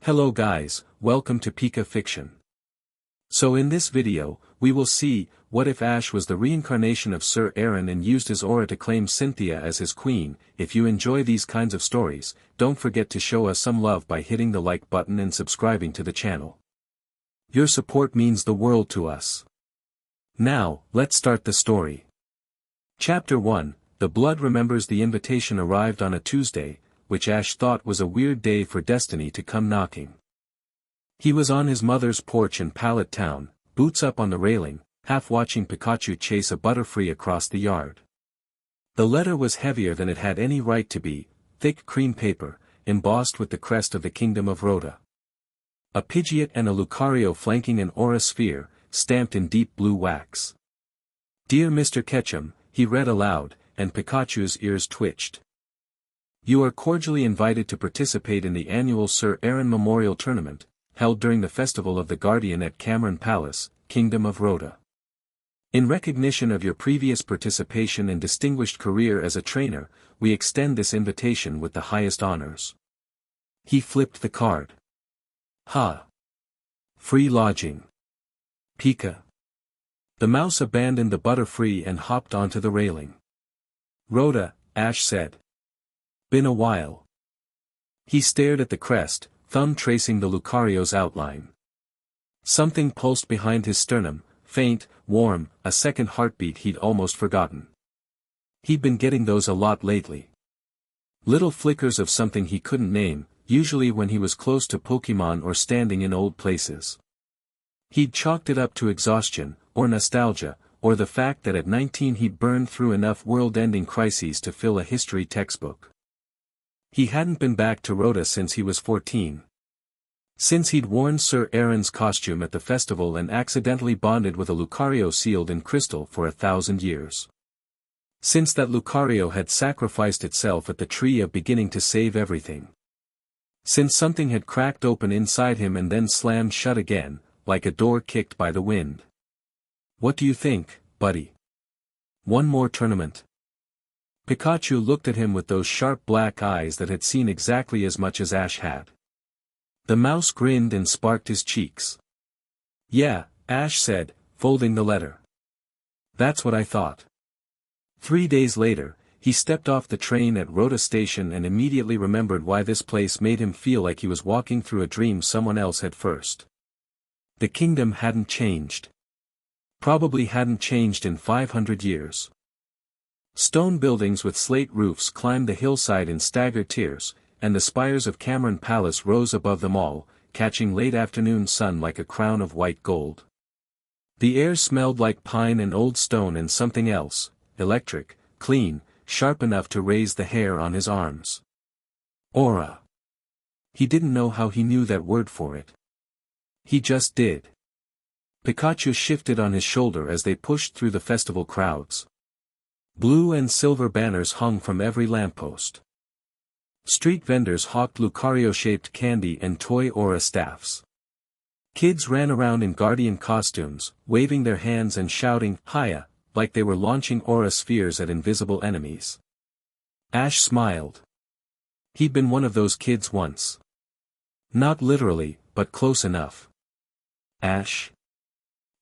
Hello guys, welcome to Pika Fiction. So in this video, we will see, what if Ash was the reincarnation of Sir Aaron and used his aura to claim Cynthia as his queen. If you enjoy these kinds of stories, don't forget to show us some love by hitting the like button and subscribing to the channel. Your support means the world to us. Now, let's start the story. Chapter 1, The Blood remembers the invitation arrived on a Tuesday, which Ash thought was a weird day for destiny to come knocking. He was on his mother's porch in Pallet Town, boots up on the railing, half watching Pikachu chase a butterfree across the yard. The letter was heavier than it had any right to be, thick cream paper, embossed with the crest of the Kingdom of Rhoda. A Pidgeot and a Lucario flanking an aura sphere, stamped in deep blue wax. Dear Mr. Ketchum, he read aloud, and Pikachu's ears twitched. You are cordially invited to participate in the annual Sir Aaron Memorial Tournament, held during the Festival of the Guardian at Cameron Palace, Kingdom of Rhoda. In recognition of your previous participation and distinguished career as a trainer, we extend this invitation with the highest honors. He flipped the card. Ha! Free lodging. Pika. The mouse abandoned the butterfree and hopped onto the railing. Rhoda, Ash said. Been a while. He stared at the crest, thumb tracing the Lucario's outline. Something pulsed behind his sternum, faint, warm, a second heartbeat he'd almost forgotten. He'd been getting those a lot lately. Little flickers of something he couldn't name, usually when he was close to Pokemon or standing in old places. He'd chalked it up to exhaustion, or nostalgia, or the fact that at 19 he'd burned through enough world-ending crises to fill a history textbook. He hadn't been back to Rhoda since he was 14. Since he'd worn Sir Aaron's costume at the festival and accidentally bonded with a Lucario sealed in crystal for 1,000 years. Since that Lucario had sacrificed itself at the tree of beginning to save everything. Since something had cracked open inside him and then slammed shut again, like a door kicked by the wind. What do you think, buddy? One more tournament? Pikachu looked at him with those sharp black eyes that had seen exactly as much as Ash had. The mouse grinned and sparked his cheeks. Yeah, Ash said, folding the letter. That's what I thought. 3 days later, he stepped off the train at Rhoda Station and immediately remembered why this place made him feel like he was walking through a dream someone else had first. The kingdom hadn't changed. Probably hadn't changed in 500 years. Stone buildings with slate roofs climbed the hillside in staggered tiers, and the spires of Cameron Palace rose above them all, catching late afternoon sun like a crown of white gold. The air smelled like pine and old stone and something else, electric, clean, sharp enough to raise the hair on his arms. Aura. He didn't know how he knew that word for it. He just did. Pikachu shifted on his shoulder as they pushed through the festival crowds. Blue and silver banners hung from every lamppost. Street vendors hawked Lucario-shaped candy and toy aura staffs. Kids ran around in guardian costumes, waving their hands and shouting, "Hiya," like they were launching aura spheres at invisible enemies. Ash smiled. He'd been one of those kids once. Not literally, but close enough. Ash?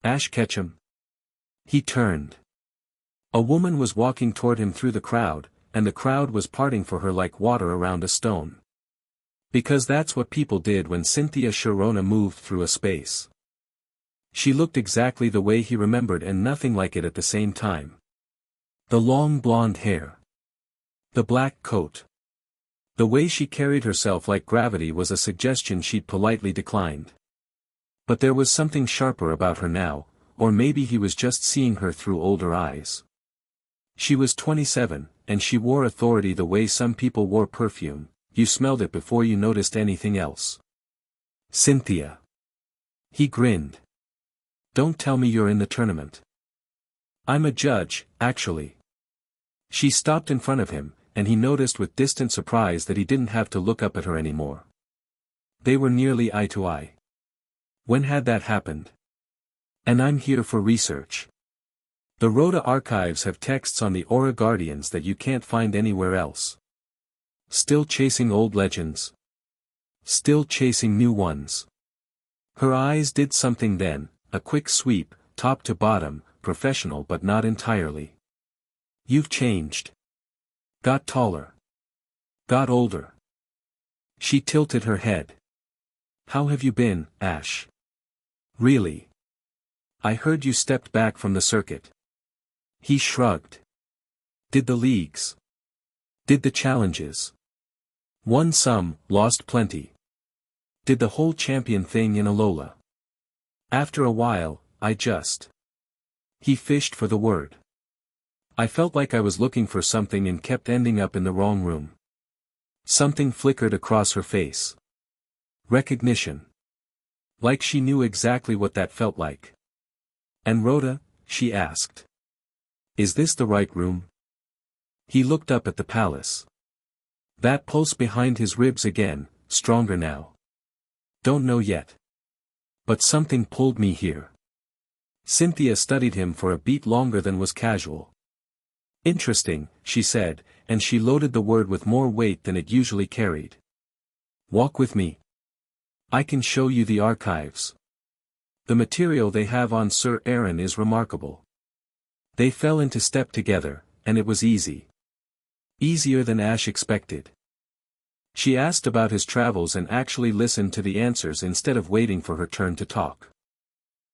Ash Ketchum? He turned. A woman was walking toward him through the crowd, and the crowd was parting for her like water around a stone. Because that's what people did when Cynthia Sharona moved through a space. She looked exactly the way he remembered and nothing like it at the same time. The long blonde hair. The black coat. The way she carried herself like gravity was a suggestion she'd politely declined. But there was something sharper about her now, or maybe he was just seeing her through older eyes. She was 27, and she wore authority the way some people wore perfume. You smelled it before you noticed anything else. Cynthia. He grinned. Don't tell me you're in the tournament. I'm a judge, actually. She stopped in front of him, and he noticed with distant surprise that he didn't have to look up at her anymore. They were nearly eye to eye. When had that happened? And I'm here for research. The Rhoda archives have texts on the Aura Guardians that you can't find anywhere else. Still chasing old legends? Still chasing new ones. Her eyes did something then, a quick sweep, top to bottom, professional but not entirely. You've changed. Got taller. Got older. She tilted her head. How have you been, Ash? Really? I heard you stepped back from the circuit. He shrugged. Did the leagues? Did the challenges? Won some, lost plenty. Did the whole champion thing in Alola. After a while, I just. He fished for the word. I felt like I was looking for something and kept ending up in the wrong room. Something flickered across her face. Recognition. Like she knew exactly what that felt like. And Rhoda, she asked. Is this the right room? He looked up at the palace. That pulse behind his ribs again, stronger now. Don't know yet. But something pulled me here. Cynthia studied him for a beat longer than was casual. Interesting, she said, and she loaded the word with more weight than it usually carried. Walk with me. I can show you the archives. The material they have on Sir Aaron is remarkable. They fell into step together, and it was easy. Easier than Ash expected. She asked about his travels and actually listened to the answers instead of waiting for her turn to talk.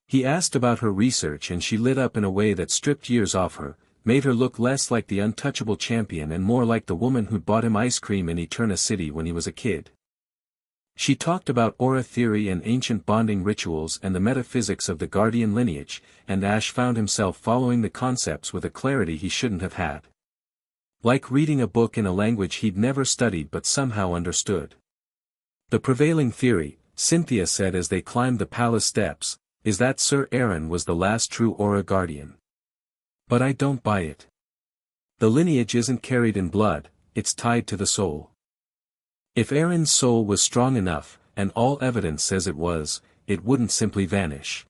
He asked about her research and she lit up in a way that stripped years off her, made her look less like the untouchable champion and more like the woman who'd bought him ice cream in Eterna City when he was a kid. She talked about aura theory and ancient bonding rituals and the metaphysics of the guardian lineage, and Ash found himself following the concepts with a clarity he shouldn't have had. Like reading a book in a language he'd never studied but somehow understood. The prevailing theory, Cynthia said as they climbed the palace steps, is that Sir Aaron was the last true aura guardian. But I don't buy it. The lineage isn't carried in blood, it's tied to the soul. If Aaron's soul was strong enough, and all evidence says it was, it wouldn't simply vanish.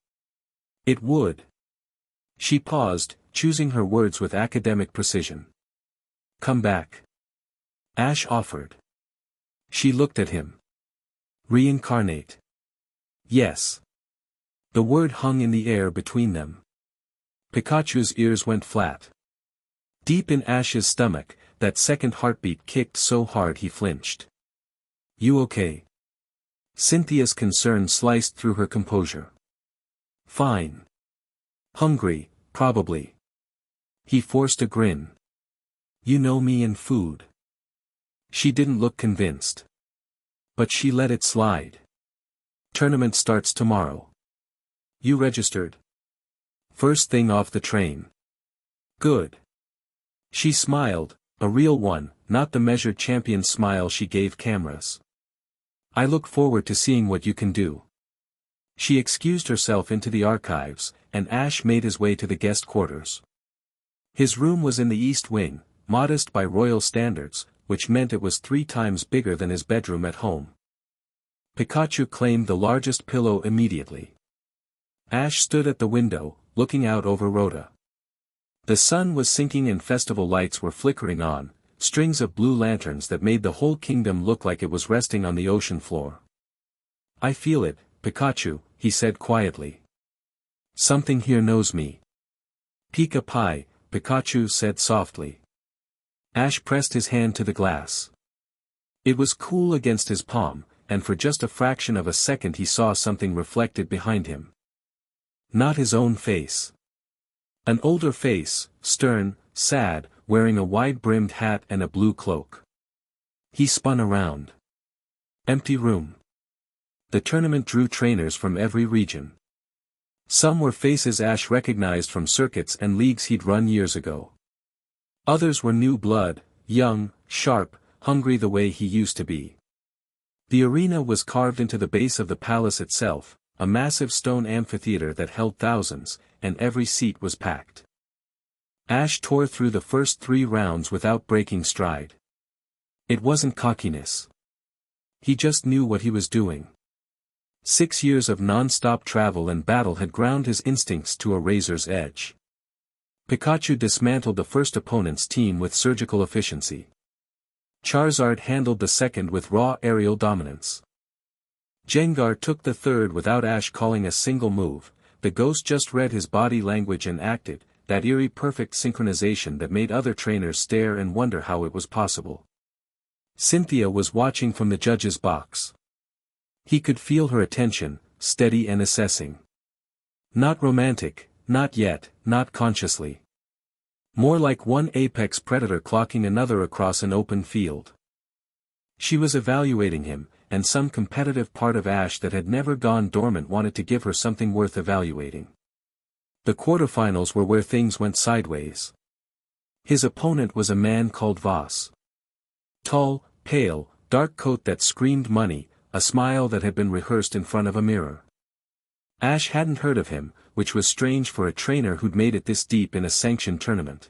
It would. She paused, choosing her words with academic precision. Come back. Ash offered. She looked at him. Reincarnate. Yes. The word hung in the air between them. Pikachu's ears went flat. Deep in Ash's stomach, that second heartbeat kicked so hard he flinched. You okay? Cynthia's concern sliced through her composure. Fine. Hungry, probably. He forced a grin. You know me and food. She didn't look convinced. But she let it slide. Tournament starts tomorrow. You registered? First thing off the train. Good. She smiled, a real one, not the measured champion smile she gave cameras. I look forward to seeing what you can do. She excused herself into the archives, and Ash made his way to the guest quarters. His room was in the east wing, modest by royal standards, which meant it was 3 times bigger than his bedroom at home. Pikachu claimed the largest pillow immediately. Ash stood at the window, looking out over Rhoda. The sun was sinking and festival lights were flickering on, strings of blue lanterns that made the whole kingdom look like it was resting on the ocean floor. I feel it, Pikachu, he said quietly. Something here knows me. Pika Pie, Pikachu said softly. Ash pressed his hand to the glass. It was cool against his palm, and for just a fraction of a second he saw something reflected behind him. Not his own face. An older face, stern, sad, wearing a wide-brimmed hat and a blue cloak. He spun around. Empty room. The tournament drew trainers from every region. Some were faces Ash recognized from circuits and leagues he'd run years ago. Others were new blood, young, sharp, hungry the way he used to be. The arena was carved into the base of the palace itself, a massive stone amphitheater that held thousands, and every seat was packed. Ash tore through the first 3 rounds without breaking stride. It wasn't cockiness. He just knew what he was doing. 6 years of non-stop travel and battle had ground his instincts to a razor's edge. Pikachu dismantled the first opponent's team with surgical efficiency. Charizard handled the second with raw aerial dominance. Jengar took the third without Ash calling a single move. The ghost just read his body language and acted, that eerie perfect synchronization that made other trainers stare and wonder how it was possible. Cynthia was watching from the judge's box. He could feel her attention, steady and assessing. Not romantic, not yet, not consciously. More like one apex predator clocking another across an open field. She was evaluating him, and some competitive part of Ash that had never gone dormant wanted to give her something worth evaluating. The quarterfinals were where things went sideways. His opponent was a man called Voss. Tall, pale, dark coat that screamed money, a smile that had been rehearsed in front of a mirror. Ash hadn't heard of him, which was strange for a trainer who'd made it this deep in a sanctioned tournament.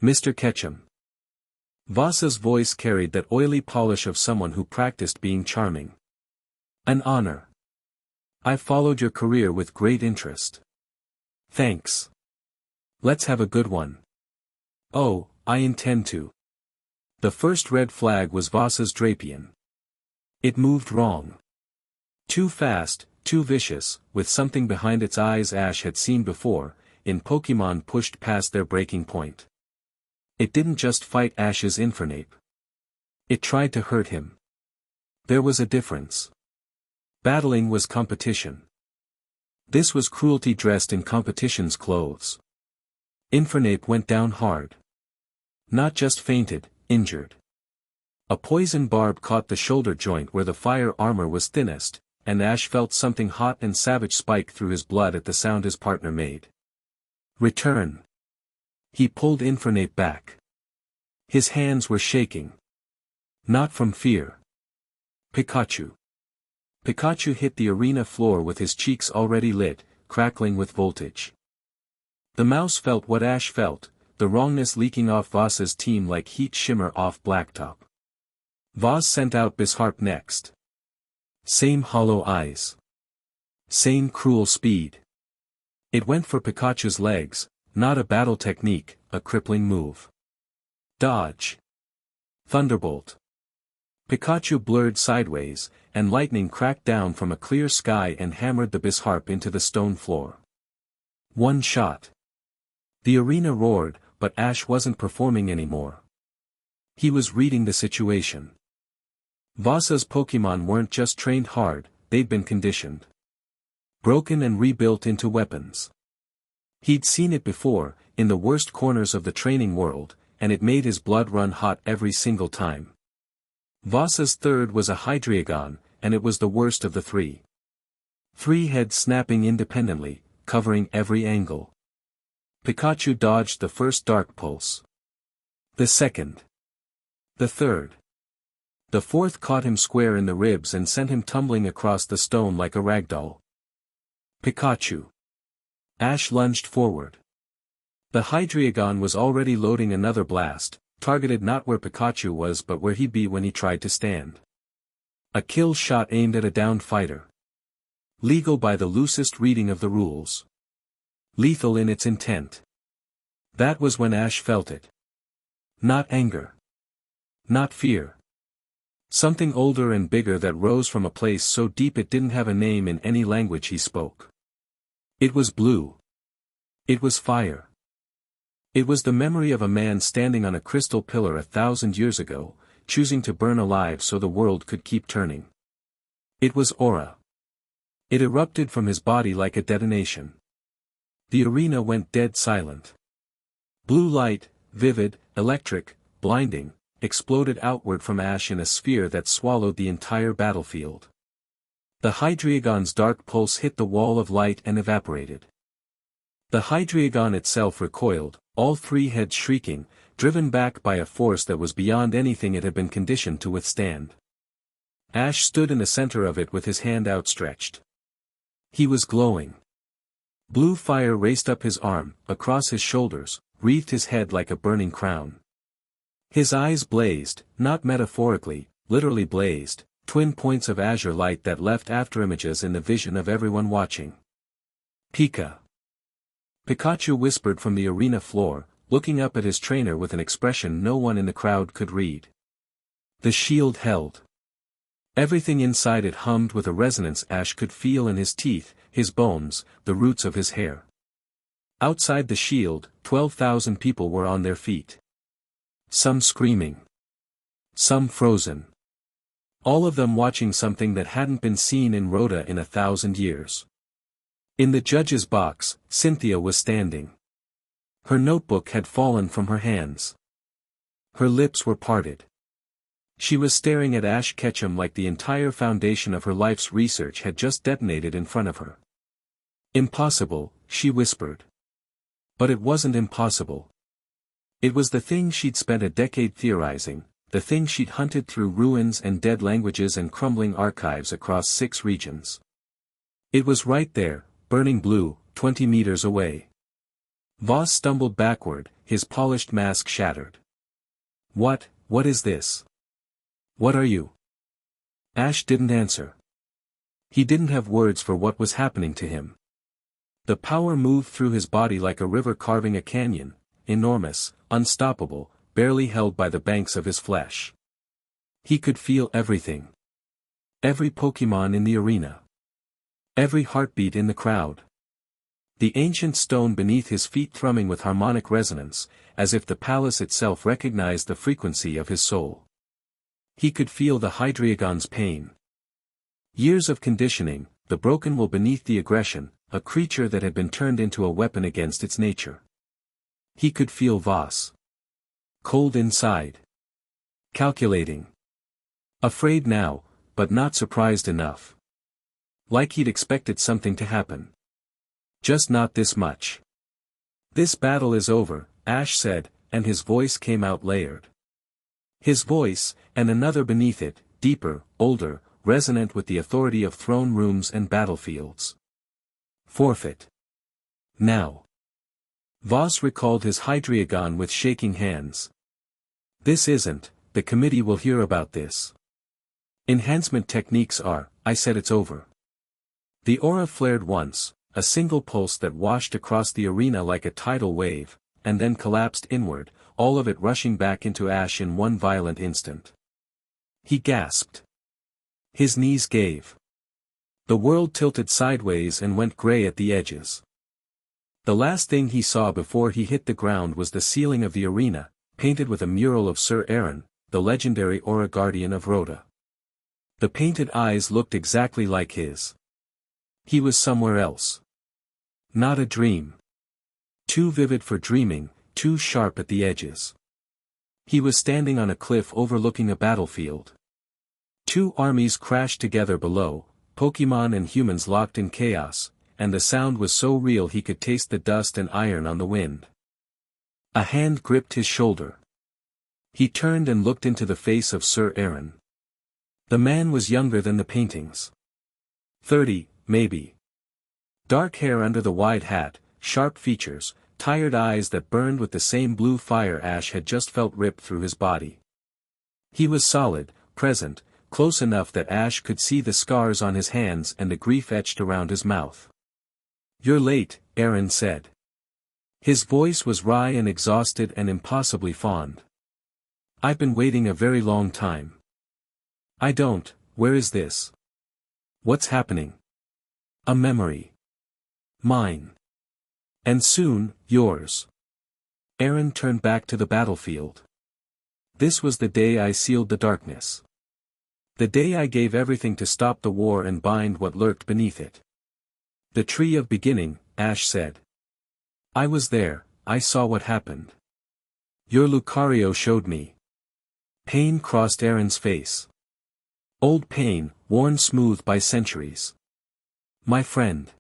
Mr. Ketchum. Voss's voice carried that oily polish of someone who practiced being charming. An honor. I've followed your career with great interest. Thanks. Let's have a good one. Oh, I intend to. The first red flag was Voss's Drapion. It moved wrong. Too fast, too vicious, with something behind its eyes Ash had seen before, in Pokemon pushed past their breaking point. It didn't just fight Ash's Infernape. It tried to hurt him. There was a difference. Battling was competition. This was cruelty dressed in competition's clothes. Infernape went down hard. Not just fainted, injured. A poison barb caught the shoulder joint where the fire armor was thinnest, and Ash felt something hot and savage spike through his blood at the sound his partner made. Return. He pulled Infernape back. His hands were shaking. Not from fear. Pikachu. Pikachu hit the arena floor with his cheeks already lit, crackling with voltage. The mouse felt what Ash felt, the wrongness leaking off Voss's team like heat shimmer off blacktop. Voss sent out Bisharp next. Same hollow eyes. Same cruel speed. It went for Pikachu's legs, not a battle technique, a crippling move. Dodge. Thunderbolt. Pikachu blurred sideways, and lightning cracked down from a clear sky and hammered the Bisharp into the stone floor. One shot. The arena roared, but Ash wasn't performing anymore. He was reading the situation. Voss's Pokemon weren't just trained hard, they'd been conditioned. Broken and rebuilt into weapons. He'd seen it before, in the worst corners of the training world, and it made his blood run hot every single time. Voss's third was a Hydreigon, and it was the worst of the three. 3 heads snapping independently, covering every angle. Pikachu dodged the first Dark Pulse. The second. The third. The fourth caught him square in the ribs and sent him tumbling across the stone like a ragdoll. Pikachu. Ash lunged forward. The Hydreigon was already loading another blast, targeted not where Pikachu was but where he'd be when he tried to stand. A kill shot aimed at a downed fighter. Legal by the loosest reading of the rules. Lethal in its intent. That was when Ash felt it. Not anger. Not fear. Something older and bigger that rose from a place so deep it didn't have a name in any language he spoke. It was blue. It was fire. It was the memory of a man standing on a crystal pillar 1,000 years ago, choosing to burn alive so the world could keep turning. It was aura. It erupted from his body like a detonation. The arena went dead silent. Blue light, vivid, electric, blinding, exploded outward from Ash in a sphere that swallowed the entire battlefield. The Hydreigon's dark pulse hit the wall of light and evaporated. The Hydreigon itself recoiled, all 3 heads shrieking, driven back by a force that was beyond anything it had been conditioned to withstand. Ash stood in the center of it with his hand outstretched. He was glowing. Blue fire raced up his arm, across his shoulders, wreathed his head like a burning crown. His eyes blazed, not metaphorically, literally blazed, twin points of azure light that left afterimages in the vision of everyone watching. Pika. Pikachu whispered from the arena floor, looking up at his trainer with an expression no one in the crowd could read. The shield held. Everything inside it hummed with a resonance Ash could feel in his teeth, his bones, the roots of his hair. Outside the shield, 12,000 people were on their feet. Some screaming. Some frozen. All of them watching something that hadn't been seen in Rhoda in 1,000 years. In the judge's box, Cynthia was standing. Her notebook had fallen from her hands. Her lips were parted. She was staring at Ash Ketchum like the entire foundation of her life's research had just detonated in front of her. Impossible, she whispered. But it wasn't impossible. It was the thing she'd spent a decade theorizing, the thing she'd hunted through ruins and dead languages and crumbling archives across 6 regions. It was right there, burning blue, 20 meters away. Voss stumbled backward, his polished mask shattered. What is this? What are you? Ash didn't answer. He didn't have words for what was happening to him. The power moved through his body like a river carving a canyon, enormous, unstoppable, barely held by the banks of his flesh. He could feel everything. Every Pokemon in the arena. Every heartbeat in the crowd. The ancient stone beneath his feet thrumming with harmonic resonance, as if the palace itself recognized the frequency of his soul. He could feel the Hydreigon's pain. Years of conditioning, the broken will beneath the aggression, a creature that had been turned into a weapon against its nature. He could feel Voss. Cold inside. Calculating. Afraid now, but not surprised enough. Like he'd expected something to happen. Just not this much. This battle is over, Ash said, and his voice came out layered. His voice, and another beneath it, deeper, older, resonant with the authority of throne rooms and battlefields. Forfeit. Now. Voss recalled his Hydreigon with shaking hands. This isn't, the committee will hear about this. Enhancement techniques are, I said it's over. The aura flared once, a single pulse that washed across the arena like a tidal wave, and then collapsed inward, all of it rushing back into Ash in one violent instant. He gasped. His knees gave. The world tilted sideways and went gray at the edges. The last thing he saw before he hit the ground was the ceiling of the arena, painted with a mural of Sir Aaron, the legendary Aura Guardian of Rhoda. The painted eyes looked exactly like his. He was somewhere else. Not a dream. Too vivid for dreaming, too sharp at the edges. He was standing on a cliff overlooking a battlefield. 2 armies crashed together below, Pokemon and humans locked in chaos, and the sound was so real he could taste the dust and iron on the wind. A hand gripped his shoulder. He turned and looked into the face of Sir Aaron. The man was younger than the paintings. 30, maybe. Dark hair under the wide hat, sharp features, tired eyes that burned with the same blue fire Ash had just felt rip through his body. He was solid, present, close enough that Ash could see the scars on his hands and the grief etched around his mouth. You're late, Aaron said. His voice was wry and exhausted and impossibly fond. I've been waiting a very long time. I don't, where is this? What's happening? A memory. Mine. And soon, yours. Aaron turned back to the battlefield. This was the day I sealed the darkness. The day I gave everything to stop the war and bind what lurked beneath it. The tree of beginning, Ash said. I was there, I saw what happened. Your Lucario showed me. Pain crossed Aaron's face. Old pain, worn smooth by centuries. My friend.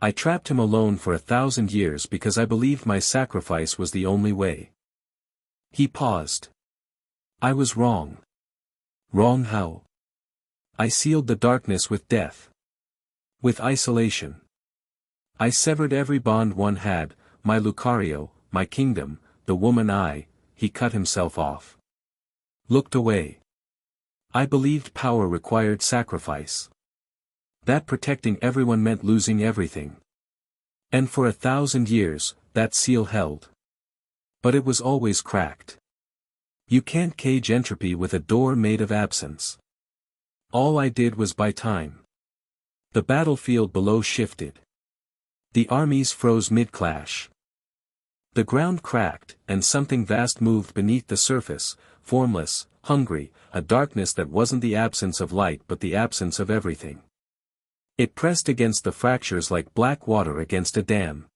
I trapped him alone for 1,000 years because I believed my sacrifice was the only way. He paused. I was wrong. Wrong how? I sealed the darkness with death. With isolation. I severed every bond one had, my Lucario, my kingdom, the woman he cut himself off. Looked away. I believed power required sacrifice. That protecting everyone meant losing everything. And for 1,000 years, that seal held. But it was always cracked. You can't cage entropy with a door made of absence. All I did was buy time. The battlefield below shifted. The armies froze mid-clash. The ground cracked, and something vast moved beneath the surface, formless, hungry, a darkness that wasn't the absence of light but the absence of everything. It pressed against the fractures like black water against a dam.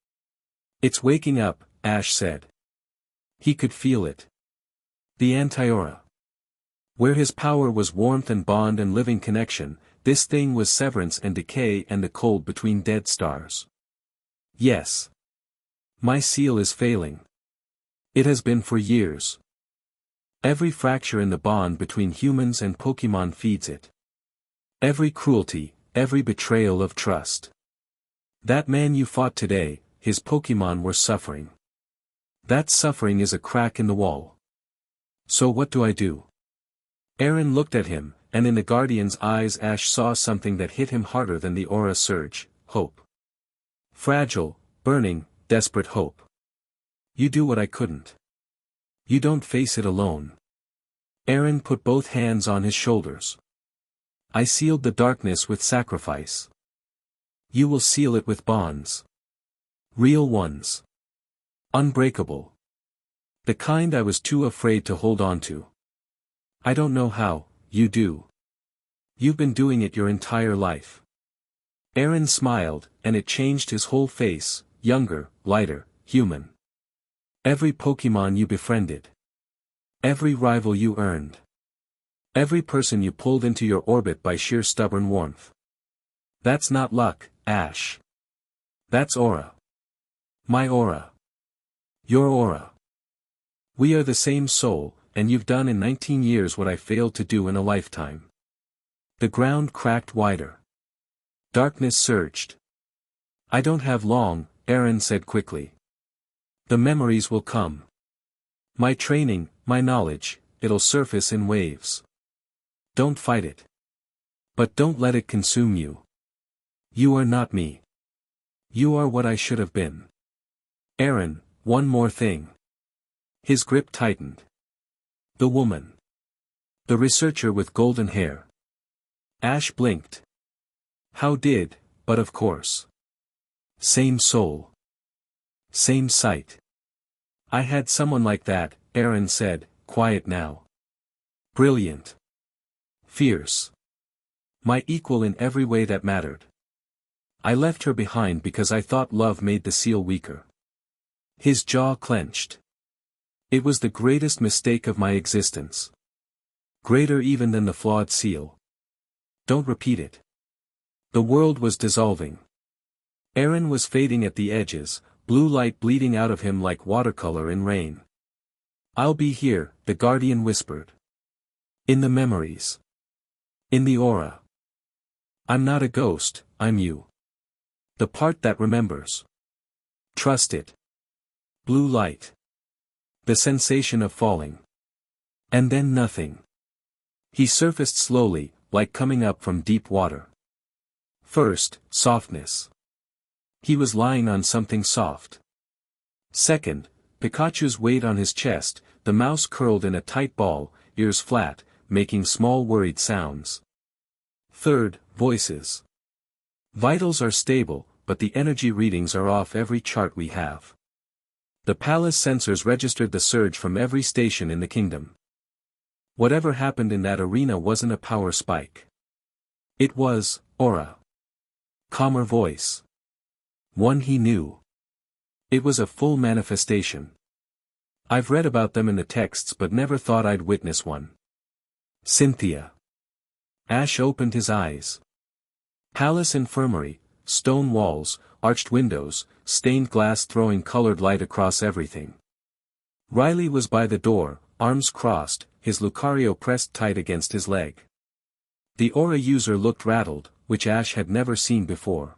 "It's waking up," Ash said. He could feel it. The anti-aura. Where his power was warmth and bond and living connection, this thing was severance and decay and the cold between dead stars. Yes. My seal is failing. It has been for years. Every fracture in the bond between humans and Pokemon feeds it. Every cruelty, every betrayal of trust. That man you fought today, his Pokemon were suffering. That suffering is a crack in the wall. So what do I do? Aaron looked at him, and in the Guardian's eyes Ash saw something that hit him harder than the aura surge: hope. Fragile, burning, desperate hope. You do what I couldn't. You don't face it alone. Aaron put both hands on his shoulders. I sealed the darkness with sacrifice. You will seal it with bonds. Real ones. Unbreakable. The kind I was too afraid to hold on to. I don't know how, you do. You've been doing it your entire life. Aaron smiled, and it changed his whole face, younger, lighter, human. Every Pokemon you befriended. Every rival you earned. Every person you pulled into your orbit by sheer stubborn warmth. That's not luck, Ash. That's aura. My aura. Your aura. We are the same soul, and you've done in 19 years what I failed to do in a lifetime. The ground cracked wider. Darkness surged. I don't have long, Aaron said quickly. The memories will come. My training, my knowledge, it'll surface in waves. Don't fight it. But don't let it consume you. You are not me. You are what I should have been. Aaron, one more thing. His grip tightened. The woman. The researcher with golden hair. Ash blinked. How did, but of course. Same soul. Same sight. I had someone like that, Aaron said, quiet now. Brilliant. Fierce. My equal in every way that mattered. I left her behind because I thought love made the seal weaker. His jaw clenched. It was the greatest mistake of my existence. Greater even than the flawed seal. Don't repeat it. The world was dissolving. Aaron was fading at the edges, blue light bleeding out of him like watercolor in rain. I'll be here, the Guardian whispered. In the memories. In the aura. I'm not a ghost, I'm you. The part that remembers. Trust it. Blue light. The sensation of falling. And then nothing. He surfaced slowly, like coming up from deep water. First, softness. He was lying on something soft. Second, Pikachu's weight on his chest, the mouse curled in a tight ball, ears flat, making small worried sounds. Third, voices. Vitals are stable, but the energy readings are off every chart we have. The palace sensors registered the surge from every station in the kingdom. Whatever happened in that arena wasn't a power spike. It was, aura. Calmer voice. One he knew. It was a full manifestation. I've read about them in the texts but never thought I'd witness one. Cynthia. Ash opened his eyes. Palace infirmary, stone walls, arched windows, stained glass throwing colored light across everything. Riley was by the door, arms crossed, his Lucario pressed tight against his leg. The aura user looked rattled, which Ash had never seen before.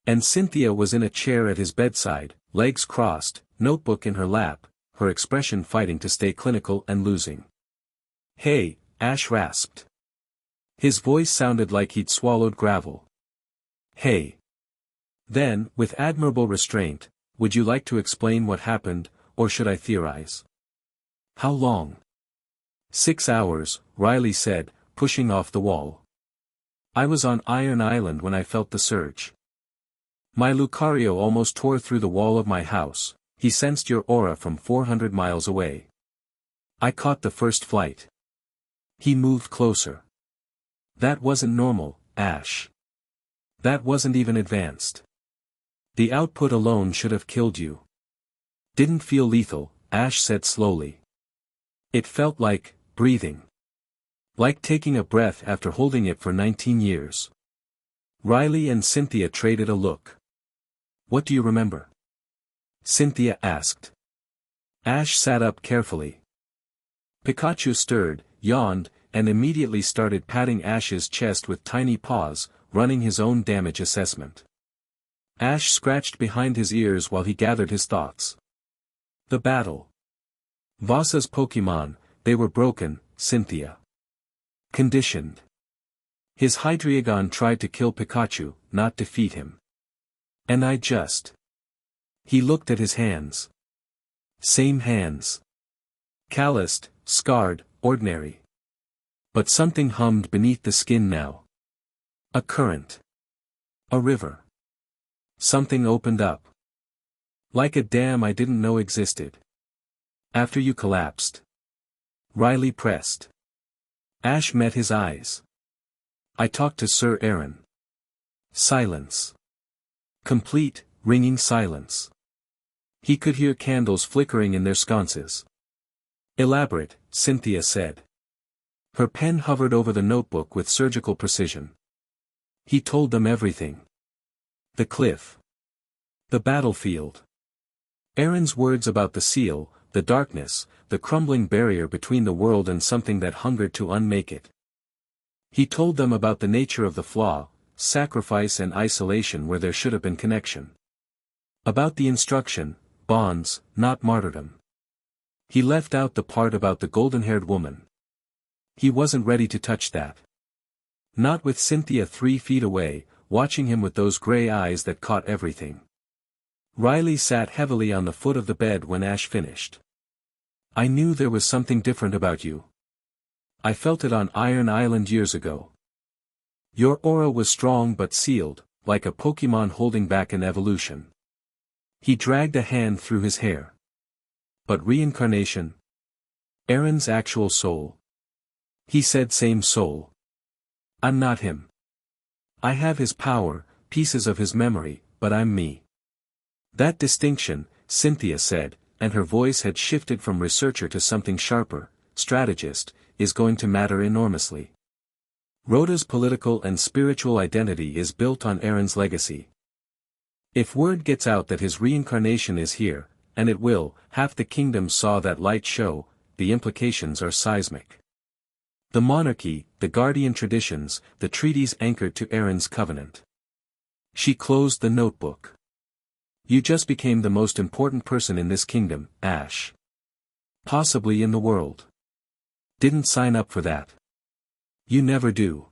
And Cynthia was in a chair at his bedside, legs crossed, notebook in her lap, her expression fighting to stay clinical and losing. Hey, Ash rasped. His voice sounded like he'd swallowed gravel. Hey. Then, with admirable restraint, would you like to explain what happened, or should I theorize? How long? 6 hours, Riley said, pushing off the wall. I was on Iron Island when I felt the surge. My Lucario almost tore through the wall of my house. He sensed your aura from 400 miles away. I caught the first flight. He moved closer. That wasn't normal, Ash. That wasn't even advanced. The output alone should have killed you. Didn't feel lethal, Ash said slowly. It felt like breathing. Like taking a breath after holding it for 19 years. Riley and Cynthia traded a look. What do you remember? Cynthia asked. Ash sat up carefully. Pikachu stirred, yawned, and immediately started patting Ash's chest with tiny paws, running his own damage assessment. Ash scratched behind his ears while he gathered his thoughts. The battle. Vasa's Pokemon, they were broken, Cynthia. Conditioned. His Hydreigon tried to kill Pikachu, not defeat him. And I just. He looked at his hands. Same hands. Calloused, scarred, ordinary. But something hummed beneath the skin now. A current. A river. Something opened up. Like a dam I didn't know existed. After you collapsed. Riley pressed. Ash met his eyes. I talked to Sir Aaron. Silence. Complete, ringing silence. He could hear candles flickering in their sconces. Elaborate, Cynthia said. Her pen hovered over the notebook with surgical precision. He told them everything. The cliff. The battlefield. Aaron's words about the seal, the darkness, the crumbling barrier between the world and something that hungered to unmake it. He told them about the nature of the flaw, sacrifice and isolation where there should have been connection. About the instruction, bonds, not martyrdom. He left out the part about the golden-haired woman. He wasn't ready to touch that. Not with Cynthia 3 feet away, watching him with those gray eyes that caught everything. Riley sat heavily on the foot of the bed when Ash finished. I knew there was something different about you. I felt it on Iron Island years ago. Your aura was strong but sealed, like a Pokemon holding back an evolution. He dragged a hand through his hair. But reincarnation? Aaron's actual soul. He said same soul. I'm not him. I have his power, pieces of his memory, but I'm me. That distinction, Cynthia said, and her voice had shifted from researcher to something sharper, strategist, is going to matter enormously. Rhoda's political and spiritual identity is built on Aaron's legacy. If word gets out that his reincarnation is here, and it will, half the kingdom saw that light show, the implications are seismic. The monarchy, the guardian traditions, the treaties anchored to Aaron's covenant. She closed the notebook. You just became the most important person in this kingdom, Ash. Possibly in the world. Didn't sign up for that. You never do.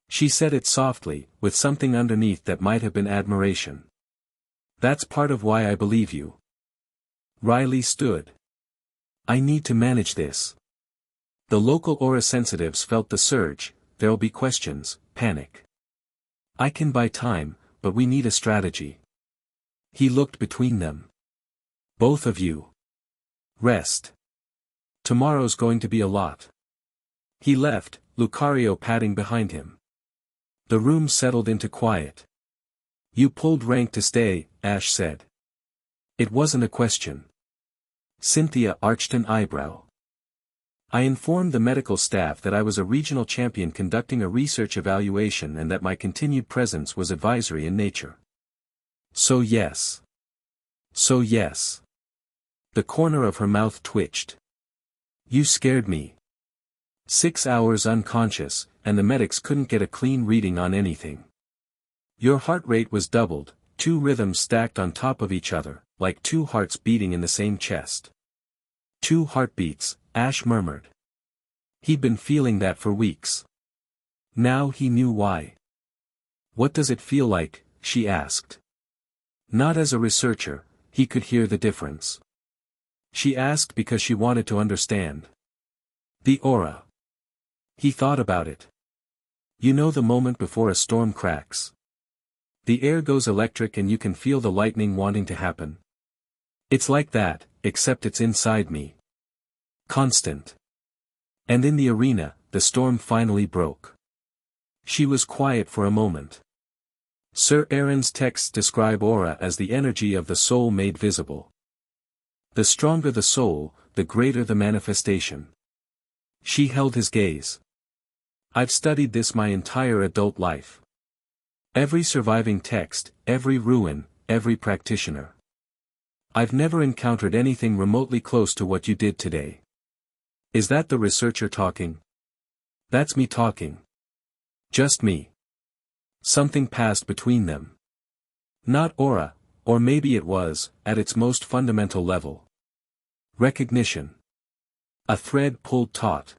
She said it softly, with something underneath that might have been admiration. That's part of why I believe you. Riley stood. I need to manage this. The local aura sensitives felt the surge, there'll be questions, panic. I can buy time, but we need a strategy. He looked between them. Both of you. Rest. Tomorrow's going to be a lot. He left, Lucario padding behind him. The room settled into quiet. You pulled rank to stay, Ash said. It wasn't a question. Cynthia arched an eyebrow. I informed the medical staff that I was a regional champion conducting a research evaluation and that my continued presence was advisory in nature. So yes. So yes. The corner of her mouth twitched. You scared me. 6 hours unconscious, and the medics couldn't get a clean reading on anything. Your heart rate was doubled, 2 rhythms stacked on top of each other, like 2 hearts beating in the same chest. 2 heartbeats, Ash murmured. He'd been feeling that for weeks. Now he knew why. What does it feel like? She asked. Not as a researcher, he could hear the difference. She asked because she wanted to understand. The aura. He thought about it. You know the moment before a storm cracks. The air goes electric and you can feel the lightning wanting to happen. It's like that, except it's inside me. Constant. And in the arena, the storm finally broke. She was quiet for a moment. Sir Aaron's texts describe aura as the energy of the soul made visible. The stronger the soul, the greater the manifestation. She held his gaze. I've studied this my entire adult life. Every surviving text, every ruin, every practitioner. I've never encountered anything remotely close to what you did today. Is that the researcher talking? That's me talking. Just me. Something passed between them. Not aura, or maybe it was, at its most fundamental level. Recognition. A thread pulled taut.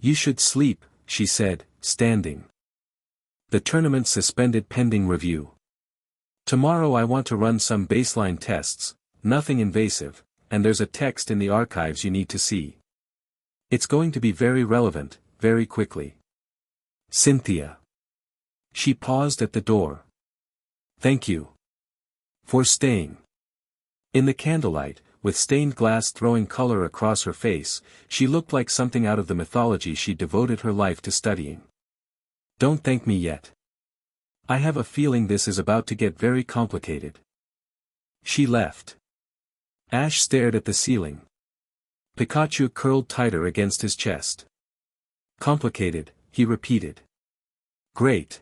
You should sleep, she said, standing. The tournament suspended pending review. Tomorrow I want to run some baseline tests, nothing invasive, and there's a text in the archives you need to see. It's going to be very relevant, very quickly. Cynthia. She paused at the door. Thank you. For staying. In the candlelight, with stained glass throwing color across her face, she looked like something out of the mythology she'd devoted her life to studying. Don't thank me yet. I have a feeling this is about to get very complicated. She left. Ash stared at the ceiling. Pikachu curled tighter against his chest. Complicated, he repeated. Great.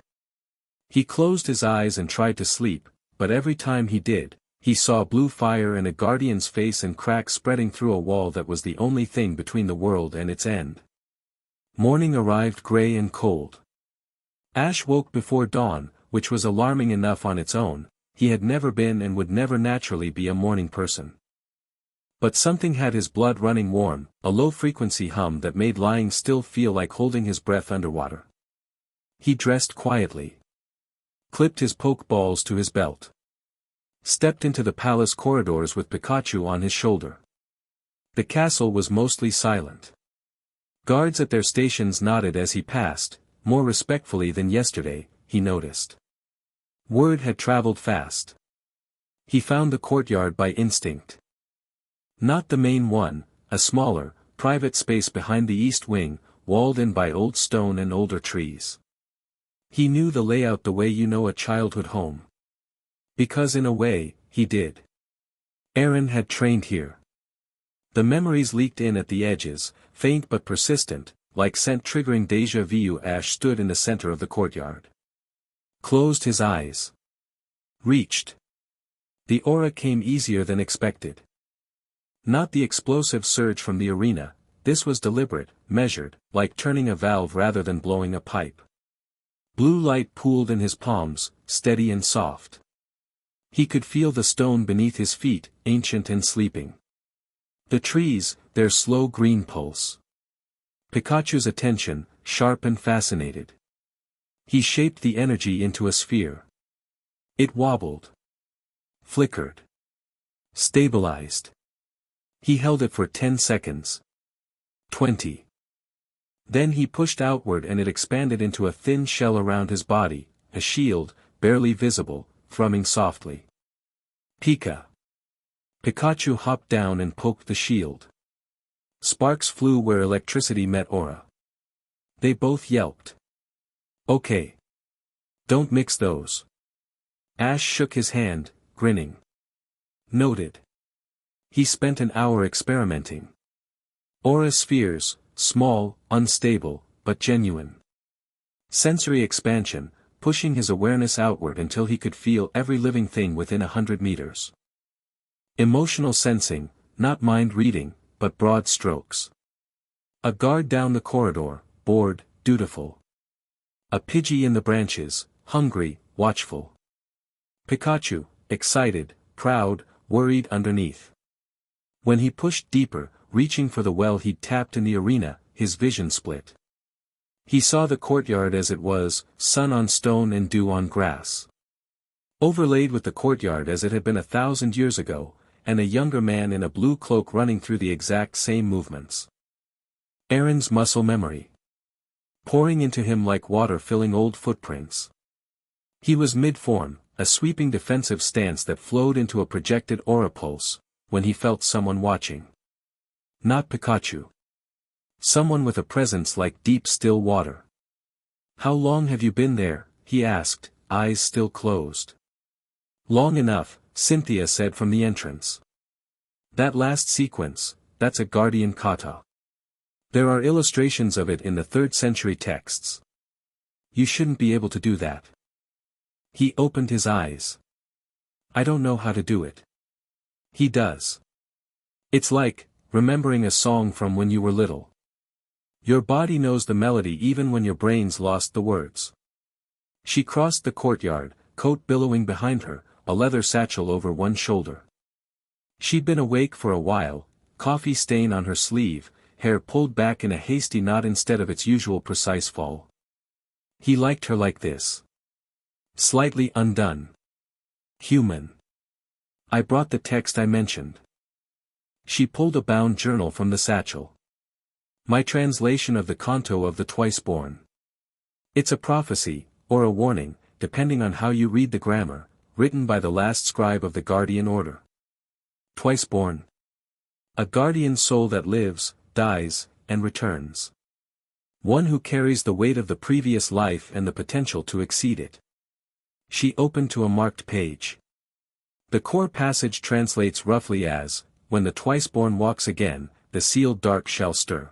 He closed his eyes and tried to sleep, but every time he did, he saw blue fire and a guardian's face and cracks spreading through a wall that was the only thing between the world and its end. Morning arrived gray and cold. Ash woke before dawn, which was alarming enough on its own. He had never been and would never naturally be a morning person. But something had his blood running warm, a low-frequency hum that made lying still feel like holding his breath underwater. He dressed quietly. Clipped his pokeballs to his belt. Stepped into the palace corridors with Pikachu on his shoulder. The castle was mostly silent. Guards at their stations nodded as he passed, more respectfully than yesterday, he noticed. Word had traveled fast. He found the courtyard by instinct. Not the main one, a smaller, private space behind the east wing, walled in by old stone and older trees. He knew the layout the way you know a childhood home. Because in a way, he did. Aaron had trained here. The memories leaked in at the edges, faint but persistent, like scent-triggering déjà vu. Ash stood in the center of the courtyard. Closed his eyes. Reached. The aura came easier than expected. Not the explosive surge from the arena, this was deliberate, measured, like turning a valve rather than blowing a pipe. Blue light pooled in his palms, steady and soft. He could feel the stone beneath his feet, ancient and sleeping. The trees, their slow green pulse. Pikachu's attention, sharp and fascinated. He shaped the energy into a sphere. It wobbled. Flickered. Stabilized. He held it for 10 seconds. 20. Then he pushed outward and it expanded into a thin shell around his body, a shield, barely visible, thrumming softly. Pika. Pikachu hopped down and poked the shield. Sparks flew where electricity met aura. They both yelped. Okay. Don't mix those. Ash shook his hand, grinning. Noted. He spent an hour experimenting. Aura spheres, small, unstable, but genuine. Sensory expansion, pushing his awareness outward until he could feel every living thing within 100 meters. Emotional sensing, not mind reading, but broad strokes. A guard down the corridor, bored, dutiful. A Pidgey in the branches, hungry, watchful. Pikachu, excited, proud, worried underneath. When he pushed deeper, reaching for the well he'd tapped in the arena, his vision split. He saw the courtyard as it was, sun on stone and dew on grass. Overlaid with the courtyard as it had been 1,000 years ago, and a younger man in a blue cloak running through the exact same movements. Aaron's muscle memory. pouring into him like water filling old footprints. He was mid-form, a sweeping defensive stance that flowed into a projected aura pulse, when he felt someone watching. Not Pikachu. Someone with a presence like deep still water. "How long have you been there?" he asked, eyes still closed. "Long enough," Cynthia said from the entrance. "That last sequence, that's a guardian kata. There are illustrations of it in the 3rd century texts. You shouldn't be able to do that." He opened his eyes. "I don't know how to do it." "He does. It's like remembering a song from when you were little. Your body knows the melody even when your brain's lost the words." She crossed the courtyard, coat billowing behind her, a leather satchel over one shoulder. She'd been awake for a while, coffee stain on her sleeve, hair pulled back in a hasty knot instead of its usual precise fall. He liked her like this. Slightly undone. Human. "I brought the text I mentioned." She pulled a bound journal from the satchel. "My translation of the canto of the Twice-Born. It's a prophecy, or a warning, depending on how you read the grammar, written by the last scribe of the Guardian Order. Twice-born. A guardian soul that lives, dies, and returns. One who carries the weight of the previous life and the potential to exceed it." She opened to a marked page. The core passage translates roughly as, "When the twice-born walks again, the sealed dark shall stir.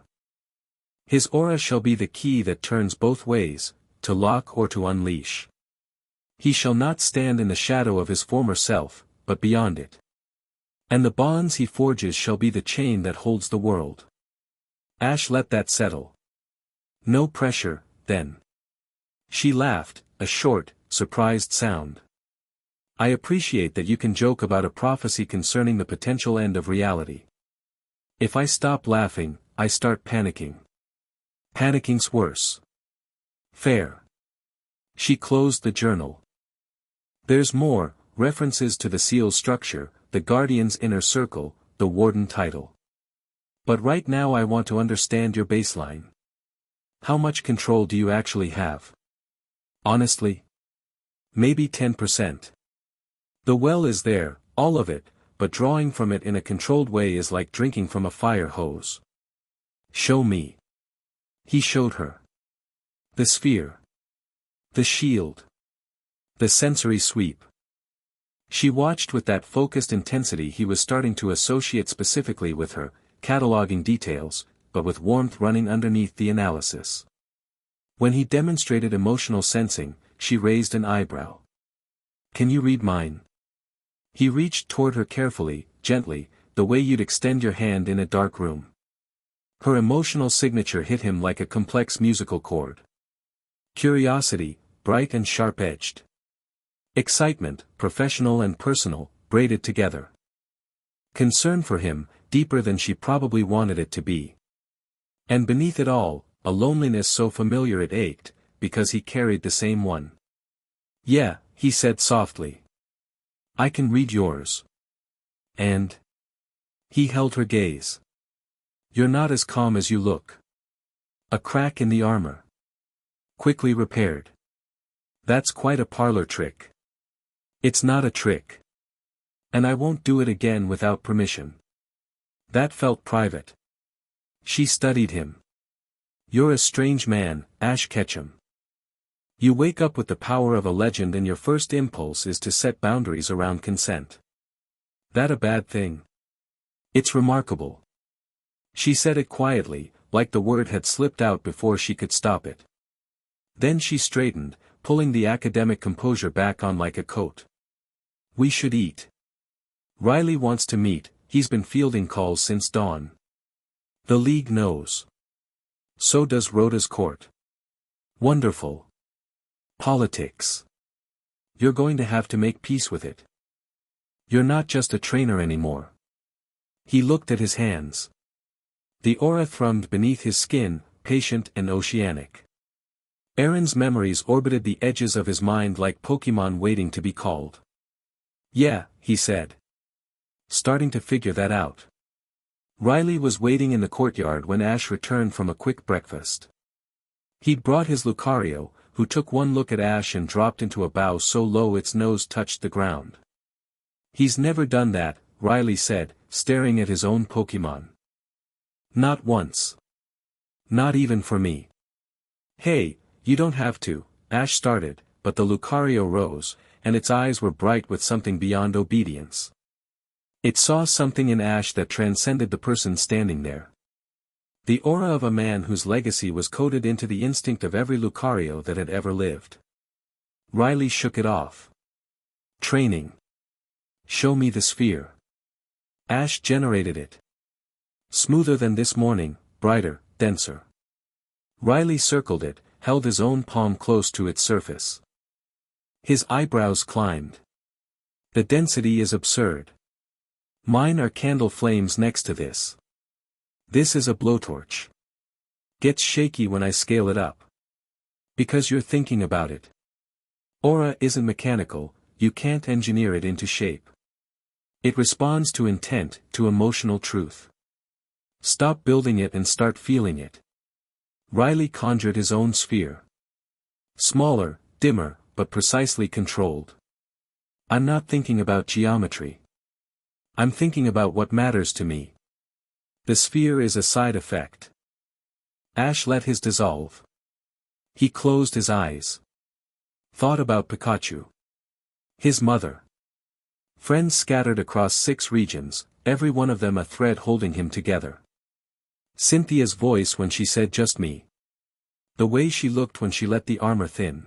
His aura shall be the key that turns both ways, to lock or to unleash. He shall not stand in the shadow of his former self, but beyond it. And the bonds he forges shall be the chain that holds the world." Ash let that settle. "No pressure, then." She laughed, a short, surprised sound. "I appreciate that you can joke about a prophecy concerning the potential end of reality. If I stop laughing, I start panicking. Panicking's worse." "Fair." She closed the journal. "There's more, references to the seal's structure, the Guardian's inner circle, the Warden title. But right now I want to understand your baseline. How much control do you actually have? Honestly? Maybe 10%. The well is there, all of it, but drawing from it in a controlled way is like drinking from a fire hose." "Show me." He showed her. The sphere. The shield. The sensory sweep. She watched with that focused intensity he was starting to associate specifically with her, cataloging details, but with warmth running underneath the analysis. When he demonstrated emotional sensing, she raised an eyebrow. "Can you read mine?" He reached toward her carefully, gently, the way you'd extend your hand in a dark room. Her emotional signature hit him like a complex musical chord. Curiosity, bright and sharp-edged. Excitement, professional and personal, braided together. Concern for him, deeper than she probably wanted it to be. And beneath it all, a loneliness so familiar it ached, because he carried the same one. "Yeah," he said softly. "I can read yours." "And?" He held her gaze. "You're not as calm as you look. A crack in the armor. Quickly repaired. That's quite a parlor trick." "It's not a trick. And I won't do it again without permission." That felt private. She studied him. "You're a strange man, Ash Ketchum. You wake up with the power of a legend and your first impulse is to set boundaries around consent. That a bad thing?" "It's remarkable." She said it quietly, like the word had slipped out before she could stop it. Then she straightened, pulling the academic composure back on like a coat. "We should eat. Riley wants to meet, he's been fielding calls since dawn. The League knows. So does Rhoda's court. Wonderful. Politics. You're going to have to make peace with it. You're not just a trainer anymore." He looked at his hands. The aura thrummed beneath his skin, patient and oceanic. Aaron's memories orbited the edges of his mind like Pokemon waiting to be called. "Yeah," he said. Starting to figure that out. Riley was waiting in the courtyard when Ash returned from a quick breakfast. He'd brought his Lucario, who took one look at Ash and dropped into a bow so low its nose touched the ground. He's never done that, Riley said, staring at his own Pokémon. Not once. Not even for me. Hey, you don't have to, Ash started, but the Lucario rose, and its eyes were bright with something beyond obedience. It saw something in Ash that transcended the person standing there. The aura of a man whose legacy was coded into the instinct of every Lucario that had ever lived. Riley shook it off. Training. Show me the sphere. Ash generated it. Smoother than this morning, brighter, denser. Riley circled it, held his own palm close to its surface. His eyebrows climbed. The density is absurd. Mine are candle flames next to this. This is a blowtorch. Gets shaky when I scale it up. Because you're thinking about it. Aura isn't mechanical, you can't engineer it into shape. It responds to intent, to emotional truth. Stop building it and start feeling it. Riley conjured his own sphere. Smaller, dimmer, but precisely controlled. I'm not thinking about geometry. I'm thinking about what matters to me. The sphere is a side effect. Ash let his dissolve. He closed his eyes. Thought about Pikachu. His mother. Friends scattered across 6 regions, every one of them a thread holding him together. Cynthia's voice when she said just me. The way she looked when she let the armor thin.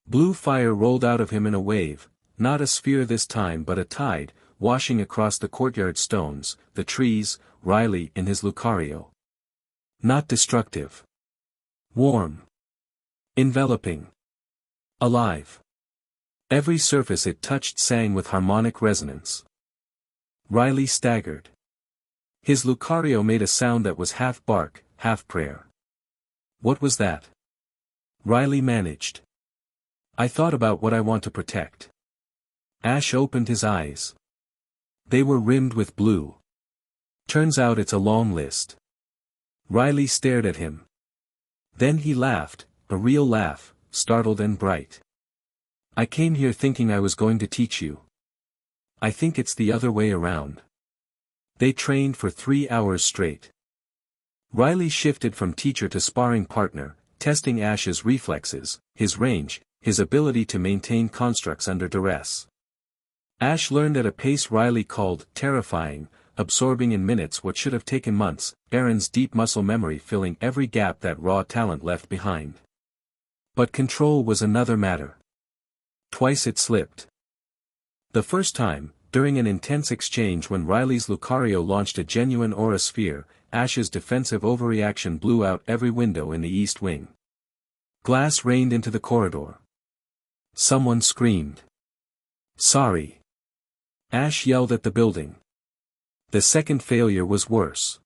Blue fire rolled out of him in a wave, not a sphere this time but a tide, washing across the courtyard stones, the trees, Riley in his Lucario. Not destructive. Warm. Enveloping. Alive. Every surface it touched sang with harmonic resonance. Riley staggered. His Lucario made a sound that was half bark, half prayer. What was that? Riley managed. I thought about what I want to protect. Ash opened his eyes. They were rimmed with blue. Turns out it's a long list. Riley stared at him. Then he laughed, a real laugh, startled and bright. I came here thinking I was going to teach you. I think it's the other way around. They trained for 3 hours straight. Riley shifted from teacher to sparring partner, testing Ash's reflexes, his range, his ability to maintain constructs under duress. Ash learned at a pace Riley called terrifying, absorbing in minutes what should have taken months, Aaron's deep muscle memory filling every gap that raw talent left behind. But control was another matter. Twice it slipped. The first time, during an intense exchange when Riley's Lucario launched a genuine aura sphere, Ash's defensive overreaction blew out every window in the east wing. Glass rained into the corridor. Someone screamed. Sorry. Ash yelled at the building. The second failure was worse.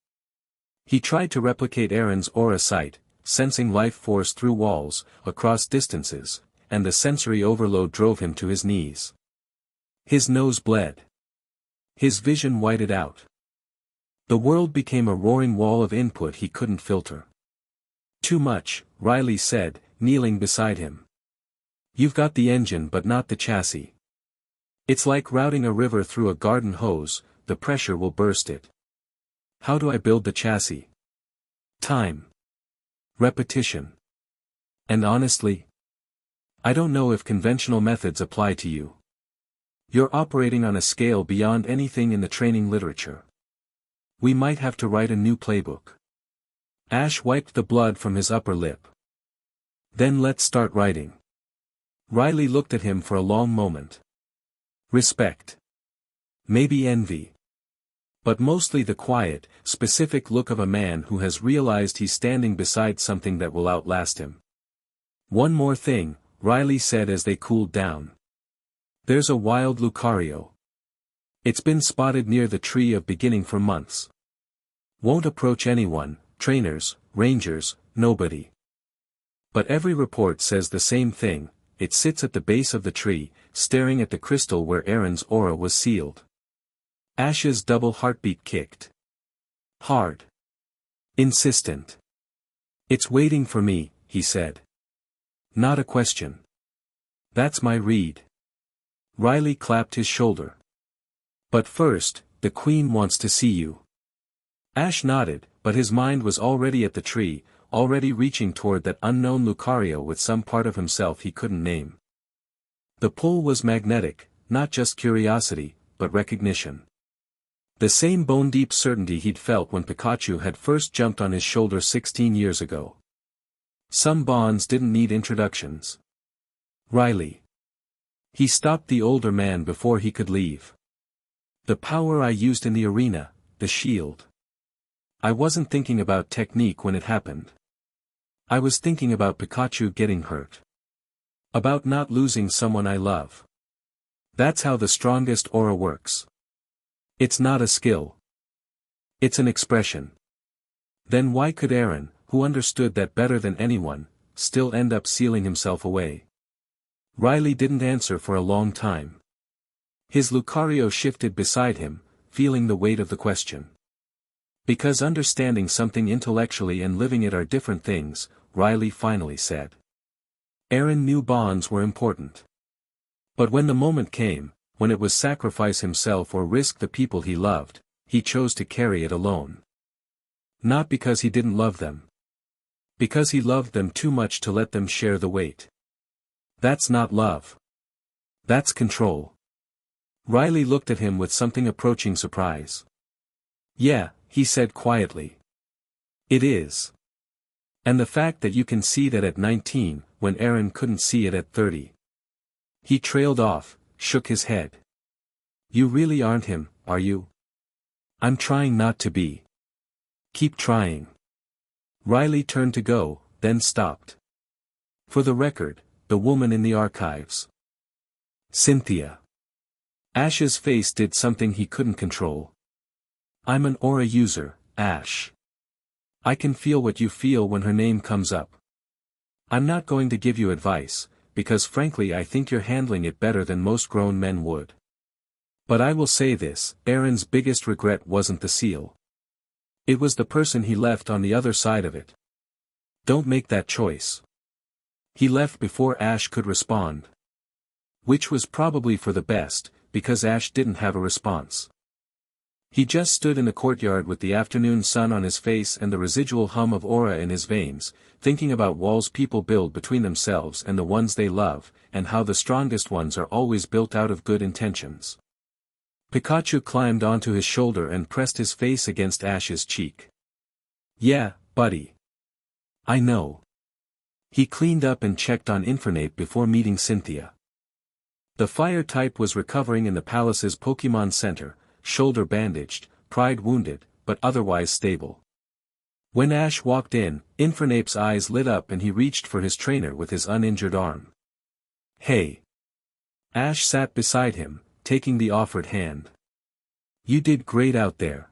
He tried to replicate Aaron's aura sight, sensing life force through walls, across distances, and the sensory overload drove him to his knees. His nose bled. His vision whited out. The world became a roaring wall of input he couldn't filter. Too much, Riley said, kneeling beside him. You've got the engine but not the chassis. It's like routing a river through a garden hose, the pressure will burst it. How do I build the chassis? Time. Repetition. And honestly, I don't know if conventional methods apply to you. You're operating on a scale beyond anything in the training literature. We might have to write a new playbook. Ash wiped the blood from his upper lip. Then let's start writing. Riley looked at him for a long moment. Respect. Maybe envy. But mostly the quiet, specific look of a man who has realized he's standing beside something that will outlast him. One more thing, Riley said as they cooled down. There's a wild Lucario. It's been spotted near the tree of beginning for months. Won't approach anyone, trainers, rangers, nobody. But every report says the same thing, it sits at the base of the tree, staring at the crystal where Aaron's aura was sealed. Ash's double heartbeat kicked. Hard. Insistent. It's waiting for me, he said. Not a question. That's my read. Riley clapped his shoulder. But first, the Queen wants to see you. Ash nodded, but his mind was already at the tree, already reaching toward that unknown Lucario with some part of himself he couldn't name. The pull was magnetic, not just curiosity, but recognition. The same bone-deep certainty he'd felt when Pikachu had first jumped on his shoulder 16 years ago. Some bonds didn't need introductions. Riley. He stopped the older man before he could leave. The power I used in the arena, the shield. I wasn't thinking about technique when it happened. I was thinking about Pikachu getting hurt. About not losing someone I love. That's how the strongest aura works. It's not a skill. It's an expression. Then why could Aaron, who understood that better than anyone, still end up sealing himself away? Riley didn't answer for a long time. His Lucario shifted beside him, feeling the weight of the question. Because understanding something intellectually and living it are different things, Riley finally said. Aaron knew bonds were important. But when the moment came, when it was sacrifice himself or risk the people he loved, he chose to carry it alone. Not because he didn't love them. Because he loved them too much to let them share the weight. That's not love. That's control. Riley looked at him with something approaching surprise. Yeah, he said quietly. It is. And the fact that you can see that at 19, when Aaron couldn't see it at 30. He trailed off, shook his head. You really aren't him, are you? I'm trying not to be. Keep trying. Riley turned to go, then stopped. For the record, the woman in the archives. Cynthia. Ash's face did something he couldn't control. I'm an aura user, Ash. I can feel what you feel when her name comes up. I'm not going to give you advice, because frankly I think you're handling it better than most grown men would. But I will say this, Aaron's biggest regret wasn't the seal. It was the person he left on the other side of it. Don't make that choice. He left before Ash could respond. Which was probably for the best, because Ash didn't have a response. He just stood in the courtyard with the afternoon sun on his face and the residual hum of aura in his veins, thinking about walls people build between themselves and the ones they love, and how the strongest ones are always built out of good intentions. Pikachu climbed onto his shoulder and pressed his face against Ash's cheek. Yeah, buddy. I know. He cleaned up and checked on Infernape before meeting Cynthia. The fire type was recovering in the palace's Pokemon Center, shoulder bandaged, pride wounded, but otherwise stable. When Ash walked in, Infernape's eyes lit up and he reached for his trainer with his uninjured arm. Hey. Ash sat beside him, taking the offered hand. You did great out there.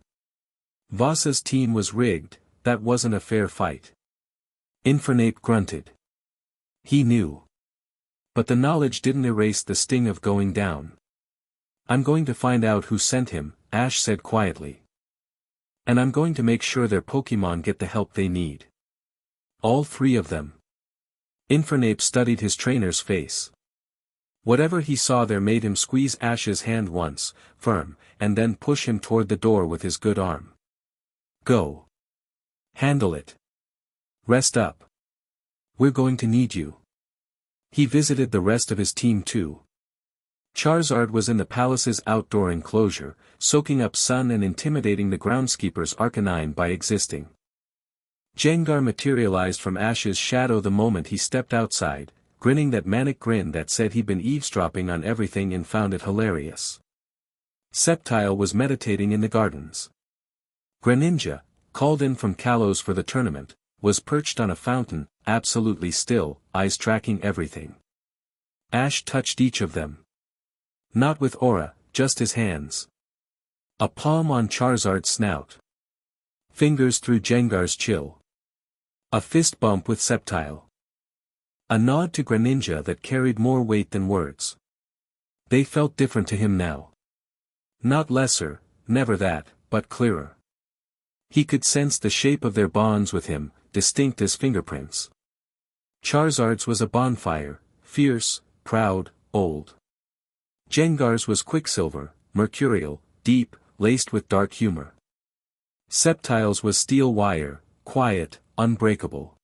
Vasa's team was rigged, that wasn't a fair fight. Infernape grunted. He knew. But the knowledge didn't erase the sting of going down. I'm going to find out who sent him, Ash said quietly. And I'm going to make sure their Pokemon get the help they need. All three of them. Infernape studied his trainer's face. Whatever he saw there made him squeeze Ash's hand once, firm, and then push him toward the door with his good arm. Go. Handle it. Rest up. We're going to need you. He visited the rest of his team too. Charizard was in the palace's outdoor enclosure, soaking up sun and intimidating the groundskeeper's Arcanine by existing. Gengar materialized from Ash's shadow the moment he stepped outside, grinning that manic grin that said he'd been eavesdropping on everything and found it hilarious. Sceptile was meditating in the gardens. Greninja, called in from Kalos for the tournament, was perched on a fountain, absolutely still, eyes tracking everything. Ash touched each of them. Not with aura, just his hands. A palm on Charizard's snout. Fingers through Gengar's chill. A fist bump with Sceptile. A nod to Greninja that carried more weight than words. They felt different to him now. Not lesser, never that, but clearer. He could sense the shape of their bonds with him, distinct as fingerprints. Charizard's was a bonfire, fierce, proud, old. Gengar's was quicksilver, mercurial, deep, laced with dark humor. Sceptile's was steel wire, quiet, unbreakable.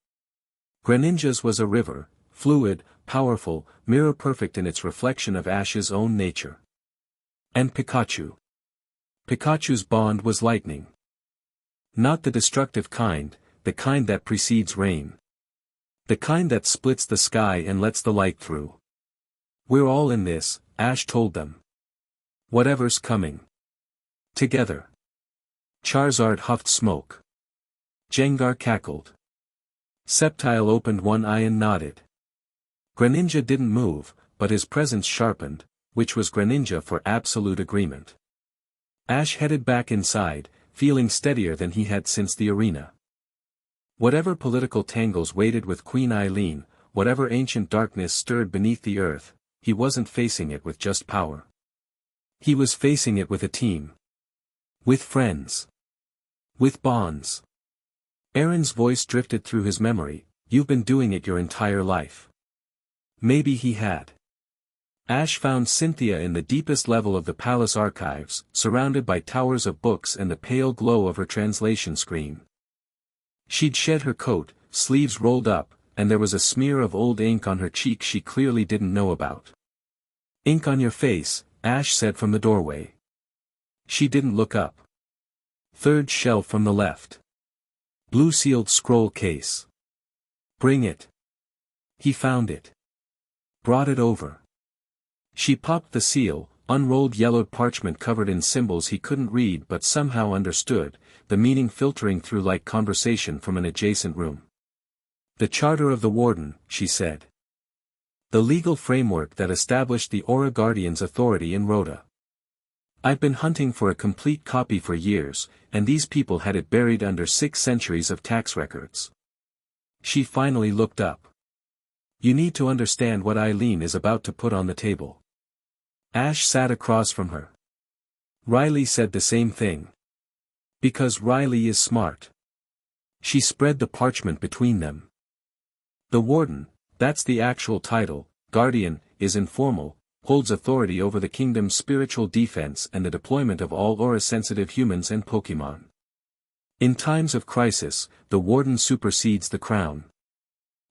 Greninja's was a river, fluid, powerful, mirror-perfect in its reflection of Ash's own nature. And Pikachu. Pikachu's bond was lightning. Not the destructive kind, the kind that precedes rain. The kind that splits the sky and lets the light through. We're all in this, Ash told them. Whatever's coming. Together. Charizard huffed smoke. Gengar cackled. Sceptile opened one eye and nodded. Greninja didn't move, but his presence sharpened, which was Greninja for absolute agreement. Ash headed back inside, feeling steadier than he had since the arena. Whatever political tangles waited with Queen Eileen, whatever ancient darkness stirred beneath the earth, he wasn't facing it with just power. He was facing it with a team. With friends. With bonds. Aaron's voice drifted through his memory, "You've been doing it your entire life." Maybe he had. Ash found Cynthia in the deepest level of the palace archives, surrounded by towers of books and the pale glow of her translation screen. She'd shed her coat, sleeves rolled up, and there was a smear of old ink on her cheek she clearly didn't know about. "Ink on your face," Ash said from the doorway. She didn't look up. Third shelf from the left. Blue-sealed scroll case. "Bring it." He found it. Brought it over. She popped the seal, unrolled yellowed parchment covered in symbols he couldn't read but somehow understood, the meaning filtering through like conversation from an adjacent room. "The Charter of the Warden," she said. "The legal framework that established the Aura Guardian's authority in Rhoda. I've been hunting for a complete copy for years, and these people had it buried under 6 centuries of tax records." She finally looked up. "You need to understand what Eileen is about to put on the table." Ash sat across from her. Riley said the same thing. Because Riley is smart. She spread the parchment between them. "The Warden, that's the actual title, Guardian, is informal, holds authority over the kingdom's spiritual defense and the deployment of all aura-sensitive humans and Pokémon. In times of crisis, the Warden supersedes the Crown.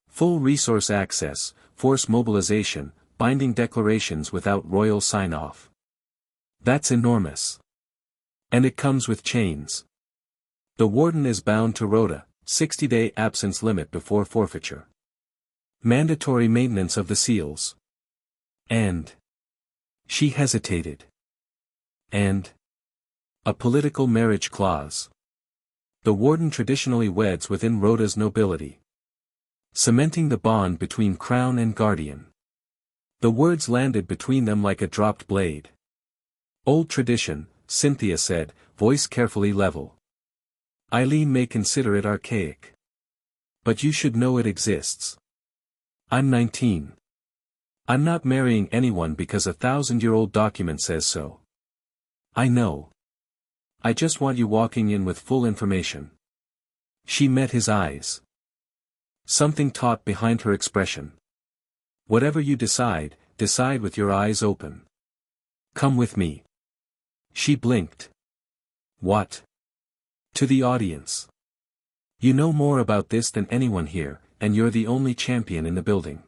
Full resource access, force mobilization, binding declarations without royal sign-off. That's enormous. And it comes with chains. The Warden is bound to Rhoda, 60-day absence limit before forfeiture. Mandatory maintenance of the seals. And..." She hesitated. "And..." "A political marriage clause. The Warden traditionally weds within Rhoda's nobility. Cementing the bond between Crown and Guardian." The words landed between them like a dropped blade. "Old tradition," Cynthia said, voice carefully level. "Eileen may consider it archaic. But you should know it exists. I'm 19. I'm not marrying anyone because a 1,000-year-old document says so. I know. I just want you walking in with full information." She met his eyes. Something taut behind her expression. "Whatever you decide, decide with your eyes open. Come with me." She blinked. "What?" To the audience. "You know more about this than anyone here, and you're the only champion in the building.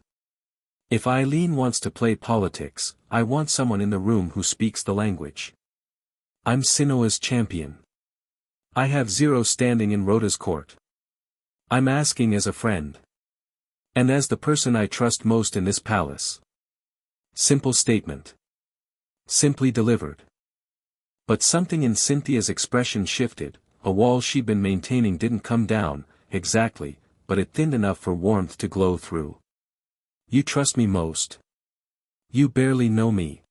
If Eileen wants to play politics, I want someone in the room who speaks the language. I'm Sinnoh's champion. I have 0 standing in Rhoda's court. I'm asking as a friend. And as the person I trust most in this palace." Simple statement. Simply delivered. But something in Cynthia's expression shifted. A wall she'd been maintaining didn't come down, exactly, but it thinned enough for warmth to glow through. "You trust me most. You barely know me.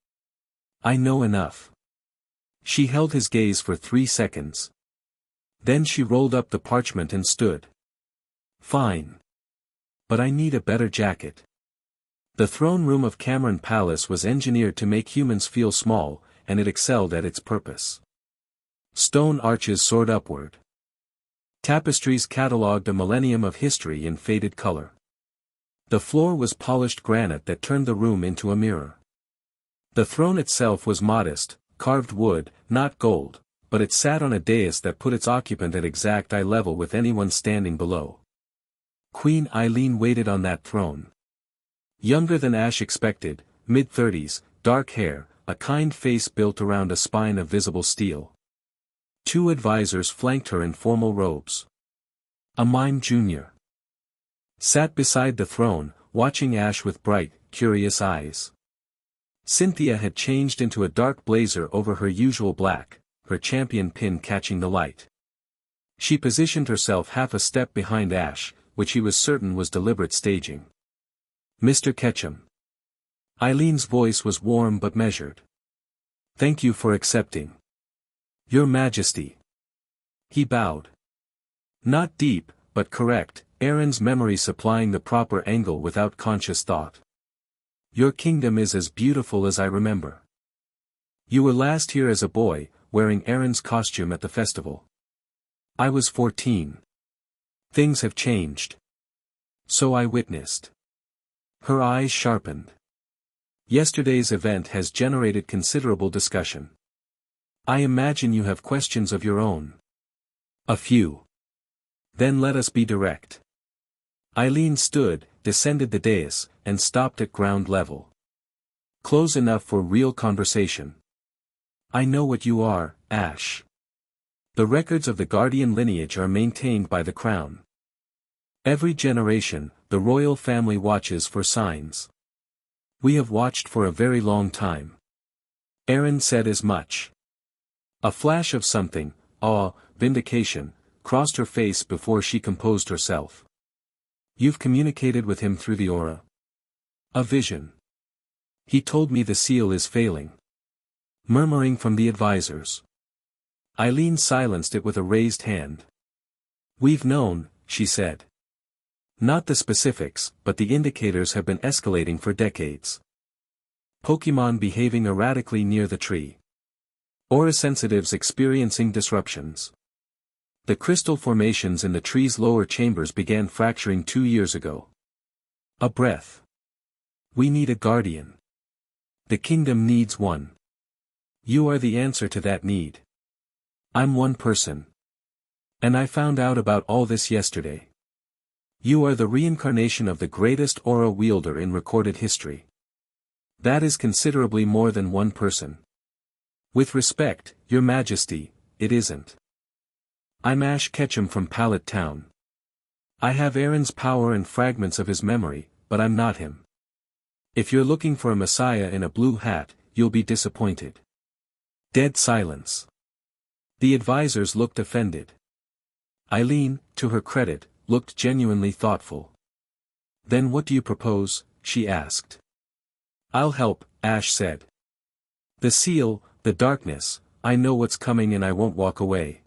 I know enough." She held his gaze for 3 seconds. Then she rolled up the parchment and stood. "Fine. But I need a better jacket." The throne room of Cameron Palace was engineered to make humans feel small, and it excelled at its purpose. Stone arches soared upward. Tapestries catalogued a millennium of history in faded color. The floor was polished granite that turned the room into a mirror. The throne itself was modest, carved wood, not gold, but it sat on a dais that put its occupant at exact eye level with anyone standing below. Queen Eileen waited on that throne. Younger than Ash expected, mid-30s, dark hair, a kind face built around a spine of visible steel. 2 advisors flanked her in formal robes. A mime junior sat beside the throne, watching Ash with bright, curious eyes. Cynthia had changed into a dark blazer over her usual black, her champion pin catching the light. She positioned herself half a step behind Ash, which he was certain was deliberate staging. "Mr. Ketchum." Eileen's voice was warm but measured. "Thank you for accepting." "Your Majesty." He bowed. Not deep, but correct, Aaron's memory supplying the proper angle without conscious thought. "Your kingdom is as beautiful as I remember. You were last here as a boy, wearing Aaron's costume at the festival. I was 14. Things have changed. So I witnessed." Her eyes sharpened. "Yesterday's event has generated considerable discussion. I imagine you have questions of your own." "A few." "Then let us be direct." Eileen stood, descended the dais, and stopped at ground level. "Close enough for real conversation. I know what you are, Ash. The records of the Guardian lineage are maintained by the Crown. Every generation, the royal family watches for signs. We have watched for a very long time." Aaron said as much. A flash of something, awe, vindication, crossed her face before she composed herself. "You've communicated with him through the aura." "A vision. He told me the seal is failing." Murmuring from the advisors. Eileen silenced it with a raised hand. "We've known," she said. "Not the specifics, but the indicators have been escalating for decades. Pokémon behaving erratically near the tree. Aura sensitives experiencing disruptions. The crystal formations in the tree's lower chambers began fracturing 2 years ago." A breath. "We need a guardian. The kingdom needs one. You are the answer to that need." "I'm one person. And I found out about all this yesterday. You are the reincarnation of the greatest aura wielder in recorded history. That is considerably more than one person. With respect, Your Majesty, it isn't. I'm Ash Ketchum from Pallet Town. I have Aaron's power and fragments of his memory, but I'm not him. If you're looking for a messiah in a blue hat, you'll be disappointed." Dead silence. The advisors looked offended. Eileen, to her credit, looked genuinely thoughtful. "Then what do you propose?" she asked. "I'll help," Ash said. "The seal, the darkness, I know what's coming and I won't walk away.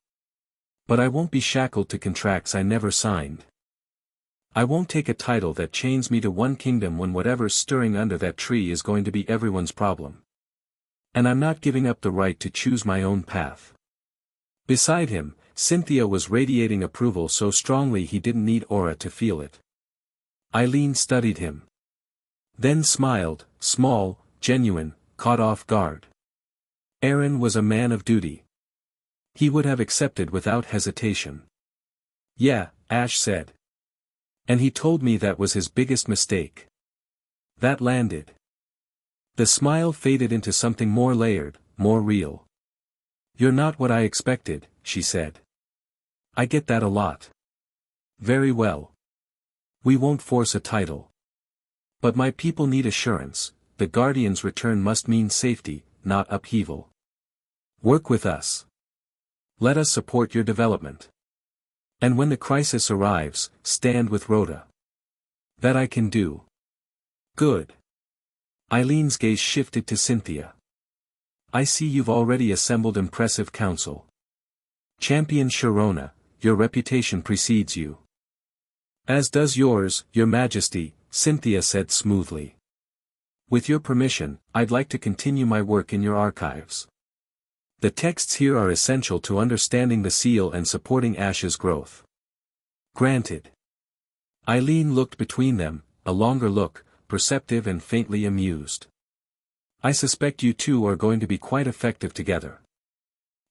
But I won't be shackled to contracts I never signed. I won't take a title that chains me to one kingdom when whatever's stirring under that tree is going to be everyone's problem. And I'm not giving up the right to choose my own path." Beside him, Cynthia was radiating approval so strongly he didn't need aura to feel it. Eileen studied him. Then smiled, small, genuine, caught off guard. Aaron was a man of duty. He would have accepted without hesitation. "Yeah," Ash said. "And he told me that was his biggest mistake." That landed. The smile faded into something more layered, more real. "You're not what I expected," she said. "I get that a lot." "Very well. We won't force a title. But my people need assurance. The Guardian's return must mean safety, not upheaval. Work with us. Let us support your development. And when the crisis arrives, stand with Rhoda." "That I can do." "Good." Eileen's gaze shifted to Cynthia. "I see you've already assembled impressive counsel. Champion Sharona, your reputation precedes you." "As does yours, Your Majesty," Cynthia said smoothly. "With your permission, I'd like to continue my work in your archives. The texts here are essential to understanding the seal and supporting Ash's growth." "Granted." Eileen looked between them, a longer look, perceptive and faintly amused. I suspect you two are going to be quite effective together.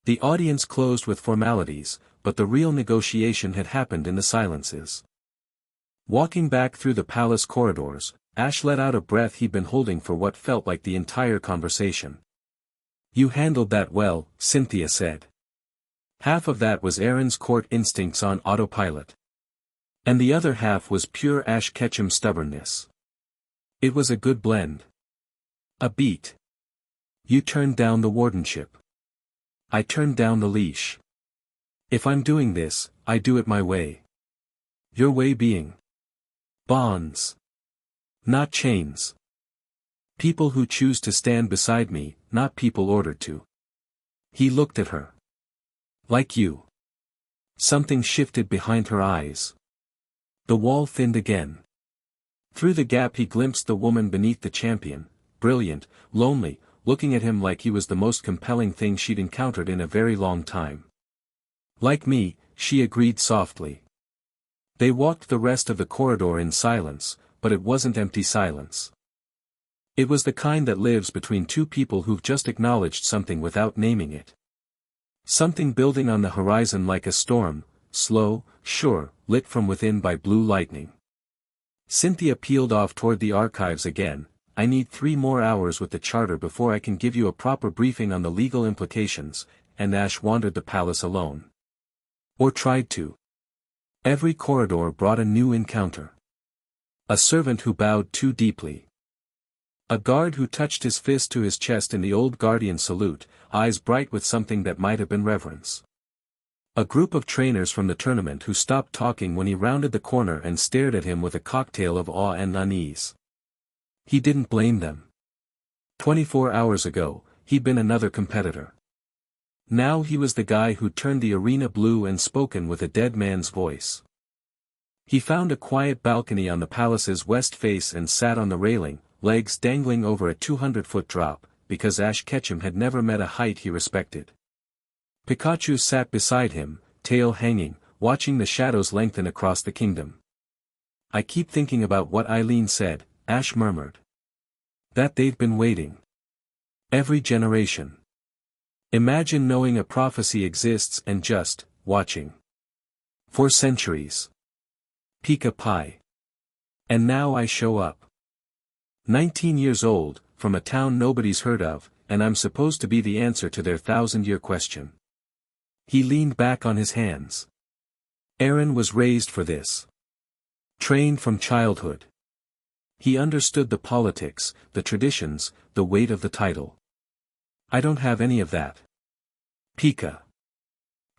The audience closed with formalities, but the real negotiation had happened in the silences. Walking back through the palace corridors, Ash let out a breath he'd been holding for what felt like the entire conversation. You handled that well, Cynthia said. Half of that was Aaron's court instincts on autopilot. And the other half was pure Ash Ketchum stubbornness. It was a good blend. A beat. You turned down the wardenship. I turned down the leash. If I'm doing this, I do it my way. Your way being bonds. Not chains. People who choose to stand beside me, not people ordered to. He looked at her. Like you. Something shifted behind her eyes. The wall thinned again. Through the gap he glimpsed the woman beneath the champion, brilliant, lonely, looking at him like he was the most compelling thing she'd encountered in a very long time. Like me, she agreed softly. They walked the rest of the corridor in silence, but it wasn't empty silence. It was the kind that lives between two people who've just acknowledged something without naming it. Something building on the horizon like a storm, slow, sure, lit from within by blue lightning. Cynthia peeled off toward the archives again. I need 3 more hours with the charter before I can give you a proper briefing on the legal implications, and Ash wandered the palace alone. Or tried to. Every corridor brought a new encounter. A servant who bowed too deeply. A guard who touched his fist to his chest in the old guardian salute, eyes bright with something that might have been reverence. A group of trainers from the tournament who stopped talking when he rounded the corner and stared at him with a cocktail of awe and unease. He didn't blame them. 24 hours ago, he'd been another competitor. Now he was the guy who turned the arena blue and spoken with a dead man's voice. He found a quiet balcony on the palace's west face and sat on the railing, legs dangling over a 200-foot drop, because Ash Ketchum had never met a height he respected. Pikachu sat beside him, tail hanging, watching the shadows lengthen across the kingdom. I keep thinking about what Eileen said, Ash murmured. That they've been waiting. Every generation. Imagine knowing a prophecy exists and just, watching. For centuries. Pika Pi. And now I show up. 19 years old, from a town nobody's heard of, and I'm supposed to be the answer to their 1,000-year question. He leaned back on his hands. Aaron was raised for this. Trained from childhood. He understood the politics, the traditions, the weight of the title. I don't have any of that. Pika.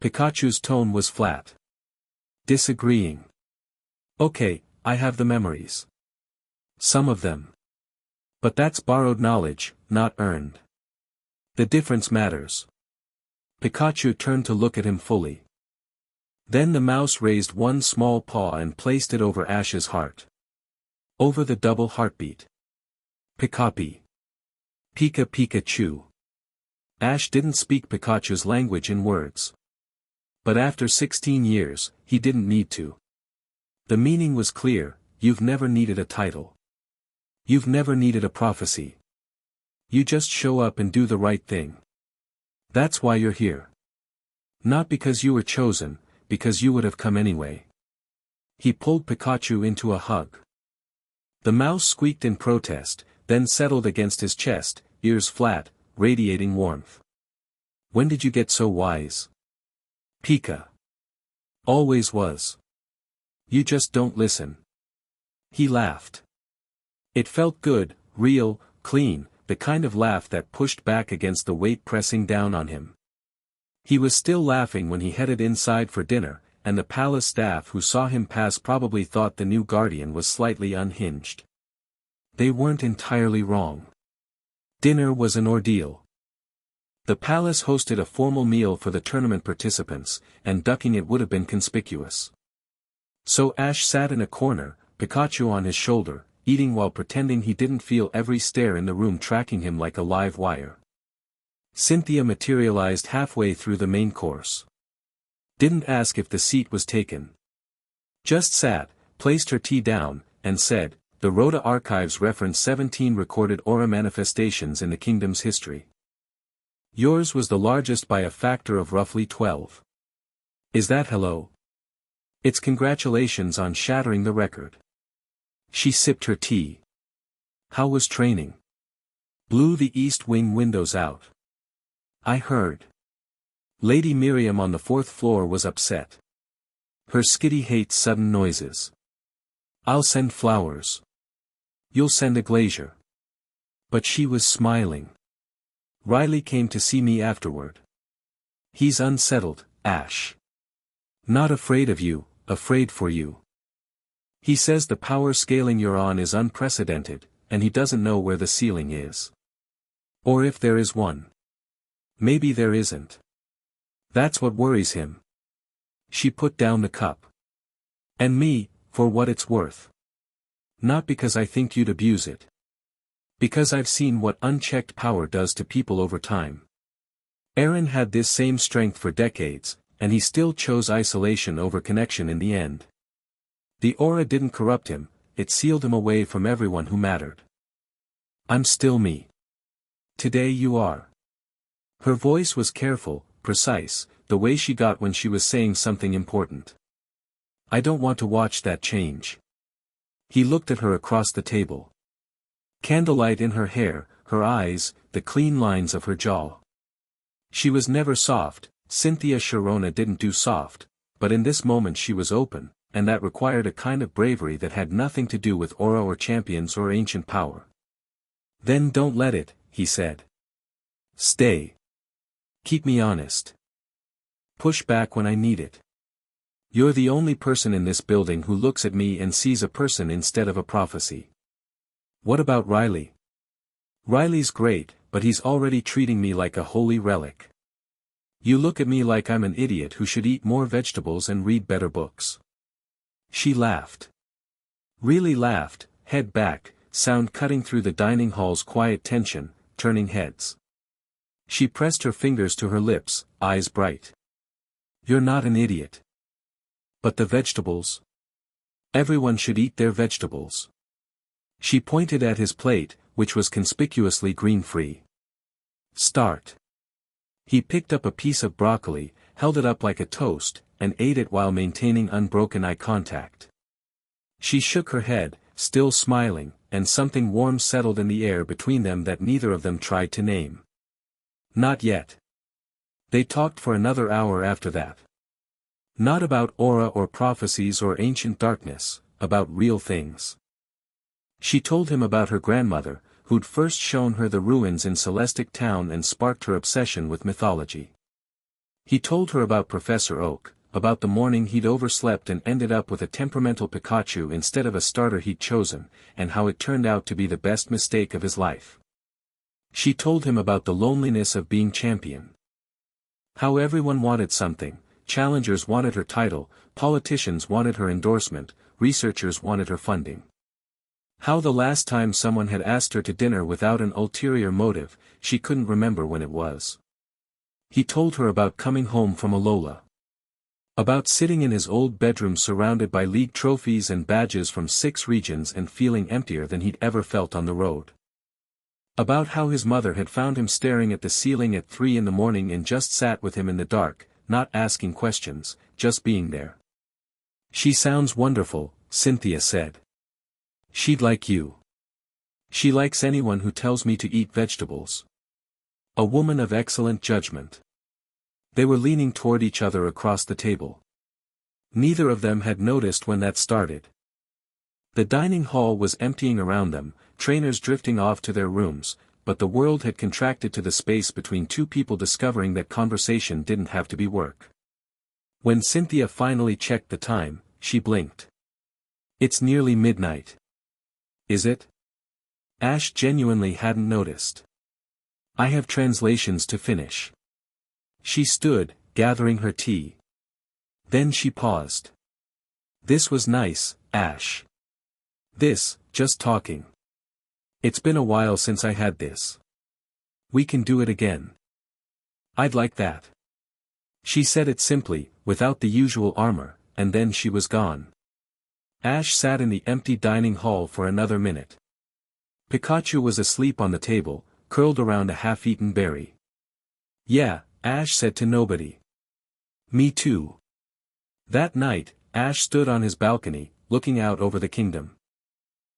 Pikachu's tone was flat. Disagreeing. Okay, I have the memories. Some of them. But that's borrowed knowledge, not earned. The difference matters. Pikachu turned to look at him fully. Then the mouse raised one small paw and placed it over Ash's heart. Over the double heartbeat. Pikapi. Pika Pikachu. Ash didn't speak Pikachu's language in words. But after 16 years, he didn't need to. The meaning was clear: you've never needed a title. You've never needed a prophecy. You just show up and do the right thing. That's why you're here. Not because you were chosen, because you would have come anyway. He pulled Pikachu into a hug. The mouse squeaked in protest, then settled against his chest, ears flat, radiating warmth. When did you get so wise? Pika. Always was. You just don't listen. He laughed. It felt good, real, clean, the kind of laugh that pushed back against the weight pressing down on him. He was still laughing when he headed inside for dinner, and the palace staff who saw him pass probably thought the new guardian was slightly unhinged. They weren't entirely wrong. Dinner was an ordeal. The palace hosted a formal meal for the tournament participants, and ducking it would have been conspicuous. So Ash sat in a corner, Pikachu on his shoulder, eating while pretending he didn't feel every stare in the room tracking him like a live wire. Cynthia materialized halfway through the main course. Didn't ask if the seat was taken. Just sat, placed her tea down, and said, the Rhoda archives reference 17 recorded aura manifestations in the kingdom's history. Yours was the largest by a factor of roughly 12. Is that hello? It's congratulations on shattering the record. She sipped her tea. How was training? Blew the east wing windows out. I heard. Lady Miriam on the 4th floor was upset. Her skitty hates sudden noises. I'll send flowers. You'll send a glazier. But she was smiling. Riley came to see me afterward. He's unsettled, Ash. Not afraid of you, afraid for you. He says the power scaling you're on is unprecedented, and he doesn't know where the ceiling is. Or if there is one. Maybe there isn't. That's what worries him. She put down the cup. And me, for what it's worth. Not because I think you'd abuse it. Because I've seen what unchecked power does to people over time. Aaron had this same strength for decades, and he still chose isolation over connection in the end. The aura didn't corrupt him, it sealed him away from everyone who mattered. I'm still me. Today you are. Her voice was careful, precise, the way she got when she was saying something important. I don't want to watch that change. He looked at her across the table. Candlelight in her hair, her eyes, the clean lines of her jaw. She was never soft, Cynthia Sharona didn't do soft, but in this moment she was open, and that required a kind of bravery that had nothing to do with aura or champions or ancient power. Then don't let it, he said. Stay. Keep me honest. Push back when I need it. You're the only person in this building who looks at me and sees a person instead of a prophecy. What about Riley? Riley's great, but he's already treating me like a holy relic. You look at me like I'm an idiot who should eat more vegetables and read better books. She laughed. Really laughed, head back, sound cutting through the dining hall's quiet tension, turning heads. She pressed her fingers to her lips, eyes bright. You're not an idiot. But the vegetables? Everyone should eat their vegetables. She pointed at his plate, which was conspicuously green-free. Start. He picked up a piece of broccoli, held it up like a toast, and ate it while maintaining unbroken eye contact. She shook her head, still smiling, and something warm settled in the air between them that neither of them tried to name. Not yet. They talked for another hour after that. Not about aura or prophecies or ancient darkness, about real things. She told him about her grandmother, who'd first shown her the ruins in Celestic Town and sparked her obsession with mythology. He told her about Professor Oak, about the morning he'd overslept and ended up with a temperamental Pikachu instead of a starter he'd chosen, and how it turned out to be the best mistake of his life. She told him about the loneliness of being champion. How everyone wanted something, challengers wanted her title, politicians wanted her endorsement, researchers wanted her funding. How the last time someone had asked her to dinner without an ulterior motive, she couldn't remember when it was. He told her about coming home from Alola. About sitting in his old bedroom surrounded by league trophies and badges from 6 regions and feeling emptier than he'd ever felt on the road. About how his mother had found him staring at the ceiling at 3 in the morning and just sat with him in the dark, not asking questions, just being there. She sounds wonderful, Cynthia said. She'd like you. She likes anyone who tells me to eat vegetables. A woman of excellent judgment. They were leaning toward each other across the table. Neither of them had noticed when that started. The dining hall was emptying around them, trainers drifting off to their rooms, but the world had contracted to the space between two people discovering that conversation didn't have to be work. When Cynthia finally checked the time, she blinked. It's nearly midnight. Is it? Ash genuinely hadn't noticed. I have translations to finish. She stood, gathering her tea. Then she paused. This was nice, Ash. This, just talking. It's been a while since I had this. We can do it again. I'd like that. She said it simply, without the usual armor, and then she was gone. Ash sat in the empty dining hall for another minute. Pikachu was asleep on the table, curled around a half-eaten berry. Yeah, Ash said to nobody. Me too. That night, Ash stood on his balcony, looking out over the kingdom.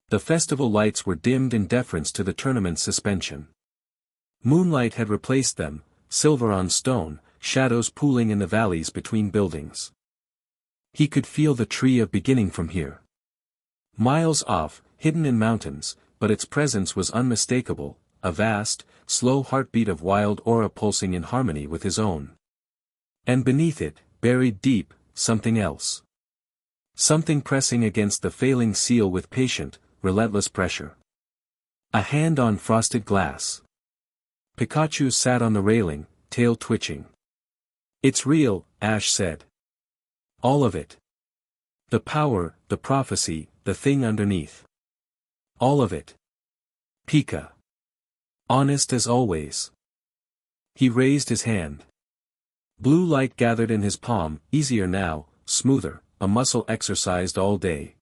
The festival lights were dimmed in deference to the tournament's suspension. Moonlight had replaced them, silver on stone, shadows pooling in the valleys between buildings. He could feel the tree of beginning from here. Miles off, hidden in mountains, but its presence was unmistakable, a vast, slow heartbeat of wild aura pulsing in harmony with his own. And beneath it, buried deep, something else. Something pressing against the failing seal with patient, relentless pressure. A hand on frosted glass. Pikachu sat on the railing, tail twitching. It's real, Ash said. All of it. The power, the prophecy, the thing underneath. All of it. Pika. Honest as always. He raised his hand. Blue light gathered in his palm, easier now, smoother, a muscle exercised all day.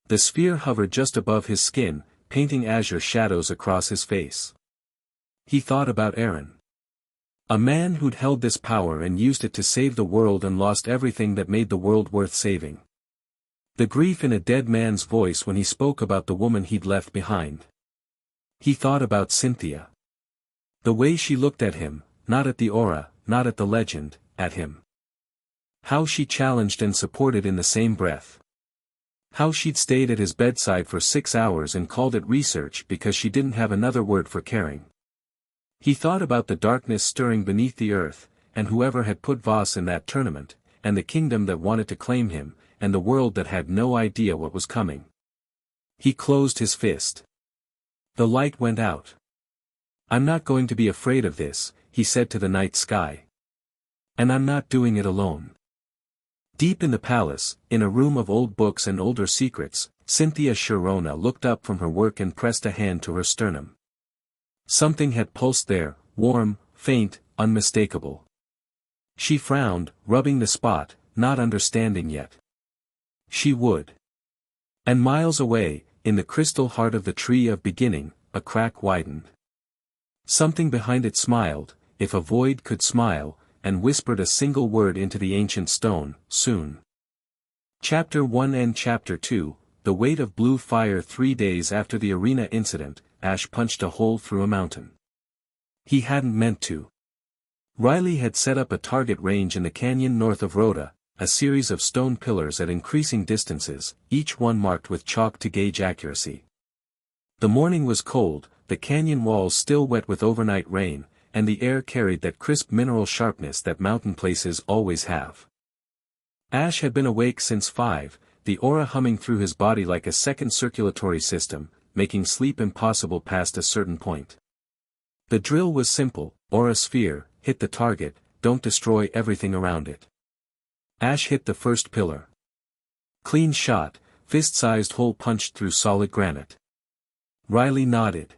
The sphere hovered just above his skin, painting azure shadows across his face. He thought about Aaron. A man who'd held this power and used it to save the world and lost everything that made the world worth saving. The grief in a dead man's voice when he spoke about the woman he'd left behind. He thought about Cynthia. The way she looked at him, not at the aura, not at the legend, at him. How she challenged and supported in the same breath. How she'd stayed at his bedside for 6 hours and called it research because she didn't have another word for caring. He thought about the darkness stirring beneath the earth, and whoever had put Voss in that tournament, and the kingdom that wanted to claim him, and the world that had no idea what was coming. He closed his fist. The light went out. I'm not going to be afraid of this, he said to the night sky. And I'm not doing it alone. Deep in the palace, in a room of old books and older secrets, Cynthia Sharona looked up from her work and pressed a hand to her sternum. Something had pulsed there, warm, faint, unmistakable. She frowned, rubbing the spot, not understanding yet. She would. And miles away, in the crystal heart of the tree of beginning, a crack widened. Something behind it smiled, if a void could smile, and whispered a single word into the ancient stone, soon. Chapter 1 and Chapter 2, The Weight of Blue Fire. 3 days after the arena incident, Ash punched a hole through a mountain. He hadn't meant to. Riley had set up a target range in the canyon north of Rhoda, a series of stone pillars at increasing distances, each one marked with chalk to gauge accuracy. The morning was cold, the canyon walls still wet with overnight rain, and the air carried that crisp mineral sharpness that mountain places always have. Ash had been awake since 5, the aura humming through his body like a second circulatory system, making sleep impossible past a certain point. The drill was simple: aura sphere, hit the target, don't destroy everything around it. Ash hit the first pillar. Clean shot, fist-sized hole punched through solid granite. Riley nodded.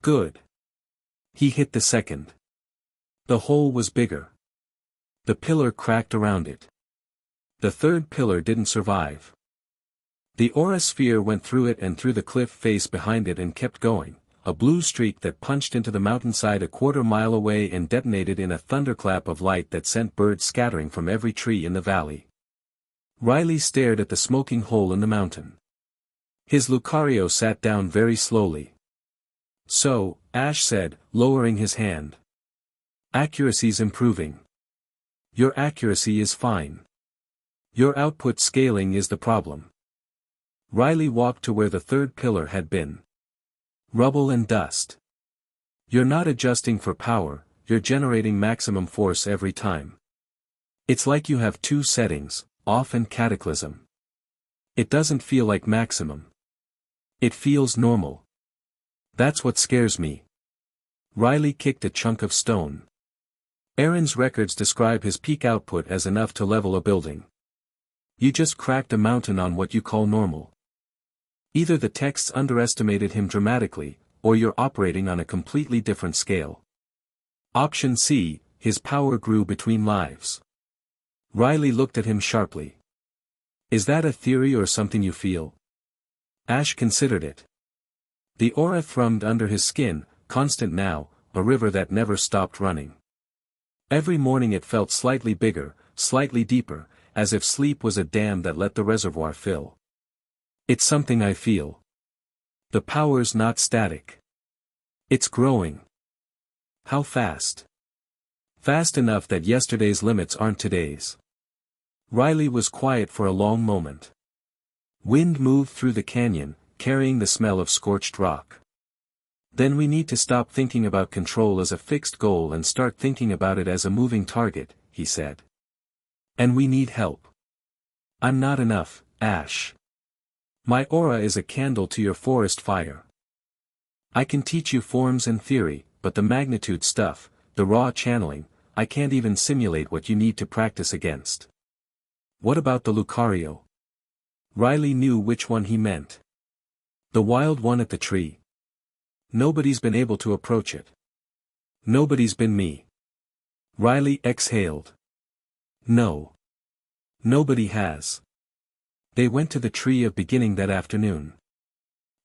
Good. He hit the second. The hole was bigger. The pillar cracked around it. The third pillar didn't survive. The aura sphere went through it and through the cliff face behind it and kept going, a blue streak that punched into the mountainside a quarter mile away and detonated in a thunderclap of light that sent birds scattering from every tree in the valley. Riley stared at the smoking hole in the mountain. His Lucario sat down very slowly. So, Ash said, lowering his hand. Accuracy's improving. Your accuracy is fine. Your output scaling is the problem. Riley walked to where the third pillar had been. Rubble and dust. You're not adjusting for power, you're generating maximum force every time. It's like you have 2 settings, off and cataclysm. It doesn't feel like maximum. It feels normal. That's what scares me. Riley kicked a chunk of stone. Aaron's records describe his peak output as enough to level a building. You just cracked a mountain on what you call normal. Either the texts underestimated him dramatically, or you're operating on a completely different scale. Option C, his power grew between lives. Riley looked at him sharply. Is that a theory or something you feel? Ash considered it. The aura thrummed under his skin, constant now, a river that never stopped running. Every morning it felt slightly bigger, slightly deeper, as if sleep was a dam that let the reservoir fill. It's something I feel. The power's not static. It's growing. How fast? Fast enough that yesterday's limits aren't today's. Riley was quiet for a long moment. Wind moved through the canyon, carrying the smell of scorched rock. Then we need to stop thinking about control as a fixed goal and start thinking about it as a moving target, he said. And we need help. I'm not enough, Ash. My aura is a candle to your forest fire. I can teach you forms and theory, but the magnitude stuff, the raw channeling, I can't even simulate what you need to practice against. What about the Lucario? Riley knew which one he meant. The wild one at the tree. Nobody's been able to approach it. Nobody's been me. Riley exhaled. No. Nobody has. They went to the tree of beginning that afternoon.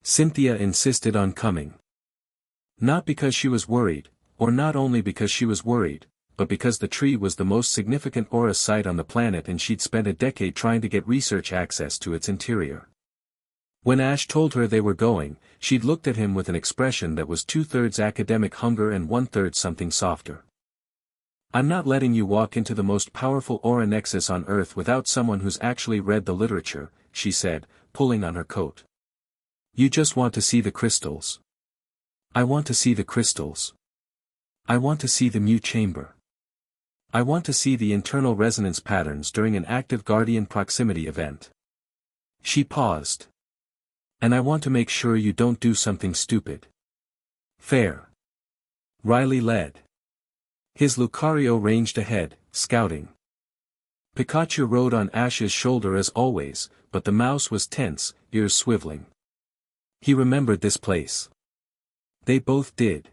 Cynthia insisted on coming. Not because she was worried, or not only because she was worried, but because the tree was the most significant aura site on the planet and she'd spent a decade trying to get research access to its interior. When Ash told her they were going, she'd looked at him with an expression that was 2/3 academic hunger and 1/3 something softer. I'm not letting you walk into the most powerful aura nexus on Earth without someone who's actually read the literature, she said, pulling on her coat. You just want to see the crystals. I want to see the crystals. I want to see the mu chamber. I want to see the internal resonance patterns during an active guardian proximity event. She paused. And I want to make sure you don't do something stupid. Fair. Riley led. His Lucario ranged ahead, scouting. Pikachu rode on Ash's shoulder as always, but the mouse was tense, ears swiveling. He remembered this place. They both did.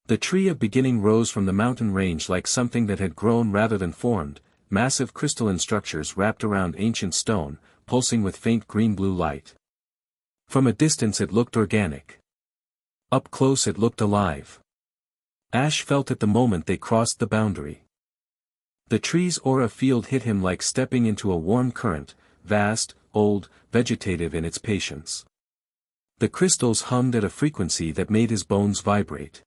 The tree of beginning rose from the mountain range like something that had grown rather than formed, massive crystalline structures wrapped around ancient stone, pulsing with faint green-blue light. From a distance it looked organic. Up close it looked alive. Ash felt it the moment they crossed the boundary. The tree's aura field hit him like stepping into a warm current, vast, old, vegetative in its patience. The crystals hummed at a frequency that made his bones vibrate.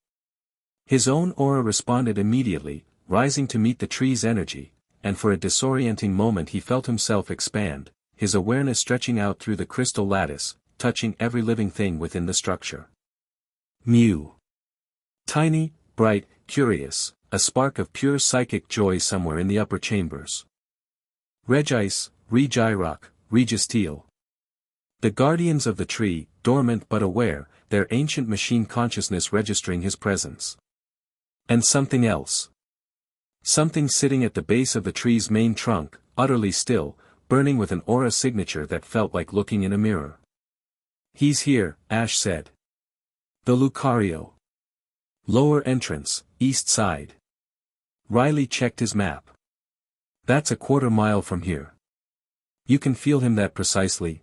His own aura responded immediately, rising to meet the tree's energy, and for a disorienting moment he felt himself expand, his awareness stretching out through the crystal lattice, touching every living thing within the structure. Mew. Tiny, bright, curious, a spark of pure psychic joy somewhere in the upper chambers. Regice, Regirock, Registeel. The guardians of the tree, dormant but aware, their ancient machine consciousness registering his presence. And something else. Something sitting at the base of the tree's main trunk, utterly still, burning with an aura signature that felt like looking in a mirror. He's here, Ash said. The Lucario. Lower entrance, east side. Riley checked his map. That's a quarter-mile from here. You can feel him that precisely?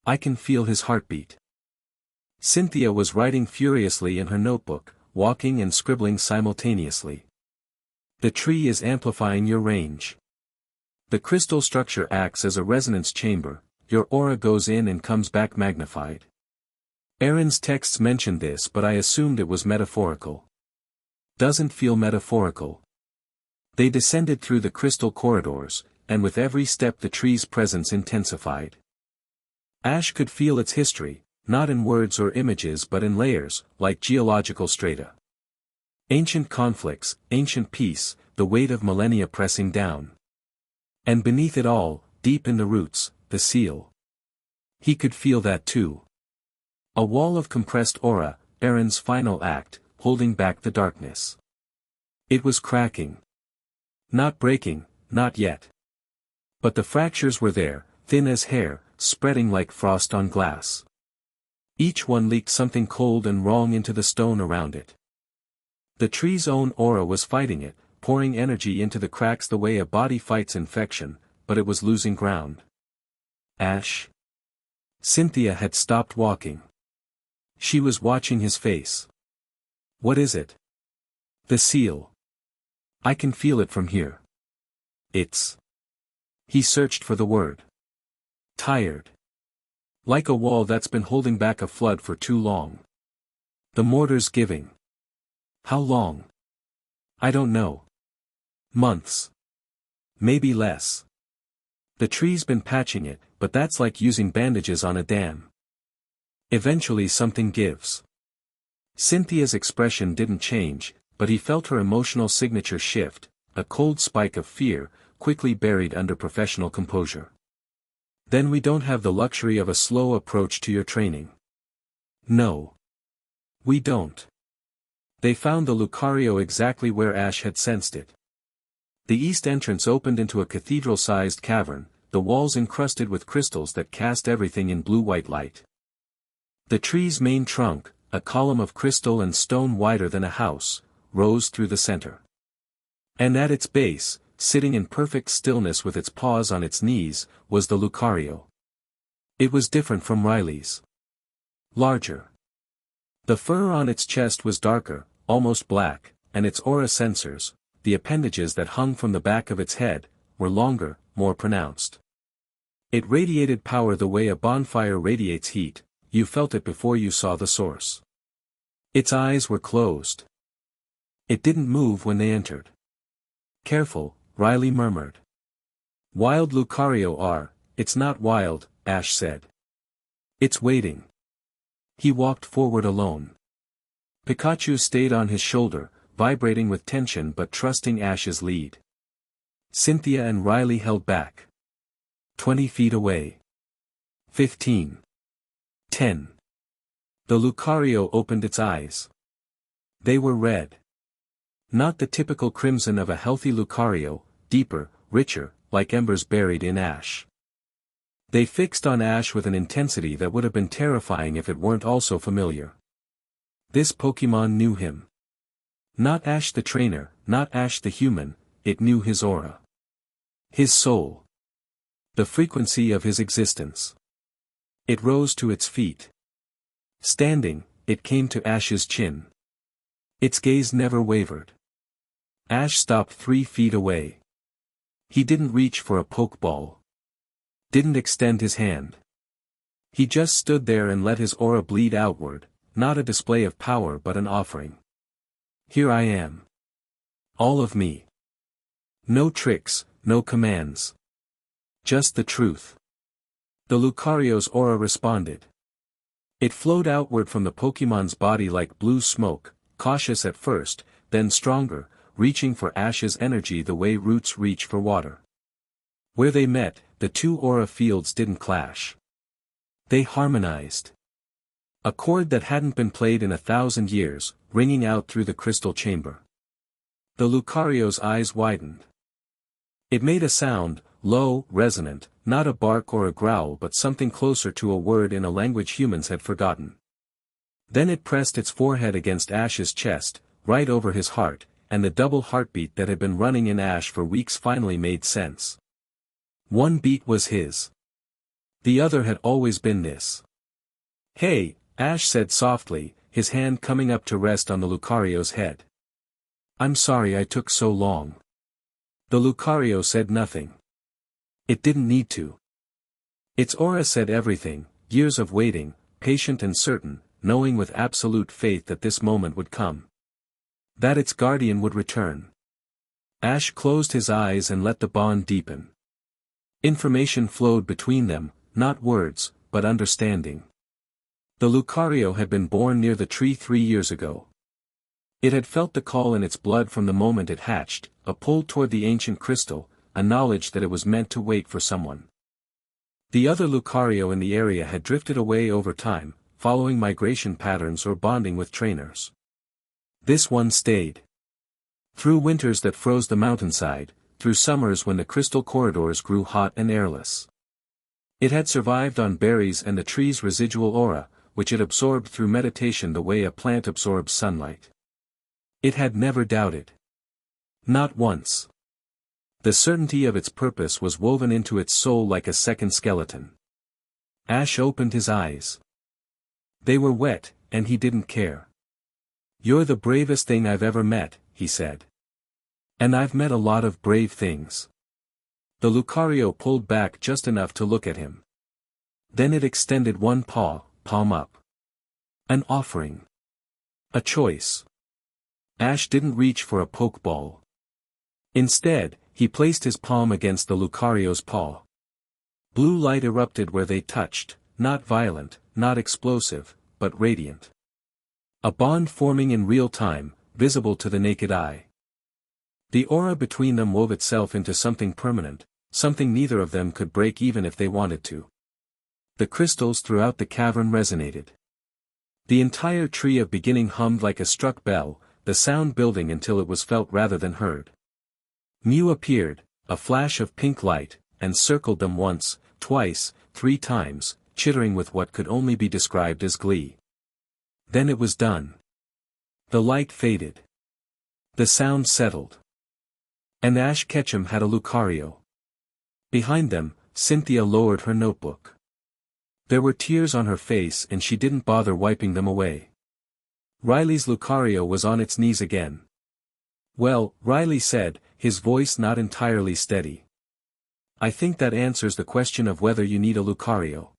I can feel his heartbeat. Cynthia was writing furiously in her notebook, walking and scribbling simultaneously. The tree is amplifying your range. The crystal structure acts as a resonance chamber, your aura goes in and comes back magnified. Aaron's texts mentioned this but I assumed it was metaphorical. Doesn't feel metaphorical. They descended through the crystal corridors, and with every step the tree's presence intensified. Ash could feel its history, not in words or images but in layers, like geological strata. Ancient conflicts, ancient peace, the weight of millennia pressing down. And beneath it all, deep in the roots, the seal. He could feel that too. A wall of compressed aura, Aaron's final act, holding back the darkness. It was cracking. Not breaking, not yet. But the fractures were there, thin as hair, spreading like frost on glass. Each one leaked something cold and wrong into the stone around it. The tree's own aura was fighting it, pouring energy into the cracks the way a body fights infection, but it was losing ground. Ash? Cynthia had stopped walking. She was watching his face. What is it? The seal. I can feel it from here. It's. He searched for the word. Tired. Like a wall that's been holding back a flood for too long. The mortar's giving. How long? I don't know. Months. Maybe less. The tree's been patching it, but that's like using bandages on a dam. Eventually something gives. Cynthia's expression didn't change, but he felt her emotional signature shift, a cold spike of fear, quickly buried under professional composure. Then we don't have the luxury of a slow approach to your training. No. We don't. They found the Lucario exactly where Ash had sensed it. The east entrance opened into a cathedral-sized cavern, the walls encrusted with crystals that cast everything in blue-white light. The tree's main trunk, a column of crystal and stone wider than a house, rose through the center. And at its base, sitting in perfect stillness with its paws on its knees, was the Lucario. It was different from Riley's. Larger. The fur on its chest was darker, almost black, and its aura sensors, the appendages that hung from the back of its head, were longer, more pronounced. It radiated power the way a bonfire radiates heat, you felt it before you saw the source. Its eyes were closed. It didn't move when they entered. Careful, Riley murmured. Wild Lucario are, it's not wild, Ash said. It's waiting. He walked forward alone. Pikachu stayed on his shoulder, vibrating with tension but trusting Ash's lead. Cynthia and Riley held back. 20 feet away. 15. 10. The Lucario opened its eyes. They were red. Not the typical crimson of a healthy Lucario, deeper, richer, like embers buried in ash. They fixed on Ash with an intensity that would have been terrifying if it weren't also familiar. This Pokémon knew him. Not Ash the trainer, not Ash the human, it knew his aura. His soul. The frequency of his existence. It rose to its feet. Standing, it came to Ash's chin. Its gaze never wavered. Ash stopped 3 feet away. He didn't reach for a pokeball. Didn't extend his hand. He just stood there and let his aura bleed outward, not a display of power but an offering. Here I am. All of me. No tricks, no commands. Just the truth. The Lucario's aura responded. It flowed outward from the Pokémon's body like blue smoke, cautious at first, then stronger, reaching for Ash's energy the way roots reach for water. Where they met, the two aura fields didn't clash. They harmonized. A chord that hadn't been played in 1,000 years, ringing out through the crystal chamber. The Lucario's eyes widened. It made a sound, low, resonant, not a bark or a growl but something closer to a word in a language humans had forgotten. Then it pressed its forehead against Ash's chest, right over his heart, and the double heartbeat that had been running in Ash for weeks finally made sense. One beat was his. The other had always been this. Hey, Ash said softly, his hand coming up to rest on the Lucario's head. I'm sorry I took so long. The Lucario said nothing. It didn't need to. Its aura said everything, years of waiting, patient and certain, knowing with absolute faith that this moment would come. That its guardian would return. Ash closed his eyes and let the bond deepen. Information flowed between them, not words, but understanding. The Lucario had been born near the tree 3 years ago. It had felt the call in its blood from the moment it hatched, a pull toward the ancient crystal, a knowledge that it was meant to wait for someone. The other Lucario in the area had drifted away over time, following migration patterns or bonding with trainers. This one stayed. Through winters that froze the mountainside, through summers when the crystal corridors grew hot and airless. It had survived on berries and the tree's residual aura, which it absorbed through meditation the way a plant absorbs sunlight. It had never doubted. Not once. The certainty of its purpose was woven into its soul like a second skeleton. Ash opened his eyes. They were wet, and he didn't care. "You're the bravest thing I've ever met," he said. "And I've met a lot of brave things." The Lucario pulled back just enough to look at him. Then it extended one paw, palm up. An offering. A choice. Ash didn't reach for a pokeball. Instead, he placed his palm against the Lucario's paw. Blue light erupted where they touched, not violent, not explosive, but radiant. A bond forming in real time, visible to the naked eye. The aura between them wove itself into something permanent, something neither of them could break even if they wanted to. The crystals throughout the cavern resonated. The entire tree of beginning hummed like a struck bell, the sound building until it was felt rather than heard. Mew appeared, a flash of pink light, and circled them once, twice, 3 times, chittering with what could only be described as glee. Then it was done. The light faded. The sound settled. And Ash Ketchum had a Lucario. Behind them, Cynthia lowered her notebook. There were tears on her face and she didn't bother wiping them away. Riley's Lucario was on its knees again. "Well," Riley said, his voice not entirely steady. "I think that answers the question of whether you need a Lucario."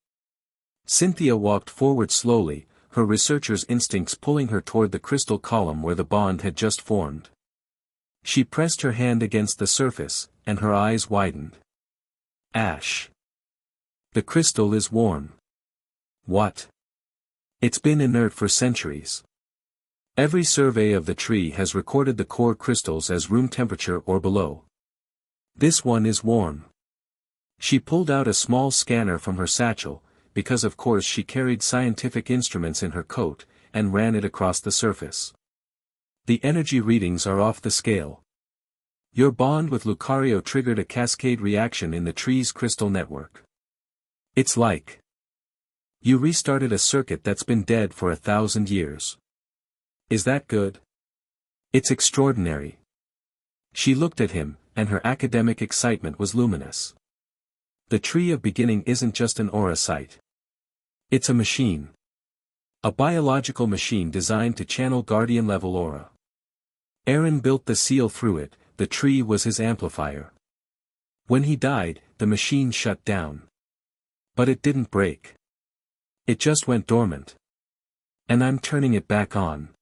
Cynthia walked forward slowly, her researcher's instincts pulling her toward the crystal column where the bond had just formed. She pressed her hand against the surface, and her eyes widened. "Ash. The crystal is warm." "What?" "It's been inert for centuries. Every survey of the tree has recorded the core crystals as room temperature or below. This one is warm." She pulled out a small scanner from her satchel, because of course she carried scientific instruments in her coat, and ran it across the surface. "The energy readings are off the scale. Your bond with Lucario triggered a cascade reaction in the tree's crystal network. It's like you restarted a circuit that's been dead for 1,000 years. Is that good?" "It's extraordinary." She looked at him, and her academic excitement was luminous. "The tree of beginning isn't just an aura site. It's a machine. A biological machine designed to channel guardian-level aura. Aaron built the seal through it, the tree was his amplifier. When he died, the machine shut down. But it didn't break. It just went dormant. And I'm turning it back on."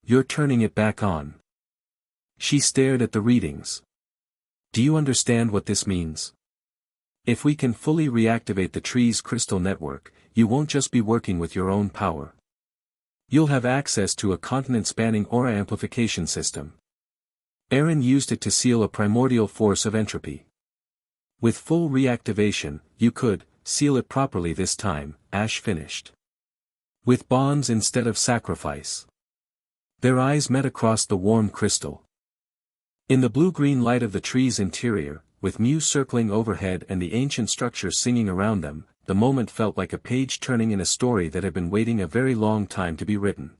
"You're turning it back on." She stared at the readings. "Do you understand what this means? If we can fully reactivate the tree's crystal network, you won't just be working with your own power. You'll have access to a continent-spanning aura amplification system. Aaron used it to seal a primordial force of entropy. With full reactivation, you could seal it properly this time," Ash finished. "With bonds instead of sacrifice." Their eyes met across the warm crystal. In the blue-green light of the tree's interior, with Mew circling overhead and the ancient structure singing around them, the moment felt like a page turning in a story that had been waiting a very long time to be written.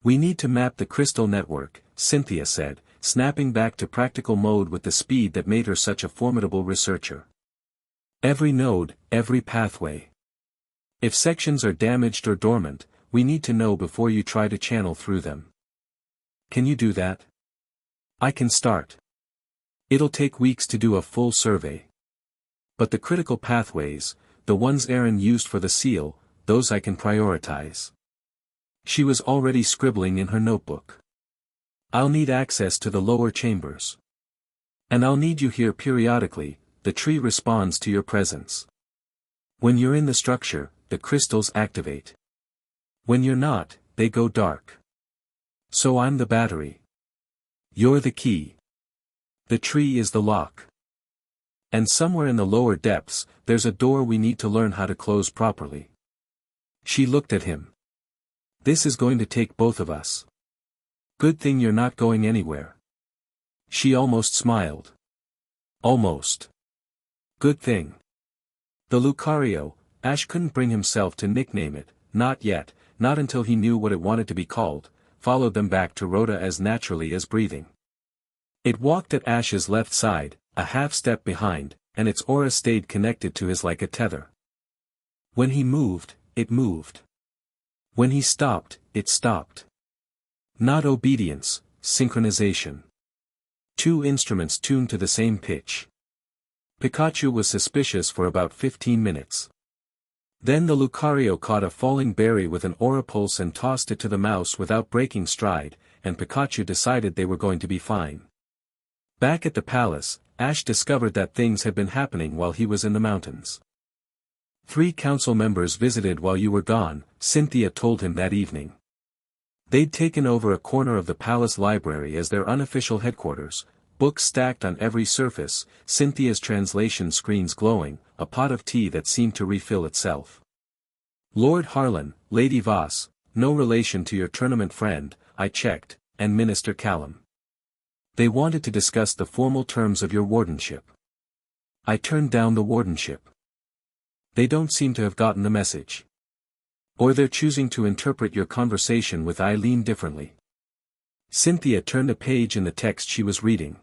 "We need to map the crystal network," Cynthia said, snapping back to practical mode with the speed that made her such a formidable researcher. "Every node, every pathway. If sections are damaged or dormant, we need to know before you try to channel through them. Can you do that?" "I can start. It'll take weeks to do a full survey. But the critical pathways, the ones Aaron used for the seal, those I can prioritize." She was already scribbling in her notebook. "I'll need access to the lower chambers. And I'll need you here periodically, the tree responds to your presence. When you're in the structure, the crystals activate. When you're not, they go dark. So I'm the battery. You're the key. The tree is the lock. And somewhere in the lower depths, there's a door we need to learn how to close properly." She looked at him. "This is going to take both of us. Good thing you're not going anywhere." She almost smiled. "Almost. Good thing." The Lucario, Ash couldn't bring himself to nickname it, not yet, not until he knew what it wanted to be called, followed them back to Rhoda as naturally as breathing. It walked at Ash's left side, a half step behind, and its aura stayed connected to his like a tether. When he moved, it moved. When he stopped, it stopped. Not obedience, synchronization. Two instruments tuned to the same pitch. Pikachu was suspicious for about 15 minutes. Then the Lucario caught a falling berry with an aura pulse and tossed it to the mouse without breaking stride, and Pikachu decided they were going to be fine. Back at the palace, Ash discovered that things had been happening while he was in the mountains. 3 council members visited while you were gone, Cynthia told him that evening. They'd taken over a corner of the palace library as their unofficial headquarters, books stacked on every surface, Cynthia's translation screens glowing, a pot of tea that seemed to refill itself. Lord Harlan, Lady Voss, no relation to your tournament friend, I checked, and Minister Callum. They wanted to discuss the formal terms of your wardenship. I turned down the wardenship. They don't seem to have gotten the message. Or they're choosing to interpret your conversation with Eileen differently. Cynthia turned a page in the text she was reading.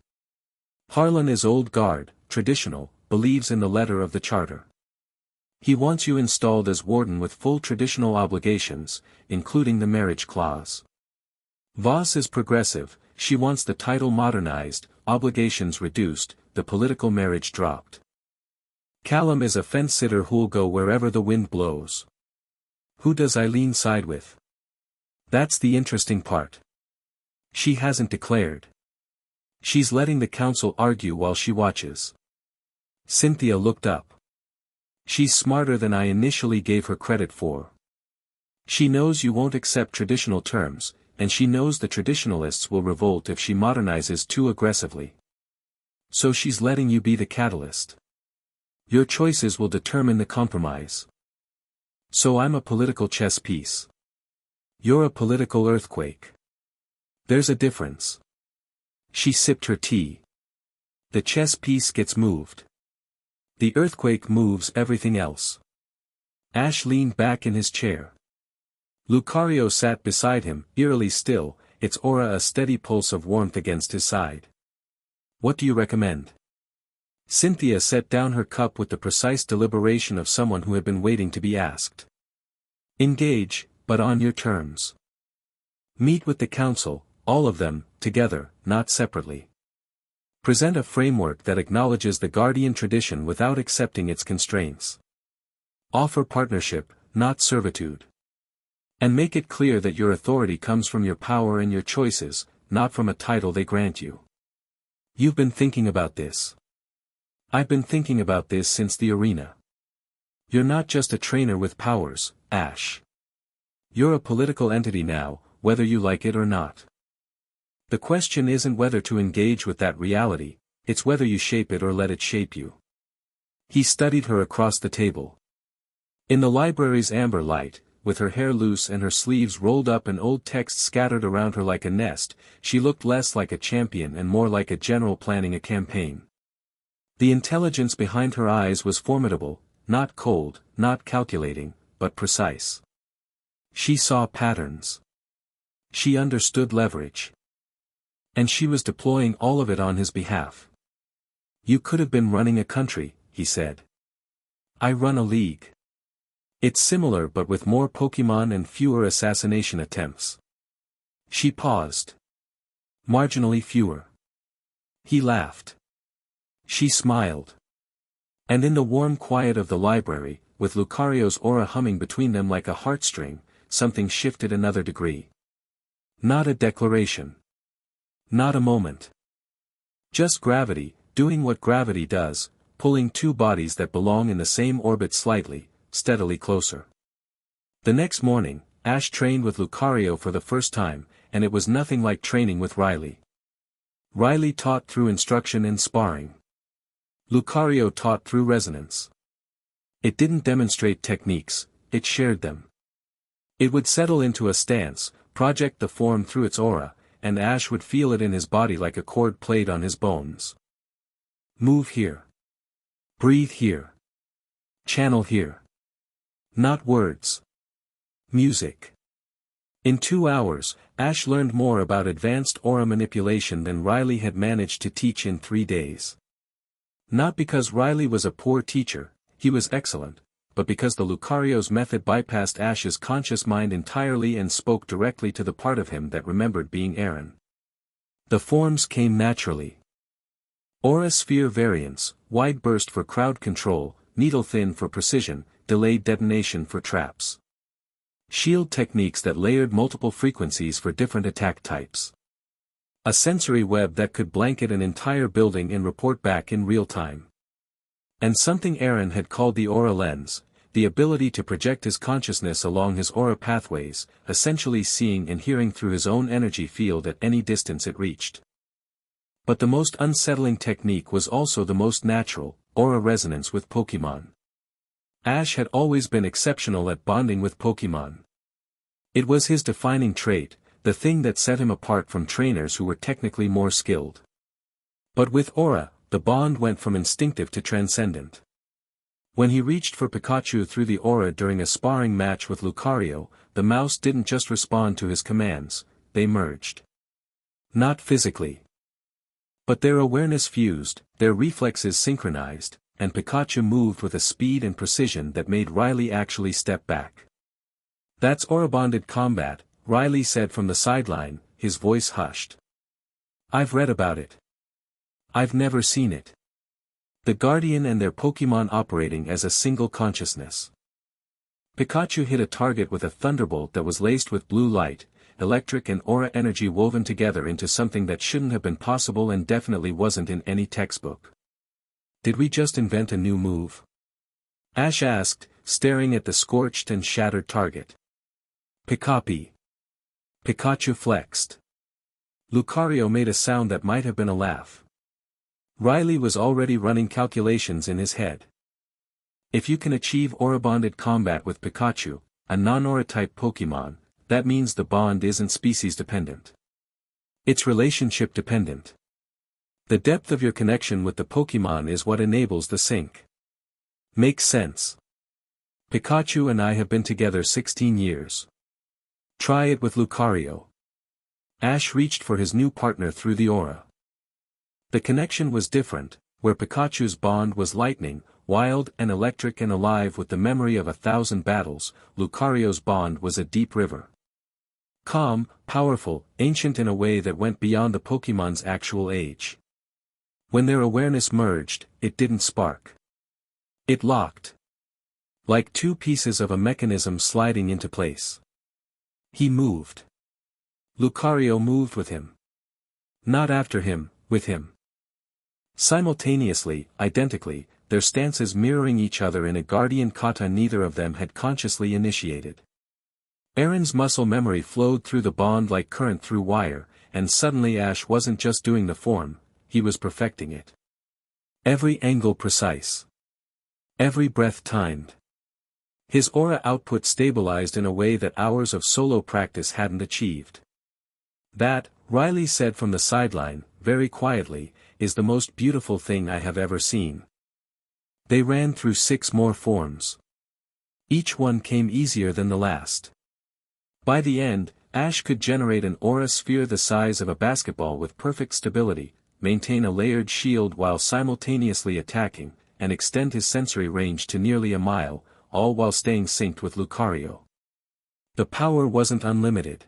Harlan is old guard, traditional, believes in the letter of the charter. He wants you installed as warden with full traditional obligations, including the marriage clause. Voss is progressive, she wants the title modernized, obligations reduced, the political marriage dropped. Callum is a fence-sitter who'll go wherever the wind blows. Who does Eileen side with? That's the interesting part. She hasn't declared. She's letting the council argue while she watches. Cynthia looked up. She's smarter than I initially gave her credit for. She knows you won't accept traditional terms, and she knows the traditionalists will revolt if she modernizes too aggressively. So she's letting you be the catalyst. Your choices will determine the compromise. So I'm a political chess piece. You're a political earthquake. There's a difference. She sipped her tea. The chess piece gets moved. The earthquake moves everything else. Ash leaned back in his chair. Lucario sat beside him, eerily still, its aura a steady pulse of warmth against his side. What do you recommend? Cynthia set down her cup with the precise deliberation of someone who had been waiting to be asked. Engage, but on your terms. Meet with the council, all of them, together, not separately. Present a framework that acknowledges the guardian tradition without accepting its constraints. Offer partnership, not servitude. And make it clear that your authority comes from your power and your choices, not from a title they grant you. You've been thinking about this. I've been thinking about this since the arena. You're not just a trainer with powers, Ash. You're a political entity now, whether you like it or not. The question isn't whether to engage with that reality, it's whether you shape it or let it shape you. He studied her across the table. In the library's amber light, with her hair loose and her sleeves rolled up and old text scattered around her like a nest, she looked less like a champion and more like a general planning a campaign. The intelligence behind her eyes was formidable, not cold, not calculating, but precise. She saw patterns. She understood leverage. And she was deploying all of it on his behalf. You could have been running a country, he said. I run a league. It's similar but with more Pokemon and fewer assassination attempts. She paused. Marginally fewer. He laughed. She smiled. And in the warm quiet of the library, with Lucario's aura humming between them like a heartstring, something shifted another degree. Not a declaration. Not a moment. Just gravity, doing what gravity does, pulling two bodies that belong in the same orbit slightly, steadily closer. The next morning, Ash trained with Lucario for the first time, and it was nothing like training with Riley. Riley taught through instruction and sparring. Lucario taught through resonance. It didn't demonstrate techniques, it shared them. It would settle into a stance, project the form through its aura, and Ash would feel it in his body like a chord played on his bones. Move here. Breathe here. Channel here. Not words. Music. In 2 hours, Ash learned more about advanced aura manipulation than Riley had managed to teach in 3 days. Not because Riley was a poor teacher, he was excellent, but because the Lucario's method bypassed Ash's conscious mind entirely and spoke directly to the part of him that remembered being Aaron. The forms came naturally. Aura sphere variance, wide burst for crowd control, needle thin for precision, delayed detonation for traps. Shield techniques that layered multiple frequencies for different attack types. A sensory web that could blanket an entire building and report back in real time. And something Aaron had called the aura lens, the ability to project his consciousness along his aura pathways, essentially seeing and hearing through his own energy field at any distance it reached. But the most unsettling technique was also the most natural, aura resonance with Pokémon. Ash had always been exceptional at bonding with Pokémon. It was his defining trait, the thing that set him apart from trainers who were technically more skilled. But with aura, the bond went from instinctive to transcendent. When he reached for Pikachu through the aura during a sparring match with Lucario, the mouse didn't just respond to his commands, they merged. Not physically. But their awareness fused, their reflexes synchronized, and Pikachu moved with a speed and precision that made Riley actually step back. "That's aura-bonded combat," Riley said from the sideline, his voice hushed. "I've read about it. I've never seen it. The Guardian and their Pokémon operating as a single consciousness." Pikachu hit a target with a thunderbolt that was laced with blue light, electric and aura energy woven together into something that shouldn't have been possible and definitely wasn't in any textbook. "Did we just invent a new move?" Ash asked, staring at the scorched and shattered target. "Pikapi." Pikachu flexed. Lucario made a sound that might have been a laugh. Riley was already running calculations in his head. If you can achieve aura-bonded combat with Pikachu, a non-aura type Pokémon, that means the bond isn't species-dependent. It's relationship-dependent. The depth of your connection with the Pokémon is what enables the sync. Makes sense. Pikachu and I have been together 16 years. Try it with Lucario. Ash reached for his new partner through the aura. The connection was different, where Pikachu's bond was lightning, wild and electric and alive with the memory of 1,000 battles, Lucario's bond was a deep river. Calm, powerful, ancient in a way that went beyond the Pokémon's actual age. When their awareness merged, it didn't spark. It locked. Like two pieces of a mechanism sliding into place. He moved. Lucario moved with him. Not after him, with him. Simultaneously, identically, their stances mirroring each other in a guardian kata neither of them had consciously initiated. Aaron's muscle memory flowed through the bond like current through wire, and suddenly Ash wasn't just doing the form, he was perfecting it. Every angle precise. Every breath timed. His aura output stabilized in a way that hours of solo practice hadn't achieved. "That," Riley said from the sideline, very quietly, "is the most beautiful thing I have ever seen." They ran through 6 more forms. Each one came easier than the last. By the end, Ash could generate an aura sphere the size of a basketball with perfect stability, maintain a layered shield while simultaneously attacking, and extend his sensory range to nearly a mile, all while staying synced with Lucario. The power wasn't unlimited.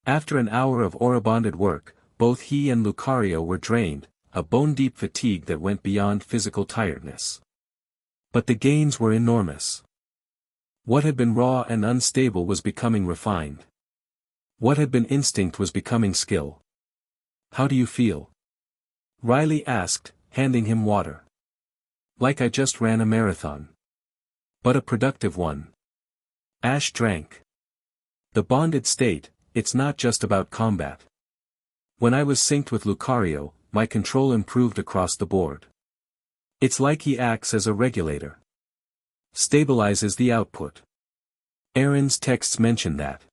After an hour of aura-bonded work, both he and Lucario were drained, a bone-deep fatigue that went beyond physical tiredness. But the gains were enormous. What had been raw and unstable was becoming refined. What had been instinct was becoming skill. "How do you feel?" Riley asked, handing him water. "Like I just ran a marathon. But a productive one." Ash drank. "The bonded state, it's not just about combat. When I was synced with Lucario, my control improved across the board. It's like he acts as a regulator. Stabilizes the output." Aaron's texts mention that.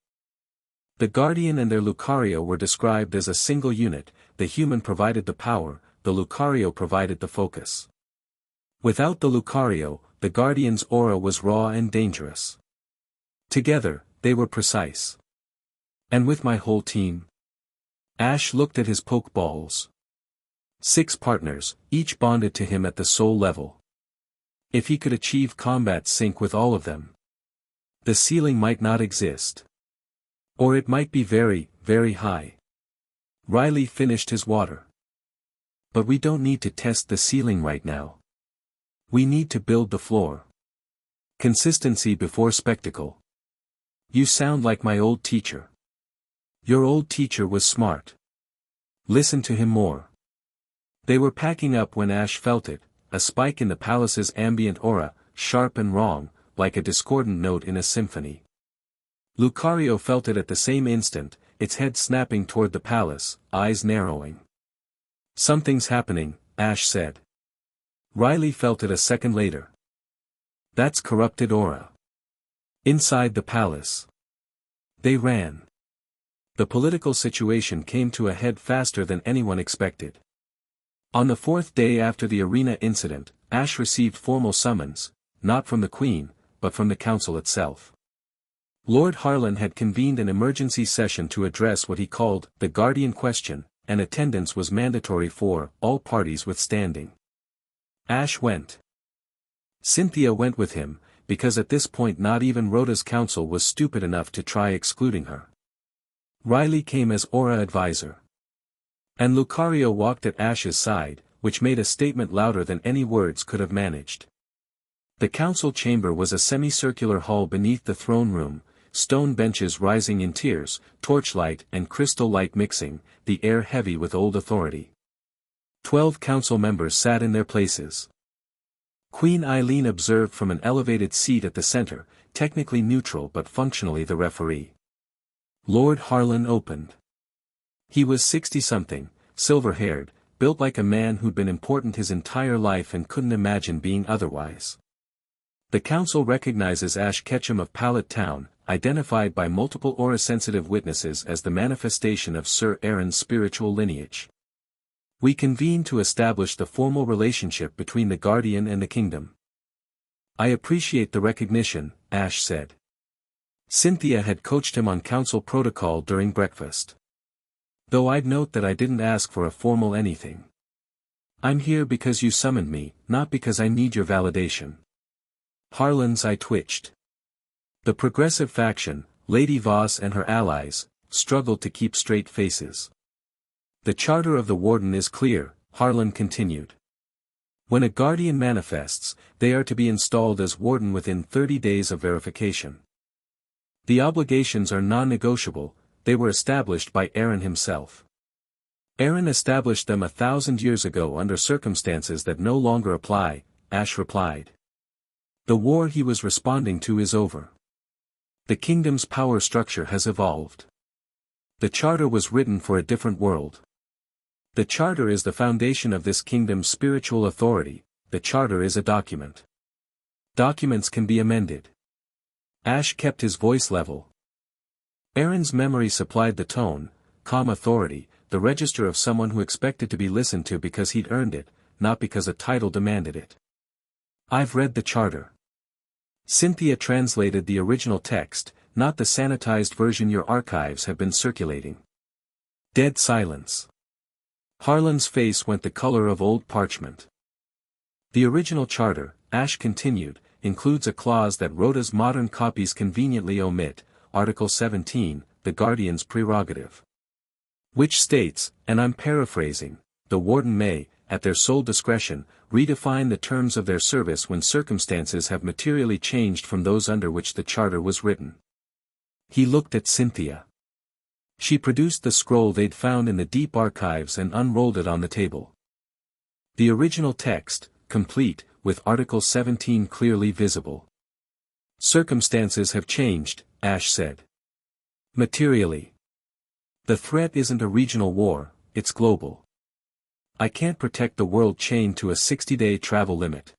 The Guardian and their Lucario were described as a single unit, the human provided the power, the Lucario provided the focus. Without the Lucario, the Guardian's aura was raw and dangerous. Together, they were precise. "And with my whole team?" Ash looked at his pokeballs. 6 partners, each bonded to him at the soul level. If he could achieve combat sync with all of them, the ceiling might not exist. Or it might be very, very high. Riley finished his water. But we don't need to test the ceiling right now. We need to build the floor. Consistency before spectacle. You sound like my old teacher. Your old teacher was smart. Listen to him more. They were packing up when Ash felt it, a spike in the palace's ambient aura, sharp and wrong, like a discordant note in a symphony. Lucario felt it at the same instant, its head snapping toward the palace, eyes narrowing. Something's happening, Ash said. Riley felt it a second later. That's corrupted aura. Inside the palace. They ran. The political situation came to a head faster than anyone expected. On the fourth day after the arena incident, Ash received formal summons, not from the Queen, but from the Council itself. Lord Harlan had convened an emergency session to address what he called the Guardian question, and attendance was mandatory for all parties withstanding. Ash went. Cynthia went with him, because at this point not even Rhoda's council was stupid enough to try excluding her. Riley came as aura advisor. And Lucario walked at Ash's side, which made a statement louder than any words could have managed. The council chamber was a semicircular hall beneath the throne room, stone benches rising in tiers, torchlight and crystal light mixing, the air heavy with old authority. 12 council members sat in their places. Queen Eileen observed from an elevated seat at the center, technically neutral but functionally the referee. Lord Harlan opened. He was 60-something, silver-haired, built like a man who'd been important his entire life and couldn't imagine being otherwise. The council recognizes Ash Ketchum of Pallet Town, identified by multiple aura-sensitive witnesses as the manifestation of Sir Aaron's spiritual lineage. We convene to establish the formal relationship between the Guardian and the Kingdom. I appreciate the recognition, Ash said. Cynthia had coached him on council protocol during breakfast. Though I'd note that I didn't ask for a formal anything. I'm here because you summoned me, not because I need your validation. Harlan's eye twitched. The progressive faction, Lady Voss and her allies, struggled to keep straight faces. The charter of the Warden is clear, Harlan continued. When a Guardian manifests, they are to be installed as Warden within 30 days of verification. The obligations are non-negotiable, they were established by Aaron himself. Aaron established them 1,000 years ago under circumstances that no longer apply, Ash replied. The war he was responding to is over. The kingdom's power structure has evolved. The charter was written for a different world. The charter is the foundation of this kingdom's spiritual authority, the charter is a document. Documents can be amended. Ash kept his voice level. Aaron's memory supplied the tone, calm authority, the register of someone who expected to be listened to because he'd earned it, not because a title demanded it. I've read the charter. Cynthia translated the original text, not the sanitized version your archives have been circulating. Dead silence. Harlan's face went the color of old parchment. The original charter, Ash continued, includes a clause that Rhoda's modern copies conveniently omit, Article 17, the Guardian's prerogative. Which states, and I'm paraphrasing, the Warden may, at their sole discretion, redefine the terms of their service when circumstances have materially changed from those under which the charter was written. He looked at Cynthia. She produced the scroll they'd found in the deep archives and unrolled it on the table. The original text, complete, with Article 17 clearly visible. Circumstances have changed, Ash said. Materially. The threat isn't a regional war, it's global. I can't protect the world chained to a 60-day travel limit.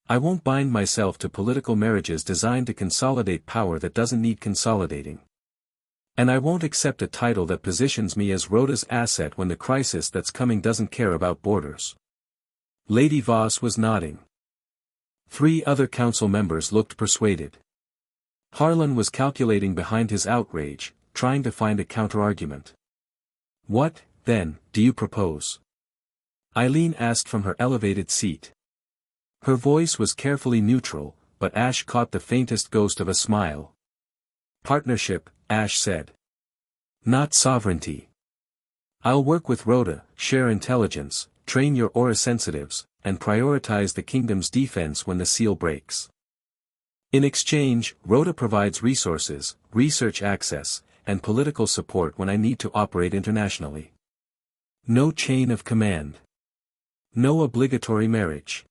I won't bind myself to political marriages designed to consolidate power that doesn't need consolidating. And I won't accept a title that positions me as Rhoda's asset when the crisis that's coming doesn't care about borders. Lady Voss was nodding. 3 other council members looked persuaded. Harlan was calculating behind his outrage, trying to find a counterargument. What, then, do you propose? Eileen asked from her elevated seat. Her voice was carefully neutral, but Ash caught the faintest ghost of a smile. Partnership, Ash said. Not sovereignty. I'll work with Rhoda, share intelligence, train your aura sensitives, and prioritize the kingdom's defense when the seal breaks. In exchange, Rhoda provides resources, research access, and political support when I need to operate internationally. No chain of command. No obligatory marriage.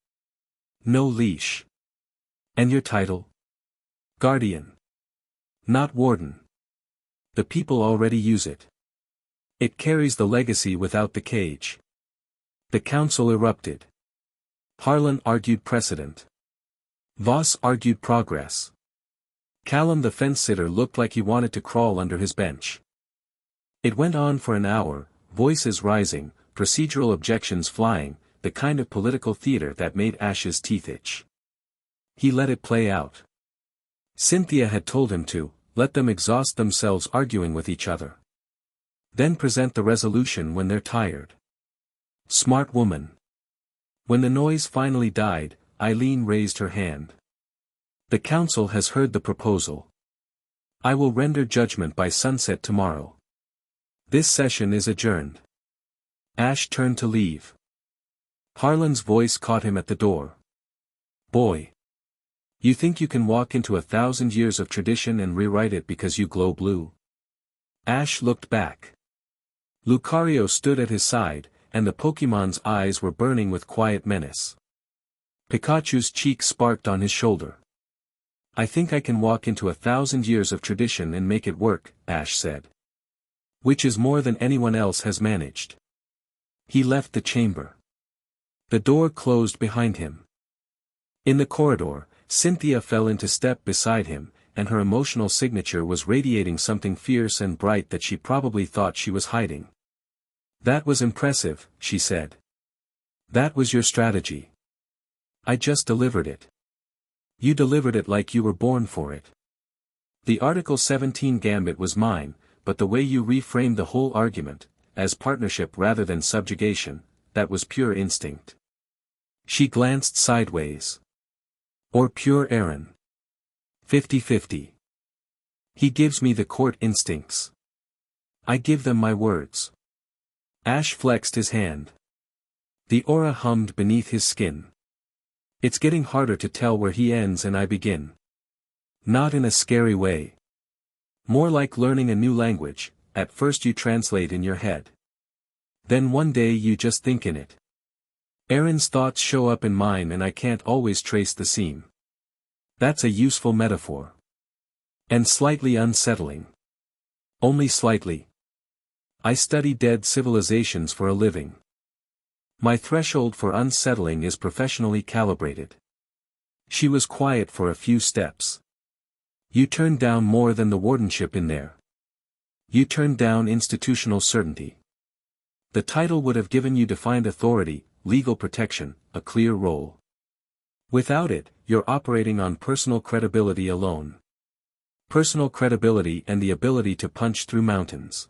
No leash. And your title? Guardian. Not warden. The people already use it. It carries the legacy without the cage. The council erupted. Harlan argued precedent. Voss argued progress. Callum the fence-sitter looked like he wanted to crawl under his bench. It went on for an hour, voices rising, procedural objections flying, the kind of political theater that made Ash's teeth itch. He let it play out. Cynthia had told him to, let them exhaust themselves arguing with each other. Then present the resolution when they're tired. Smart woman. When the noise finally died, Eileen raised her hand. The council has heard the proposal. I will render judgment by sunset tomorrow. This session is adjourned. Ash turned to leave. Harlan's voice caught him at the door. Boy. You think you can walk into 1,000 years of tradition and rewrite it because you glow blue? Ash looked back. Lucario stood at his side, and the Pokémon's eyes were burning with quiet menace. Pikachu's cheek sparked on his shoulder. I think I can walk into 1,000 years of tradition and make it work, Ash said. Which is more than anyone else has managed. He left the chamber. The door closed behind him. In the corridor, Cynthia fell into step beside him, and her emotional signature was radiating something fierce and bright that she probably thought she was hiding. That was impressive, she said. That was your strategy. I just delivered it. You delivered it like you were born for it. The Article 17 gambit was mine, but the way you reframed the whole argument, as partnership rather than subjugation, that was pure instinct. She glanced sideways. Or pure Aaron. 50-50. He gives me the court instincts. I give them my words. Ash flexed his hand. The aura hummed beneath his skin. It's getting harder to tell where he ends and I begin. Not in a scary way. More like learning a new language, at first you translate in your head. Then one day you just think in it. Aaron's thoughts show up in mine and I can't always trace the seam. That's a useful metaphor. And slightly unsettling. Only slightly. I study dead civilizations for a living. My threshold for unsettling is professionally calibrated. She was quiet for a few steps. You turned down more than the wardenship in there. You turned down institutional certainty. The title would have given you defined authority, legal protection, a clear role. Without it, you're operating on personal credibility alone. Personal credibility and the ability to punch through mountains.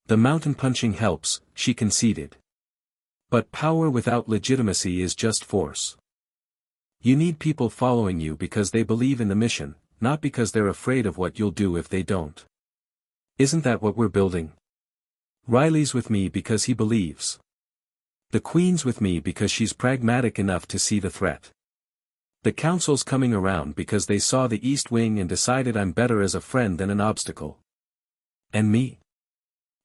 The mountain punching helps, she conceded. But power without legitimacy is just force. You need people following you because they believe in the mission, not because they're afraid of what you'll do if they don't. Isn't that what we're building? Riley's with me because he believes. The Queen's with me because she's pragmatic enough to see the threat. The Council's coming around because they saw the East Wing and decided I'm better as a friend than an obstacle. And me?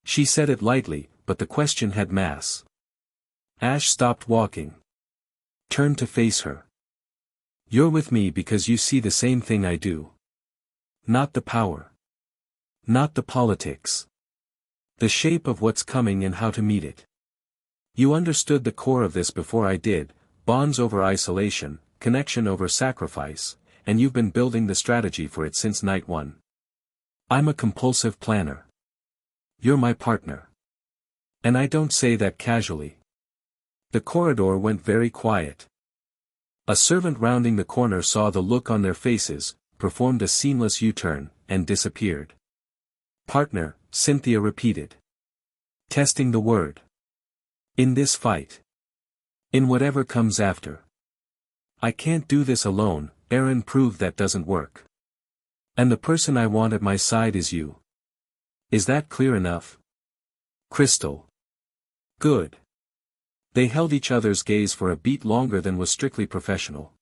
She said it lightly, but the question had mass. Ash stopped walking. Turned to face her. You're with me because you see the same thing I do. Not the power. Not the politics. The shape of what's coming and how to meet it. You understood the core of this before I did, bonds over isolation, connection over sacrifice, and you've been building the strategy for it since night one. I'm a compulsive planner. You're my partner. And I don't say that casually. The corridor went very quiet. A servant rounding the corner saw the look on their faces, performed a seamless U-turn, and disappeared. Partner, Cynthia repeated. Testing the word. In this fight. In whatever comes after. I can't do this alone, Aaron proved that doesn't work. And the person I want at my side is you. Is that clear enough? Crystal. Good. They held each other's gaze for a beat longer than was strictly professional.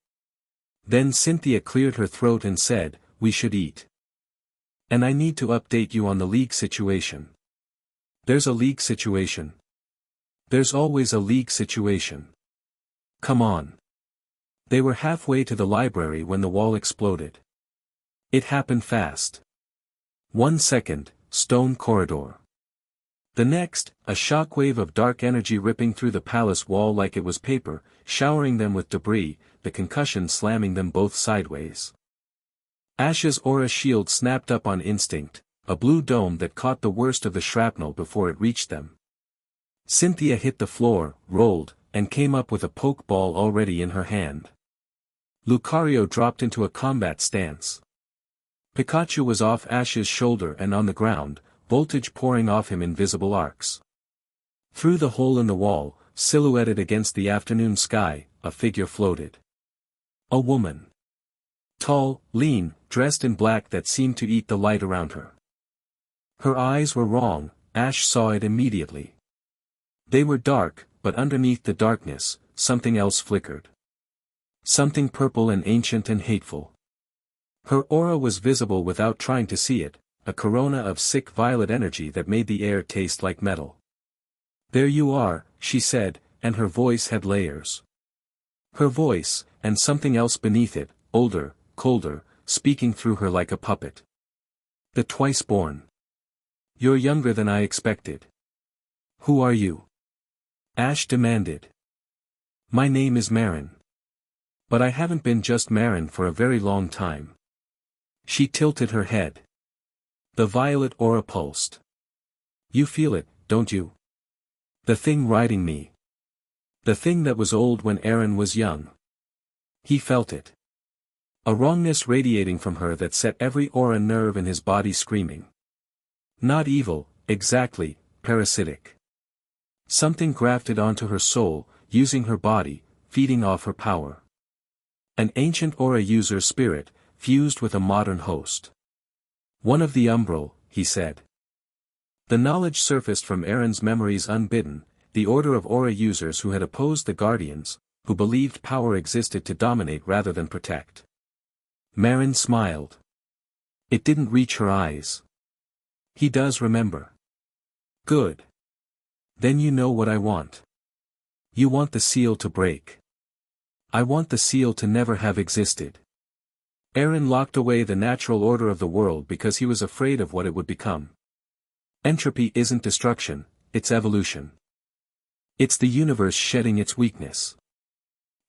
Then Cynthia cleared her throat and said, "We should eat. And I need to update you on the league situation." There's a league situation. There's always a league situation. Come on. They were halfway to the library when the wall exploded. It happened fast. 1 second, stone corridor. The next, a shockwave of dark energy ripping through the palace wall like it was paper, showering them with debris, the concussion slamming them both sideways. Ash's aura shield snapped up on instinct, a blue dome that caught the worst of the shrapnel before it reached them. Cynthia hit the floor, rolled, and came up with a poke ball already in her hand. Lucario dropped into a combat stance. Pikachu was off Ash's shoulder and on the ground, voltage pouring off him in visible arcs. Through the hole in the wall, silhouetted against the afternoon sky, a figure floated. A woman. Tall, lean, dressed in black that seemed to eat the light around her. Her eyes were wrong, Ash saw it immediately. They were dark, but underneath the darkness, something else flickered. Something purple and ancient and hateful. Her aura was visible without trying to see it, a corona of sick violet energy that made the air taste like metal. "There you are," she said, and her voice had layers. Her voice, and something else beneath it, older, colder, speaking through her like a puppet. "The twice-born. You're younger than I expected. Who are you?" Ash demanded. "My name is Marin. But I haven't been just Marin for a very long time." She tilted her head. The violet aura pulsed. "You feel it, don't you? The thing riding me. The thing that was old when Aaron was young." He felt it. A wrongness radiating from her that set every aura nerve in his body screaming. Not evil, exactly, parasitic. Something grafted onto her soul, using her body, feeding off her power. An ancient aura user spirit, fused with a modern host. "One of the Umbral," he said. The knowledge surfaced from Aaron's memories unbidden, the order of aura users who had opposed the Guardians, who believed power existed to dominate rather than protect. Marin smiled. It didn't reach her eyes. "He does remember." "Good. Then you know what I want. You want the seal to break. I want the seal to never have existed." Aaron locked away the natural order of the world because he was afraid of what it would become. Entropy isn't destruction, it's evolution. It's the universe shedding its weakness.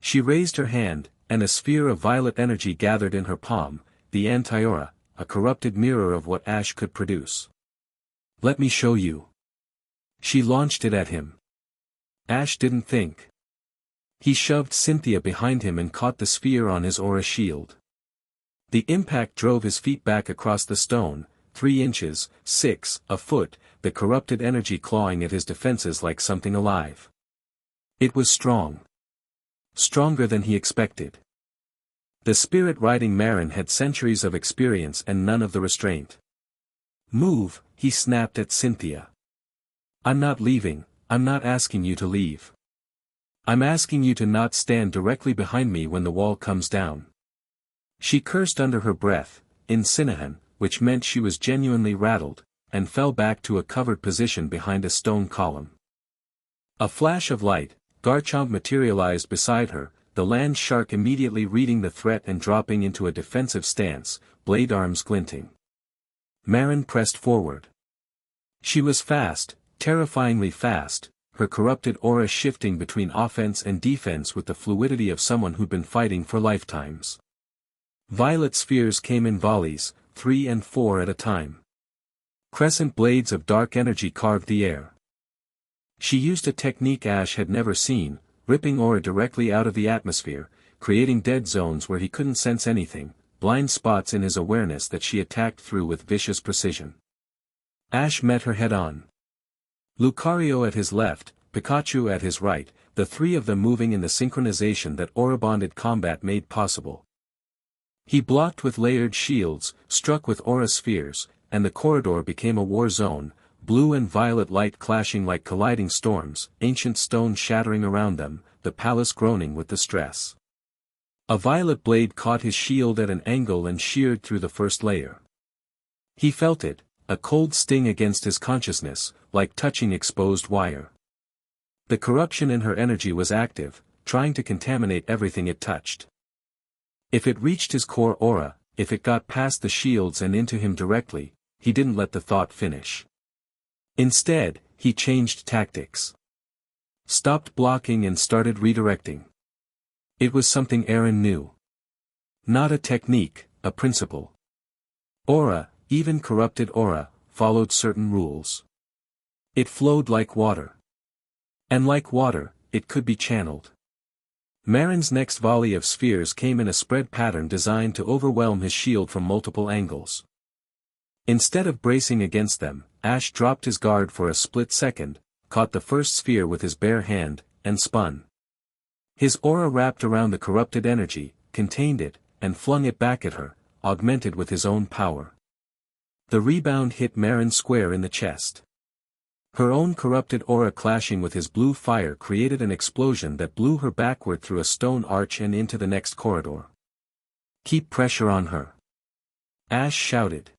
She raised her hand, and a sphere of violet energy gathered in her palm, the anti-aura, a corrupted mirror of what Ash could produce. "Let me show you." She launched it at him. Ash didn't think. He shoved Cynthia behind him and caught the sphere on his aura shield. The impact drove his feet back across the stone, 3 inches, 6, a foot, the corrupted energy clawing at his defenses like something alive. It was strong. Stronger than he expected. The spirit riding Marin had centuries of experience and none of the restraint. "Move," he snapped at Cynthia. "I'm not leaving, I'm not asking you to leave. I'm asking you to not stand directly behind me when the wall comes down." She cursed under her breath, in Sinahan, which meant she was genuinely rattled, and fell back to a covered position behind a stone column. A flash of light, Garchomp materialized beside her, the land shark immediately reading the threat and dropping into a defensive stance, blade arms glinting. Marin pressed forward. She was fast, terrifyingly fast, her corrupted aura shifting between offense and defense with the fluidity of someone who'd been fighting for lifetimes. Violet spheres came in volleys, 3 and 4 at a time. Crescent blades of dark energy carved the air. She used a technique Ash had never seen, ripping aura directly out of the atmosphere, creating dead zones where he couldn't sense anything, blind spots in his awareness that she attacked through with vicious precision. Ash met her head-on. Lucario at his left, Pikachu at his right, the three of them moving in the synchronization that aura-bonded combat made possible. He blocked with layered shields, struck with aura spheres, and the corridor became a war zone, blue and violet light clashing like colliding storms, ancient stone shattering around them, the palace groaning with the stress. A violet blade caught his shield at an angle and sheared through the first layer. He felt it, a cold sting against his consciousness, like touching exposed wire. The corruption in her energy was active, trying to contaminate everything it touched. If it reached his core aura, if it got past the shields and into him directly, he didn't let the thought finish. Instead, he changed tactics. Stopped blocking and started redirecting. It was something Aaron knew. Not a technique, a principle. Aura, even corrupted aura, followed certain rules. It flowed like water. And like water, it could be channeled. Marin's next volley of spheres came in a spread pattern designed to overwhelm his shield from multiple angles. Instead of bracing against them, Ash dropped his guard for a split second, caught the first sphere with his bare hand, and spun. His aura wrapped around the corrupted energy, contained it, and flung it back at her, augmented with his own power. The rebound hit Marin square in the chest. Her own corrupted aura clashing with his blue fire created an explosion that blew her backward through a stone arch and into the next corridor. "Keep pressure on her," Ash shouted.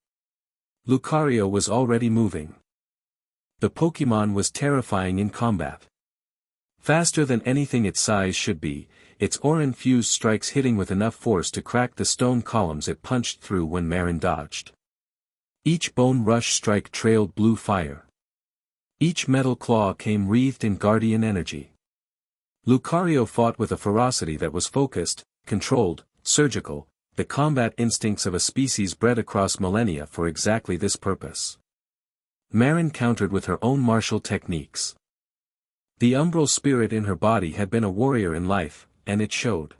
Lucario was already moving. The Pokémon was terrifying in combat. Faster than anything its size should be, its aura-infused strikes hitting with enough force to crack the stone columns it punched through when Marin dodged. Each bone rush strike trailed blue fire. Each metal claw came wreathed in guardian energy. Lucario fought with a ferocity that was focused, controlled, surgical, the combat instincts of a species bred across millennia for exactly this purpose. Marin countered with her own martial techniques. The umbral spirit in her body had been a warrior in life, and it showed.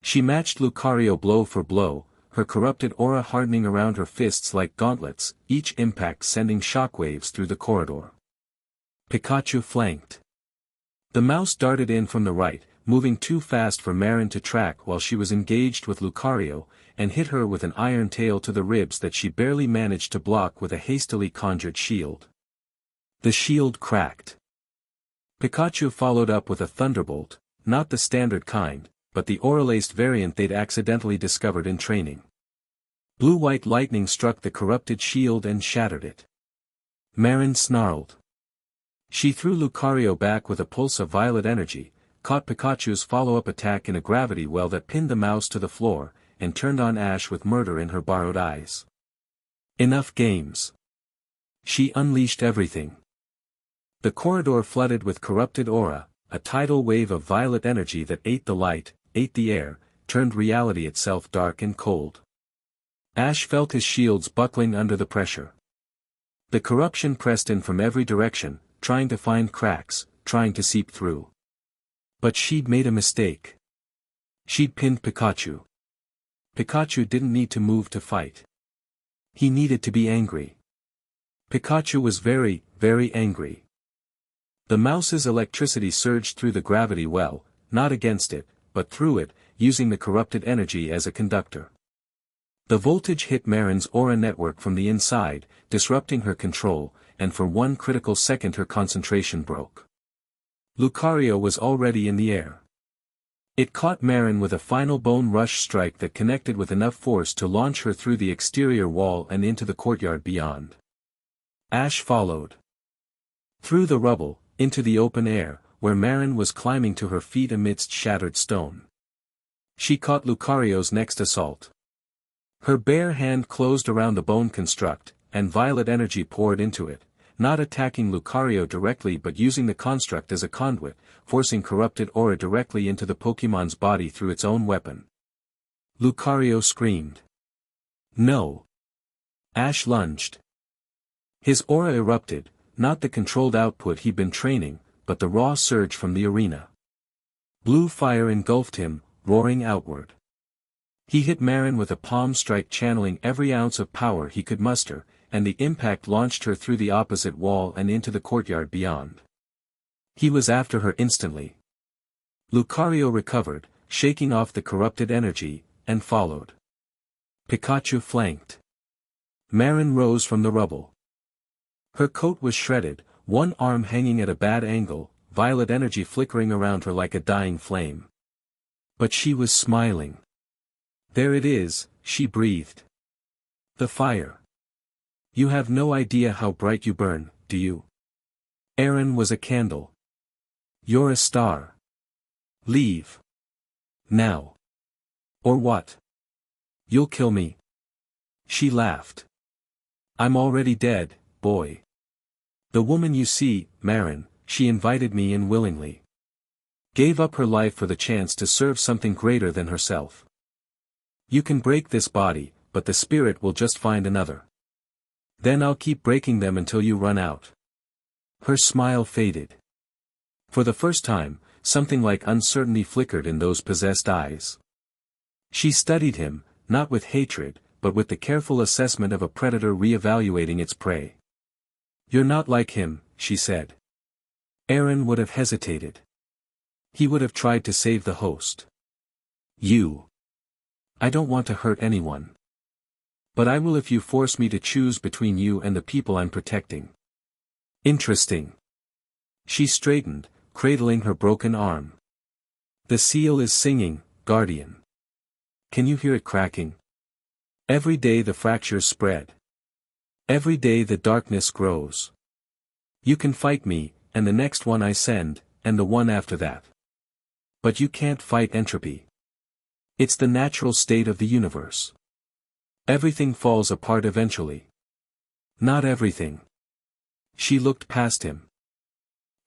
She matched Lucario blow for blow, her corrupted aura hardening around her fists like gauntlets, each impact sending shockwaves through the corridor. Pikachu flanked. The mouse darted in from the right, moving too fast for Marin to track while she was engaged with Lucario, and hit her with an iron tail to the ribs that she barely managed to block with a hastily conjured shield. The shield cracked. Pikachu followed up with a thunderbolt, not the standard kind, but the aura-laced variant they'd accidentally discovered in training. Blue-white lightning struck the corrupted shield and shattered it. Marin snarled. She threw Lucario back with a pulse of violet energy, caught Pikachu's follow-up attack in a gravity well that pinned the mouse to the floor, and turned on Ash with murder in her borrowed eyes. Enough games. She unleashed everything. The corridor flooded with corrupted aura, a tidal wave of violet energy that ate the light, ate the air, turned reality itself dark and cold. Ash felt his shields buckling under the pressure. The corruption pressed in from every direction, trying to find cracks, trying to seep through. But she'd made a mistake. She'd pinned Pikachu. Pikachu didn't need to move to fight. He needed to be angry. Pikachu was very, very angry. The mouse's electricity surged through the gravity well, not against it, but through it, using the corrupted energy as a conductor. The voltage hit Marin's aura network from the inside, disrupting her control, and for one critical second her concentration broke. Lucario was already in the air. It caught Marin with a final bone rush strike that connected with enough force to launch her through the exterior wall and into the courtyard beyond. Ash followed. Through the rubble, into the open air, where Marin was climbing to her feet amidst shattered stone. She caught Lucario's next assault. Her bare hand closed around the bone construct, and violet energy poured into it, not attacking Lucario directly but using the construct as a conduit, forcing corrupted aura directly into the Pokémon's body through its own weapon. Lucario screamed. No. Ash lunged. His aura erupted, not the controlled output he'd been training, but the raw surge from the arena. Blue fire engulfed him, roaring outward. He hit Marin with a palm strike channeling every ounce of power he could muster, and the impact launched her through the opposite wall and into the courtyard beyond. He was after her instantly, Lucario recovered, shaking off the corrupted energy, and followed. Pikachu flanked. Marin rose from the rubble. Her coat was shredded, one arm hanging at a bad angle, violet energy flickering around her like a dying flame. But she was smiling. There it is, she breathed. The fire. You have no idea how bright you burn, do you? Aaron was a candle. You're a star. Leave. Now. Or what? You'll kill me. She laughed. I'm already dead, boy. The woman you see, Marin, she invited me in willingly. Gave up her life for the chance to serve something greater than herself. You can break this body, but the spirit will just find another. Then I'll keep breaking them until you run out. Her smile faded. For the first time, something like uncertainty flickered in those possessed eyes. She studied him, not with hatred, but with the careful assessment of a predator re-evaluating its prey. You're not like him, she said. Aaron would have hesitated. He would have tried to save the host. You. I don't want to hurt anyone. But I will if you force me to choose between you and the people I'm protecting. Interesting. She straightened, cradling her broken arm. The seal is singing, Guardian. Can you hear it cracking? Every day the fractures spread. Every day the darkness grows. You can fight me, and the next one I send, and the one after that. But you can't fight entropy. It's the natural state of the universe. Everything falls apart eventually. Not everything. She looked past him.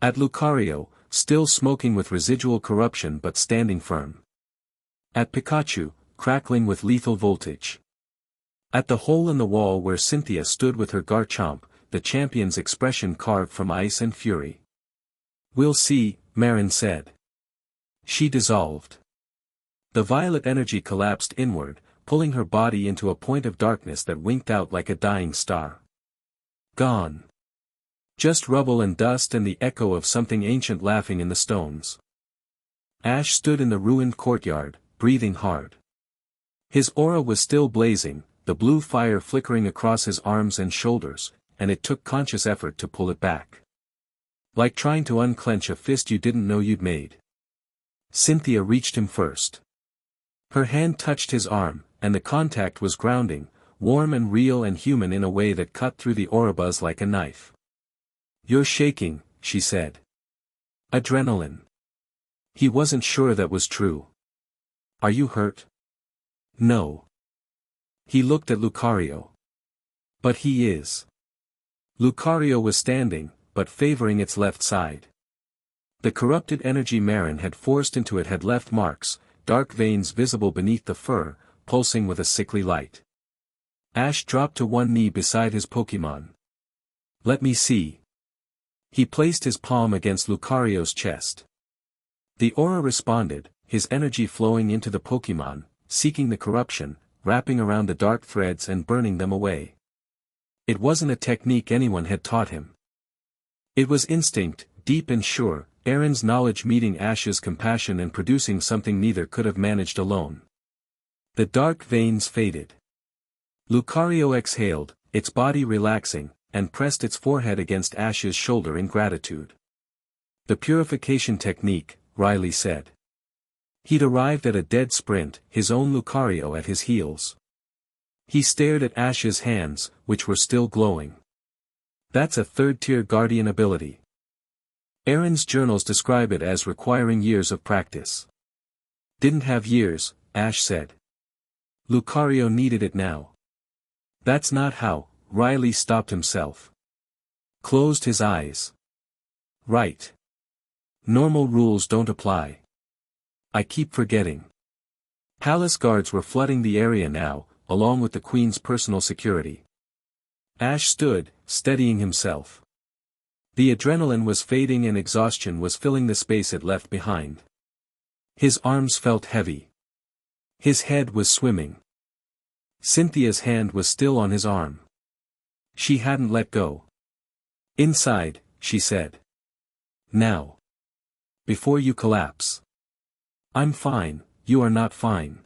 At Lucario, still smoking with residual corruption but standing firm. At Pikachu, crackling with lethal voltage. At the hole in the wall where Cynthia stood with her Garchomp, the champion's expression carved from ice and fury. We'll see, Marin said. She dissolved. The violet energy collapsed inward, pulling her body into a point of darkness that winked out like a dying star. Gone. Just rubble and dust and the echo of something ancient laughing in the stones. Ash stood in the ruined courtyard, breathing hard. His aura was still blazing, the blue fire flickering across his arms and shoulders, and it took conscious effort to pull it back. Like trying to unclench a fist you didn't know you'd made. Cynthia reached him first. Her hand touched his arm, and the contact was grounding, warm and real and human in a way that cut through the aura buzz like a knife. You're shaking, she said. Adrenaline. He wasn't sure that was true. Are you hurt? No. He looked at Lucario. But he is. Lucario was standing, but favoring its left side. The corrupted energy Marin had forced into it had left marks, dark veins visible beneath the fur, pulsing with a sickly light. Ash dropped to one knee beside his Pokémon. Let me see. He placed his palm against Lucario's chest. The aura responded, his energy flowing into the Pokémon, seeking the corruption, wrapping around the dark threads and burning them away. It wasn't a technique anyone had taught him. It was instinct, deep and sure, Aaron's knowledge meeting Ash's compassion and producing something neither could have managed alone. The dark veins faded. Lucario exhaled, its body relaxing, and pressed its forehead against Ash's shoulder in gratitude. The purification technique, Riley said. He'd arrived at a dead sprint, his own Lucario at his heels. He stared at Ash's hands, which were still glowing. That's a third-tier guardian ability. Aaron's journals describe it as requiring years of practice. Didn't have years, Ash said. Lucario needed it now. That's not how, Riley stopped himself. Closed his eyes. Right. Normal rules don't apply. I keep forgetting. Palace guards were flooding the area now, along with the Queen's personal security. Ash stood, steadying himself. The adrenaline was fading and exhaustion was filling the space it left behind. His arms felt heavy. His head was swimming. Cynthia's hand was still on his arm. She hadn't let go. Inside, she said. Now. Before you collapse. I'm fine, you are not fine.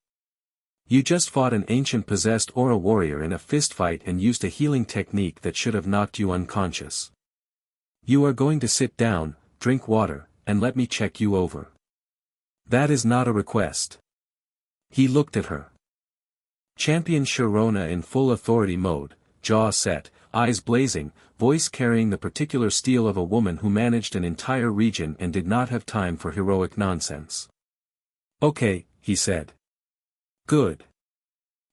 You just fought an ancient possessed aura warrior in a fistfight and used a healing technique that should have knocked you unconscious. You are going to sit down, drink water, and let me check you over. That is not a request. He looked at her. Champion Sharona in full authority mode, jaw set, eyes blazing, voice carrying the particular steel of a woman who managed an entire region and did not have time for heroic nonsense. Okay, he said. Good.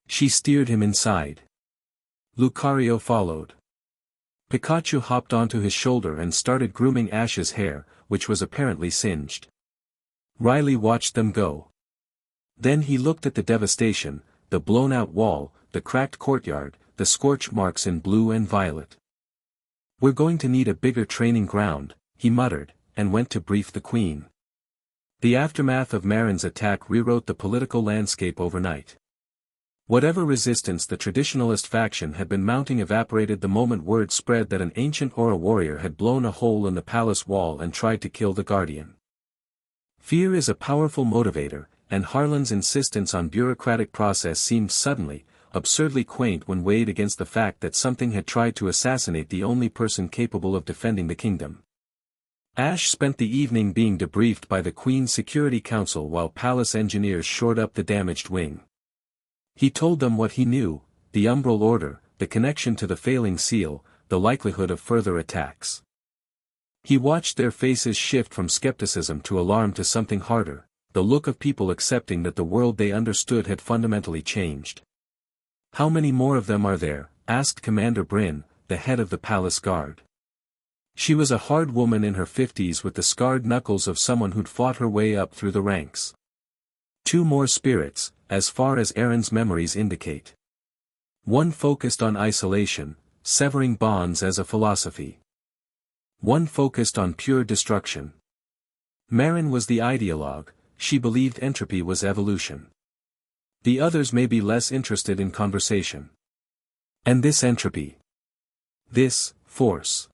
She steered him inside. Lucario followed. Pikachu hopped onto his shoulder and started grooming Ash's hair, which was apparently singed. Riley watched them go. Then he looked at the devastation, the blown-out wall, the cracked courtyard, the scorch marks in blue and violet. We're going to need a bigger training ground, he muttered, and went to brief the Queen. The aftermath of Marin's attack rewrote the political landscape overnight. Whatever resistance the traditionalist faction had been mounting evaporated the moment word spread that an ancient aura warrior had blown a hole in the palace wall and tried to kill the guardian. Fear is a powerful motivator, and Harlan's insistence on bureaucratic process seemed suddenly, absurdly quaint when weighed against the fact that something had tried to assassinate the only person capable of defending the kingdom. Ash spent the evening being debriefed by the Queen's Security Council while palace engineers shored up the damaged wing. He told them what he knew, the Umbral Order, the connection to the failing seal, the likelihood of further attacks. He watched their faces shift from skepticism to alarm to something harder, the look of people accepting that the world they understood had fundamentally changed. How many more of them are there? Asked Commander Bryn, the head of the palace guard. She was a hard woman in her 50s with the scarred knuckles of someone who'd fought her way up through the ranks. 2 more spirits, as far as Aaron's memories indicate. One focused on isolation, severing bonds as a philosophy. One focused on pure destruction. Marin was the ideologue, she believed entropy was evolution. The others may be less interested in conversation. And this entropy. This force.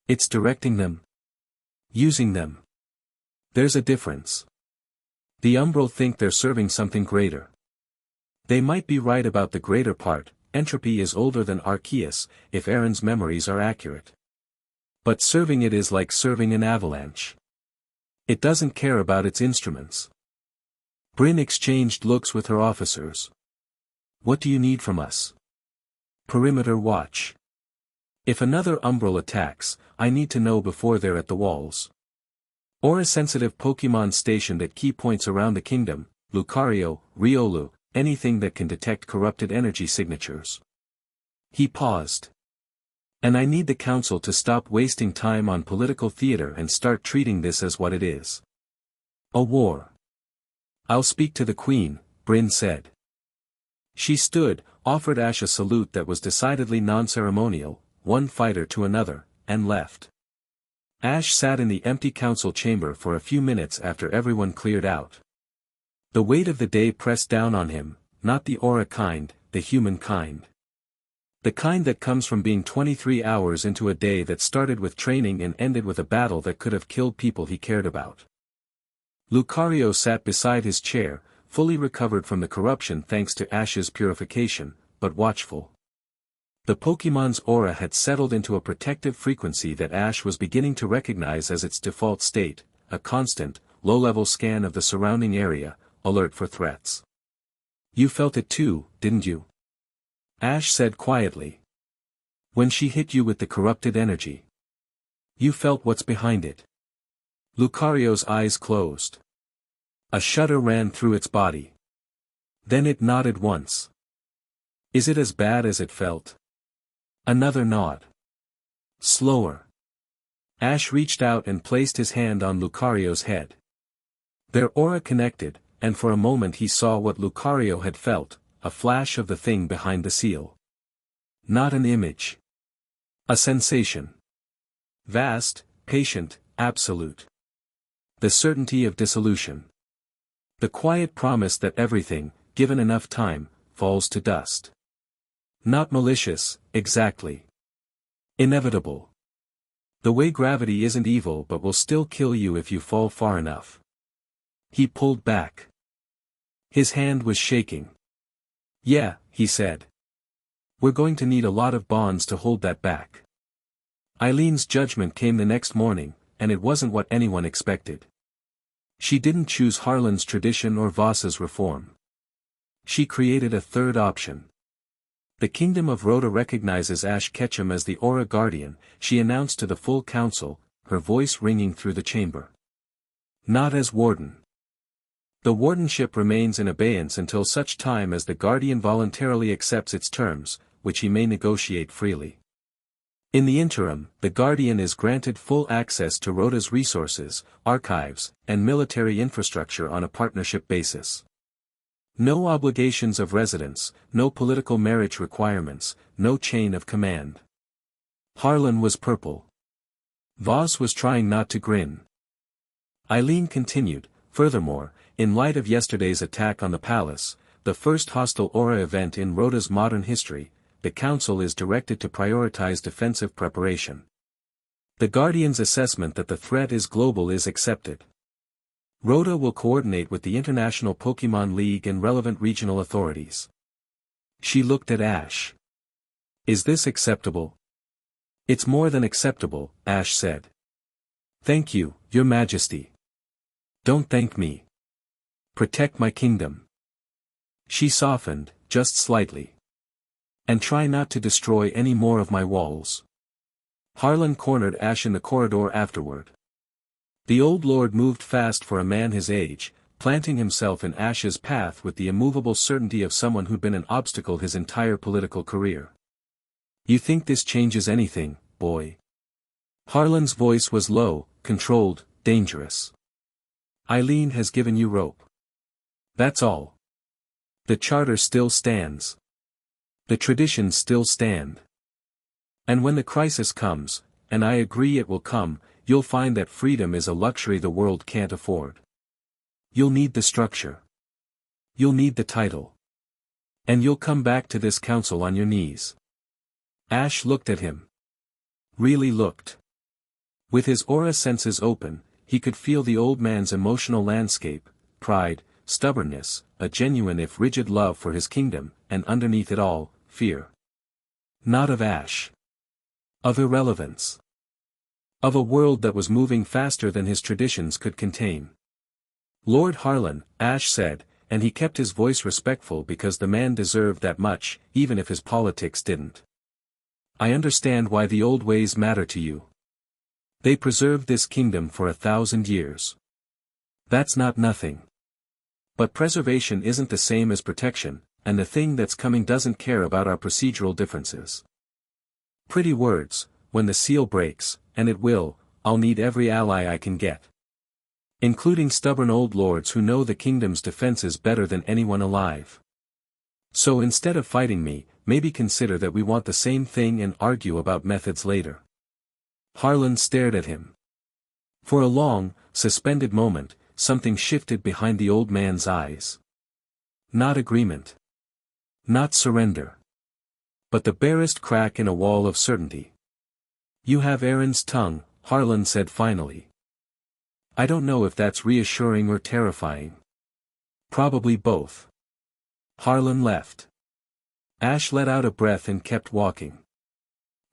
It's directing them. Using them. There's a difference. The Umbral think they're serving something greater. They might be right about the greater part, entropy is older than Arceus, if Aaron's memories are accurate. But serving it is like serving an avalanche. It doesn't care about its instruments. Bryn exchanged looks with her officers. What do you need from us? Perimeter watch. If another Umbral attacks, I need to know before they're at the walls. Or a sensitive Pokemon stationed at key points around the kingdom, Lucario, Riolu, anything that can detect corrupted energy signatures. He paused. And I need the council to stop wasting time on political theater and start treating this as what it is. A war. I'll speak to the Queen, Bryn said. She stood, offered Ash a salute that was decidedly non-ceremonial, one fighter to another, and left. Ash sat in the empty council chamber for a few minutes after everyone cleared out. The weight of the day pressed down on him, not the aura kind, the human kind. The kind that comes from being 23 hours into a day that started with training and ended with a battle that could have killed people he cared about. Lucario sat beside his chair, fully recovered from the corruption thanks to Ash's purification, but watchful. The Pokemon's aura had settled into a protective frequency that Ash was beginning to recognize as its default state, a constant, low-level scan of the surrounding area, alert for threats. You felt it too, didn't you? Ash said quietly. When she hit you with the corrupted energy. You felt what's behind it. Lucario's eyes closed. A shudder ran through its body. Then it nodded once. Is it as bad as it felt? Another nod. Slower. Ash reached out and placed his hand on Lucario's head. Their aura connected, and for a moment he saw what Lucario had felt, a flash of the thing behind the seal. Not an image. A sensation. Vast, patient, absolute. The certainty of dissolution. The quiet promise that everything, given enough time, falls to dust. Not malicious, exactly. Inevitable. The way gravity isn't evil but will still kill you if you fall far enough. He pulled back. His hand was shaking. Yeah, he said. We're going to need a lot of bonds to hold that back. Eileen's judgment came the next morning, and it wasn't what anyone expected. She didn't choose Harlan's tradition or Voss's reform. She created a third option. The Kingdom of Rhoda recognizes Ash Ketchum as the Aura Guardian, she announced to the full council, her voice ringing through the chamber. Not as Warden. The wardenship remains in abeyance until such time as the Guardian voluntarily accepts its terms, which he may negotiate freely. In the interim, the Guardian is granted full access to Rhoda's resources, archives, and military infrastructure on a partnership basis. No obligations of residence, no political marriage requirements, no chain of command. Harlan was purple. Voss was trying not to grin. Eileen continued, furthermore, in light of yesterday's attack on the palace, the first hostile aura event in Rhoda's modern history, the Council is directed to prioritize defensive preparation. The Guardian's assessment that the threat is global is accepted. Rhoda will coordinate with the International Pokémon League and relevant regional authorities. She looked at Ash. Is this acceptable? It's more than acceptable, Ash said. Thank you, Your Majesty. Don't thank me. Protect my kingdom. She softened, just slightly. And try not to destroy any more of my walls. Harlan cornered Ash in the corridor afterward. The old lord moved fast for a man his age, planting himself in Ash's path with the immovable certainty of someone who'd been an obstacle his entire political career. You think this changes anything, boy? Harlan's voice was low, controlled, dangerous. Eileen has given you rope. That's all. The charter still stands. The traditions still stand. And when the crisis comes, and I agree it will come, you'll find that freedom is a luxury the world can't afford. You'll need the structure. You'll need the title. And you'll come back to this council on your knees. Ash looked at him. Really looked. With his aura senses open, he could feel the old man's emotional landscape, pride, stubbornness, a genuine if rigid love for his kingdom, and underneath it all, fear. Not of Ash. Of irrelevance. Of a world that was moving faster than his traditions could contain. Lord Harlan, Ash said, and he kept his voice respectful because the man deserved that much, even if his politics didn't. I understand why the old ways matter to you. They preserved this kingdom for 1,000 years. That's not nothing. But preservation isn't the same as protection, and the thing that's coming doesn't care about our procedural differences. Pretty words, when the seal breaks, and it will, I'll need every ally I can get. Including stubborn old lords who know the kingdom's defenses better than anyone alive. So instead of fighting me, maybe consider that we want the same thing and argue about methods later. Harlan stared at him. For a long, suspended moment, something shifted behind the old man's eyes. Not agreement. Not surrender. But the barest crack in a wall of certainty. You have Aaron's tongue, Harlan said finally. I don't know if that's reassuring or terrifying. Probably both. Harlan left. Ash let out a breath and kept walking.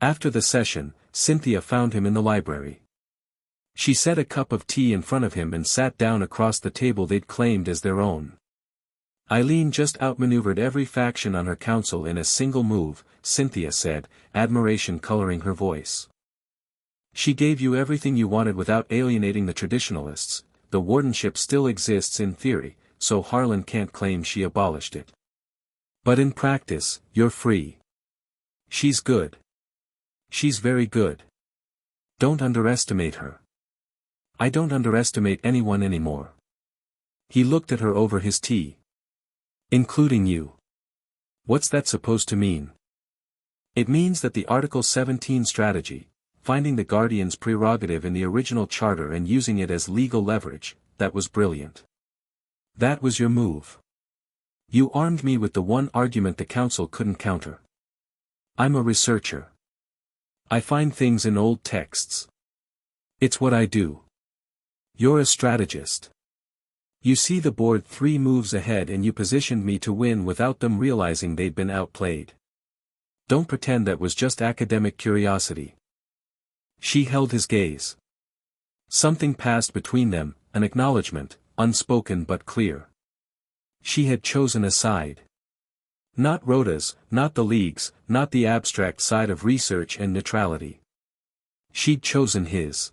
After the session, Cynthia found him in the library. She set a cup of tea in front of him and sat down across the table they'd claimed as their own. Eileen just outmaneuvered every faction on her council in a single move, Cynthia said, admiration coloring her voice. She gave you everything you wanted without alienating the traditionalists. The wardenship still exists in theory, so Harlan can't claim she abolished it. But in practice, you're free. She's good. She's very good. Don't underestimate her. I don't underestimate anyone anymore. He looked at her over his tea. Including you. What's that supposed to mean? It means that the Article 17 strategy, finding the Guardian's prerogative in the original charter and using it as legal leverage, that was brilliant. That was your move. You armed me with the one argument the council couldn't counter. I'm a researcher. I find things in old texts. It's what I do. You're a strategist. You see the board 3 moves ahead and you positioned me to win without them realizing they'd been outplayed. Don't pretend that was just academic curiosity. She held his gaze. Something passed between them, an acknowledgement, unspoken but clear. She had chosen a side. Not Rhoda's, not the League's, not the abstract side of research and neutrality. She'd chosen his.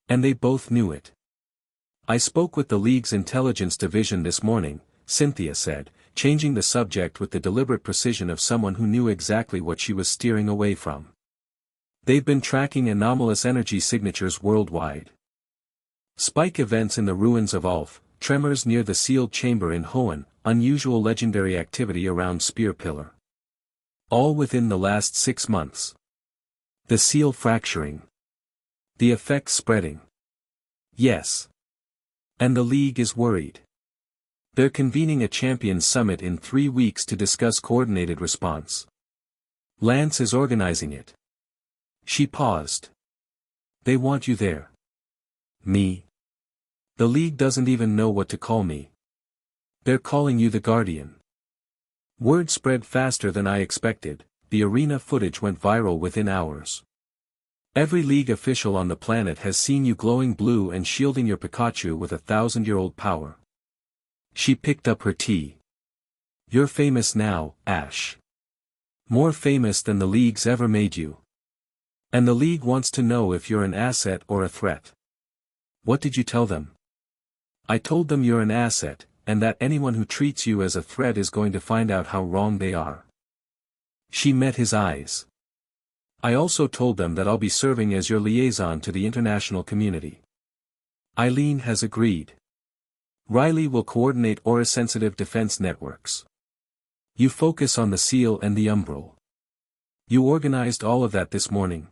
And they both knew it. I spoke with the League's intelligence division this morning, Cynthia said, changing the subject with the deliberate precision of someone who knew exactly what she was steering away from. They've been tracking anomalous energy signatures worldwide. Spike events in the ruins of Ulf, tremors near the sealed chamber in Hoenn, unusual legendary activity around Spear Pillar. All within the last 6 months. The seal fracturing. The effects spreading. Yes. And the League is worried. They're convening a Champions Summit in 3 weeks to discuss coordinated response. Lance is organizing it. She paused. They want you there. Me? The League doesn't even know what to call me. They're calling you the Guardian. Word spread faster than I expected, the arena footage went viral within hours. Every League official on the planet has seen you glowing blue and shielding your Pikachu with a 1,000-year-old power. She picked up her tea. You're famous now, Ash. More famous than the League's ever made you. And the League wants to know if you're an asset or a threat. What did you tell them? I told them you're an asset, and that anyone who treats you as a threat is going to find out how wrong they are. She met his eyes. I also told them that I'll be serving as your liaison to the international community. Eileen has agreed. Riley will coordinate aura-sensitive defense networks. You focus on the seal and the umbral. You organized all of that this morning.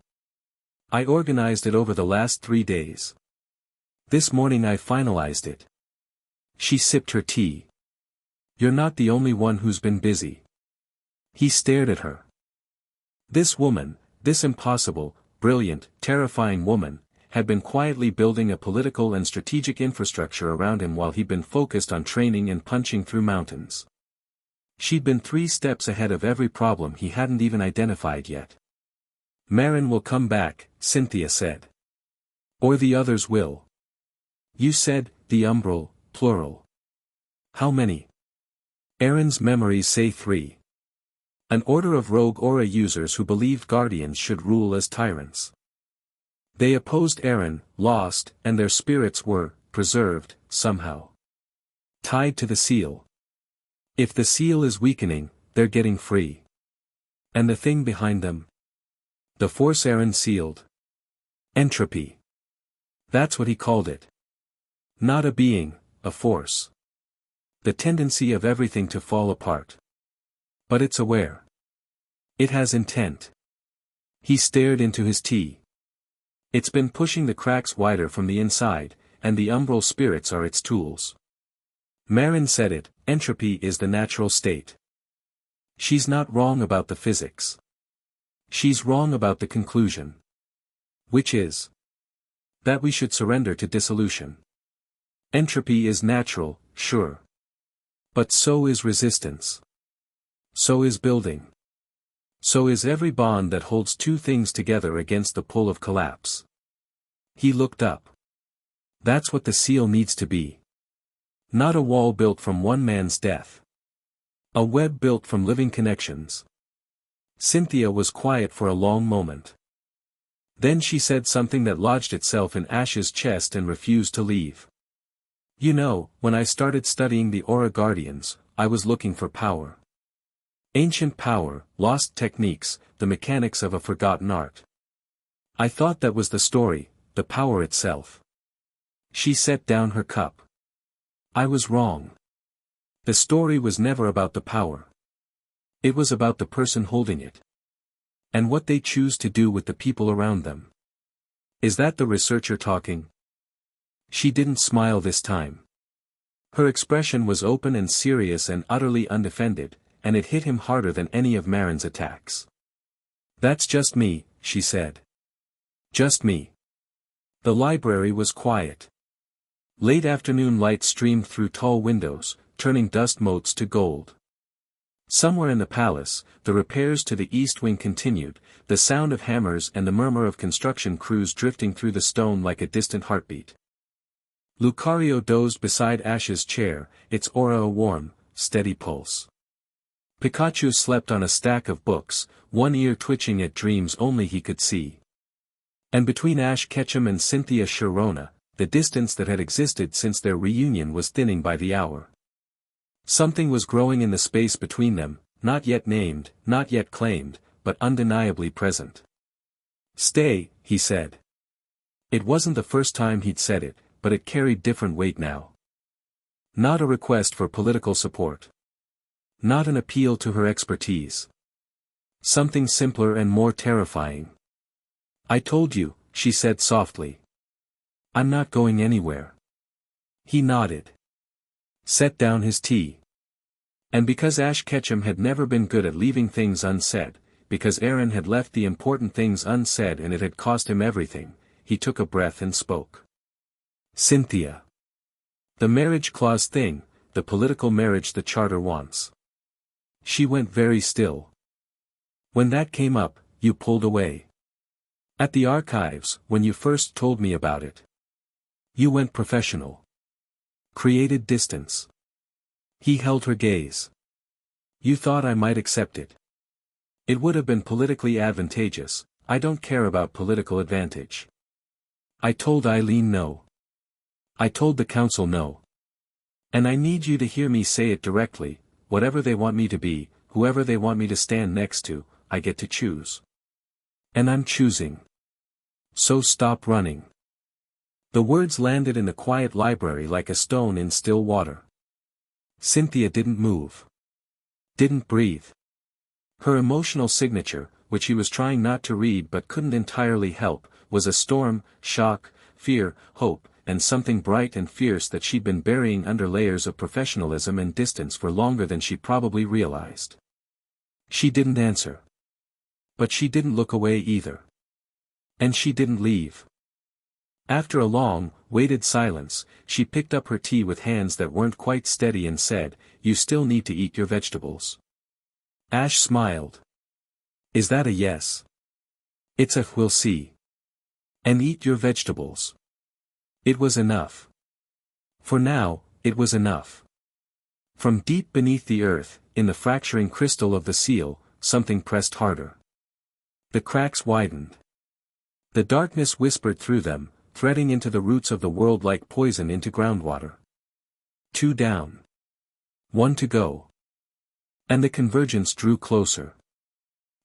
I organized it over the last 3 days. This morning I finalized it. She sipped her tea. You're not the only one who's been busy. He stared at her. This woman, this impossible, brilliant, terrifying woman, had been quietly building a political and strategic infrastructure around him while he'd been focused on training and punching through mountains. She'd been 3 steps ahead of every problem he hadn't even identified yet. Marin will come back, Cynthia said. Or the others will. You said, the umbral, plural. How many? Aaron's memories say 3. An order of rogue aura users who believed guardians should rule as tyrants. They opposed Aaron, lost, and their spirits were, preserved, somehow. Tied to the seal. If the seal is weakening, they're getting free. And the thing behind them? The force Aaron sealed. Entropy. That's what he called it. Not a being, a force. The tendency of everything to fall apart. But it's aware. It has intent. He stared into his tea. It's been pushing the cracks wider from the inside, and the umbral spirits are its tools. Marin said it, entropy is the natural state. She's not wrong about the physics. She's wrong about the conclusion. Which is? That we should surrender to dissolution. Entropy is natural, sure. But so is resistance. So is building. So is every bond that holds 2 things together against the pull of collapse. He looked up. That's what the seal needs to be. Not a wall built from one man's death. A web built from living connections. Cynthia was quiet for a long moment. Then she said something that lodged itself in Ash's chest and refused to leave. You know, when I started studying the Aura Guardians, I was looking for power. Ancient power, lost techniques, the mechanics of a forgotten art. I thought that was the story, the power itself. She set down her cup. I was wrong. The story was never about the power. It was about the person holding it. And what they choose to do with the people around them. Is that the researcher talking? She didn't smile this time. Her expression was open and serious and utterly undefended, and it hit him harder than any of Marin's attacks. That's just me, she said. Just me. The library was quiet. Late afternoon light streamed through tall windows, turning dust motes to gold. Somewhere in the palace, the repairs to the east wing continued, the sound of hammers and the murmur of construction crews drifting through the stone like a distant heartbeat. Lucario dozed beside Ash's chair, its aura a warm, steady pulse. Pikachu slept on a stack of books, one ear twitching at dreams only he could see. And between Ash Ketchum and Cynthia Sharona, the distance that had existed since their reunion was thinning by the hour. Something was growing in the space between them, not yet named, not yet claimed, but undeniably present. "Stay," he said. It wasn't the first time he'd said it, but it carried different weight now. Not a request for political support. Not an appeal to her expertise. Something simpler and more terrifying. "I told you," she said softly. "I'm not going anywhere." He nodded. Set down his tea. And because Ash Ketchum had never been good at leaving things unsaid, because Aaron had left the important things unsaid and it had cost him everything, he took a breath and spoke. "Cynthia. The marriage clause thing, the political marriage the charter wants." She went very still. "When that came up, you pulled away. At the archives, when you first told me about it. You went professional. Created distance." He held her gaze. "You thought I might accept it. It would have been politically advantageous. I don't care about political advantage. I told Eileen no. I told the council no. And I need you to hear me say it directly, whatever they want me to be, whoever they want me to stand next to, I get to choose. And I'm choosing. So stop running." The words landed in the quiet library like a stone in still water. Cynthia didn't move. Didn't breathe. Her emotional signature, which he was trying not to read but couldn't entirely help, was a storm, shock, fear, hope, and something bright and fierce that she'd been burying under layers of professionalism and distance for longer than she probably realized. She didn't answer. But she didn't look away either. And she didn't leave. After a long, weighted silence, she picked up her tea with hands that weren't quite steady and said, "You still need to eat your vegetables." Ash smiled. "Is that a yes?" "It's a we'll see." "And eat your vegetables." It was enough. For now, it was enough. From deep beneath the earth, in the fracturing crystal of the seal, something pressed harder. The cracks widened. The darkness whispered through them, threading into the roots of the world like poison into groundwater. 2 down. 1 to go. And the convergence drew closer.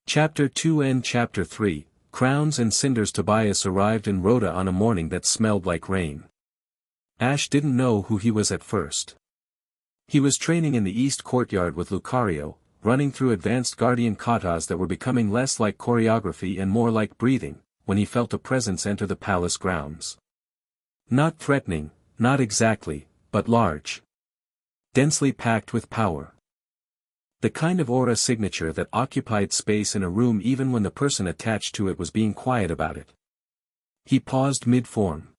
Chapter 2 and Chapter 3, Crowns and Cinders. Tobias arrived in Rhoda on a morning that smelled like rain. Ash didn't know who he was at first. He was training in the East Courtyard with Lucario, running through advanced guardian katas that were becoming less like choreography and more like breathing, when he felt a presence enter the palace grounds. Not threatening, not exactly, but large. Densely packed with power. The kind of aura signature that occupied space in a room even when the person attached to it was being quiet about it. He paused mid-form.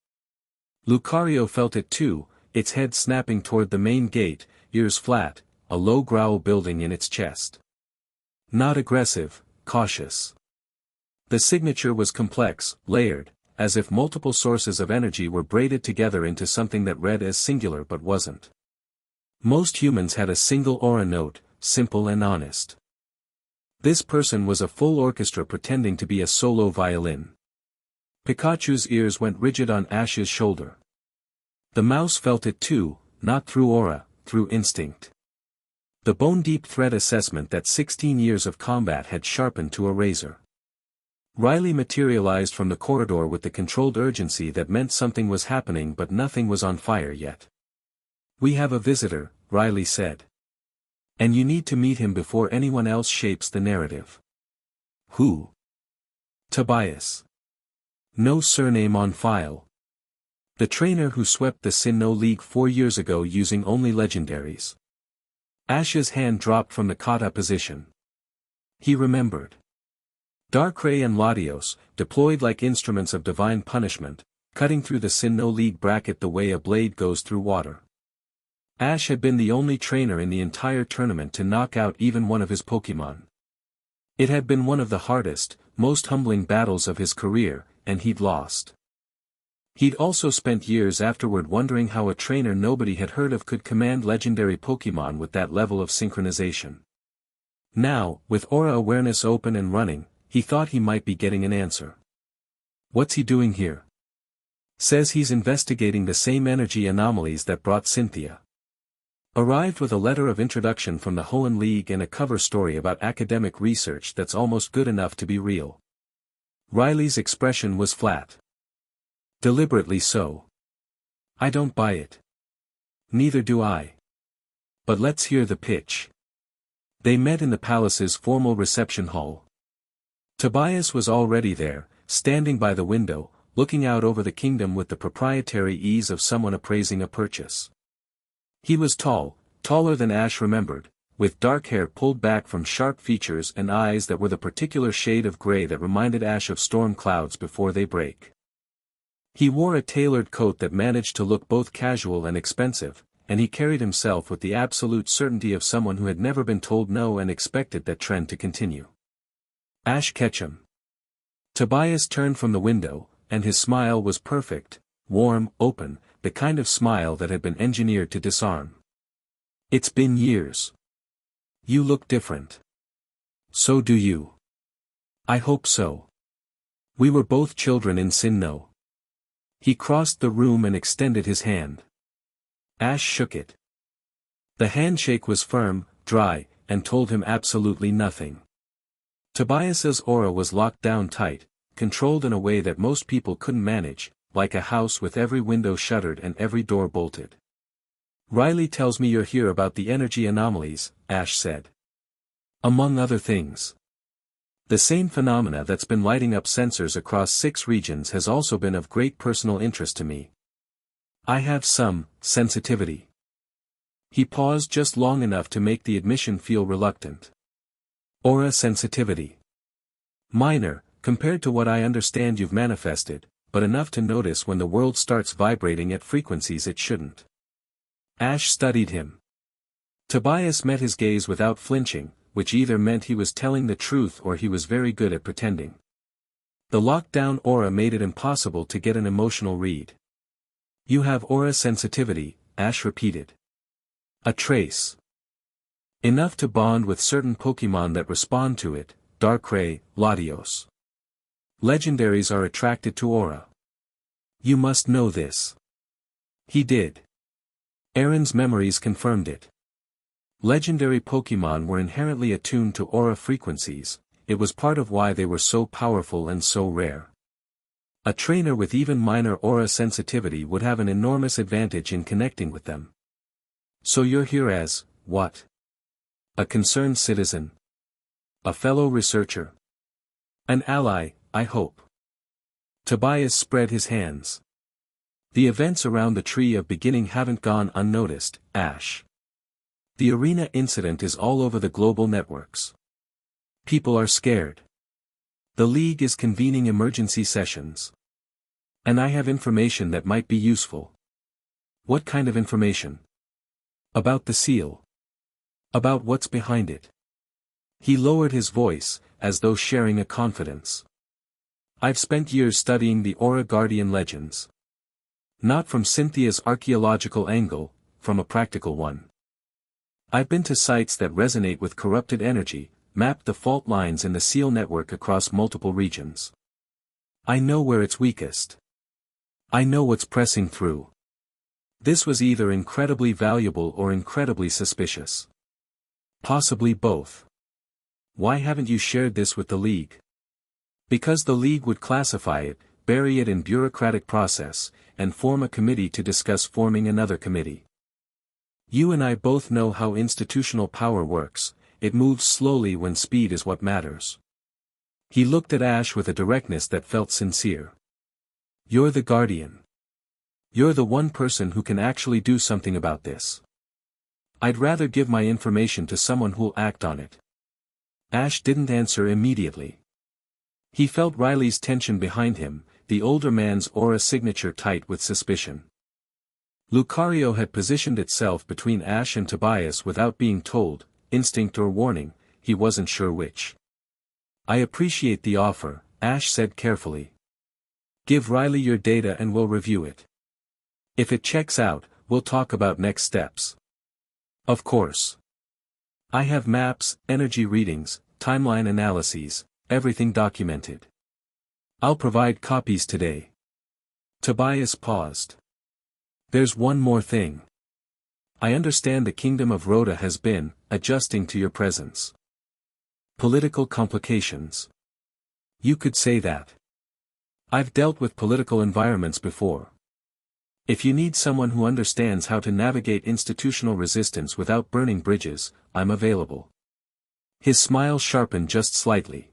Lucario felt it too, its head snapping toward the main gate, ears flat, a low growl building in its chest. Not aggressive, cautious. The signature was complex, layered, as if multiple sources of energy were braided together into something that read as singular but wasn't. Most humans had a single aura note, simple and honest. This person was a full orchestra pretending to be a solo violin. Pikachu's ears went rigid on Ash's shoulder. The mouse felt it too, not through aura, through instinct. The bone-deep threat assessment that 16 years of combat had sharpened to a razor. Riley materialized from the corridor with the controlled urgency that meant something was happening but nothing was on fire yet. "We have a visitor," Riley said. "And you need to meet him before anyone else shapes the narrative." "Who?" "Tobias. No surname on file. The trainer who swept the Sinnoh League 4 years ago using only legendaries." Ash's hand dropped from the kata position. He remembered. Darkrai and Latios, deployed like instruments of divine punishment, cutting through the Sinnoh League bracket the way a blade goes through water. Ash had been the only trainer in the entire tournament to knock out even one of his Pokémon. It had been one of the hardest, most humbling battles of his career, and he'd lost. He'd also spent years afterward wondering how a trainer nobody had heard of could command legendary Pokémon with that level of synchronization. Now, with aura awareness open and running, he thought he might be getting an answer. What's he doing here? Says he's investigating the same energy anomalies that brought Cynthia. Arrived with a letter of introduction from the Hoenn League and a cover story about academic research that's almost good enough to be real. Riley's expression was flat. Deliberately so. I don't buy it. Neither do I. But let's hear the pitch. They met in the palace's formal reception hall. Tobias was already there, standing by the window, looking out over the kingdom with the proprietary ease of someone appraising a purchase. He was tall, taller than Ash remembered, with dark hair pulled back from sharp features and eyes that were the particular shade of gray that reminded Ash of storm clouds before they break. He wore a tailored coat that managed to look both casual and expensive, and he carried himself with the absolute certainty of someone who had never been told no and expected that trend to continue. Ash Ketchum. Tobias turned from the window, and his smile was perfect, warm, open, the kind of smile that had been engineered to disarm. It's been years. You look different. So do you. I hope so. We were both children in Sinnoh. He crossed the room and extended his hand. Ash shook it. The handshake was firm, dry, and told him absolutely nothing. Tobias's aura was locked down tight, controlled in a way that most people couldn't manage, like a house with every window shuttered and every door bolted. Riley tells me you're here about the energy anomalies, Ash said. Among other things. The same phenomena that's been lighting up sensors across 6 regions has also been of great personal interest to me. I have some sensitivity. He paused just long enough to make the admission feel reluctant. Aura sensitivity. Minor, compared to what I understand you've manifested, but enough to notice when the world starts vibrating at frequencies it shouldn't. Ash studied him. Tobias met his gaze without flinching, which either meant he was telling the truth or he was very good at pretending. The lockdown aura made it impossible to get an emotional read. You have aura sensitivity, Ash repeated. A trace. Enough to bond with certain Pokémon that respond to it, Darkrai, Latios. Legendaries are attracted to aura. You must know this. He did. Aaron's memories confirmed it. Legendary Pokémon were inherently attuned to aura frequencies, it was part of why they were so powerful and so rare. A trainer with even minor aura sensitivity would have an enormous advantage in connecting with them. So you're here as, what? A concerned citizen? A fellow researcher? An ally, I hope. Tobias spread his hands. The events around the Tree of Beginning haven't gone unnoticed, Ash. The arena incident is all over the global networks. People are scared. The League is convening emergency sessions. And I have information that might be useful. What kind of information? About the seal. About what's behind it. He lowered his voice, as though sharing a confidence. I've spent years studying the Aura Guardian legends. Not from Cynthia's archaeological angle, from a practical one. I've been to sites that resonate with corrupted energy, mapped the fault lines in the seal network across multiple regions. I know where it's weakest. I know what's pressing through. This was either incredibly valuable or incredibly suspicious. Possibly both. Why haven't you shared this with the League? Because the League would classify it, bury it in bureaucratic process, and form a committee to discuss forming another committee. You and I both know how institutional power works, it moves slowly when speed is what matters. He looked at Ash with a directness that felt sincere. You're the Guardian. You're the one person who can actually do something about this. I'd rather give my information to someone who'll act on it. Ash didn't answer immediately. He felt Riley's tension behind him, the older man's aura signature tight with suspicion. Lucario had positioned itself between Ash and Tobias without being told, instinct or warning, he wasn't sure which. I appreciate the offer, Ash said carefully. Give Riley your data and we'll review it. If it checks out, we'll talk about next steps. Of course. I have maps, energy readings, timeline analyses, everything documented. I'll provide copies today. Tobias paused. There's one more thing. I understand the Kingdom of Rhoda has been adjusting to your presence. Political complications. You could say that. I've dealt with political environments before. If you need someone who understands how to navigate institutional resistance without burning bridges, I'm available. His smile sharpened just slightly.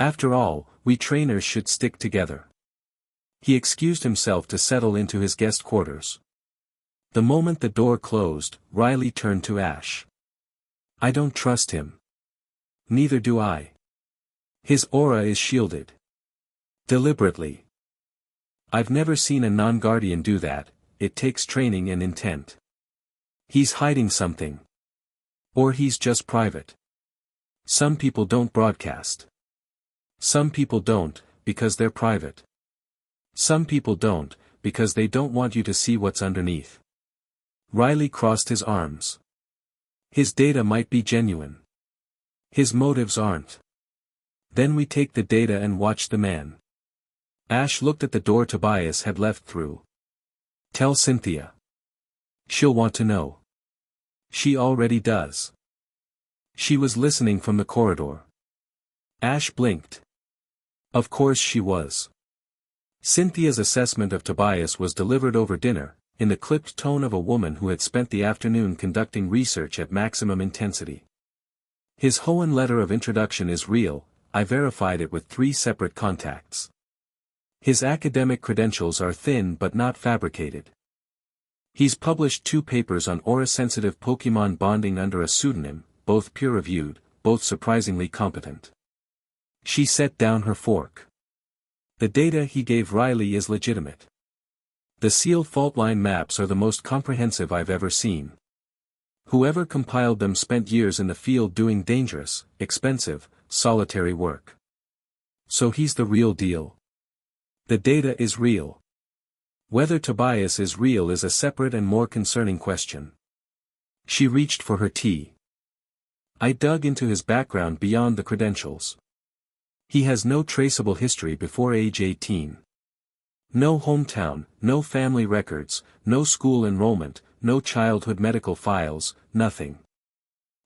After all, we trainers should stick together. He excused himself to settle into his guest quarters. The moment the door closed, Riley turned to Ash. I don't trust him. Neither do I. His aura is shielded. Deliberately. I've never seen a non-guardian do that, it takes training and intent. He's hiding something. Or he's just private. Some people don't broadcast. Some people don't, because they're private. Some people don't, because they don't want you to see what's underneath. Riley crossed his arms. His data might be genuine. His motives aren't. Then we take the data and watch the man. Ash looked at the door Tobias had left through. Tell Cynthia. She'll want to know. She already does. She was listening from the corridor. Ash blinked. Of course she was. Cynthia's assessment of Tobias was delivered over dinner, in the clipped tone of a woman who had spent the afternoon conducting research at maximum intensity. His Hoenn letter of introduction is real, I verified it with 3 separate contacts. His academic credentials are thin but not fabricated. He's published 2 papers on aura-sensitive Pokemon bonding under a pseudonym, both peer-reviewed, both surprisingly competent. She set down her fork. The data he gave Riley is legitimate. The sealed faultline maps are the most comprehensive I've ever seen. Whoever compiled them spent years in the field doing dangerous, expensive, solitary work. So he's the real deal. The data is real. Whether Tobias is real is a separate and more concerning question. She reached for her tea. I dug into his background beyond the credentials. He has no traceable history before age 18. No hometown, no family records, no school enrollment, no childhood medical files, nothing.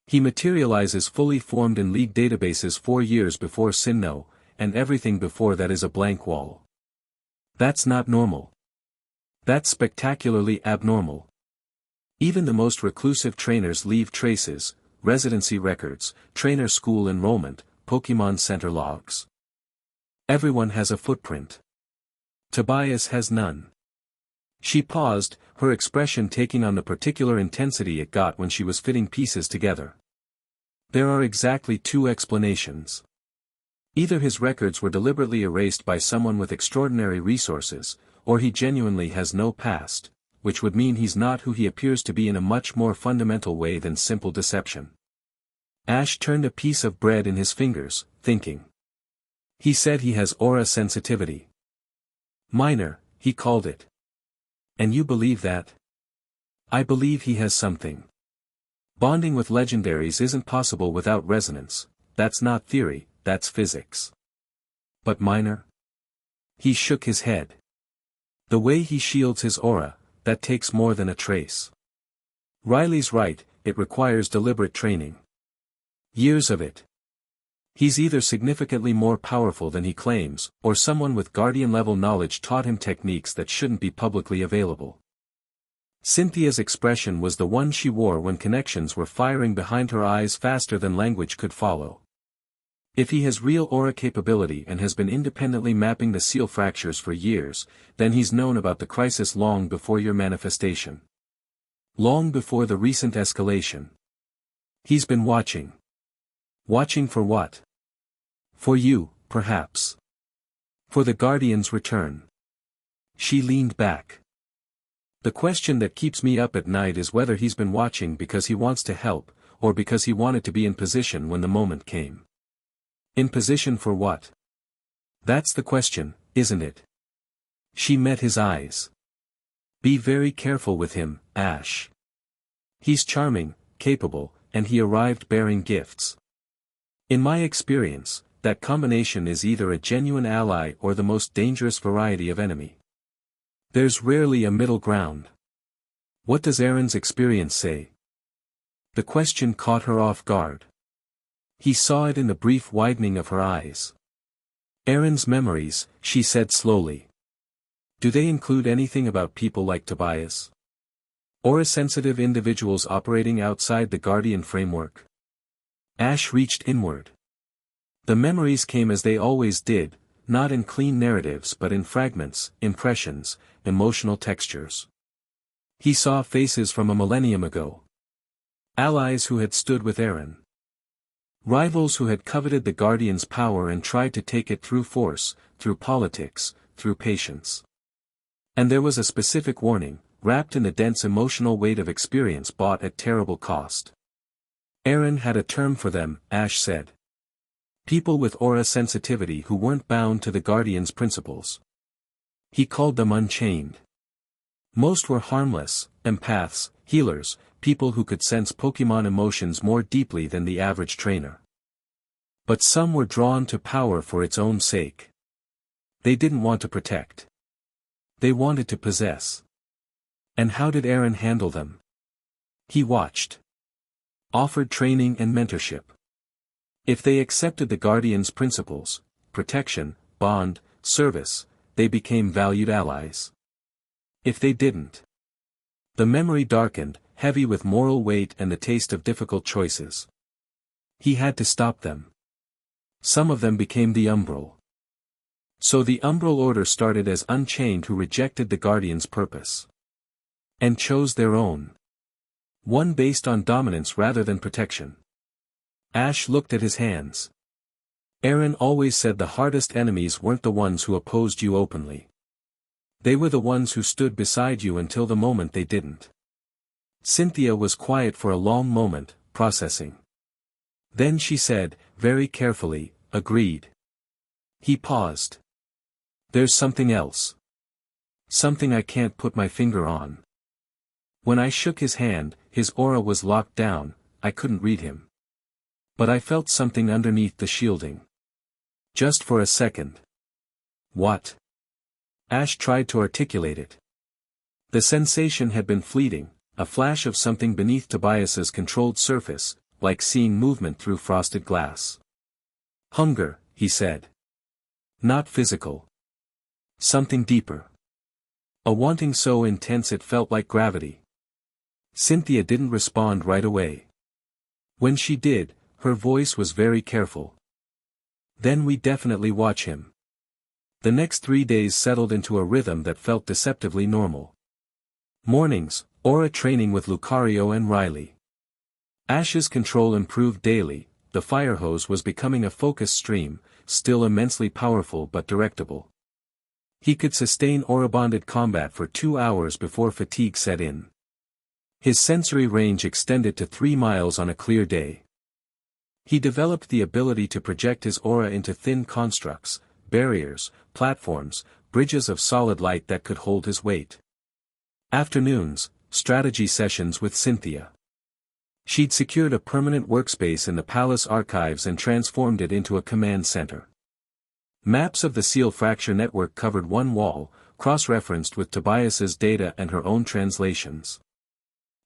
He materializes fully formed in league databases 4 years before Sinnoh, and everything before that is a blank wall. That's not normal. That's spectacularly abnormal. Even the most reclusive trainers leave traces, residency records, trainer school enrollment, Pokemon Center logs. Everyone has a footprint. Tobias has none. She paused, her expression taking on the particular intensity it got when she was fitting pieces together. There are exactly 2 explanations. Either his records were deliberately erased by someone with extraordinary resources, or he genuinely has no past, which would mean he's not who he appears to be in a much more fundamental way than simple deception. Ash turned a piece of bread in his fingers, thinking. He said he has aura sensitivity. Minor, he called it. And you believe that? I believe he has something. Bonding with legendaries isn't possible without resonance, that's not theory, that's physics. But minor? He shook his head. The way he shields his aura, that takes more than a trace. Riley's right, it requires deliberate training. Years of it. He's either significantly more powerful than he claims, or someone with guardian-level knowledge taught him techniques that shouldn't be publicly available. Cynthia's expression was the one she wore when connections were firing behind her eyes faster than language could follow. If he has real aura capability and has been independently mapping the seal fractures for years, then he's known about the crisis long before your manifestation. Long before the recent escalation. He's been watching. Watching for what? For you, perhaps. For the Guardian's return. She leaned back. The question that keeps me up at night is whether he's been watching because he wants to help, or because he wanted to be in position when the moment came. In position for what? That's the question, isn't it? She met his eyes. Be very careful with him, Ash. He's charming, capable, and he arrived bearing gifts. In my experience, that combination is either a genuine ally or the most dangerous variety of enemy. There's rarely a middle ground. What does Aaron's experience say? The question caught her off guard. He saw it in the brief widening of her eyes. Aaron's memories, she said slowly. Do they include anything about people like Tobias? Aura-sensitive individuals operating outside the Guardian framework? Ash reached inward. The memories came as they always did, not in clean narratives but in fragments, impressions, emotional textures. He saw faces from a millennium ago. Allies who had stood with Aaron. Rivals who had coveted the Guardian's power and tried to take it through force, through politics, through patience. And there was a specific warning, wrapped in the dense emotional weight of experience bought at terrible cost. Aaron had a term for them, Ash said. People with aura sensitivity who weren't bound to the Guardian's principles. He called them unchained. Most were harmless, empaths, healers, people who could sense Pokemon emotions more deeply than the average trainer. But some were drawn to power for its own sake. They didn't want to protect. They wanted to possess. And how did Aaron handle them? He watched. Offered training and mentorship. If they accepted the Guardian's principles, protection, bond, service, they became valued allies. If they didn't. The memory darkened, heavy with moral weight and the taste of difficult choices. He had to stop them. Some of them became the Umbral. So the Umbral Order started as Unchained who rejected the Guardian's purpose. And chose their own. One based on dominance rather than protection. Ash looked at his hands. Aaron always said the hardest enemies weren't the ones who opposed you openly. They were the ones who stood beside you until the moment they didn't. Cynthia was quiet for a long moment, processing. Then she said, very carefully, agreed. He paused. There's something else. Something I can't put my finger on. When I shook his hand, his aura was locked down, I couldn't read him. But I felt something underneath the shielding. Just for a second. What? Ash tried to articulate it. The sensation had been fleeting, a flash of something beneath Tobias's controlled surface, like seeing movement through frosted glass. Hunger, he said. Not physical. Something deeper. A wanting so intense it felt like gravity. Cynthia didn't respond right away. When she did, her voice was very careful. Then we definitely watch him. The next 3 days settled into a rhythm that felt deceptively normal. Mornings, aura training with Lucario and Riley. Ash's control improved daily, the fire hose was becoming a focus stream, still immensely powerful but directable. He could sustain aura-bonded combat for 2 hours before fatigue set in. His sensory range extended to 3 miles on a clear day. He developed the ability to project his aura into thin constructs, barriers, platforms, bridges of solid light that could hold his weight. Afternoons, strategy sessions with Cynthia. She'd secured a permanent workspace in the palace archives and transformed it into a command center. Maps of the seal fracture network covered one wall, cross-referenced with Tobias's data and her own translations.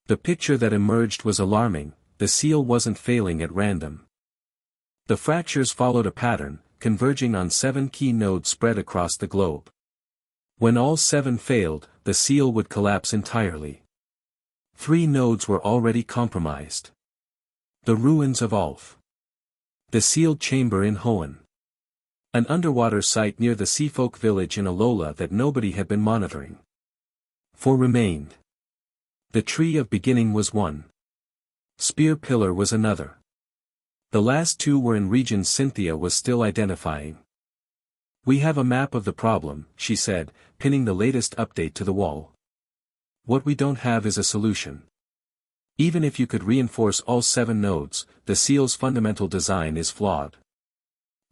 The picture that emerged was alarming, the seal wasn't failing at random. The fractures followed a pattern, converging on 7 key nodes spread across the globe. When all 7 failed, the seal would collapse entirely. 3 nodes were already compromised. The ruins of Ulf. The sealed chamber in Hoenn. An underwater site near the Seafolk village in Alola that nobody had been monitoring. 4 remained. The Tree of Beginning was one. Spear Pillar was another. The last 2 were in regions Cynthia was still identifying. We have a map of the problem, she said, pinning the latest update to the wall. What we don't have is a solution. Even if you could reinforce all 7 nodes, the seal's fundamental design is flawed.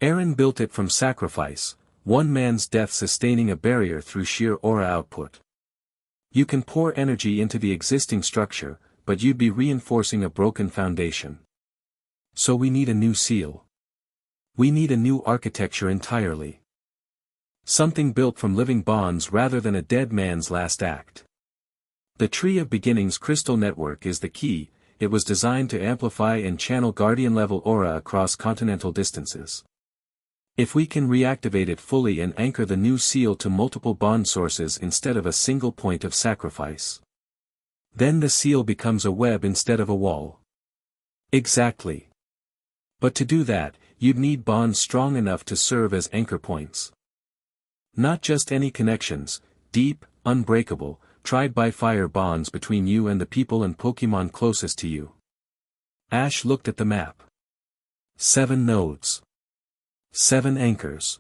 Aaron built it from sacrifice, one man's death sustaining a barrier through sheer aura output. You can pour energy into the existing structure, but you'd be reinforcing a broken foundation. So we need a new seal. We need a new architecture entirely. Something built from living bonds rather than a dead man's last act. The Tree of Beginnings crystal network is the key. It was designed to amplify and channel guardian-level aura across continental distances. If we can reactivate it fully and anchor the new seal to multiple bond sources instead of a single point of sacrifice, then the seal becomes a web instead of a wall. Exactly. But to do that, you'd need bonds strong enough to serve as anchor points. Not just any connections, deep, unbreakable, tried-by-fire bonds between you and the people and Pokemon closest to you. Ash looked at the map. 7 nodes. 7 anchors.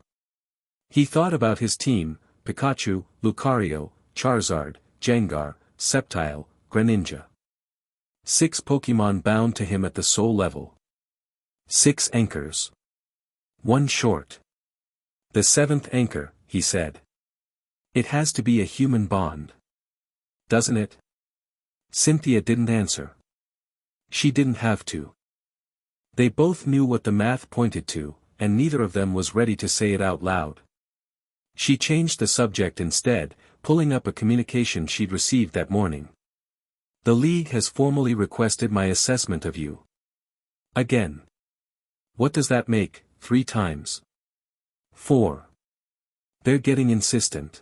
He thought about his team: Pikachu, Lucario, Charizard, Gengar, Sceptile, Greninja. 6 Pokemon bound to him at the soul level. 6 anchors. 1 short. The 7th anchor, he said. It has to be a human bond. Doesn't it? Cynthia didn't answer. She didn't have to. They both knew what the math pointed to, and neither of them was ready to say it out loud. She changed the subject instead, pulling up a communication she'd received that morning. The League has formally requested my assessment of you. Again. What does that make, 3 times? 4. They're getting insistent.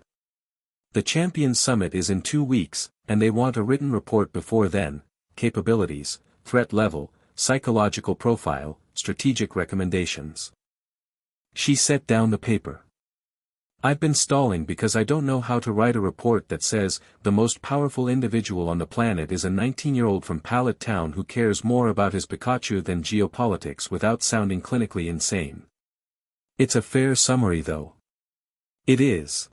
The Champions Summit is in 2 weeks, and they want a written report before then: capabilities, threat level, psychological profile, strategic recommendations. She set down the paper. I've been stalling because I don't know how to write a report that says, the most powerful individual on the planet is a 19-year-old from Pallet Town who cares more about his Pikachu than geopolitics without sounding clinically insane. It's a fair summary though. It is.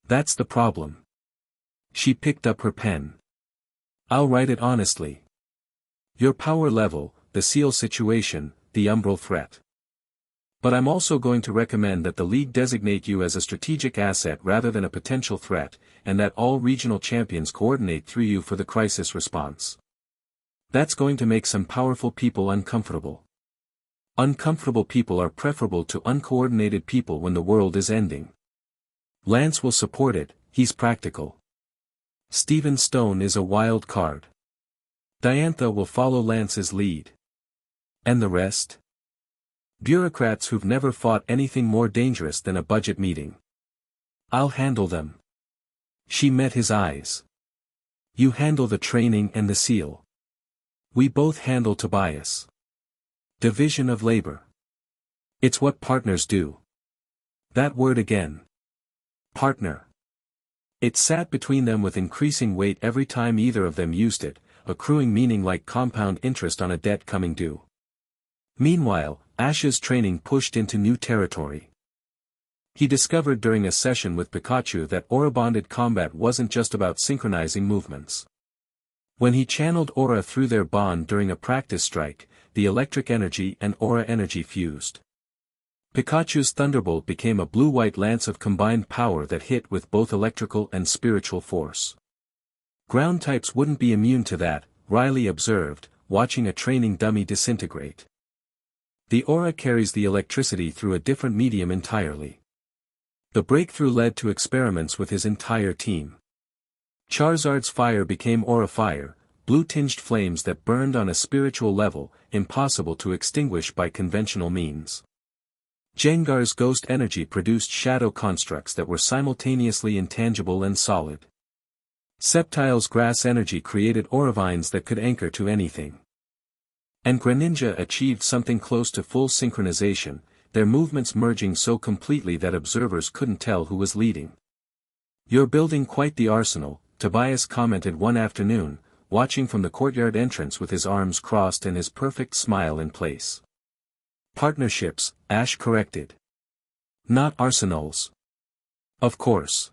That's the problem. She picked up her pen. I'll write it honestly. Your power level, the seal situation, the umbral threat. But I'm also going to recommend that the League designate you as a strategic asset rather than a potential threat, and that all regional champions coordinate through you for the crisis response. That's going to make some powerful people uncomfortable. Uncomfortable people are preferable to uncoordinated people when the world is ending. Lance will support it, he's practical. Steven Stone is a wild card. Diantha will follow Lance's lead. And the rest? Bureaucrats who've never fought anything more dangerous than a budget meeting. I'll handle them. She met his eyes. You handle the training and the seal. We both handle Tobias. Division of labor. It's what partners do. That word again. Partner. It sat between them with increasing weight every time either of them used it, accruing meaning like compound interest on a debt coming due. Meanwhile, Ash's training pushed into new territory. He discovered during a session with Pikachu that aura-bonded combat wasn't just about synchronizing movements. When he channeled aura through their bond during a practice strike, the electric energy and aura energy fused. Pikachu's Thunderbolt became a blue-white lance of combined power that hit with both electrical and spiritual force. Ground types wouldn't be immune to that, Riley observed, watching a training dummy disintegrate. The aura carries the electricity through a different medium entirely. The breakthrough led to experiments with his entire team. Charizard's fire became aura fire, blue-tinged flames that burned on a spiritual level, impossible to extinguish by conventional means. Gengar's ghost energy produced shadow constructs that were simultaneously intangible and solid. Sceptile's grass energy created auravines that could anchor to anything. And Greninja achieved something close to full synchronization, their movements merging so completely that observers couldn't tell who was leading. You're building quite the arsenal, Tobias commented one afternoon, watching from the courtyard entrance with his arms crossed and his perfect smile in place. Partnerships, Ash corrected. Not arsenals. Of course.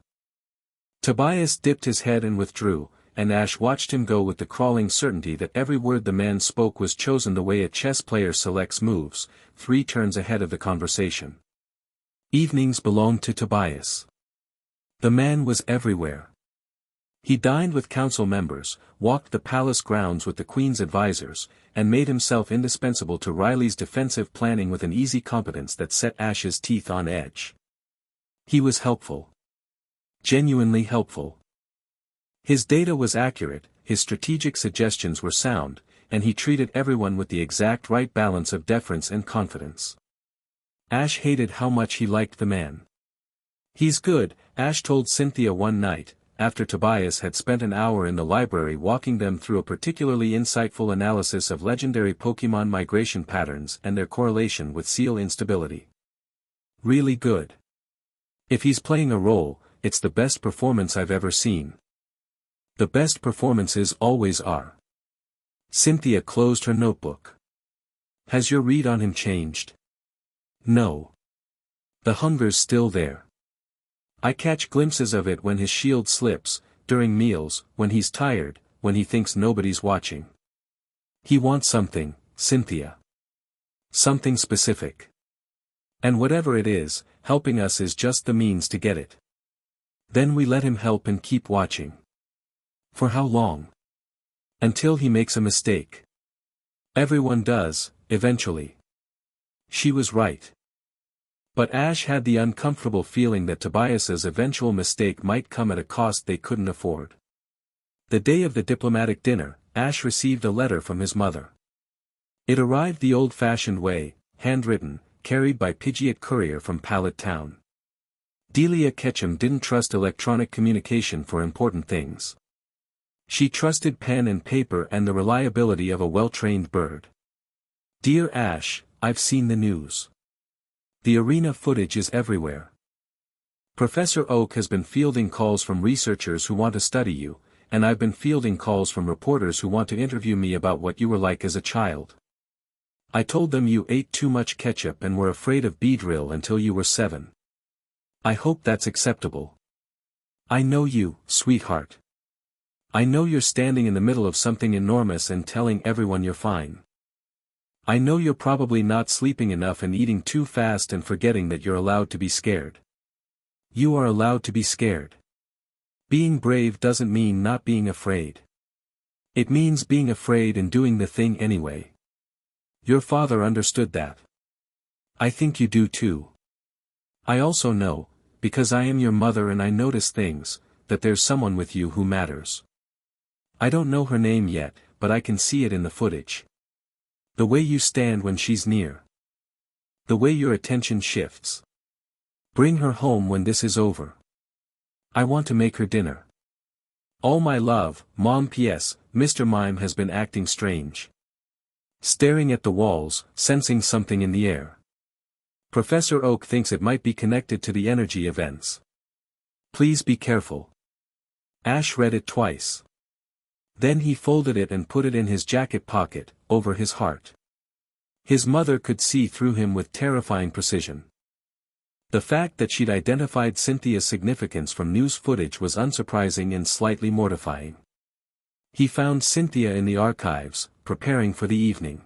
Tobias dipped his head and withdrew, and Ash watched him go with the crawling certainty that every word the man spoke was chosen the way a chess player selects moves, 3 turns ahead of the conversation. Evenings belonged to Tobias. The man was everywhere. He dined with council members, walked the palace grounds with the Queen's advisors, and made himself indispensable to Riley's defensive planning with an easy competence that set Ash's teeth on edge. He was helpful. Genuinely helpful. His data was accurate, his strategic suggestions were sound, and he treated everyone with the exact right balance of deference and confidence. Ash hated how much he liked the man. "He's good," Ash told Cynthia one night, after Tobias had spent an hour in the library walking them through a particularly insightful analysis of legendary Pokémon migration patterns and their correlation with seal instability. "Really good. If he's playing a role, it's the best performance I've ever seen." The best performances always are. Cynthia closed her notebook. "Has your read on him changed?" "No. The hunger's still there. I catch glimpses of it when his shield slips, during meals, when he's tired, when he thinks nobody's watching. He wants something, Cynthia. Something specific. And whatever it is, helping us is just the means to get it. Then we let him help and keep watching. For how long? Until he makes a mistake. Everyone does, eventually." She was right. But Ash had the uncomfortable feeling that Tobias's eventual mistake might come at a cost they couldn't afford. The day of the diplomatic dinner, Ash received a letter from his mother. It arrived the old-fashioned way, handwritten, carried by Pidgeot courier from Pallet Town. Delia Ketchum didn't trust electronic communication for important things. She trusted pen and paper and the reliability of a well-trained bird. "Dear Ash, I've seen the news. The arena footage is everywhere. Professor Oak has been fielding calls from researchers who want to study you, and I've been fielding calls from reporters who want to interview me about what you were like as a child. I told them you ate too much ketchup and were afraid of Beedrill until you were 7. I hope that's acceptable. I know you, sweetheart. I know you're standing in the middle of something enormous and telling everyone you're fine. I know you're probably not sleeping enough and eating too fast and forgetting that you're allowed to be scared. You are allowed to be scared. Being brave doesn't mean not being afraid. It means being afraid and doing the thing anyway. Your father understood that. I think you do too. I also know, because I am your mother and I notice things, that there's someone with you who matters. I don't know her name yet, but I can see it in the footage. The way you stand when she's near. The way your attention shifts. Bring her home when this is over. I want to make her dinner. All my love, Mom. P.S. Mr. Mime has been acting strange. Staring at the walls, sensing something in the air. Professor Oak thinks it might be connected to the energy events. Please be careful." Ash read it twice. Then he folded it and put it in his jacket pocket, over his heart. His mother could see through him with terrifying precision. The fact that she'd identified Cynthia's significance from news footage was unsurprising and slightly mortifying. He found Cynthia in the archives, preparing for the evening.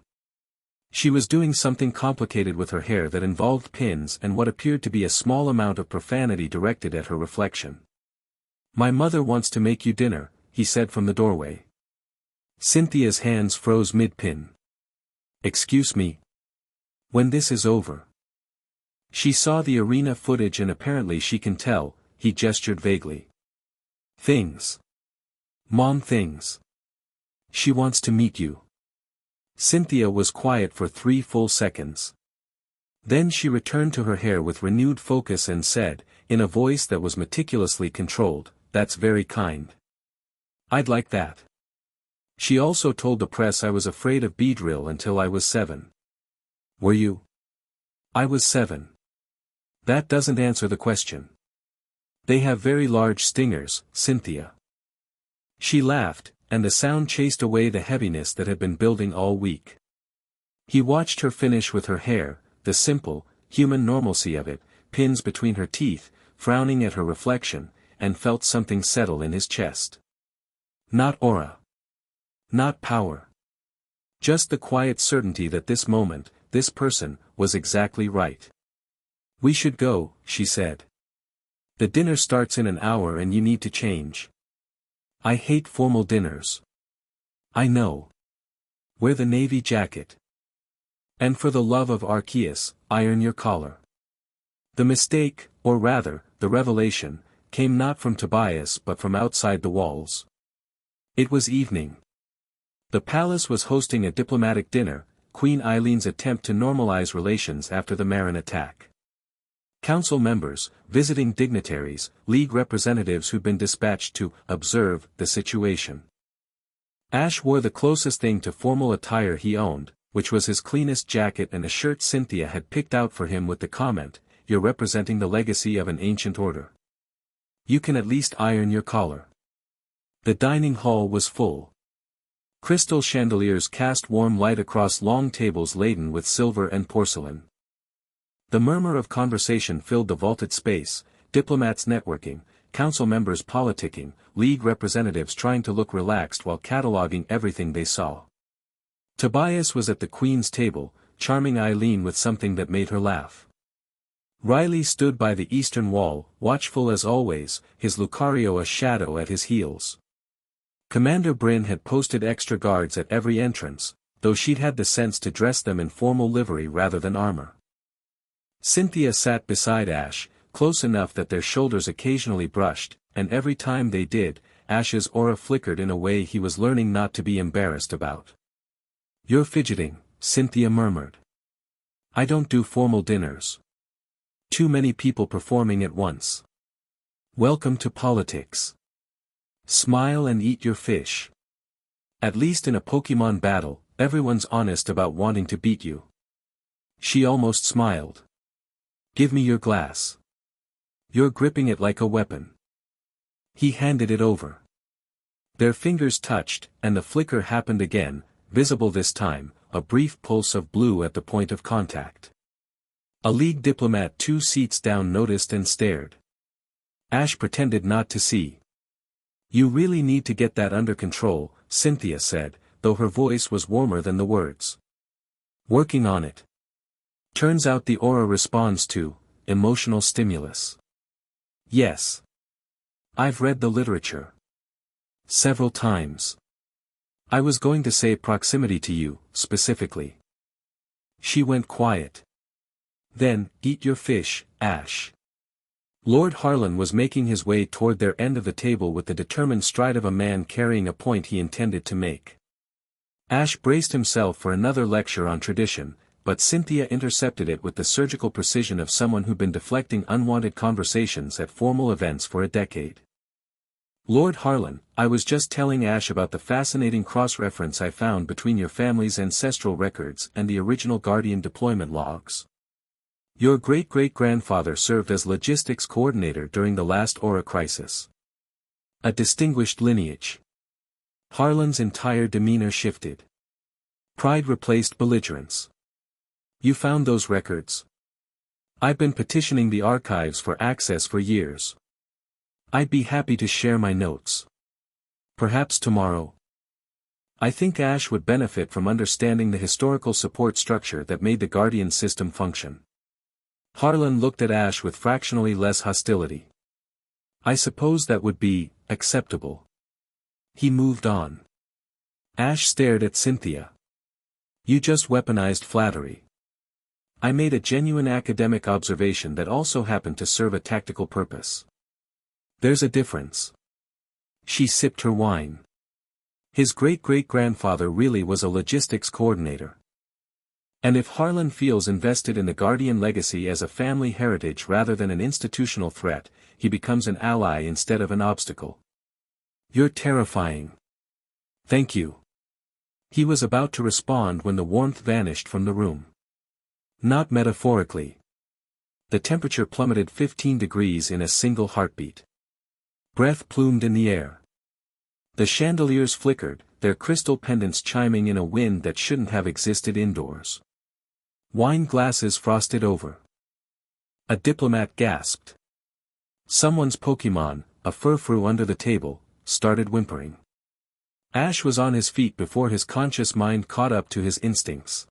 She was doing something complicated with her hair that involved pins and what appeared to be a small amount of profanity directed at her reflection. "My mother wants to make you dinner," he said from the doorway. Cynthia's hands froze mid-pin. "Excuse me? When this is over?" She saw the arena footage and apparently she can tell, he gestured vaguely. "Things. Mom, things. She wants to meet you." Cynthia was quiet for 3 full seconds. Then she returned to her hair with renewed focus and said, in a voice that was meticulously controlled, "That's very kind. I'd like that." She also told the press I was afraid of Beedrill until I was 7. "Were you?" "I was 7. That doesn't answer the question." "They have very large stingers, Cynthia." She laughed, and the sound chased away the heaviness that had been building all week. He watched her finish with her hair, the simple, human normalcy of it, pins between her teeth, frowning at her reflection, and felt something settle in his chest. Not aura. Not power. Just the quiet certainty that this moment, this person, was exactly right. "We should go," she said. "The dinner starts in an hour and you need to change." "I hate formal dinners." "I know. Wear the navy jacket. And for the love of Arceus, iron your collar." The mistake, or rather, the revelation, came not from Tobias but from outside the walls. It was evening. The palace was hosting a diplomatic dinner, Queen Eileen's attempt to normalize relations after the Marin attack. Council members, visiting dignitaries, league representatives who'd been dispatched to observe the situation. Ash wore the closest thing to formal attire he owned, which was his cleanest jacket and a shirt Cynthia had picked out for him with the comment, "You're representing the legacy of an ancient order. You can at least iron your collar." The dining hall was full. Crystal chandeliers cast warm light across long tables laden with silver and porcelain. The murmur of conversation filled the vaulted space, diplomats networking, council members politicking, league representatives trying to look relaxed while cataloging everything they saw. Tobias was at the Queen's table, charming Eileen with something that made her laugh. Riley stood by the eastern wall, watchful as always, his Lucario a shadow at his heels. Commander Bryn had posted extra guards at every entrance, though she'd had the sense to dress them in formal livery rather than armor. Cynthia sat beside Ash, close enough that their shoulders occasionally brushed, and every time they did, Ash's aura flickered in a way he was learning not to be embarrassed about. "You're fidgeting," Cynthia murmured. "I don't do formal dinners. Too many people performing at once. Welcome to politics. Smile and eat your fish. At least in a Pokemon battle, everyone's honest about wanting to beat you." She almost smiled. "Give me your glass. You're gripping it like a weapon." He handed it over. Their fingers touched, and the flicker happened again, visible this time, a brief pulse of blue at the point of contact. A league diplomat 2 seats down noticed and stared. Ash pretended not to see. "You really need to get that under control," Cynthia said, though her voice was warmer than the words. "Working on it. Turns out the aura responds to emotional stimulus." "Yes. I've read the literature. Several times. I was going to say proximity to you, specifically." She went quiet. "Then, eat your fish, Ash." Lord Harlan was making his way toward their end of the table with the determined stride of a man carrying a point he intended to make. Ash braced himself for another lecture on tradition, but Cynthia intercepted it with the surgical precision of someone who'd been deflecting unwanted conversations at formal events for a decade. "Lord Harlan, I was just telling Ash about the fascinating cross-reference I found between your family's ancestral records and the original Guardian deployment logs. Your great-great-grandfather served as logistics coordinator during the last Aura crisis. A distinguished lineage." Harlan's entire demeanor shifted. Pride replaced belligerence. "You found those records?" "I've been petitioning the archives for access for years. I'd be happy to share my notes. Perhaps tomorrow." I think Ash would benefit from understanding the historical support structure that made the Guardian system function. Harlan looked at Ash with fractionally less hostility. "I suppose that would be acceptable." He moved on. Ash stared at Cynthia. "You just weaponized flattery. I made a genuine academic observation that also happened to serve a tactical purpose. There's a difference." She sipped her wine. His great-great-grandfather really was a logistics coordinator. And if Harlan feels invested in the Guardian legacy as a family heritage rather than an institutional threat, he becomes an ally instead of an obstacle. "You're terrifying." "Thank you." He was about to respond when the warmth vanished from the room. Not metaphorically. The temperature plummeted 15 degrees in a single heartbeat. Breath plumed in the air. The chandeliers flickered, their crystal pendants chiming in a wind that shouldn't have existed indoors. Wine glasses frosted over. A diplomat gasped. Someone's Pokemon, a furfrou under the table, started whimpering. Ash was on his feet before his conscious mind caught up to his instincts.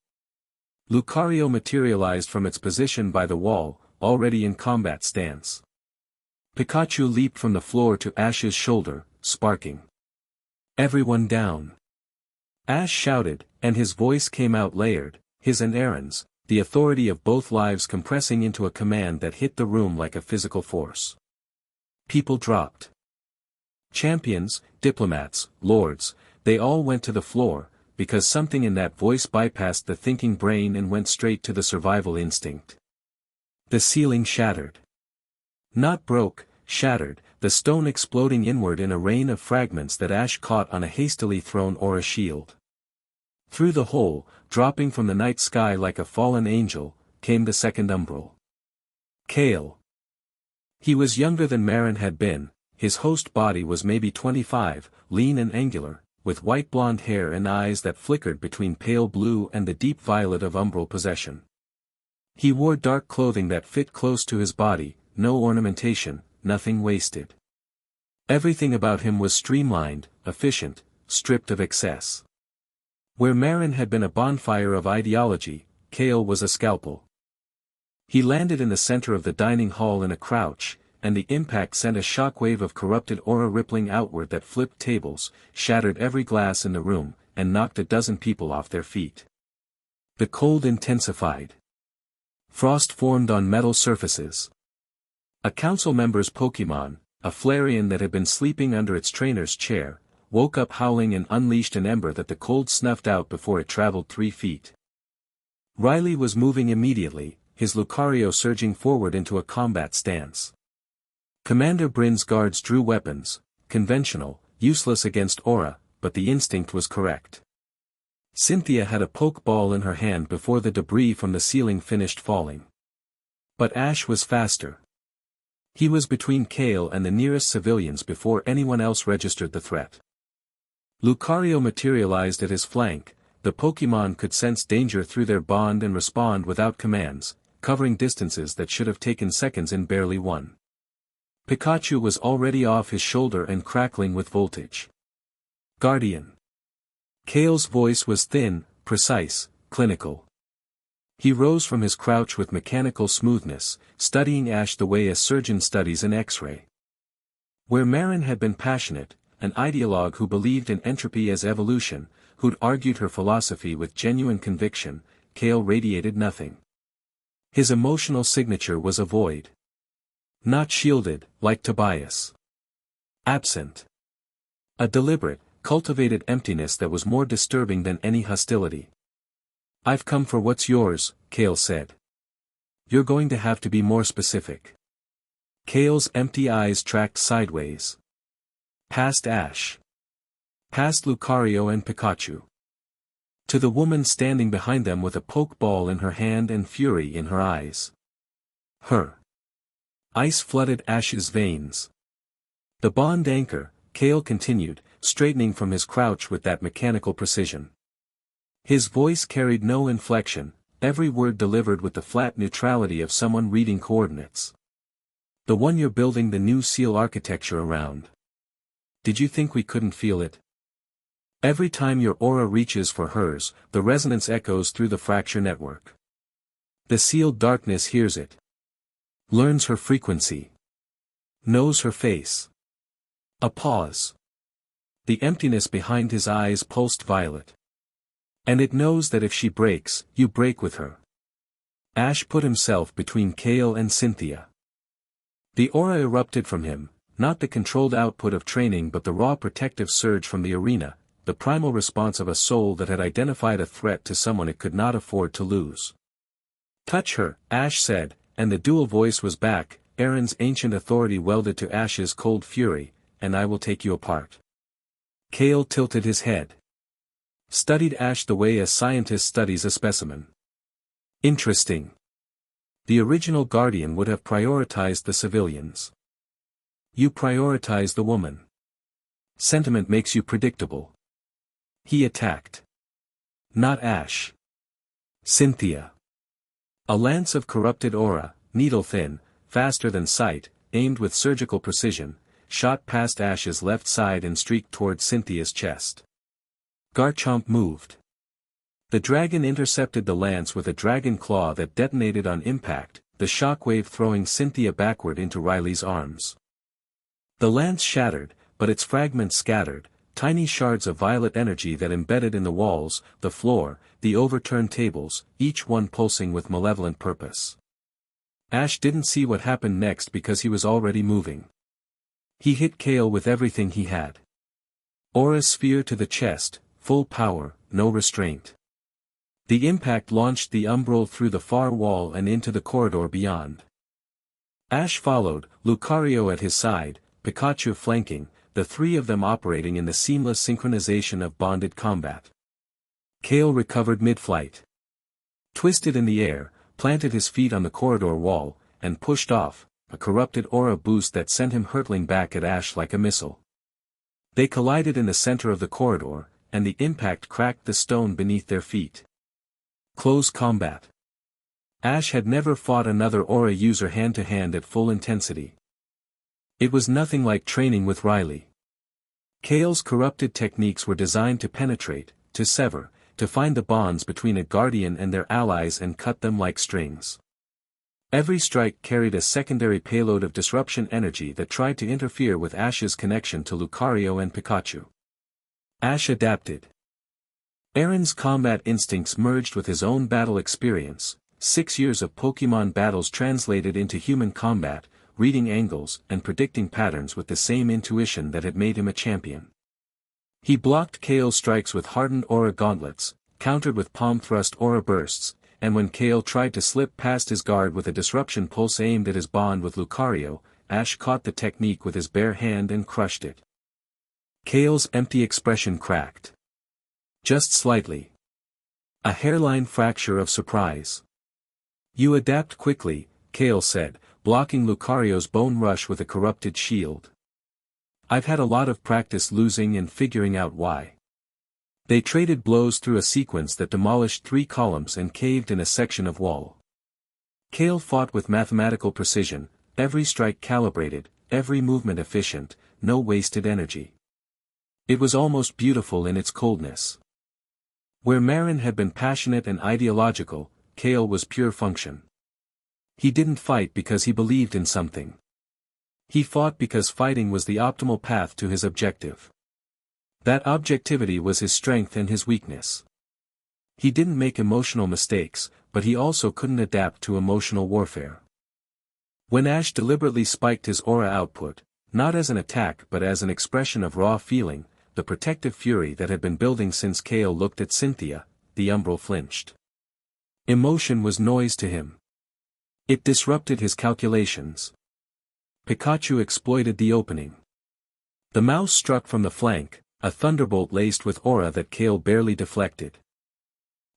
Lucario materialized from its position by the wall, already in combat stance. Pikachu leaped from the floor to Ash's shoulder, sparking. "Everyone down!" Ash shouted, and his voice came out layered, his and Aaron's, the authority of both lives compressing into a command that hit the room like a physical force. People dropped. Champions, diplomats, lords, they all went to the floor, because something in that voice bypassed the thinking brain and went straight to the survival instinct. The ceiling shattered. Not broke, shattered, the stone exploding inward in a rain of fragments that Ash caught on a hastily thrown aura shield. Through the hole, dropping from the night sky like a fallen angel, came the second umbral. Kale. He was younger than Marin had been, his host body was maybe 25, lean and angular, with white blonde hair and eyes that flickered between pale blue and the deep violet of umbral possession. He wore dark clothing that fit close to his body, no ornamentation, nothing wasted. Everything about him was streamlined, efficient, stripped of excess. Where Marin had been a bonfire of ideology, Kale was a scalpel. He landed in the center of the dining hall in a crouch, and the impact sent a shockwave of corrupted aura rippling outward that flipped tables, shattered every glass in the room, and knocked a dozen people off their feet. The cold intensified. Frost formed on metal surfaces. A council member's Pokemon, a Flareon that had been sleeping under its trainer's chair, woke up howling and unleashed an ember that the cold snuffed out before it traveled 3 feet. Riley was moving immediately, his Lucario surging forward into a combat stance. Commander Bryn's guards drew weapons, conventional, useless against aura, but the instinct was correct. Cynthia had a pokeball in her hand before the debris from the ceiling finished falling. But Ash was faster. He was between Kale and the nearest civilians before anyone else registered the threat. Lucario materialized at his flank, the Pokemon could sense danger through their bond and respond without commands, covering distances that should have taken seconds in barely one. Pikachu was already off his shoulder and crackling with voltage. Guardian. Kale's voice was thin, precise, clinical. He rose from his crouch with mechanical smoothness, studying Ash the way a surgeon studies an X-ray. Where Marin had been passionate, an ideologue who believed in entropy as evolution, who'd argued her philosophy with genuine conviction, Kale radiated nothing. His emotional signature was a void. Not shielded, like Tobias. Absent. A deliberate, cultivated emptiness that was more disturbing than any hostility. "I've come for what's yours," Kale said. "You're going to have to be more specific." Kale's empty eyes tracked sideways. Past Ash. Past Lucario and Pikachu. To the woman standing behind them with a pokeball in her hand and fury in her eyes. Her. Ice flooded Ash's veins. The bond anchor, Kale continued, straightening from his crouch with that mechanical precision. His voice carried no inflection, every word delivered with the flat neutrality of someone reading coordinates. "The one you're building the new seal architecture around. Did you think we couldn't feel it? Every time your aura reaches for hers, the resonance echoes through the fracture network. The sealed darkness hears it. Learns her frequency. Knows her face." A pause. The emptiness behind his eyes pulsed violet. "And it knows that if she breaks, you break with her." Ash put himself between Kale and Cynthia. The aura erupted from him, not the controlled output of training but the raw protective surge from the arena, the primal response of a soul that had identified a threat to someone it could not afford to lose. "Touch her," Ash said, and the dual voice was back, Aaron's ancient authority welded to Ash's cold fury, "and I will take you apart." Kale tilted his head. Studied Ash the way a scientist studies a specimen. Interesting. The original Guardian would have prioritized the civilians. You prioritize the woman. Sentiment makes you predictable. He attacked. Not Ash. Cynthia. A lance of corrupted aura, needle-thin, faster than sight, aimed with surgical precision, shot past Ash's left side and streaked toward Cynthia's chest. Garchomp moved. The dragon intercepted the lance with a dragon claw that detonated on impact, the shockwave throwing Cynthia backward into Riley's arms. The lance shattered, but its fragments scattered, tiny shards of violet energy that embedded in the walls, the floor, the overturned tables, each one pulsing with malevolent purpose. Ash didn't see what happened next because he was already moving. He hit Kale with everything he had. Aura sphere to the chest, full power, no restraint. The impact launched the umbral through the far wall and into the corridor beyond. Ash followed, Lucario at his side, Pikachu flanking, the three of them operating in the seamless synchronization of bonded combat. Kale recovered mid-flight. Twisted in the air, planted his feet on the corridor wall, and pushed off, a corrupted aura boost that sent him hurtling back at Ash like a missile. They collided in the center of the corridor, and the impact cracked the stone beneath their feet. Close combat. Ash had never fought another aura user hand-to-hand at full intensity. It was nothing like training with Riley. Kale's corrupted techniques were designed to penetrate, to sever, to find the bonds between a guardian and their allies and cut them like strings. Every strike carried a secondary payload of disruption energy that tried to interfere with Ash's connection to Lucario and Pikachu. Ash adapted. Aaron's combat instincts merged with his own battle experience, 6 years of Pokémon battles translated into human combat, reading angles and predicting patterns with the same intuition that had made him a champion. He blocked Kale's strikes with hardened aura gauntlets, countered with palm-thrust aura bursts, and when Kale tried to slip past his guard with a disruption pulse aimed at his bond with Lucario, Ash caught the technique with his bare hand and crushed it. Kale's empty expression cracked. Just slightly. A hairline fracture of surprise. "You adapt quickly," Kale said, blocking Lucario's bone rush with a corrupted shield. "I've had a lot of practice losing and figuring out why." They traded blows through a sequence that demolished 3 columns and caved in a section of wall. Kale fought with mathematical precision, every strike calibrated, every movement efficient, no wasted energy. It was almost beautiful in its coldness. Where Marin had been passionate and ideological, Kale was pure function. He didn't fight because he believed in something. He fought because fighting was the optimal path to his objective. That objectivity was his strength and his weakness. He didn't make emotional mistakes, but he also couldn't adapt to emotional warfare. When Ash deliberately spiked his aura output, not as an attack but as an expression of raw feeling, the protective fury that had been building since Kale looked at Cynthia, the umbral flinched. Emotion was noise to him. It disrupted his calculations. Pikachu exploited the opening. The mouse struck from the flank, a thunderbolt laced with aura that Kale barely deflected.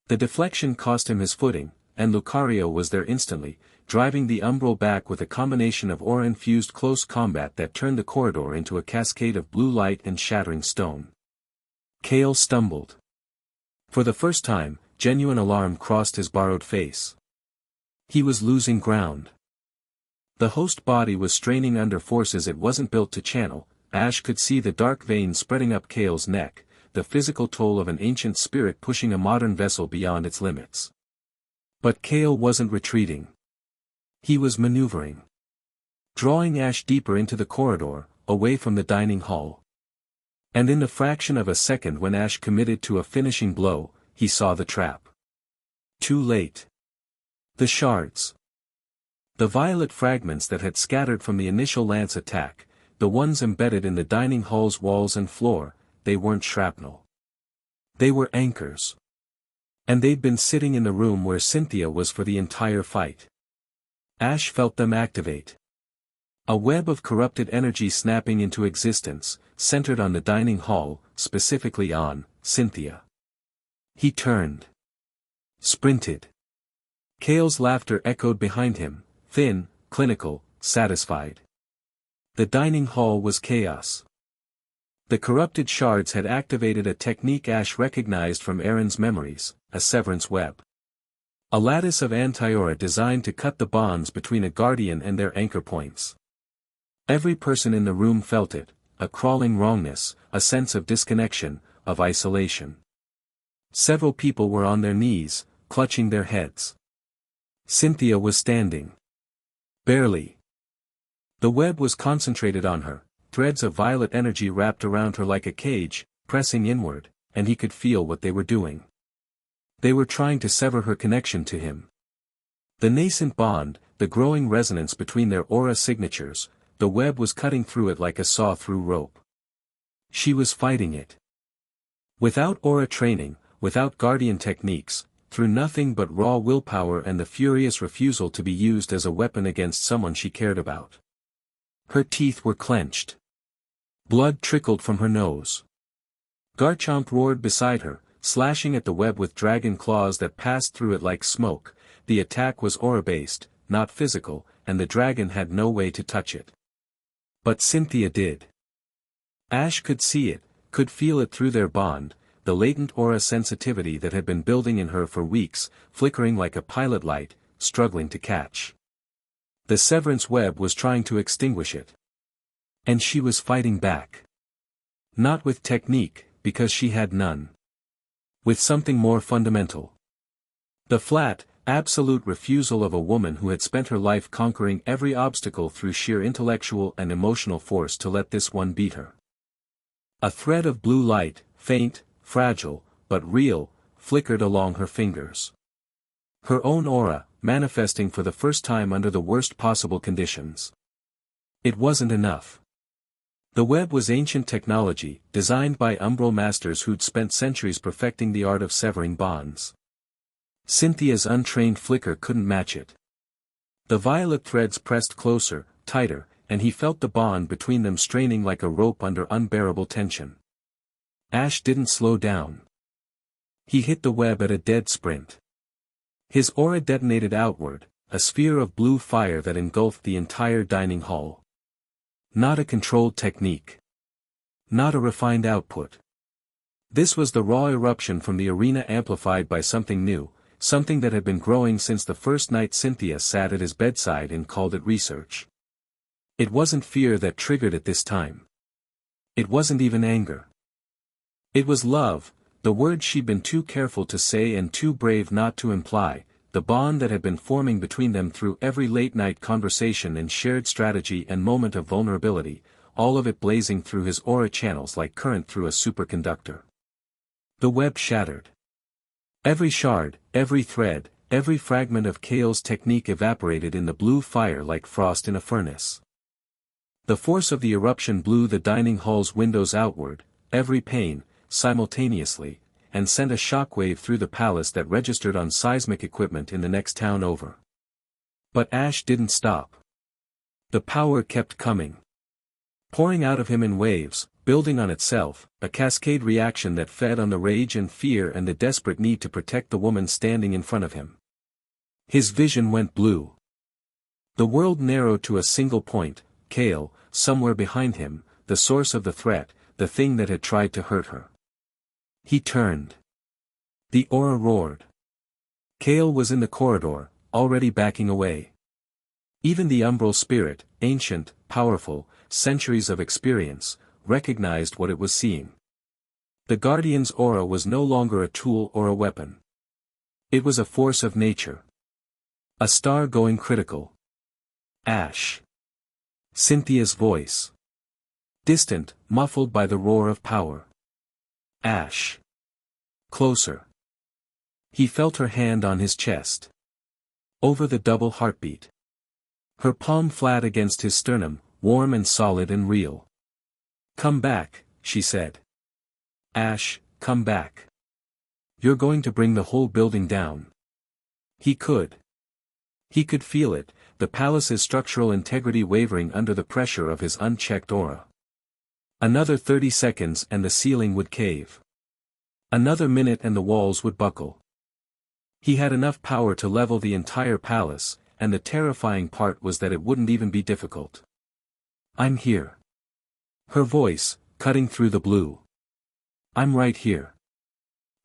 The deflection cost him his footing, and Lucario was there instantly, driving the umbral back with a combination of aura-infused close combat that turned the corridor into a cascade of blue light and shattering stone. Kale stumbled. For the first time, genuine alarm crossed his borrowed face. He was losing ground. The host body was straining under forces it wasn't built to channel. Ash could see the dark veins spreading up Kale's neck, the physical toll of an ancient spirit pushing a modern vessel beyond its limits. But Kale wasn't retreating. He was maneuvering. Drawing Ash deeper into the corridor, away from the dining hall. And in the fraction of a second when Ash committed to a finishing blow, he saw the trap. Too late. The shards. The violet fragments that had scattered from the initial lance attack, the ones embedded in the dining hall's walls and floor, they weren't shrapnel. They were anchors. And they'd been sitting in the room where Cynthia was for the entire fight. Ash felt them activate. A web of corrupted energy snapping into existence, centered on the dining hall, specifically on Cynthia. He turned. Sprinted. Kale's laughter echoed behind him, thin, clinical, satisfied. The dining hall was chaos. The corrupted shards had activated a technique Ash recognized from Aaron's memories, a severance web. A lattice of anti-aura designed to cut the bonds between a guardian and their anchor points. Every person in the room felt it, a crawling wrongness, a sense of disconnection, of isolation. Several people were on their knees, clutching their heads. Cynthia was standing. Barely. The web was concentrated on her, threads of violet energy wrapped around her like a cage, pressing inward, and he could feel what they were doing. They were trying to sever her connection to him. The nascent bond, the growing resonance between their aura signatures, the web was cutting through it like a saw-through rope. She was fighting it. Without aura training, without guardian techniques, through nothing but raw willpower and the furious refusal to be used as a weapon against someone she cared about. Her teeth were clenched. Blood trickled from her nose. Garchomp roared beside her, slashing at the web with dragon claws that passed through it like smoke. The attack was aura-based, not physical, and the dragon had no way to touch it. But Cynthia did. Ash could see it, could feel it through their bond, the latent aura sensitivity that had been building in her for weeks, flickering like a pilot light, struggling to catch. The severance web was trying to extinguish it. And she was fighting back. Not with technique, because she had none. With something more fundamental. The flat, absolute refusal of a woman who had spent her life conquering every obstacle through sheer intellectual and emotional force to let this one beat her. A thread of blue light, faint, fragile, but real, flickered along her fingers. Her own aura, manifesting for the first time under the worst possible conditions. It wasn't enough. The web was ancient technology, designed by umbral masters who'd spent centuries perfecting the art of severing bonds. Cynthia's untrained flicker couldn't match it. The violet threads pressed closer, tighter, and he felt the bond between them straining like a rope under unbearable tension. Ash didn't slow down. He hit the web at a dead sprint. His aura detonated outward, a sphere of blue fire that engulfed the entire dining hall. Not a controlled technique. Not a refined output. This was the raw eruption from the arena amplified by something new, something that had been growing since the first night Cynthia sat at his bedside and called it research. It wasn't fear that triggered it this time. It wasn't even anger. It was love, the word she'd been too careful to say and too brave not to imply, the bond that had been forming between them through every late-night conversation and shared strategy and moment of vulnerability, all of it blazing through his aura channels like current through a superconductor. The web shattered. Every shard, every thread, every fragment of Kale's technique evaporated in the blue fire like frost in a furnace. The force of the eruption blew the dining hall's windows outward, every pane, simultaneously, and sent a shockwave through the palace that registered on seismic equipment in the next town over. But Ash didn't stop. The power kept coming. Pouring out of him in waves, building on itself, a cascade reaction that fed on the rage and fear and the desperate need to protect the woman standing in front of him. His vision went blue. The world narrowed to a single point, Kale, somewhere behind him, the source of the threat, the thing that had tried to hurt her. He turned. The aura roared. Kale was in the corridor, already backing away. Even the umbral spirit, ancient, powerful, centuries of experience, recognized what it was seeing. The guardian's aura was no longer a tool or a weapon. It was a force of nature. A star going critical. Ash. Cynthia's voice. Distant, muffled by the roar of power. Ash. Closer. He felt her hand on his chest. Over the double heartbeat. Her palm flat against his sternum, warm and solid and real. Come back, she said. Ash, come back. You're going to bring the whole building down. He could. He could feel it, the palace's structural integrity wavering under the pressure of his unchecked aura. Another 30 seconds and the ceiling would cave. Another minute and the walls would buckle. He had enough power to level the entire palace, and the terrifying part was that it wouldn't even be difficult. I'm here. Her voice, cutting through the blue. I'm right here.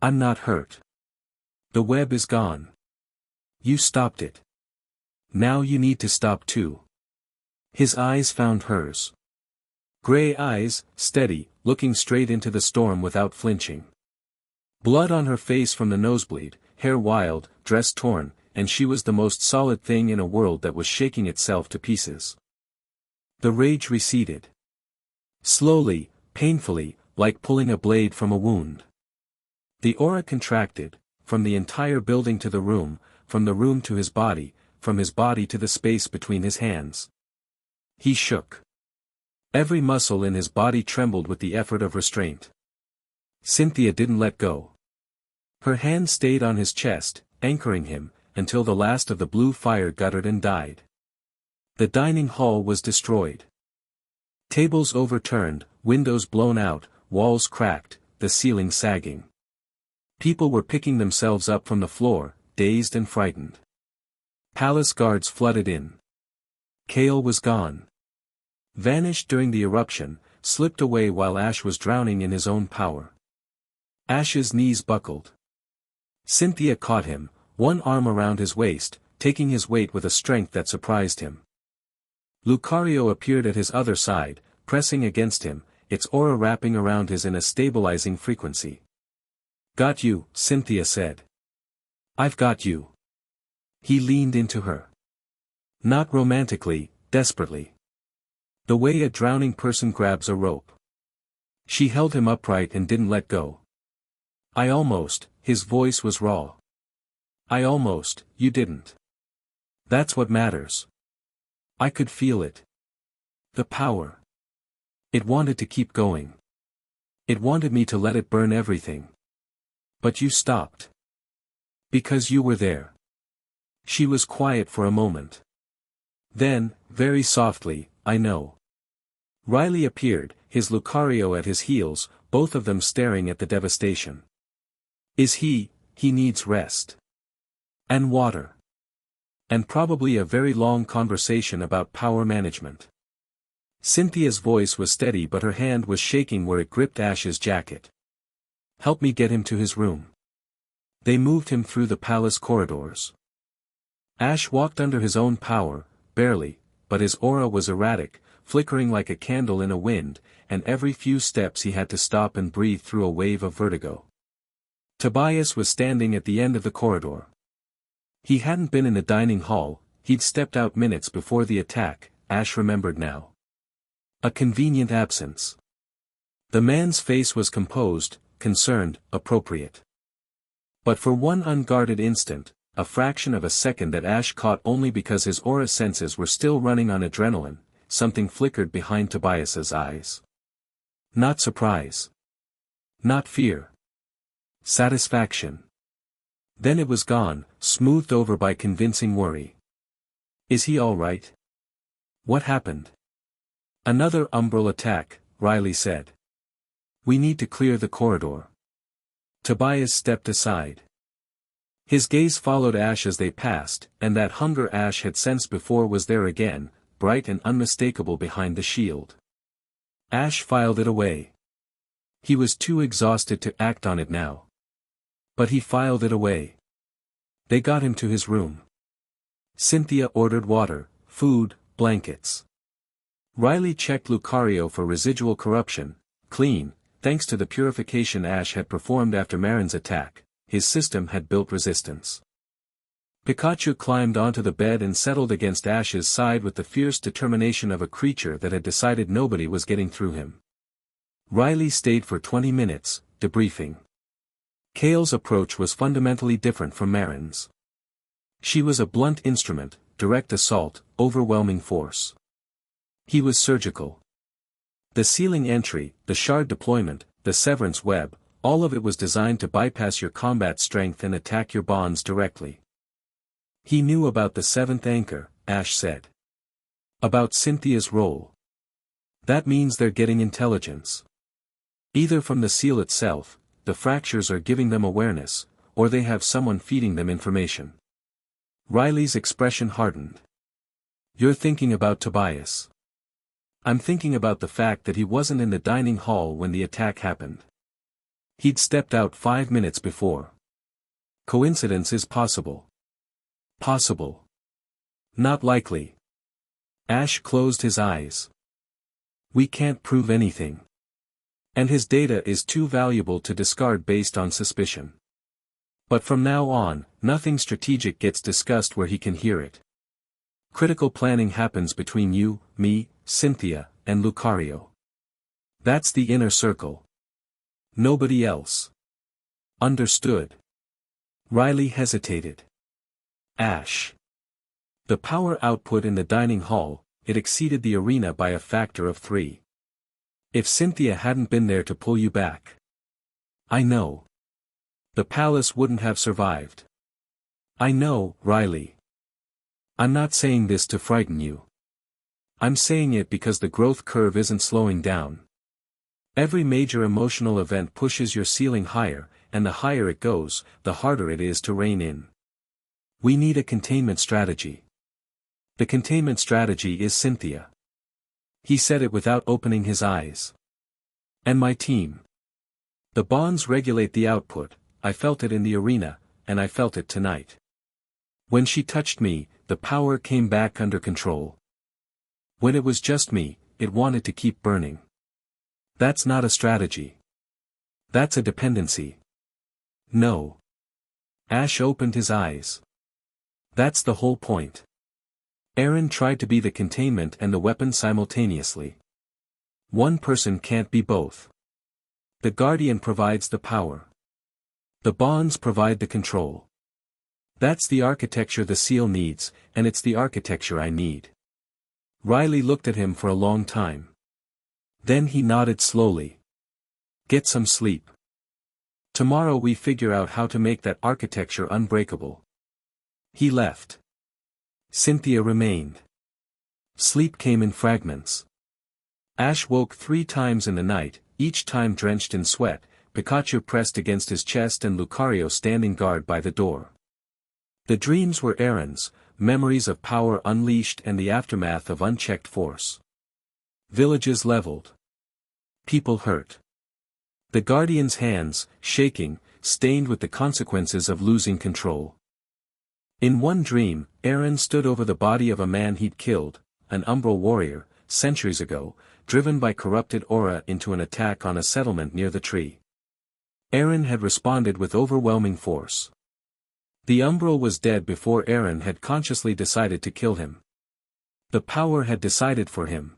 I'm not hurt. The web is gone. You stopped it. Now you need to stop too. His eyes found hers. Gray eyes, steady, looking straight into the storm without flinching. Blood on her face from the nosebleed, hair wild, dress torn, and she was the most solid thing in a world that was shaking itself to pieces. The rage receded. Slowly, painfully, like pulling a blade from a wound. The aura contracted, from the entire building to the room, from the room to his body, from his body to the space between his hands. He shook. Every muscle in his body trembled with the effort of restraint. Cynthia didn't let go. Her hand stayed on his chest, anchoring him, until the last of the blue fire guttered and died. The dining hall was destroyed. Tables overturned, windows blown out, walls cracked, the ceiling sagging. People were picking themselves up from the floor, dazed and frightened. Palace guards flooded in. Kale was gone. Vanished during the eruption, slipped away while Ash was drowning in his own power. Ash's knees buckled. Cynthia caught him, one arm around his waist, taking his weight with a strength that surprised him. Lucario appeared at his other side, pressing against him, its aura wrapping around his in a stabilizing frequency. "Got you," Cynthia said. "I've got you." He leaned into her. Not romantically, desperately. The way a drowning person grabs a rope. She held him upright and didn't let go. "I almost," his voice was raw. "I almost, you didn't. That's what matters." I could feel it. The power. It wanted to keep going. It wanted me to let it burn everything. But you stopped. Because you were there. She was quiet for a moment. Then, very softly, "I know." Riley appeared, his Lucario at his heels, both of them staring at the devastation. He needs rest. And water. And probably a very long conversation about power management. Cynthia's voice was steady but her hand was shaking where it gripped Ash's jacket. "Help me get him to his room." They moved him through the palace corridors. Ash walked under his own power, barely, but his aura was erratic, flickering like a candle in a wind, and every few steps he had to stop and breathe through a wave of vertigo. Tobias was standing at the end of the corridor. He hadn't been in the dining hall, he'd stepped out minutes before the attack, Ash remembered now. A convenient absence. The man's face was composed, concerned, appropriate. But for one unguarded instant, a fraction of a second that Ash caught only because his aura senses were still running on adrenaline, something flickered behind Tobias's eyes. Not surprise. Not fear. Satisfaction. Then it was gone, smoothed over by convincing worry. "Is he all right? What happened?" "Another umbral attack," Riley said. "We need to clear the corridor." Tobias stepped aside. His gaze followed Ash as they passed, and that hunger Ash had sensed before was there again, bright and unmistakable behind the shield. Ash filed it away. He was too exhausted to act on it now. But he filed it away. They got him to his room. Cynthia ordered water, food, blankets. Riley checked Lucario for residual corruption, clean, thanks to the purification Ash had performed after Marin's attack, his system had built resistance. Pikachu climbed onto the bed and settled against Ash's side with the fierce determination of a creature that had decided nobody was getting through him. Riley stayed for 20 minutes, debriefing. Kale's approach was fundamentally different from Marin's. She was a blunt instrument, direct assault, overwhelming force. He was surgical. The sealing entry, the shard deployment, the severance web, all of it was designed to bypass your combat strength and attack your bonds directly. He knew about the seventh anchor, Ash said. About Cynthia's role. That means they're getting intelligence. Either from the seal itself, the fractures are giving them awareness, or they have someone feeding them information. Riley's expression hardened. "You're thinking about Tobias." "I'm thinking about the fact that he wasn't in the dining hall when the attack happened. He'd stepped out 5 minutes before. Coincidence is possible. Possible. Not likely. Ash closed his eyes. We can't prove anything. And his data is too valuable to discard based on suspicion. But from now on, nothing strategic gets discussed where he can hear it. Critical planning happens between you, me, Cynthia, and Lucario. That's the inner circle. Nobody else. Understood. Riley hesitated. Ash. The power output in the dining hall, it exceeded the arena by a factor of 3. If Cynthia hadn't been there to pull you back. I know. The palace wouldn't have survived. I know, Riley. I'm not saying this to frighten you. I'm saying it because the growth curve isn't slowing down. Every major emotional event pushes your ceiling higher, and the higher it goes, the harder it is to rein in. We need a containment strategy. The containment strategy is Cynthia. He said it without opening his eyes. And my team. The bonds regulate the output. I felt it in the arena, and I felt it tonight. When she touched me, the power came back under control. When it was just me, it wanted to keep burning. That's not a strategy. That's a dependency. No. Ash opened his eyes. That's the whole point. Aaron tried to be the containment and the weapon simultaneously. One person can't be both. The Guardian provides the power. The bonds provide the control. That's the architecture the seal needs, and it's the architecture I need. Riley looked at him for a long time. Then he nodded slowly. Get some sleep. Tomorrow we figure out how to make that architecture unbreakable. He left. Cynthia remained. Sleep came in fragments. Ash woke 3 times in the night, each time drenched in sweat, Pikachu pressed against his chest and Lucario standing guard by the door. The dreams were Aaron's, memories of power unleashed and the aftermath of unchecked force. Villages leveled. People hurt. The Guardian's hands, shaking, stained with the consequences of losing control. In one dream, Aaron stood over the body of a man he'd killed, an umbral warrior, centuries ago, driven by corrupted aura into an attack on a settlement near the tree. Aaron had responded with overwhelming force. The umbral was dead before Aaron had consciously decided to kill him. The power had decided for him.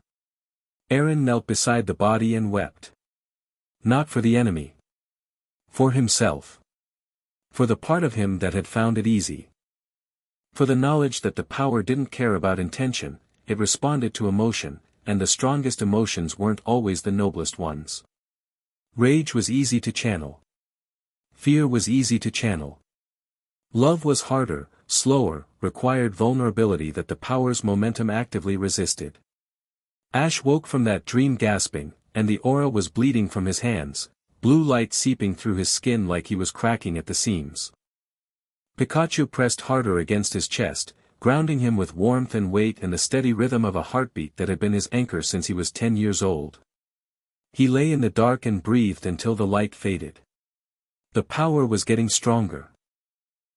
Aaron knelt beside the body and wept. Not for the enemy. For himself. For the part of him that had found it easy. For the knowledge that the power didn't care about intention, it responded to emotion, and the strongest emotions weren't always the noblest ones. Rage was easy to channel. Fear was easy to channel. Love was harder, slower, required vulnerability that the power's momentum actively resisted. Ash woke from that dream gasping, and the aura was bleeding from his hands, blue light seeping through his skin like he was cracking at the seams. Pikachu pressed harder against his chest, grounding him with warmth and weight and the steady rhythm of a heartbeat that had been his anchor since he was 10 years old. He lay in the dark and breathed until the light faded. The power was getting stronger.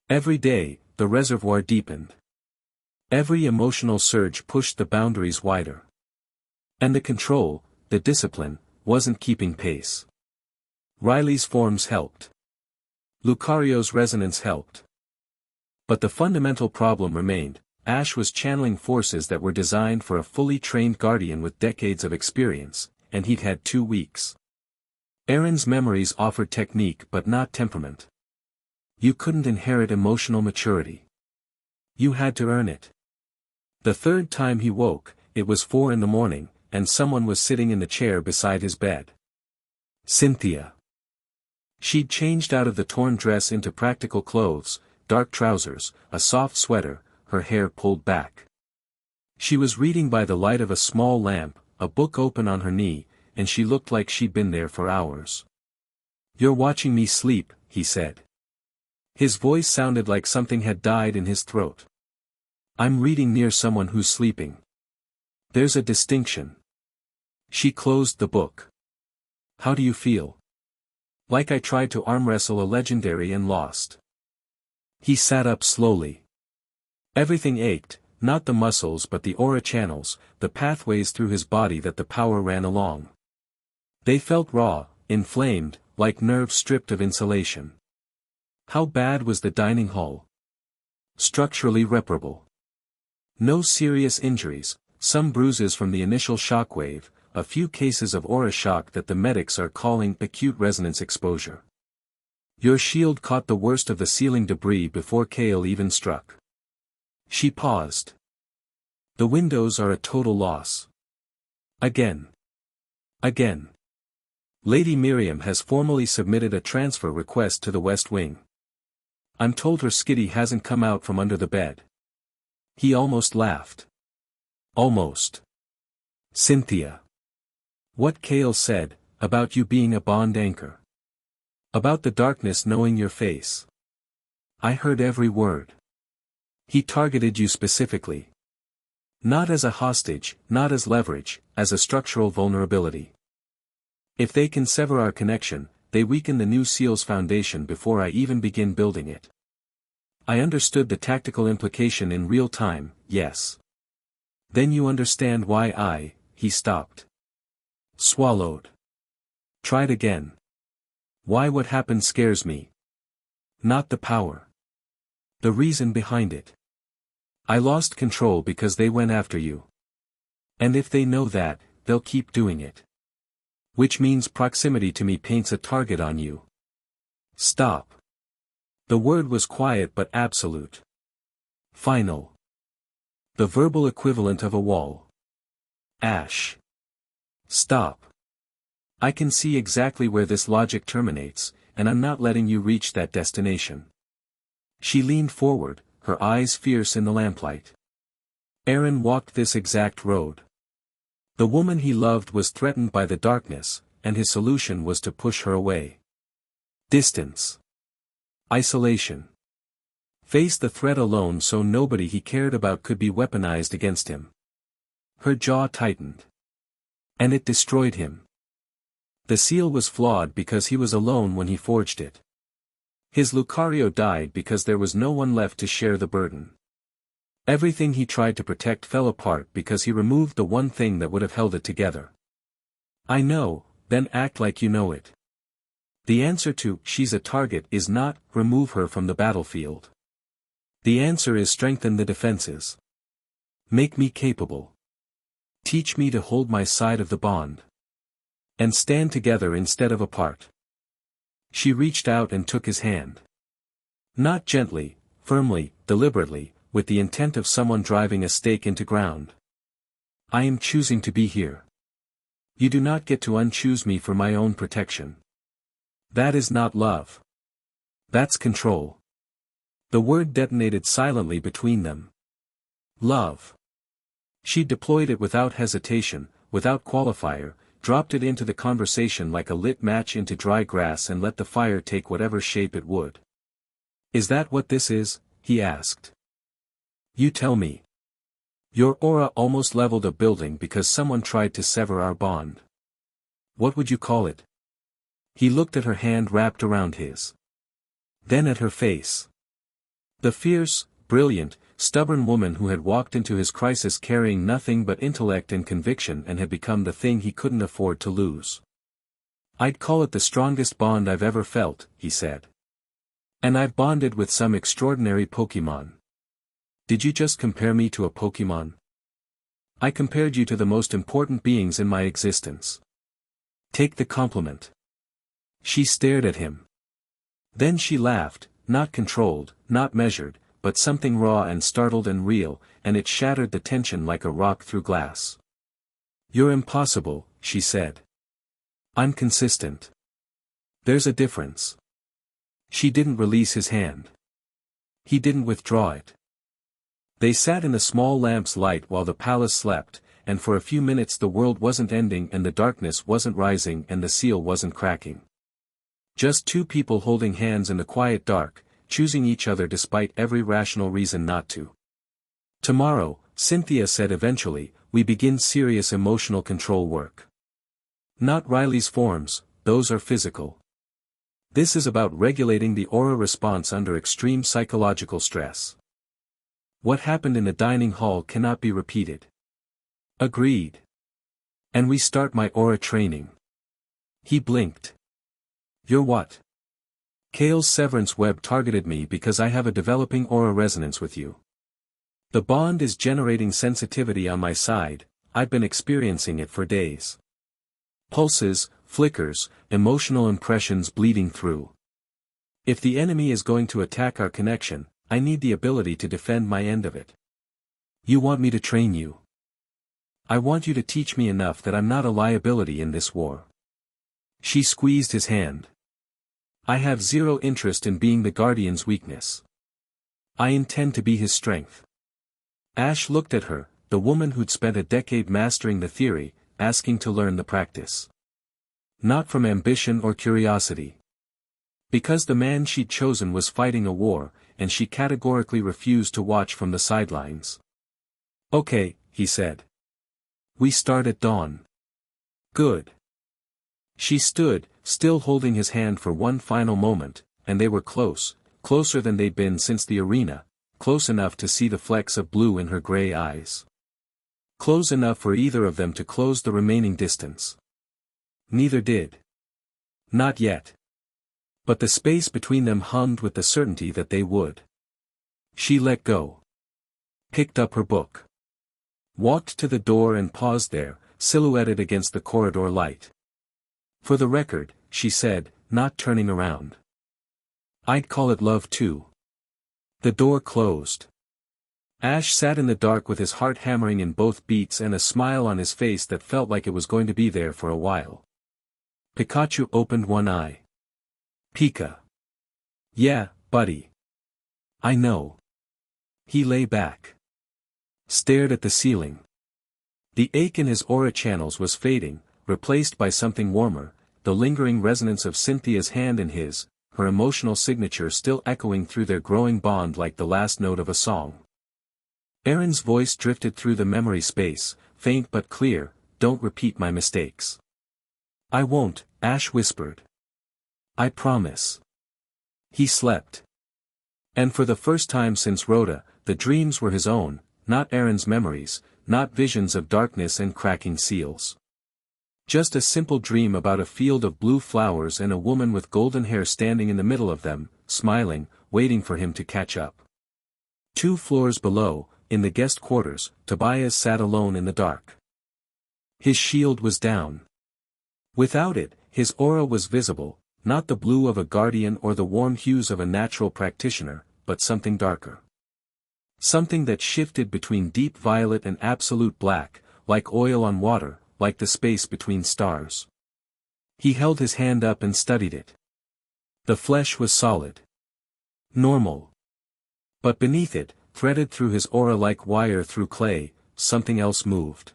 Every day, the reservoir deepened. Every emotional surge pushed the boundaries wider. And the control, the discipline, wasn't keeping pace. Riley's forms helped. Lucario's resonance helped. But the fundamental problem remained. Ash was channeling forces that were designed for a fully trained guardian with decades of experience, and he'd had 2 weeks. Aaron's memories offered technique but not temperament. You couldn't inherit emotional maturity. You had to earn it. The 3rd time he woke, it was 4 in the morning, and someone was sitting in the chair beside his bed. Cynthia. She'd changed out of the torn dress into practical clothes, dark trousers, a soft sweater, her hair pulled back. She was reading by the light of a small lamp, a book open on her knee, and she looked like she'd been there for hours. You're watching me sleep, he said. His voice sounded like something had died in his throat. I'm reading near someone who's sleeping. There's a distinction. She closed the book. How do you feel? Like I tried to arm wrestle a legendary and lost. He sat up slowly. Everything ached, not the muscles but the aura channels, the pathways through his body that the power ran along. They felt raw, inflamed, like nerves stripped of insulation. How bad was the dining hall? Structurally reparable. No serious injuries, some bruises from the initial shockwave, a few cases of aura shock that the medics are calling acute resonance exposure. Your shield caught the worst of the ceiling debris before Kale even struck. She paused. The windows are a total loss. Again. Again. Lady Miriam has formally submitted a transfer request to the West Wing. I'm told her skitty hasn't come out from under the bed. He almost laughed. Almost. Cynthia. What Kale said, about you being a bond anchor. About the darkness knowing your face. I heard every word. He targeted you specifically. Not as a hostage, not as leverage, as a structural vulnerability. If they can sever our connection, they weaken the new SEAL's foundation before I even begin building it. I understood the tactical implication in real time, yes. Then you understand why he stopped. Swallowed. Tried again. Why what happened scares me. Not the power. The reason behind it. I lost control because they went after you. And if they know that, they'll keep doing it. Which means proximity to me paints a target on you. Stop. The word was quiet but absolute. Final. The verbal equivalent of a wall. Ash. Stop. I can see exactly where this logic terminates, and I'm not letting you reach that destination. She leaned forward, her eyes fierce in the lamplight. Aaron walked this exact road. The woman he loved was threatened by the darkness, and his solution was to push her away. Distance. Isolation. Face the threat alone so nobody he cared about could be weaponized against him. Her jaw tightened. And it destroyed him. The seal was flawed because he was alone when he forged it. His Lucario died because there was no one left to share the burden. Everything he tried to protect fell apart because he removed the one thing that would have held it together. I know, then act like you know it. The answer to "she's a target" is not remove her from the battlefield. The answer is strengthen the defenses. Make me capable. Teach me to hold my side of the bond. And stand together instead of apart. She reached out and took his hand. Not gently, firmly, deliberately, with the intent of someone driving a stake into ground. I am choosing to be here. You do not get to unchoose me for my own protection. That is not love. That's control. The word detonated silently between them. Love. She deployed it without hesitation, without qualifier, dropped it into the conversation like a lit match into dry grass and let the fire take whatever shape it would. Is that what this is? He asked. You tell me. Your aura almost leveled a building because someone tried to sever our bond. What would you call it? He looked at her hand wrapped around his. Then at her face. The fierce, brilliant, stubborn woman who had walked into his crisis carrying nothing but intellect and conviction and had become the thing he couldn't afford to lose. I'd call it the strongest bond I've ever felt, he said. And I've bonded with some extraordinary Pokemon. Did you just compare me to a Pokemon? I compared you to the most important beings in my existence. Take the compliment. She stared at him. Then she laughed, not controlled, not measured, but something raw and startled and real, and it shattered the tension like a rock through glass. You're impossible, she said. I'm consistent. There's a difference. She didn't release his hand. He didn't withdraw it. They sat in the small lamp's light while the palace slept, and for a few minutes the world wasn't ending and the darkness wasn't rising and the seal wasn't cracking. Just two people holding hands in the quiet dark, choosing each other despite every rational reason not to. Tomorrow, Cynthia said eventually, we begin serious emotional control work. Not Riley's forms, those are physical. This is about regulating the aura response under extreme psychological stress. What happened in the dining hall cannot be repeated. Agreed. And we start my aura training. He blinked. You're what? Kale's severance web targeted me because I have a developing aura resonance with you. The bond is generating sensitivity on my side, I've been experiencing it for days. Pulses, flickers, emotional impressions bleeding through. If the enemy is going to attack our connection, I need the ability to defend my end of it. You want me to train you? I want you to teach me enough that I'm not a liability in this war. She squeezed his hand. I have zero interest in being the Guardian's weakness. I intend to be his strength. Ash looked at her, the woman who'd spent a decade mastering the theory, asking to learn the practice. Not from ambition or curiosity. Because the man she'd chosen was fighting a war, and she categorically refused to watch from the sidelines. Okay, he said. We start at dawn. Good. She stood, still holding his hand for one final moment, and they were close, closer than they'd been since the arena, close enough to see the flecks of blue in her gray eyes. Close enough for either of them to close the remaining distance. Neither did. Not yet. But the space between them hummed with the certainty that they would. She let go. Picked up her book. Walked to the door and paused there, silhouetted against the corridor light. For the record, she said, not turning around. I'd call it love too. The door closed. Ash sat in the dark with his heart hammering in both beats and a smile on his face that felt like it was going to be there for a while. Pikachu opened one eye. Pika. Yeah, buddy. I know. He lay back. Stared at the ceiling. The ache in his aura channels was fading, replaced by something warmer, the lingering resonance of Cynthia's hand in his, her emotional signature still echoing through their growing bond like the last note of a song. Aaron's voice drifted through the memory space, faint but clear, don't repeat my mistakes. I won't, Ash whispered. I promise. He slept. And for the first time since Rhoda, the dreams were his own, not Aaron's memories, not visions of darkness and cracking seals. Just a simple dream about a field of blue flowers and a woman with golden hair standing in the middle of them, smiling, waiting for him to catch up. 2 floors below, in the guest quarters, Tobias sat alone in the dark. His shield was down. Without it, his aura was visible, not the blue of a guardian or the warm hues of a natural practitioner, but something darker. Something that shifted between deep violet and absolute black, like oil on water, like the space between stars. He held his hand up and studied it. The flesh was solid. Normal. But beneath it, threaded through his aura like wire through clay, something else moved.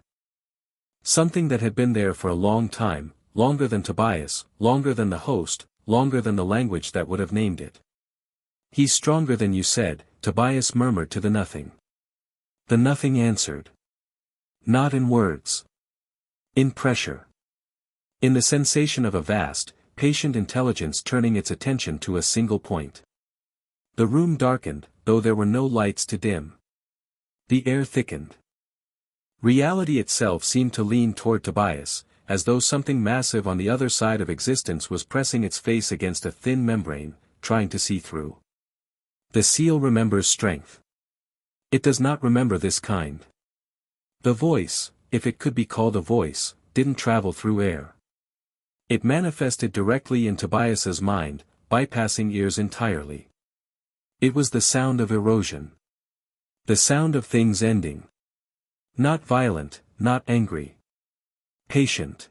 Something that had been there for a long time, longer than Tobias, longer than the host, longer than the language that would have named it. He's stronger than you said, Tobias murmured to the nothing. The nothing answered. Not in words. In pressure. In the sensation of a vast, patient intelligence turning its attention to a single point. The room darkened, though there were no lights to dim. The air thickened. Reality itself seemed to lean toward Tobias, as though something massive on the other side of existence was pressing its face against a thin membrane, trying to see through. The seal remembers strength. It does not remember this kind. The voice, if it could be called a voice, didn't travel through air. It manifested directly in Tobias's mind, bypassing ears entirely. It was the sound of erosion. The sound of things ending. Not violent, not angry. Patient.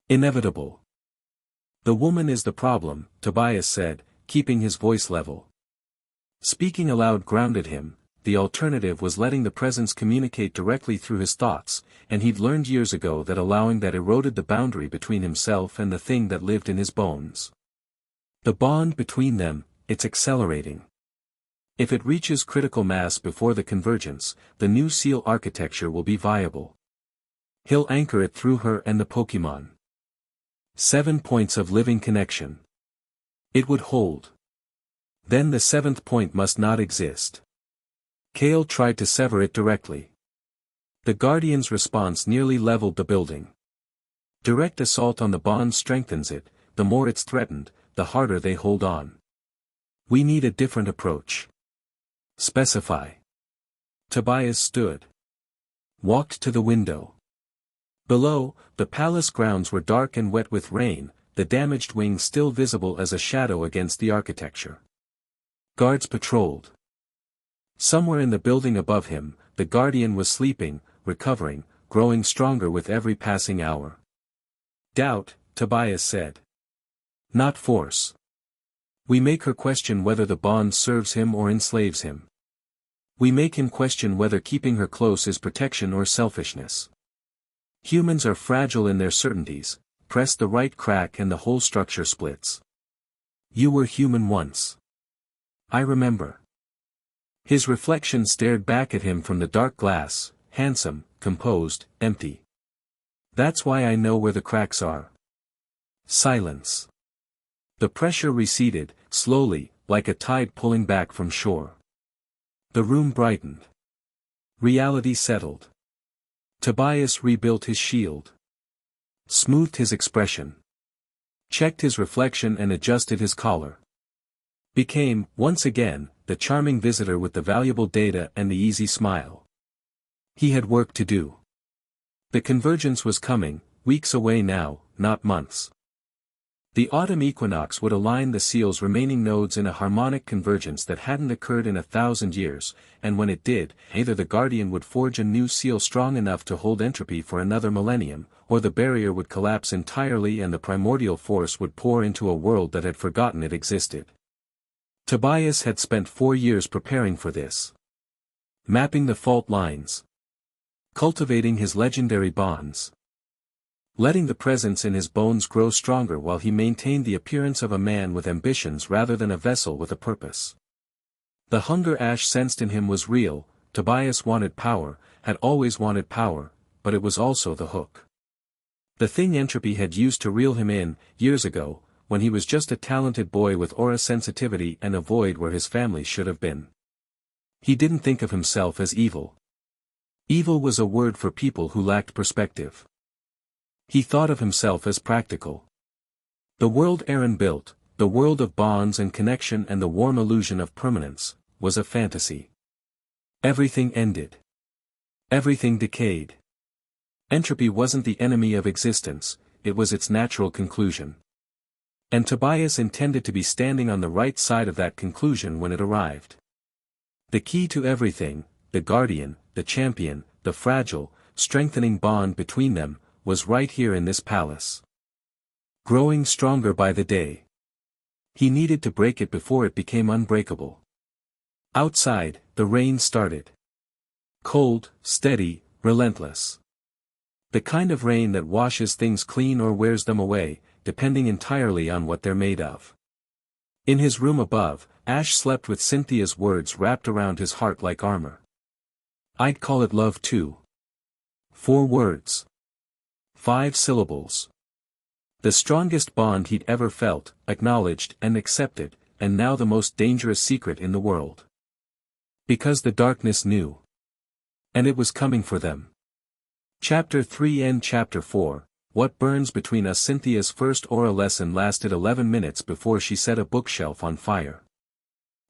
Inevitable. The woman is the problem, Tobias said, keeping his voice level. Speaking aloud grounded him, the alternative was letting the presence communicate directly through his thoughts, and he'd learned years ago that allowing that eroded the boundary between himself and the thing that lived in his bones. The bond between them, it's accelerating. If it reaches critical mass before the convergence, the new seal architecture will be viable. He'll anchor it through her and the Pokemon. 7 points of living connection. It would hold. Then the 7th point must not exist. Kale tried to sever it directly. The Guardian's response nearly leveled the building. Direct assault on the bond strengthens it, the more it's threatened, the harder they hold on. We need a different approach. Specify. Tobias stood. Walked to the window. Below, the palace grounds were dark and wet with rain, the damaged wing still visible as a shadow against the architecture. Guards patrolled. Somewhere in the building above him, the Guardian was sleeping, recovering, growing stronger with every passing hour. Doubt, Tobias said. Not force. We make her question whether the bond serves him or enslaves him. We make him question whether keeping her close is protection or selfishness. Humans are fragile in their certainties, press the right crack and the whole structure splits. You were human once. I remember. His reflection stared back at him from the dark glass, handsome, composed, empty. That's why I know where the cracks are. Silence. The pressure receded, slowly, like a tide pulling back from shore. The room brightened. Reality settled. Tobias rebuilt his shield. Smoothed his expression. Checked his reflection and adjusted his collar. Became, once again, the charming visitor with the valuable data and the easy smile. He had work to do. The convergence was coming, weeks away now, not months. The autumn equinox would align the seal's remaining nodes in a harmonic convergence that hadn't occurred in 1,000 years, and when it did, either the Guardian would forge a new seal strong enough to hold entropy for another millennium, or the barrier would collapse entirely and the primordial force would pour into a world that had forgotten it existed. Tobias had spent 4 years preparing for this. Mapping the fault lines. Cultivating his legendary bonds. Letting the presence in his bones grow stronger while he maintained the appearance of a man with ambitions rather than a vessel with a purpose. The hunger Ash sensed in him was real. Tobias wanted power, had always wanted power, but it was also the hook. The thing entropy had used to reel him in, years ago, when he was just a talented boy with aura sensitivity and a void where his family should have been. He didn't think of himself as evil. Evil was a word for people who lacked perspective. He thought of himself as practical. The world Aaron built, the world of bonds and connection and the warm illusion of permanence, was a fantasy. Everything ended. Everything decayed. Entropy wasn't the enemy of existence, it was its natural conclusion. And Tobias intended to be standing on the right side of that conclusion when it arrived. The key to everything, the Guardian, the champion, the fragile, strengthening bond between them, was right here in this palace. Growing stronger by the day. He needed to break it before it became unbreakable. Outside, the rain started. Cold, steady, relentless. The kind of rain that washes things clean or wears them away, depending entirely on what they're made of. In his room above, Ash slept with Cynthia's words wrapped around his heart like armor. I'd call it love too. 4 words. 5 syllables. The strongest bond he'd ever felt, acknowledged and accepted, and now the most dangerous secret in the world. Because the darkness knew. And it was coming for them. Chapter 3 and Chapter 4, What Burns Between Us. Cynthia's first aura lesson lasted 11 minutes before she set a bookshelf on fire.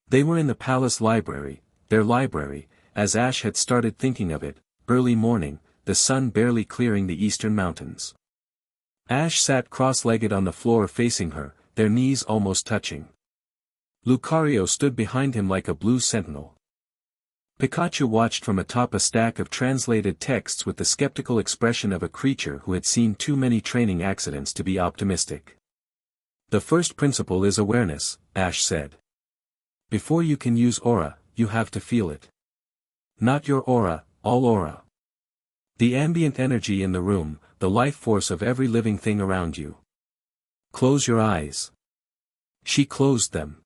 They were in the palace library, their library, as Ash had started thinking of it, early morning, the sun barely clearing the eastern mountains. Ash sat cross-legged on the floor facing her, their knees almost touching. Lucario stood behind him like a blue sentinel. Pikachu watched from atop a stack of translated texts with the skeptical expression of a creature who had seen too many training accidents to be optimistic. The first principle is awareness, Ash said. Before you can use aura, you have to feel it. Not your aura, all aura. The ambient energy in the room, the life force of every living thing around you. Close your eyes. She closed them.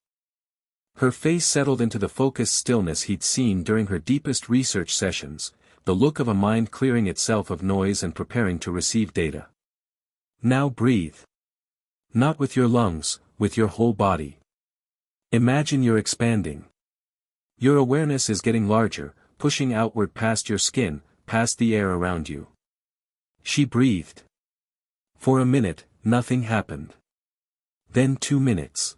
Her face settled into the focused stillness he'd seen during her deepest research sessions, the look of a mind clearing itself of noise and preparing to receive data. Now breathe. Not with your lungs, with your whole body. Imagine you're expanding. Your awareness is getting larger, pushing outward past your skin, past the air around you. She breathed. For a minute, nothing happened. Then 2 minutes.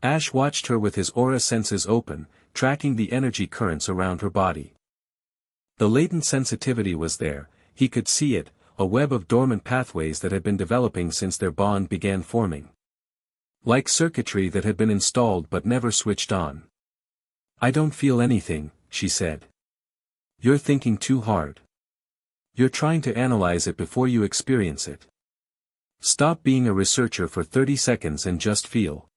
Ash watched her with his aura senses open, tracking the energy currents around her body. The latent sensitivity was there, he could see it, a web of dormant pathways that had been developing since their bond began forming. Like circuitry that had been installed but never switched on. "I don't feel anything," she said. "You're thinking too hard. You're trying to analyze it before you experience it. Stop being a researcher for 30 seconds and just feel."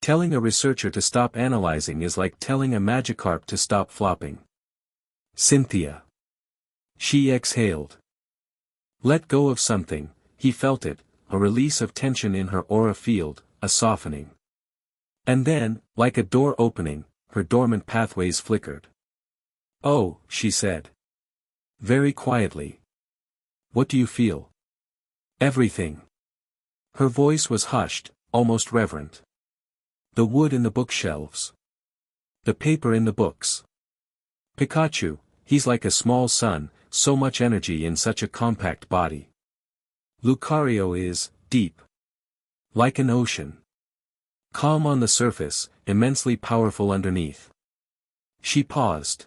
Telling a researcher to stop analyzing is like telling a Magikarp to stop flopping. "Cynthia." She exhaled. Let go of something, he felt it, a release of tension in her aura field, a softening. And then, like a door opening, her dormant pathways flickered. "Oh," she said. Very quietly. "What do you feel?" "Everything." Her voice was hushed, almost reverent. "The wood in the bookshelves. The paper in the books. Pikachu, he's like a small sun, so much energy in such a compact body. Lucario is deep. Like an ocean. Calm on the surface, immensely powerful underneath." She paused.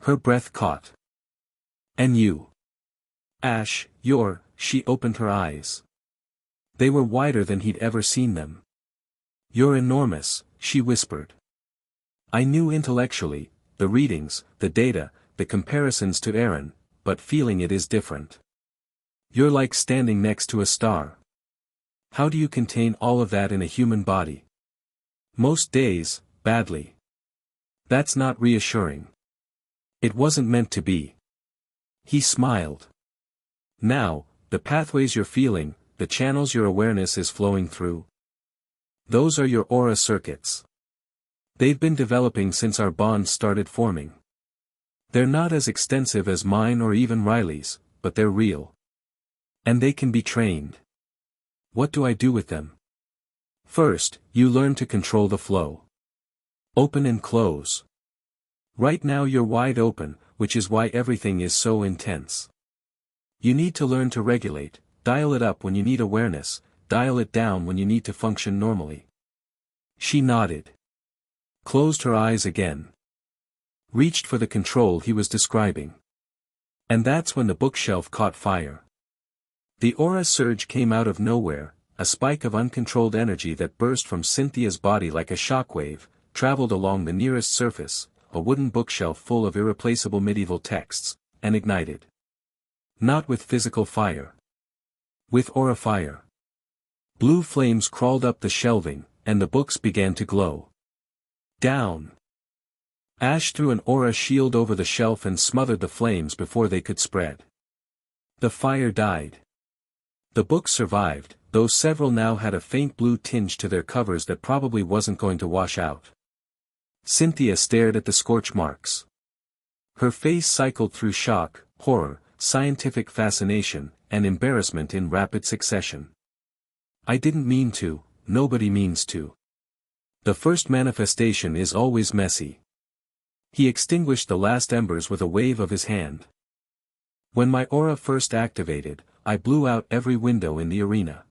Her breath caught. "And you? Ash, she opened her eyes. They were wider than he'd ever seen them. "You're enormous," she whispered. "I knew intellectually, the readings, the data, the comparisons to Aaron, but feeling it is different. You're like standing next to a star. How do you contain all of that in a human body?" "Most days, badly." "That's not reassuring." "It wasn't meant to be." He smiled. "Now, the pathways you're feeling, the channels your awareness is flowing through. Those are your aura circuits. They've been developing since our bond started forming. They're not as extensive as mine or even Riley's, but they're real. And they can be trained." "What do I do with them?" "First, you learn to control the flow. Open and close. Right now you're wide open, which is why everything is so intense. You need to learn to regulate, dial it up when you need awareness, dial it down when you need to function normally." She nodded. Closed her eyes again. Reached for the control he was describing. And that's when the bookshelf caught fire. The aura surge came out of nowhere, a spike of uncontrolled energy that burst from Cynthia's body like a shockwave, traveled along the nearest surface, a wooden bookshelf full of irreplaceable medieval texts, and ignited. Not with physical fire. With aura fire. Blue flames crawled up the shelving, and the books began to glow. Down. Ash threw an aura shield over the shelf and smothered the flames before they could spread. The fire died. The books survived, though several now had a faint blue tinge to their covers that probably wasn't going to wash out. Cynthia stared at the scorch marks. Her face cycled through shock, horror, scientific fascination, and embarrassment in rapid succession. "I didn't mean to, nobody means to. The first manifestation is always messy." He extinguished the last embers with a wave of his hand. "When my aura first activated, I blew out every window in the arena.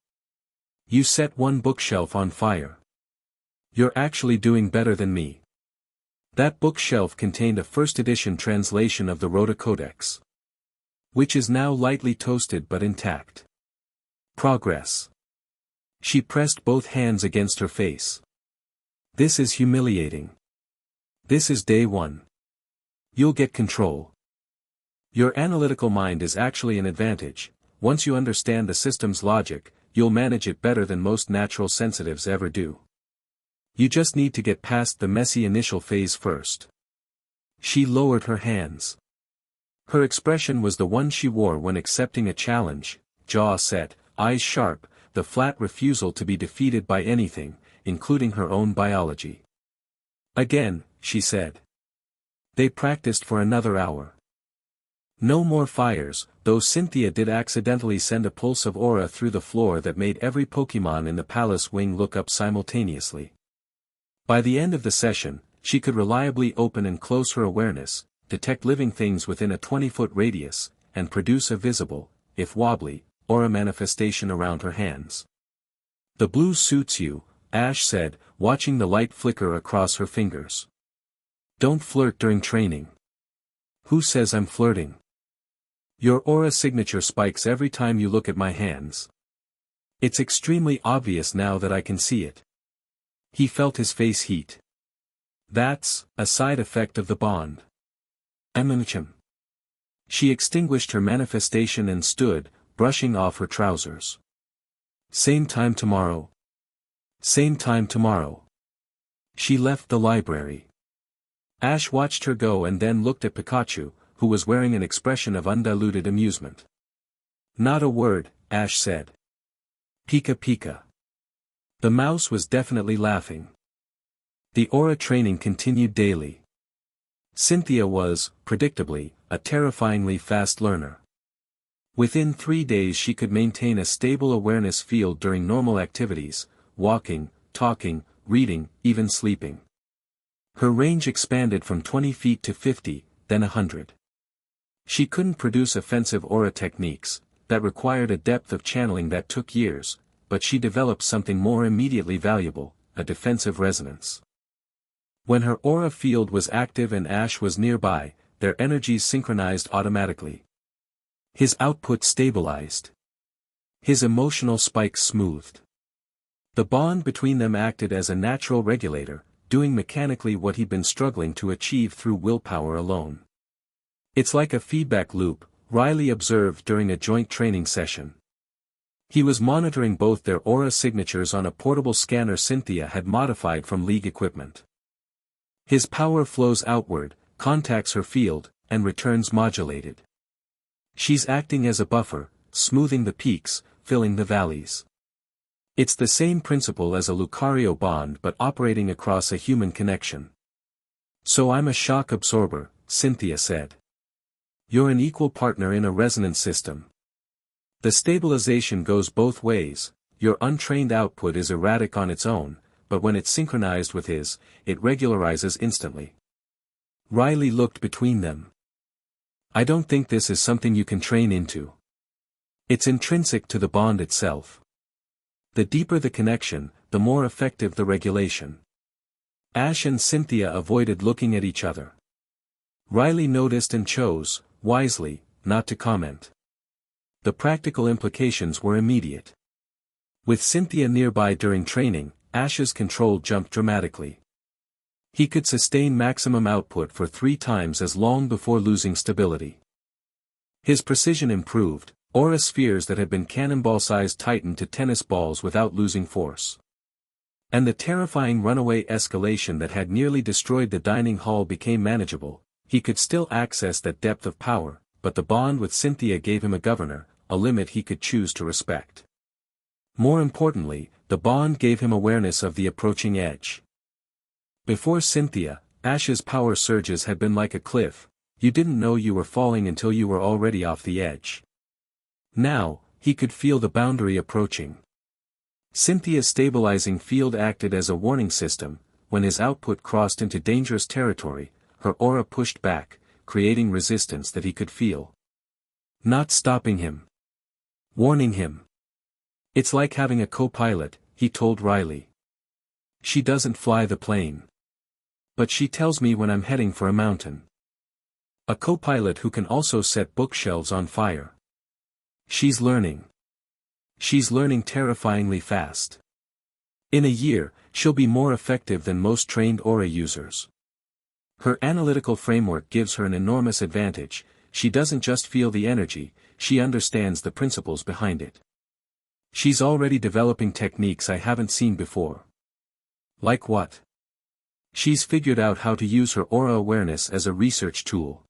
You set one bookshelf on fire. You're actually doing better than me." That bookshelf contained a first-edition translation of the Rhoda Codex, which is now lightly toasted but intact. Progress. She pressed both hands against her face. "This is humiliating. This is day one. You'll get control. Your analytical mind is actually an advantage. Once you understand the system's logic, you'll manage it better than most natural sensitives ever do. You just need to get past the messy initial phase first." She lowered her hands. Her expression was the one she wore when accepting a challenge, jaw set, eyes sharp, the flat refusal to be defeated by anything, including her own biology. "Again," she said. They practiced for another hour. No more fires, though Cynthia did accidentally send a pulse of aura through the floor that made every Pokémon in the palace wing look up simultaneously. By the end of the session, she could reliably open and close her awareness, detect living things within a 20-foot radius, and produce a visible, if wobbly, aura manifestation around her hands. "The blue suits you," Ash said, watching the light flicker across her fingers. "Don't flirt during training." "Who says I'm flirting?" "Your aura signature spikes every time you look at my hands. It's extremely obvious now that I can see it." He felt his face heat. "That's a side effect of the bond." "Aminchim." She extinguished her manifestation and stood, brushing off her trousers. "Same time tomorrow." "Same time tomorrow." She left the library. Ash watched her go and then looked at Pikachu, who was wearing an expression of undiluted amusement. "Not a word," Ash said. "Pika Pika." The mouse was definitely laughing. The aura training continued daily. Cynthia was, predictably, a terrifyingly fast learner. Within 3 days she could maintain a stable awareness field during normal activities, walking, talking, reading, even sleeping. Her range expanded from 20 feet to 50, then 100. She couldn't produce offensive aura techniques, that required a depth of channeling that took years, but she developed something more immediately valuable, a defensive resonance. When her aura field was active and Ash was nearby, their energies synchronized automatically. His output stabilized. His emotional spikes smoothed. The bond between them acted as a natural regulator, doing mechanically what he'd been struggling to achieve through willpower alone. "It's like a feedback loop," Riley observed during a joint training session. He was monitoring both their aura signatures on a portable scanner Cynthia had modified from League equipment. His power flows outward, contacts her field, and returns modulated. She's acting as a buffer, smoothing the peaks, filling the valleys. It's the same principle as a Lucario bond but operating across a human connection. "So I'm a shock absorber," Cynthia said. "You're an equal partner in a resonance system. The stabilization goes both ways. Your untrained output is erratic on its own, but when it's synchronized with his, it regularizes instantly." Riley looked between them. "I don't think this is something you can train into. It's intrinsic to the bond itself. The deeper the connection, the more effective the regulation." Ash and Cynthia avoided looking at each other. Riley noticed and chose, wisely, not to comment. The practical implications were immediate. With Cynthia nearby during training, Ash's control jumped dramatically. He could sustain maximum output for 3 times as long before losing stability. His precision improved, aura spheres that had been cannonball-sized tightened to tennis balls without losing force. And the terrifying runaway escalation that had nearly destroyed the dining hall became manageable. He could still access that depth of power, but the bond with Cynthia gave him a governor, a limit he could choose to respect. More importantly, the bond gave him awareness of the approaching edge. Before Cynthia, Ash's power surges had been like a cliff. You didn't know you were falling until you were already off the edge. Now, he could feel the boundary approaching. Cynthia's stabilizing field acted as a warning system. When his output crossed into dangerous territory, her aura pushed back, creating resistance that he could feel. Not stopping him. Warning him. "It's like having a co-pilot," he told Riley. "She doesn't fly the plane. But she tells me when I'm heading for a mountain. A co-pilot who can also set bookshelves on fire. She's learning. She's learning terrifyingly fast. In a year, she'll be more effective than most trained aura users. Her analytical framework gives her an enormous advantage. She doesn't just feel the energy, she understands the principles behind it. She's already developing techniques I haven't seen before." "Like what?" "She's figured out how to use her aura awareness as a research tool.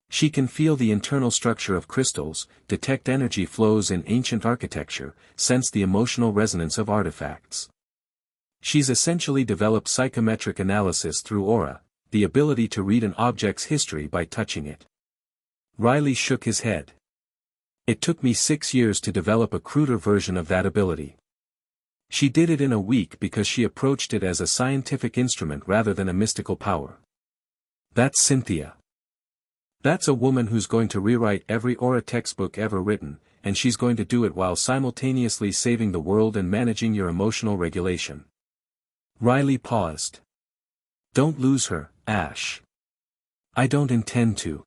She can feel the internal structure of crystals, detect energy flows in ancient architecture, sense the emotional resonance of artifacts. She's essentially developed psychometric analysis through aura, the ability to read an object's history by touching it." Riley shook his head. "It took me 6 years to develop a cruder version of that ability." She did it in a week because she approached it as a scientific instrument rather than a mystical power. That's Cynthia. That's a woman who's going to rewrite every aura textbook ever written, and she's going to do it while simultaneously saving the world and managing your emotional regulation. Riley paused. Don't lose her, Ash. I don't intend to.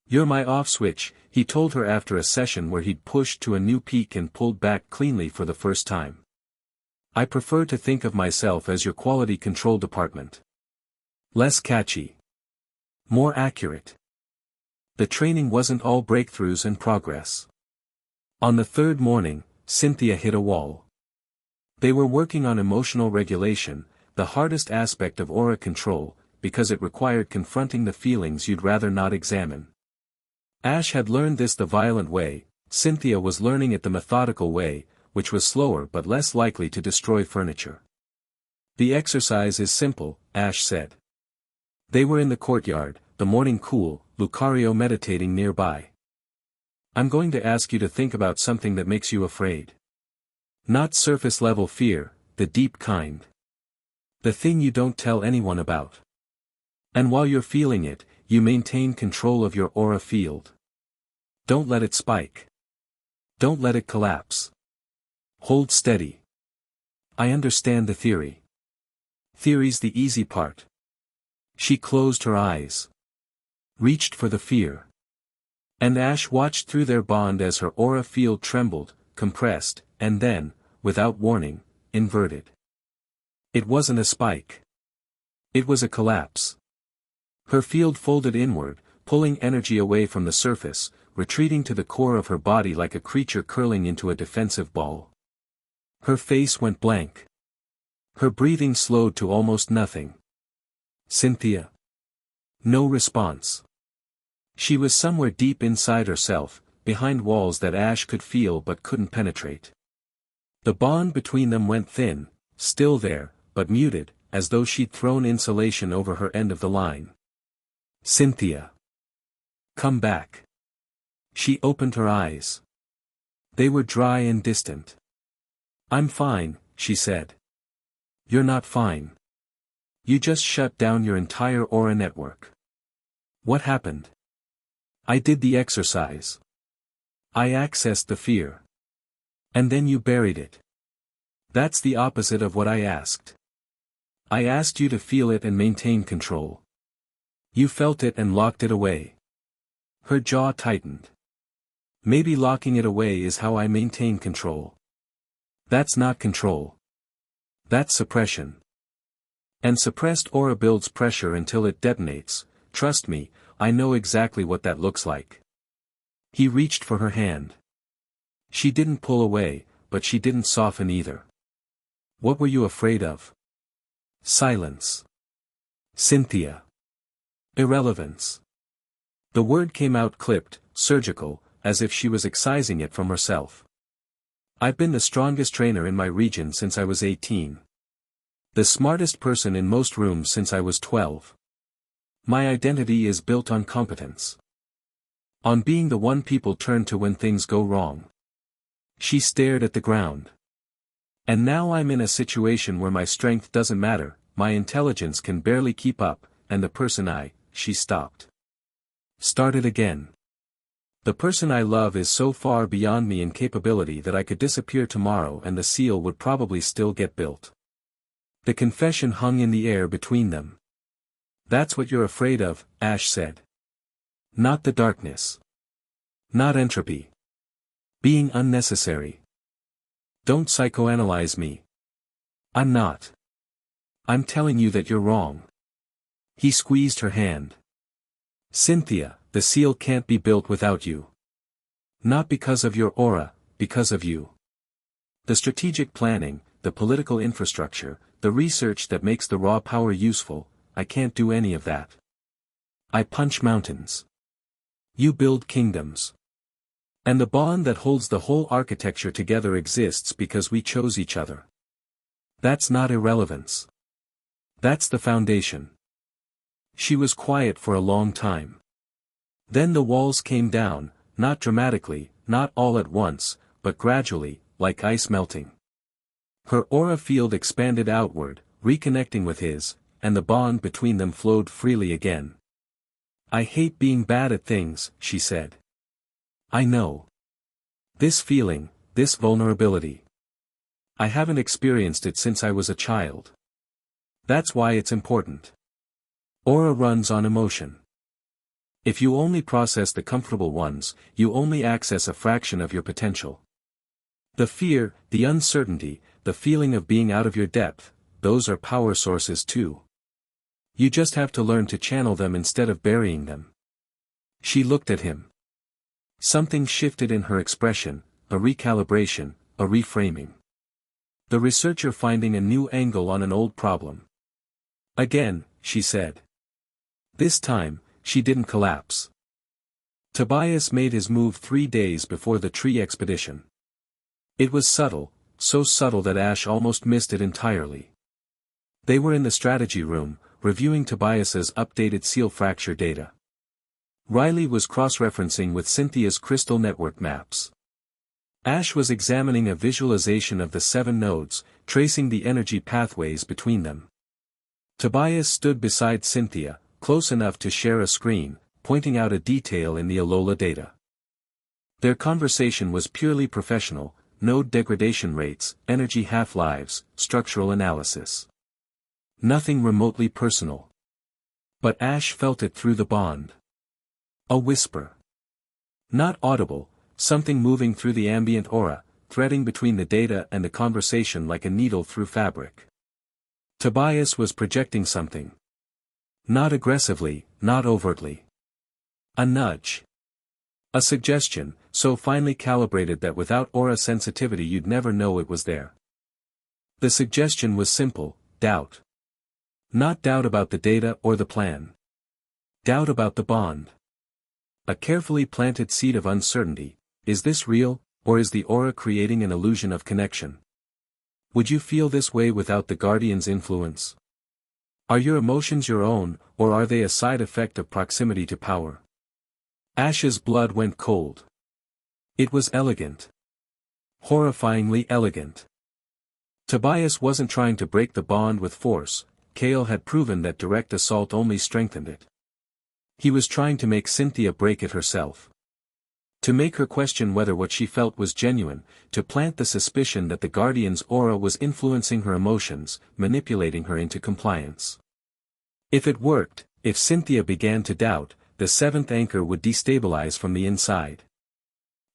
You're my off switch, he told her after a session where he'd pushed to a new peak and pulled back cleanly for the first time. I prefer to think of myself as your quality control department. Less catchy. More accurate. The training wasn't all breakthroughs and progress. On the third morning, Cynthia hit a wall. They were working on emotional regulation, the hardest aspect of aura control, because it required confronting the feelings you'd rather not examine. Ash had learned this the violent way, Cynthia was learning it the methodical way, which was slower but less likely to destroy furniture. The exercise is simple, Ash said. They were in the courtyard, the morning cool, Lucario meditating nearby. I'm going to ask you to think about something that makes you afraid. Not surface-level fear, the deep kind. The thing you don't tell anyone about. And while you're feeling it, you maintain control of your aura field. Don't let it spike. Don't let it collapse. Hold steady. I understand the theory. Theory's the easy part. She closed her eyes. Reached for the fear. And Ash watched through their bond as her aura field trembled, compressed, and then, without warning, inverted. It wasn't a spike. It was a collapse. Her field folded inward, pulling energy away from the surface, retreating to the core of her body like a creature curling into a defensive ball. Her face went blank. Her breathing slowed to almost nothing. Cynthia. No response. She was somewhere deep inside herself, behind walls that Ash could feel but couldn't penetrate. The bond between them went thin, still there, but muted, as though she'd thrown insulation over her end of the line. Cynthia. Come back. She opened her eyes. They were dry and distant. I'm fine, she said. You're not fine. You just shut down your entire aura network. What happened? I did the exercise. I accessed the fear. And then you buried it. That's the opposite of what I asked. I asked you to feel it and maintain control. You felt it and locked it away. Her jaw tightened. Maybe locking it away is how I maintain control. That's not control. That's suppression. And suppressed aura builds pressure until it detonates. Trust me, I know exactly what that looks like. He reached for her hand. She didn't pull away, but she didn't soften either. What were you afraid of? Silence. Cynthia. Irrelevance. The word came out clipped, surgical, as if she was excising it from herself. I've been the strongest trainer in my region since I was 18. The smartest person in most rooms since I was 12. My identity is built on competence. On being the one people turn to when things go wrong. She stared at the ground. And now I'm in a situation where my strength doesn't matter, my intelligence can barely keep up, and the person she stopped. Started again. The person I love is so far beyond me in capability that I could disappear tomorrow and the seal would probably still get built. The confession hung in the air between them. That's what you're afraid of, Ash said. Not the darkness. Not entropy. Being unnecessary. Don't psychoanalyze me. I'm not. I'm telling you that you're wrong. He squeezed her hand. Cynthia, the seal can't be built without you. Not because of your aura, because of you. The strategic planning, the political infrastructure, the research that makes the raw power useful, I can't do any of that. I punch mountains. You build kingdoms. And the bond that holds the whole architecture together exists because we chose each other. That's not irrelevance. That's the foundation. She was quiet for a long time. Then the walls came down, not dramatically, not all at once, but gradually, like ice melting. Her aura field expanded outward, reconnecting with his, and the bond between them flowed freely again. "I hate being bad at things," she said. "I know. This feeling, this vulnerability. I haven't experienced it since I was a child. That's why it's important. Aura runs on emotion. If you only process the comfortable ones, you only access a fraction of your potential. The fear, the uncertainty, the feeling of being out of your depth, those are power sources too. You just have to learn to channel them instead of burying them." She looked at him. Something shifted in her expression, a recalibration, a reframing. The researcher finding a new angle on an old problem. "Again," she said. This time, she didn't collapse. Tobias made his move 3 days before the tree expedition. It was subtle, so subtle that Ash almost missed it entirely. They were in the strategy room, reviewing Tobias's updated seal fracture data. Riley was cross-referencing with Cynthia's crystal network maps. Ash was examining a visualization of the 7 nodes, tracing the energy pathways between them. Tobias stood beside Cynthia, close enough to share a screen, pointing out a detail in the Alola data. Their conversation was purely professional: node degradation rates, energy half-lives, structural analysis. Nothing remotely personal. But Ash felt it through the bond. A whisper. Not audible, something moving through the ambient aura, threading between the data and the conversation like a needle through fabric. Tobias was projecting something. Not aggressively, not overtly. A nudge. A suggestion, so finely calibrated that without aura sensitivity you'd never know it was there. The suggestion was simple: doubt. Not doubt about the data or the plan. Doubt about the bond. A carefully planted seed of uncertainty: is this real, or is the aura creating an illusion of connection? Would you feel this way without the Guardian's influence? Are your emotions your own, or are they a side effect of proximity to power? Ash's blood went cold. It was elegant. Horrifyingly elegant. Tobias wasn't trying to break the bond with force. Kale had proven that direct assault only strengthened it. He was trying to make Cynthia break it herself. To make her question whether what she felt was genuine, to plant the suspicion that the Guardian's aura was influencing her emotions, manipulating her into compliance. If it worked, if Cynthia began to doubt, the 7th anchor would destabilize from the inside.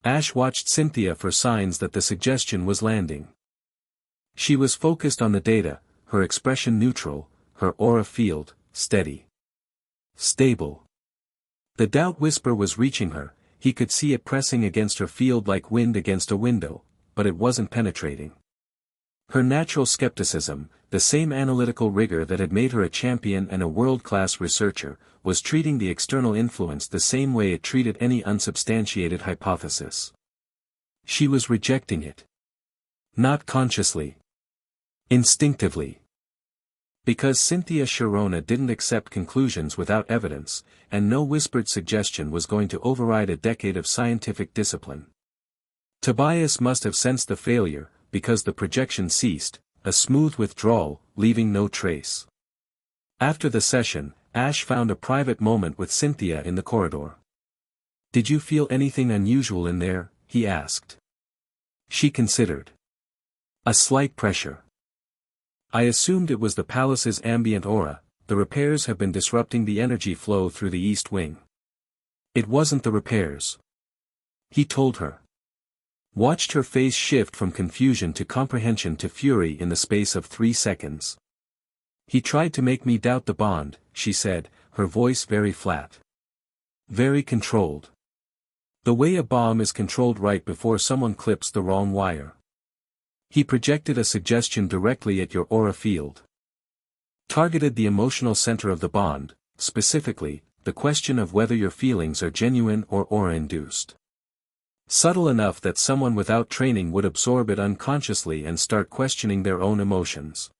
Ash watched Cynthia for signs that the suggestion was landing. She was focused on the data, her expression neutral, her aura field, steady. Stable. The doubt whisper was reaching her, he could see it pressing against her field like wind against a window, but it wasn't penetrating. Her natural skepticism, the same analytical rigor that had made her a champion and a world-class researcher, was treating the external influence the same way it treated any unsubstantiated hypothesis. She was rejecting it. Not consciously. Instinctively. Because Cynthia Sharona didn't accept conclusions without evidence, and no whispered suggestion was going to override a decade of scientific discipline. Tobias must have sensed the failure, because the projection ceased, a smooth withdrawal, leaving no trace. After the session, Ash found a private moment with Cynthia in the corridor. "Did you feel anything unusual in there?" he asked. She considered. "A slight pressure. I assumed it was the palace's ambient aura. The repairs have been disrupting the energy flow through the east wing." "It wasn't the repairs," he told her. Watched her face shift from confusion to comprehension to fury in the space of 3 seconds. "He tried to make me doubt the bond," she said, her voice very flat. Very controlled. The way a bomb is controlled right before someone clips the wrong wire. He projected a suggestion directly at your aura field. Targeted the emotional center of the bond, specifically, the question of whether your feelings are genuine or aura-induced. Subtle enough that someone without training would absorb it unconsciously and start questioning their own emotions.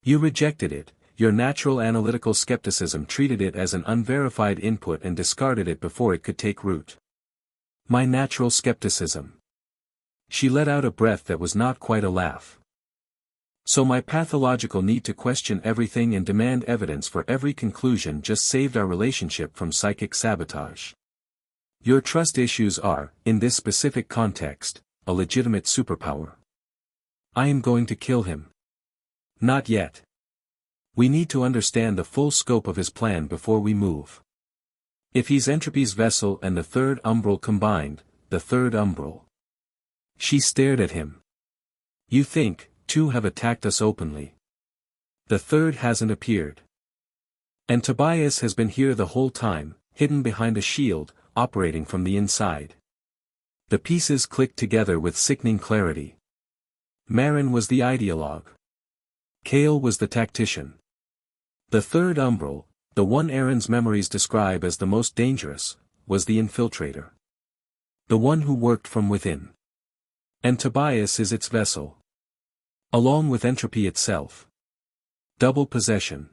You rejected it, your natural analytical skepticism treated it as an unverified input and discarded it before it could take root. My natural skepticism. She let out a breath that was not quite a laugh. So my pathological need to question everything and demand evidence for every conclusion just saved our relationship from psychic sabotage. Your trust issues are, in this specific context, a legitimate superpower. I am going to kill him. Not yet. We need to understand the full scope of his plan before we move. If he's entropy's vessel and the third umbral combined, the third umbral. She stared at him. You think, two have attacked us openly. The third hasn't appeared. And Tobias has been here the whole time, hidden behind a shield, operating from the inside. The pieces clicked together with sickening clarity. Marin was the ideologue. Kale was the tactician. The third umbral, the one Aaron's memories describe as the most dangerous, was the infiltrator. The one who worked from within. And Tobias is its vessel. Along with entropy itself. Double possession.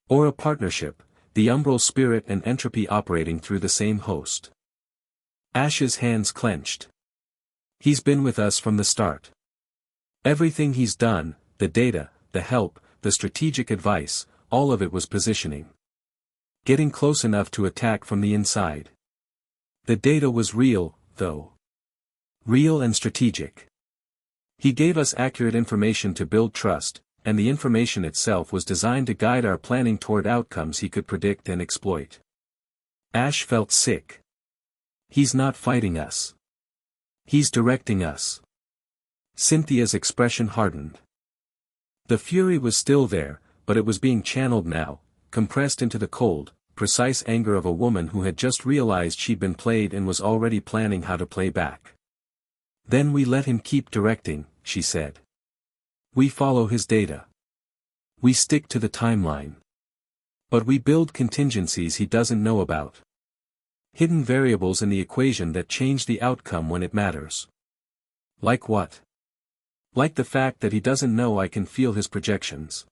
Or a partnership, the umbral spirit and entropy operating through the same host. Ash's hands clenched. He's been with us from the start. Everything he's done, the data, the help, the strategic advice, all of it was positioning. Getting close enough to attack from the inside. The data was real, though. Real and strategic. He gave us accurate information to build trust, and the information itself was designed to guide our planning toward outcomes he could predict and exploit. Ash felt sick. He's not fighting us. He's directing us. Cynthia's expression hardened. The fury was still there, but it was being channeled now, compressed into the cold, precise anger of a woman who had just realized she'd been played and was already planning how to play back. Then we let him keep directing, she said. We follow his data. We stick to the timeline. But we build contingencies he doesn't know about. Hidden variables in the equation that change the outcome when it matters. Like what? Like the fact that he doesn't know I can feel his projections.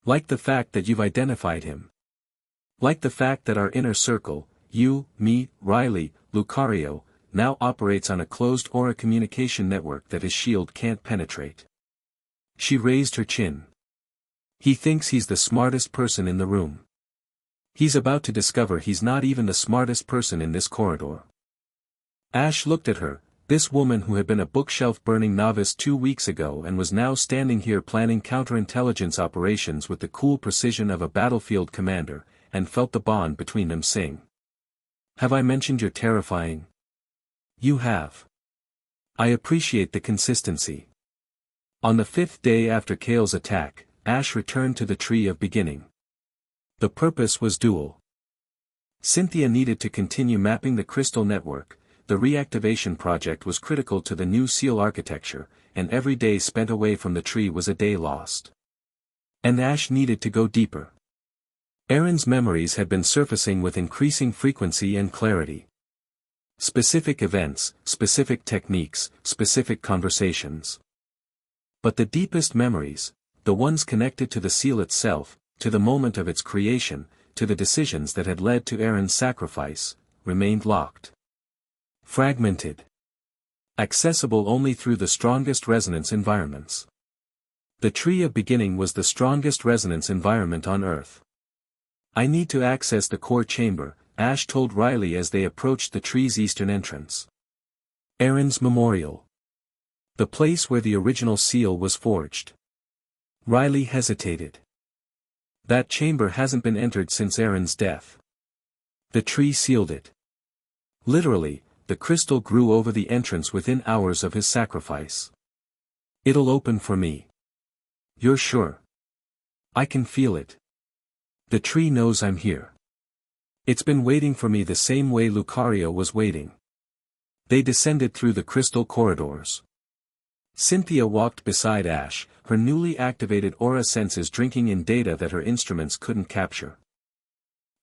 Like the fact that you've identified him. Like the fact that our inner circle, you, me, Riley, Lucario, now operates on a closed aura communication network that his shield can't penetrate. She raised her chin. He thinks he's the smartest person in the room. He's about to discover he's not even the smartest person in this corridor. Ash looked at her, this woman who had been a bookshelf-burning novice 2 weeks ago and was now standing here planning counterintelligence operations with the cool precision of a battlefield commander, and felt the bond between them sing. Have I mentioned you're terrifying? You have. I appreciate the consistency. On the 5th day after Kale's attack, Ash returned to the Tree of Beginning. The purpose was dual. Cynthia needed to continue mapping the crystal network. The reactivation project was critical to the new seal architecture, and every day spent away from the tree was a day lost. And Ash needed to go deeper. Aaron's memories had been surfacing with increasing frequency and clarity. Specific events, specific techniques, specific conversations. But the deepest memories, the ones connected to the seal itself, to the moment of its creation, to the decisions that had led to Aaron's sacrifice, remained locked. Fragmented. Accessible only through the strongest resonance environments. The Tree of Beginning was the strongest resonance environment on Earth. I need to access the core chamber, Ash told Riley as they approached the tree's eastern entrance. Aaron's memorial. The place where the original seal was forged. Riley hesitated. That chamber hasn't been entered since Aaron's death. The tree sealed it. Literally, the crystal grew over the entrance within hours of his sacrifice. It'll open for me. You're sure? I can feel it. The tree knows I'm here. It's been waiting for me the same way Lucario was waiting. They descended through the crystal corridors. Cynthia walked beside Ash, her newly activated aura senses drinking in data that her instruments couldn't capture.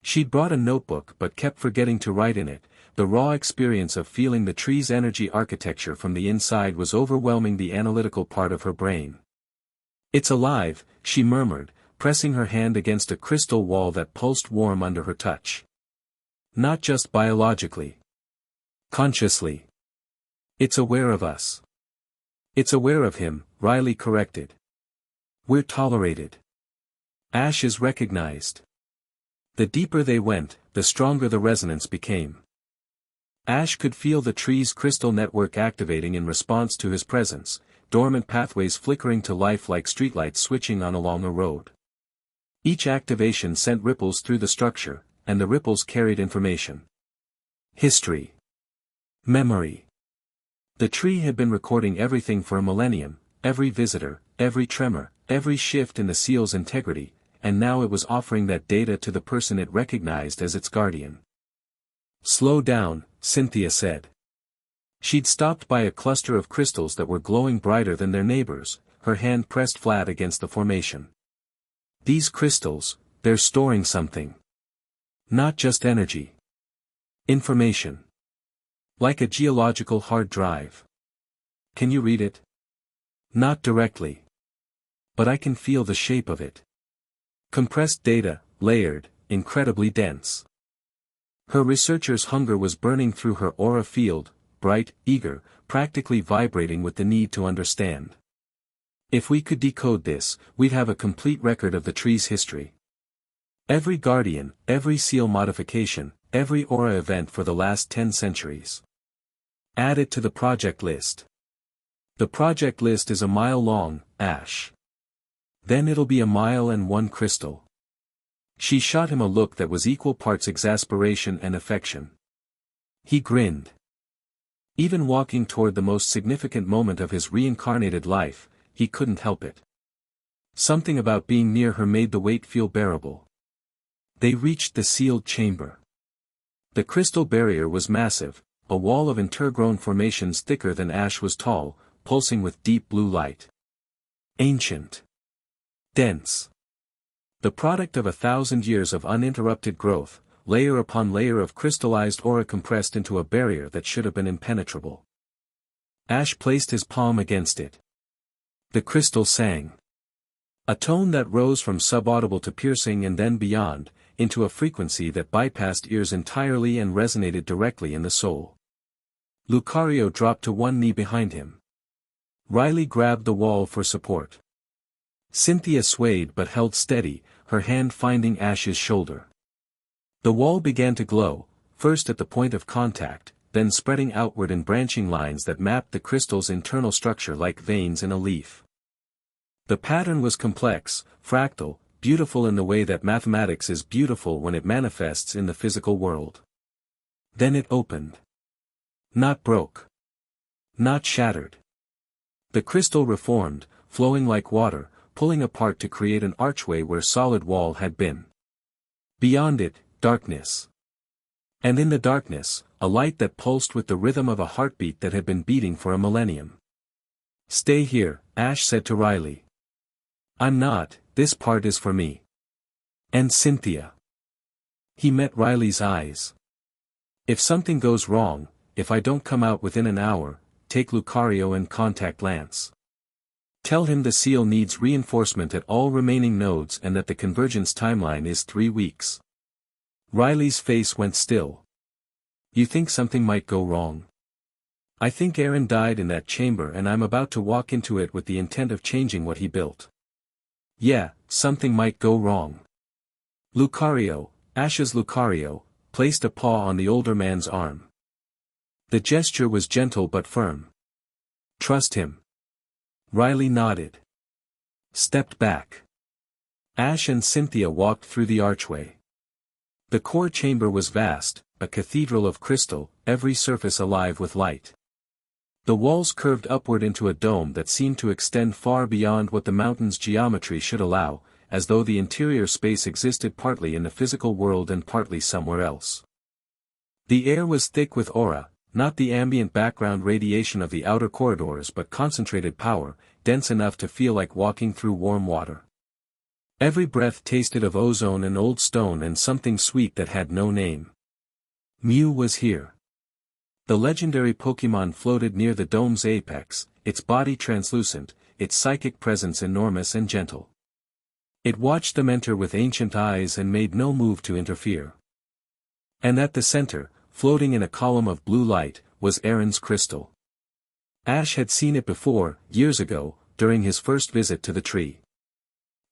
She'd brought a notebook but kept forgetting to write in it. The raw experience of feeling the tree's energy architecture from the inside was overwhelming the analytical part of her brain. It's alive, she murmured, pressing her hand against a crystal wall that pulsed warm under her touch. Not just biologically. Consciously. It's aware of us. It's aware of him, Riley corrected. We're tolerated. Ash is recognized. The deeper they went, the stronger the resonance became. Ash could feel the tree's crystal network activating in response to his presence, dormant pathways flickering to life like streetlights switching on along a road. Each activation sent ripples through the structure, and the ripples carried information. History. Memory. The tree had been recording everything for a millennium, every visitor, every tremor, every shift in the seal's integrity, and now it was offering that data to the person it recognized as its guardian. "Slow down," Cynthia said. She'd stopped by a cluster of crystals that were glowing brighter than their neighbors, her hand pressed flat against the formation. "These crystals, they're storing something. Not just energy. Information. Like a geological hard drive. Can you read it?" "Not directly. But I can feel the shape of it. Compressed data, layered, incredibly dense." Her researcher's hunger was burning through her aura field, bright, eager, practically vibrating with the need to understand. "If we could decode this, we'd have a complete record of the tree's history. Every guardian, every seal modification, every aura event for the last 10 centuries. Add it to the project list. The project list is a mile long, Ash. Then it'll be a mile and one crystal." She shot him a look that was equal parts exasperation and affection. He grinned. Even walking toward the most significant moment of his reincarnated life, he couldn't help it. Something about being near her made the weight feel bearable. They reached the sealed chamber. The crystal barrier was massive, a wall of intergrown formations thicker than Ash was tall, pulsing with deep blue light. Ancient. Dense. The product of 1,000 years of uninterrupted growth, layer upon layer of crystallized aura compressed into a barrier that should have been impenetrable. Ash placed his palm against it. The crystal sang. A tone that rose from subaudible to piercing and then beyond, into a frequency that bypassed ears entirely and resonated directly in the soul. Lucario dropped to one knee behind him. Riley grabbed the wall for support. Cynthia swayed but held steady, her hand finding Ash's shoulder. The wall began to glow, first at the point of contact, then spreading outward in branching lines that mapped the crystal's internal structure like veins in a leaf. The pattern was complex, fractal, beautiful in the way that mathematics is beautiful when it manifests in the physical world. Then it opened. Not broke. Not shattered. The crystal reformed, flowing like water, pulling apart to create an archway where solid wall had been. Beyond it, darkness. And in the darkness, a light that pulsed with the rhythm of a heartbeat that had been beating for a millennium. "Stay here," Ash said to Riley. "I'm not, this part is for me. And Cynthia." He met Riley's eyes. "If something goes wrong, if I don't come out within an hour, take Lucario and contact Lance. Tell him the seal needs reinforcement at all remaining nodes and that the convergence timeline is 3 weeks." Riley's face went still. "You think something might go wrong?" "I think Aaron died in that chamber and I'm about to walk into it with the intent of changing what he built." "Yeah, something might go wrong." Lucario, Ash's Lucario, placed a paw on the older man's arm. The gesture was gentle but firm. "Trust him." Riley nodded. Stepped back. Ash and Cynthia walked through the archway. The core chamber was vast, a cathedral of crystal, every surface alive with light. The walls curved upward into a dome that seemed to extend far beyond what the mountain's geometry should allow, as though the interior space existed partly in the physical world and partly somewhere else. The air was thick with aura, not the ambient background radiation of the outer corridors but concentrated power, dense enough to feel like walking through warm water. Every breath tasted of ozone and old stone and something sweet that had no name. Mew was here. The legendary Pokémon floated near the dome's apex, its body translucent, its psychic presence enormous and gentle. It watched them enter with ancient eyes and made no move to interfere. And at the center, floating in a column of blue light, was Aaron's crystal. Ash had seen it before, years ago, during his first visit to the tree.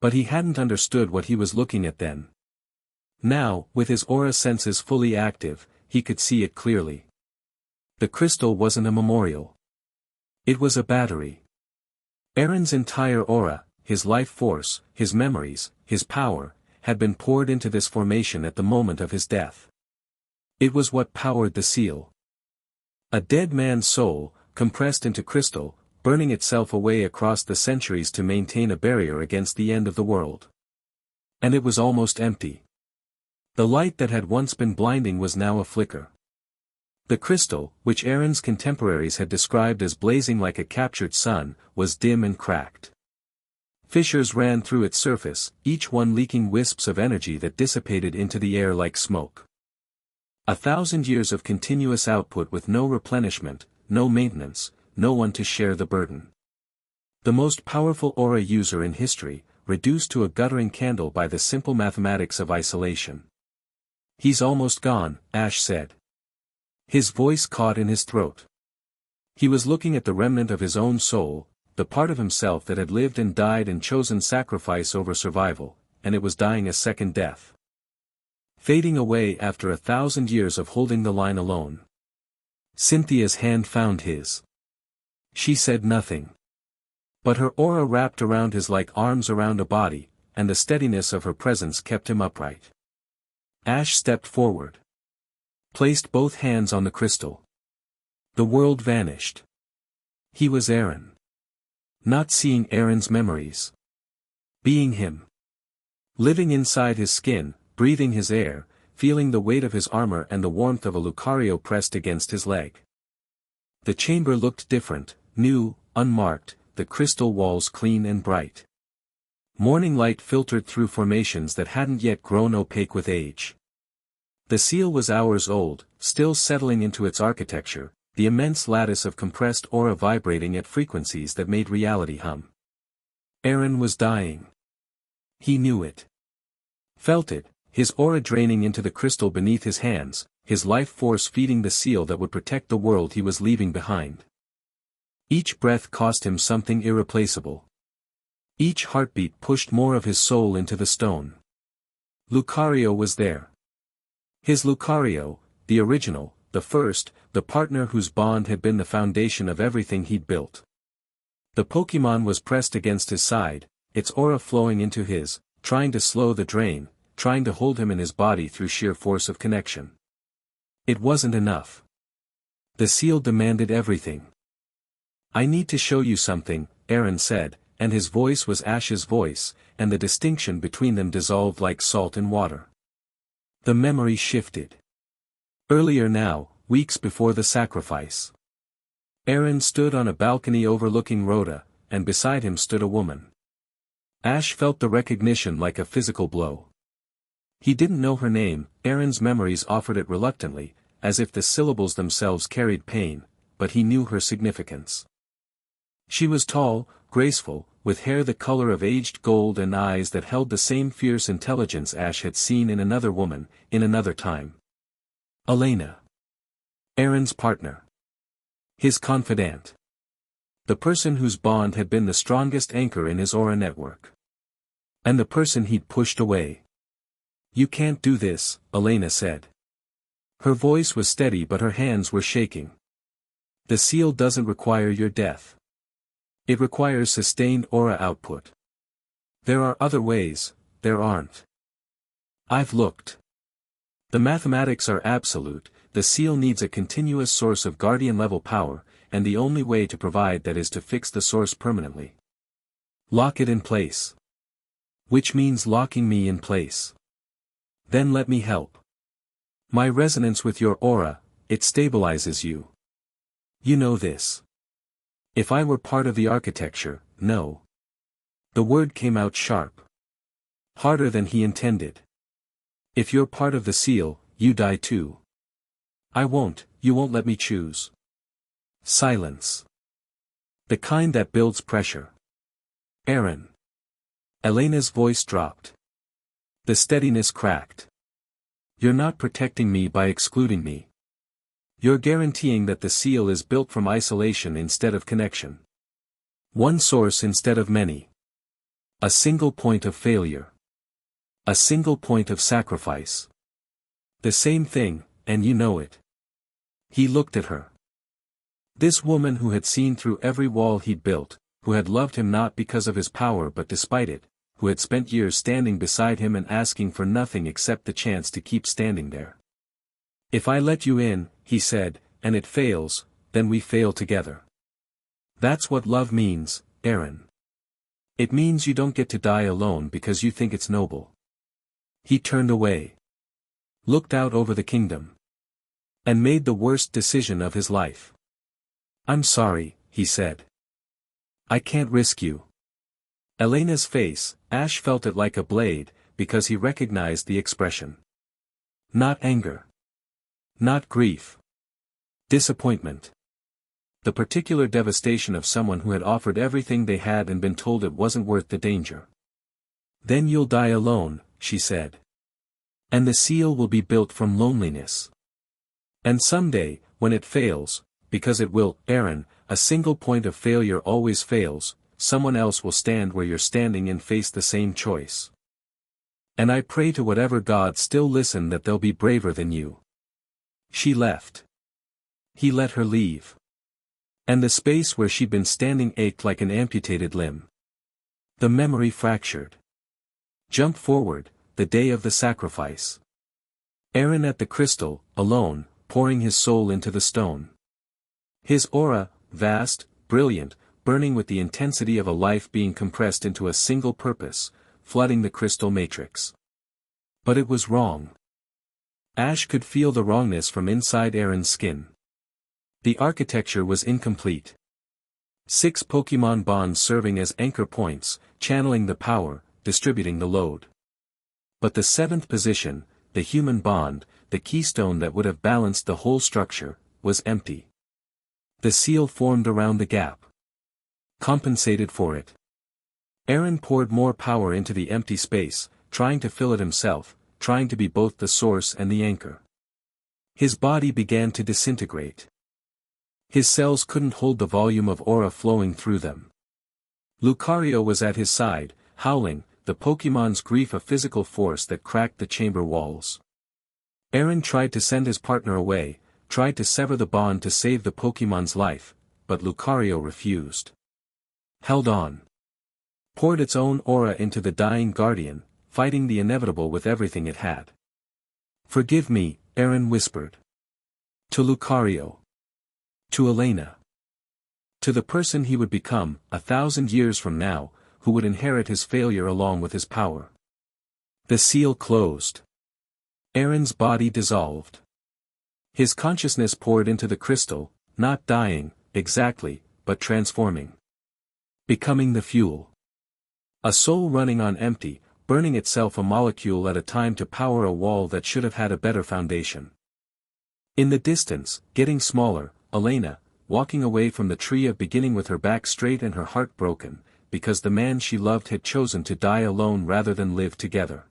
But he hadn't understood what he was looking at then. Now, with his aura senses fully active, he could see it clearly. The crystal wasn't a memorial. It was a battery. Aaron's entire aura, his life force, his memories, his power, had been poured into this formation at the moment of his death. It was what powered the seal. A dead man's soul, compressed into crystal, burning itself away across the centuries to maintain a barrier against the end of the world. And it was almost empty. The light that had once been blinding was now a flicker. The crystal, which Aaron's contemporaries had described as blazing like a captured sun, was dim and cracked. Fissures ran through its surface, each one leaking wisps of energy that dissipated into the air like smoke. 1,000 years of continuous output with no replenishment, no maintenance, no one to share the burden. The most powerful aura user in history, reduced to a guttering candle by the simple mathematics of isolation. "He's almost gone," Ash said. His voice caught in his throat. He was looking at the remnant of his own soul, the part of himself that had lived and died and chosen sacrifice over survival, and it was dying a second death. Fading away after 1,000 years of holding the line alone. Cynthia's hand found his. She said nothing. But her aura wrapped around his like arms around a body, and the steadiness of her presence kept him upright. Ash stepped forward. Placed both hands on the crystal. The world vanished. He was Aaron. Not seeing Aaron's memories. Being him. Living inside his skin, breathing his air, feeling the weight of his armor and the warmth of a Lucario pressed against his leg. The chamber looked different, new, unmarked, the crystal walls clean and bright. Morning light filtered through formations that hadn't yet grown opaque with age. The seal was hours old, still settling into its architecture, the immense lattice of compressed aura vibrating at frequencies that made reality hum. Aaron was dying. He knew it. Felt it, his aura draining into the crystal beneath his hands, his life force feeding the seal that would protect the world he was leaving behind. Each breath cost him something irreplaceable. Each heartbeat pushed more of his soul into the stone. Lucario was there. His Lucario, the original, the first, the partner whose bond had been the foundation of everything he'd built. The Pokémon was pressed against his side, its aura flowing into his, trying to slow the drain, trying to hold him in his body through sheer force of connection. It wasn't enough. The seal demanded everything. "I need to show you something," Aaron said, and his voice was Ash's voice, and the distinction between them dissolved like salt in water. The memory shifted. Earlier now, weeks before the sacrifice. Aaron stood on a balcony overlooking Rhoda, and beside him stood a woman. Ash felt the recognition like a physical blow. He didn't know her name, Aaron's memories offered it reluctantly, as if the syllables themselves carried pain, but he knew her significance. She was tall, graceful, with hair the color of aged gold and eyes that held the same fierce intelligence Ash had seen in another woman, in another time. Elena. Aaron's partner. His confidant. The person whose bond had been the strongest anchor in his aura network. And the person he'd pushed away. "You can't do this," Elena said. Her voice was steady but her hands were shaking. "The seal doesn't require your death. It requires sustained aura output. There are other ways, there aren't. I've looked. The mathematics are absolute, the seal needs a continuous source of guardian-level power, and the only way to provide that is to fix the source permanently. Lock it in place. Which means locking me in place. Then let me help. My resonance with your aura, it stabilizes you. You know this. If I were part of the architecture, no." The word came out sharp. Harder than he intended. "If you're part of the seal, you die too. I won't, you won't let me choose." Silence. The kind that builds pressure. "Aaron." Elena's voice dropped. The steadiness cracked. "You're not protecting me by excluding me. You're guaranteeing that the seal is built from isolation instead of connection. One source instead of many. A single point of failure. A single point of sacrifice. The same thing, and you know it. He looked at her. This woman who had seen through every wall he'd built, who had loved him not because of his power but despite it, who had spent years standing beside him and asking for nothing except the chance to keep standing there. If I let you in, he said, and it fails, then we fail together. That's what love means, Aaron. It means you don't get to die alone because you think it's noble. He turned away. Looked out over the kingdom. And made the worst decision of his life. I'm sorry, he said. I can't risk you. Elena's face, Ash felt it like a blade, because he recognized the expression. Not anger. Not grief. Disappointment. The particular devastation of someone who had offered everything they had and been told it wasn't worth the danger. Then you'll die alone, she said. And the seal will be built from loneliness. And someday, when it fails, because it will, Aaron, a single point of failure always fails, someone else will stand where you're standing and face the same choice. And I pray to whatever God still listen that they'll be braver than you. She left. He let her leave. And the space where she'd been standing ached like an amputated limb. The memory fractured. Jump forward, the day of the sacrifice. Aaron at the crystal, alone, pouring his soul into the stone. His aura, vast, brilliant, burning with the intensity of a life being compressed into a single purpose, flooding the crystal matrix. But it was wrong. Ash could feel the wrongness from inside Aaron's skin. The architecture was incomplete. 6 Pokemon bonds serving as anchor points, channeling the power, distributing the load. But the 7th position, the human bond, the keystone that would have balanced the whole structure, was empty. The seal formed around the gap. Compensated for it. Aaron poured more power into the empty space, trying to fill it himself, trying to be both the source and the anchor. His body began to disintegrate. His cells couldn't hold the volume of aura flowing through them. Lucario was at his side, howling, the Pokemon's grief a physical force that cracked the chamber walls. Aaron tried to send his partner away, tried to sever the bond to save the Pokemon's life, but Lucario refused. Held on. Poured its own aura into the dying guardian, fighting the inevitable with everything it had. Forgive me, Aaron whispered. To Lucario. To Elena. To the person he would become, 1,000 years from now, who would inherit his failure along with his power. The seal closed. Aaron's body dissolved. His consciousness poured into the crystal, not dying, exactly, but transforming. Becoming the fuel. A soul running on empty, burning itself a molecule at a time to power a wall that should have had a better foundation. In the distance, getting smaller, Elena, walking away from the tree of beginning with her back straight and her heart broken, because the man she loved had chosen to die alone rather than live together.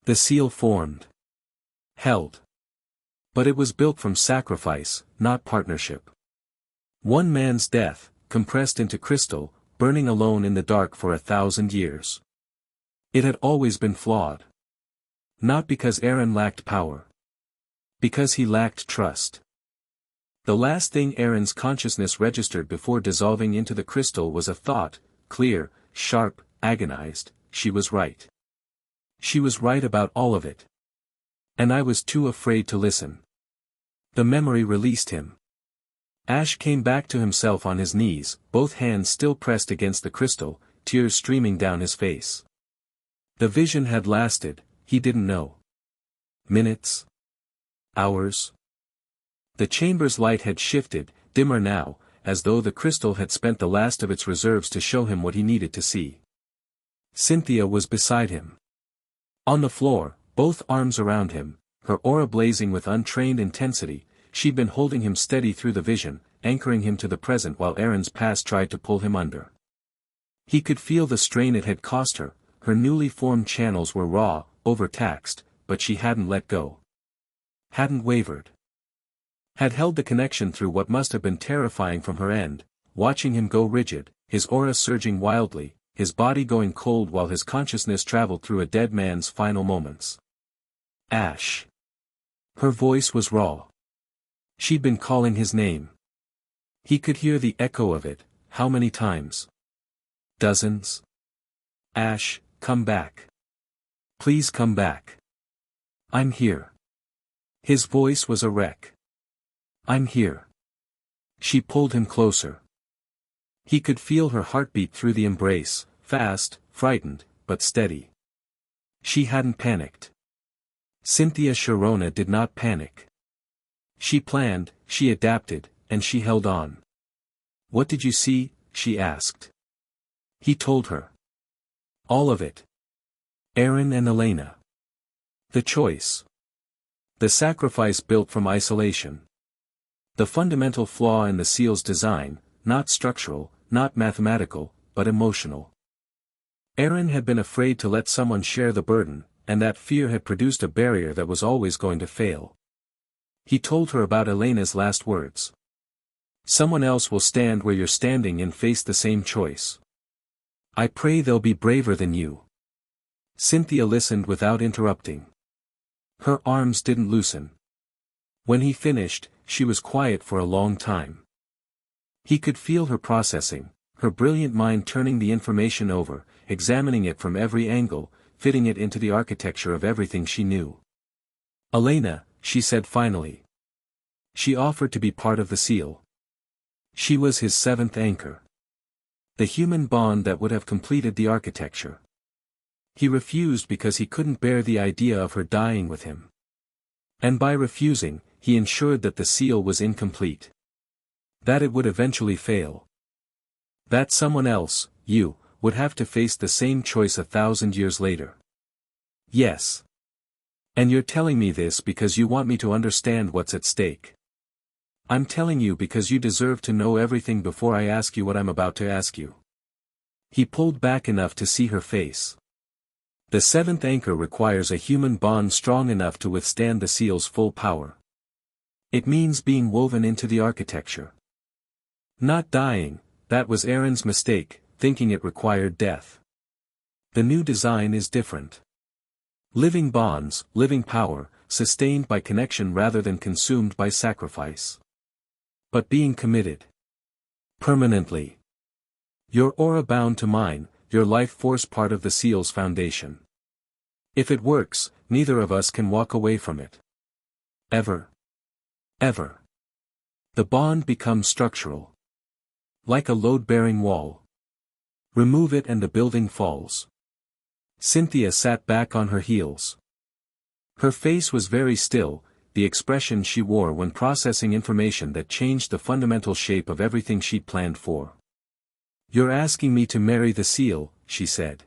The seal formed. Held. But it was built from sacrifice, not partnership. One man's death, compressed into crystal, burning alone in the dark for 1,000 years. It had always been flawed. Not because Aaron lacked power. Because he lacked trust. The last thing Aaron's consciousness registered before dissolving into the crystal was a thought, clear, sharp, agonized, she was right. She was right about all of it. And I was too afraid to listen. The memory released him. Ash came back to himself on his knees, both hands still pressed against the crystal, tears streaming down his face. The vision had lasted, he didn't know. Minutes? Hours? The chamber's light had shifted, dimmer now, as though the crystal had spent the last of its reserves to show him what he needed to see. Cynthia was beside him. On the floor, both arms around him, her aura blazing with untrained intensity, she'd been holding him steady through the vision, anchoring him to the present while Aaron's past tried to pull him under. He could feel the strain it had cost her, her newly formed channels were raw, overtaxed, but she hadn't let go. Hadn't wavered. Had held the connection through what must have been terrifying from her end, watching him go rigid, his aura surging wildly, his body going cold while his consciousness traveled through a dead man's final moments. Ash. Her voice was raw. She'd been calling his name. He could hear the echo of it. How many times? Dozens? Ash, come back. Please come back. I'm here. His voice was a wreck. I'm here. She pulled him closer. He could feel her heartbeat through the embrace, fast, frightened, but steady. She hadn't panicked. Cynthia Sharona did not panic. She planned, she adapted, and she held on. What did you see? She asked. He told her. All of it. Aaron and Elena. The choice. The sacrifice built from isolation. The fundamental flaw in the seal's design, not structural, not mathematical, but emotional. Aaron had been afraid to let someone share the burden, and that fear had produced a barrier that was always going to fail. He told her about Elena's last words. Someone else will stand where you're standing and face the same choice. I pray they'll be braver than you. Cynthia listened without interrupting. Her arms didn't loosen. When he finished, she was quiet for a long time. He could feel her processing, her brilliant mind turning the information over, examining it from every angle, fitting it into the architecture of everything she knew. Elena, she said finally. She offered to be part of the seal. She was his seventh anchor. The human bond that would have completed the architecture. He refused because he couldn't bear the idea of her dying with him. And by refusing, he ensured that the seal was incomplete. That it would eventually fail. That someone else, you, would have to face the same choice 1,000 years later. Yes. And you're telling me this because you want me to understand what's at stake. I'm telling you because you deserve to know everything before I ask you what I'm about to ask you. He pulled back enough to see her face. The seventh anchor requires a human bond strong enough to withstand the seal's full power. It means being woven into the architecture. Not dying, that was Aaron's mistake, thinking it required death. The new design is different. Living bonds, living power, sustained by connection rather than consumed by sacrifice. But being committed. Permanently. Your aura bound to mine, your life force part of the seal's foundation. If it works, neither of us can walk away from it. Ever. Ever. The bond becomes structural. Like a load-bearing wall. Remove it and the building falls. Cynthia sat back on her heels. Her face was very still, the expression she wore when processing information that changed the fundamental shape of everything she'd planned for. You're asking me to marry the seal, she said.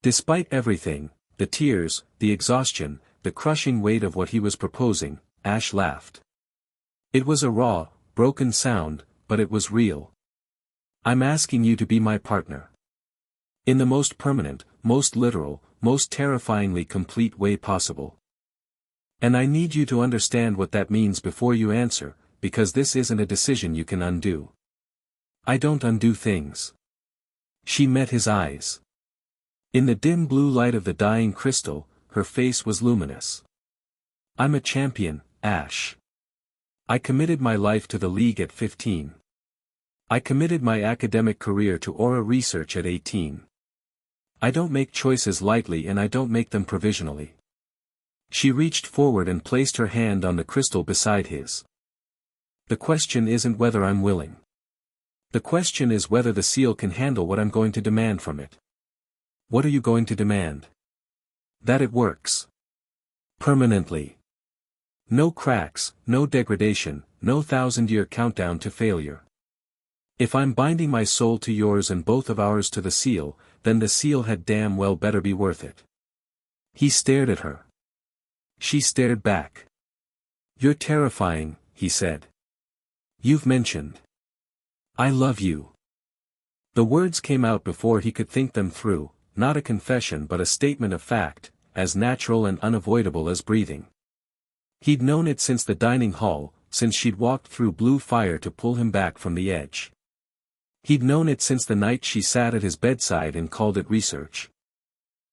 Despite everything, the tears, the exhaustion, the crushing weight of what he was proposing, Ash laughed. It was a raw, broken sound, but it was real. I'm asking you to be my partner. In the most permanent, most literal, most terrifyingly complete way possible. And I need you to understand what that means before you answer, because this isn't a decision you can undo. I don't undo things. She met his eyes. In the dim blue light of the dying crystal, her face was luminous. I'm a champion, Ash. I committed my life to the League at 15. I committed my academic career to aura research at 18. I don't make choices lightly and I don't make them provisionally. She reached forward and placed her hand on the crystal beside his. The question isn't whether I'm willing. The question is whether the seal can handle what I'm going to demand from it. What are you going to demand? That it works. Permanently. No cracks, no degradation, no 1,000-year countdown to failure. If I'm binding my soul to yours and both of ours to the seal, then the seal had damn well better be worth it. He stared at her. She stared back. You're terrifying, he said. You've mentioned. I love you. The words came out before he could think them through, not a confession but a statement of fact, as natural and unavoidable as breathing. He'd known it since the dining hall, since she'd walked through blue fire to pull him back from the edge. He'd known it since the night she sat at his bedside and called it research.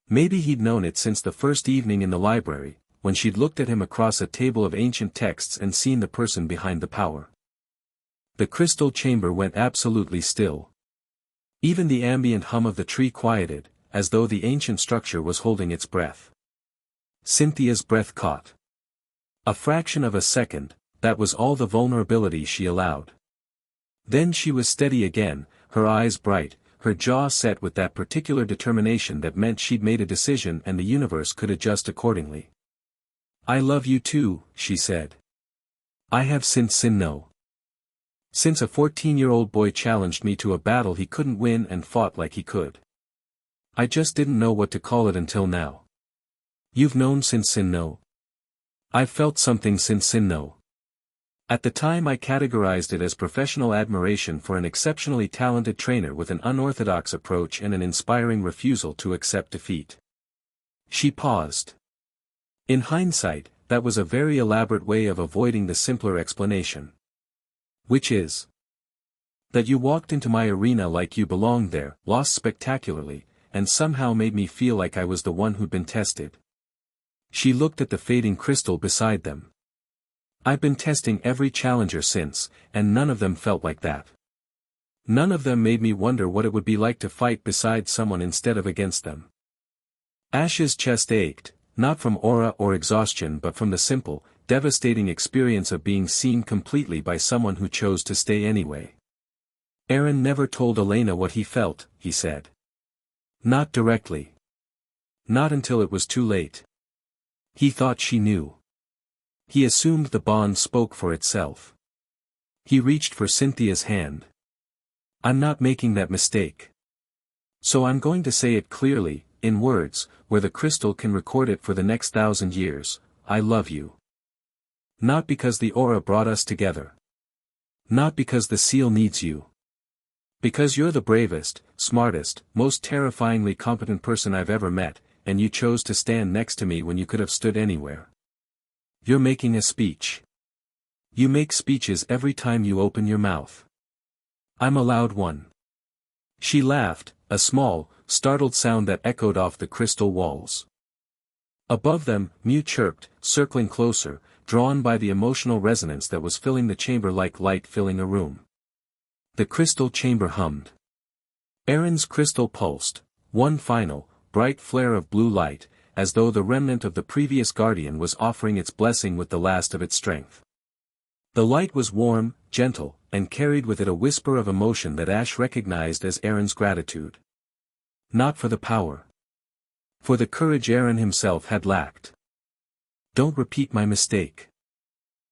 Maybe he'd known it since the first evening in the library, when she'd looked at him across a table of ancient texts and seen the person behind the power. The crystal chamber went absolutely still. Even the ambient hum of the tree quieted, as though the ancient structure was holding its breath. Cynthia's breath caught. A fraction of a second, that was all the vulnerability she allowed. Then she was steady again, her eyes bright, her jaw set with that particular determination that meant she'd made a decision and the universe could adjust accordingly. "I love you too," she said. "I have since a 14-year-old boy challenged me to a battle he couldn't win and fought like he could. I just didn't know what to call it until now. You've known since no. I've felt something since no. At the time I categorized it as professional admiration for an exceptionally talented trainer with an unorthodox approach and an inspiring refusal to accept defeat." She paused. In hindsight, that was a very elaborate way of avoiding the simpler explanation. Which is that you walked into my arena like you belonged there, lost spectacularly, and somehow made me feel like I was the one who'd been tested. She looked at the fading crystal beside them. "I've been testing every challenger since, and none of them felt like that. None of them made me wonder what it would be like to fight beside someone instead of against them." Ash's chest ached, not from aura or exhaustion but from the simple, devastating experience of being seen completely by someone who chose to stay anyway. "Aaron never told Elena what he felt," he said. "Not directly. Not until it was too late. He thought she knew. He assumed the bond spoke for itself." He reached for Cynthia's hand. "I'm not making that mistake. So I'm going to say it clearly, in words, where the crystal can record it for the next 1,000 years, I love you. Not because the aura brought us together. Not because the seal needs you. Because you're the bravest, smartest, most terrifyingly competent person I've ever met, and you chose to stand next to me when you could have stood anywhere. You're making a speech. You make speeches every time you open your mouth. I'm allowed one." She laughed, a small, startled sound that echoed off the crystal walls. Above them, Mew chirped, circling closer, drawn by the emotional resonance that was filling the chamber like light filling a room. The crystal chamber hummed. Aaron's crystal pulsed, one final, bright flare of blue light, as though the remnant of the previous guardian was offering its blessing with the last of its strength. The light was warm, gentle, and carried with it a whisper of emotion that Ash recognized as Aaron's gratitude. Not for the power. For the courage Aaron himself had lacked. "Don't repeat my mistake.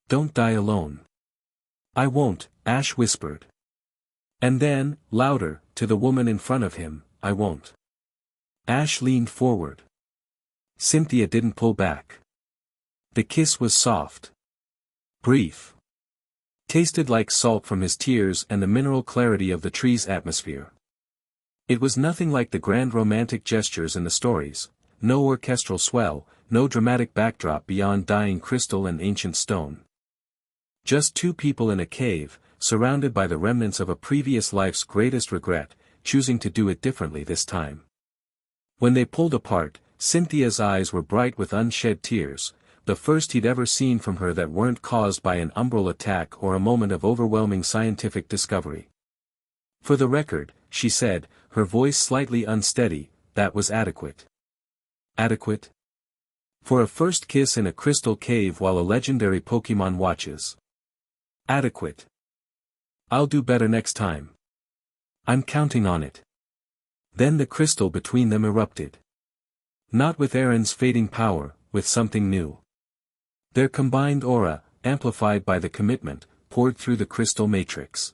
Don't die alone." "I won't," Ash whispered. And then, louder, to the woman in front of him, "I won't." Ash leaned forward. Cynthia didn't pull back. The kiss was soft. Brief. Tasted like salt from his tears and the mineral clarity of the tree's atmosphere. It was nothing like the grand romantic gestures in the stories, no orchestral swell, no dramatic backdrop beyond dying crystal and ancient stone. Just two people in a cave, surrounded by the remnants of a previous life's greatest regret, choosing to do it differently this time. When they pulled apart, Cynthia's eyes were bright with unshed tears, the first he'd ever seen from her that weren't caused by an umbral attack or a moment of overwhelming scientific discovery. "For the record," she said, her voice slightly unsteady, "that was adequate." Adequate? For a first kiss in a crystal cave while a legendary Pokemon watches. Adequate. I'll do better next time. I'm counting on it. Then the crystal between them erupted. Not with Aaron's fading power, with something new. Their combined aura, amplified by the commitment, poured through the crystal matrix.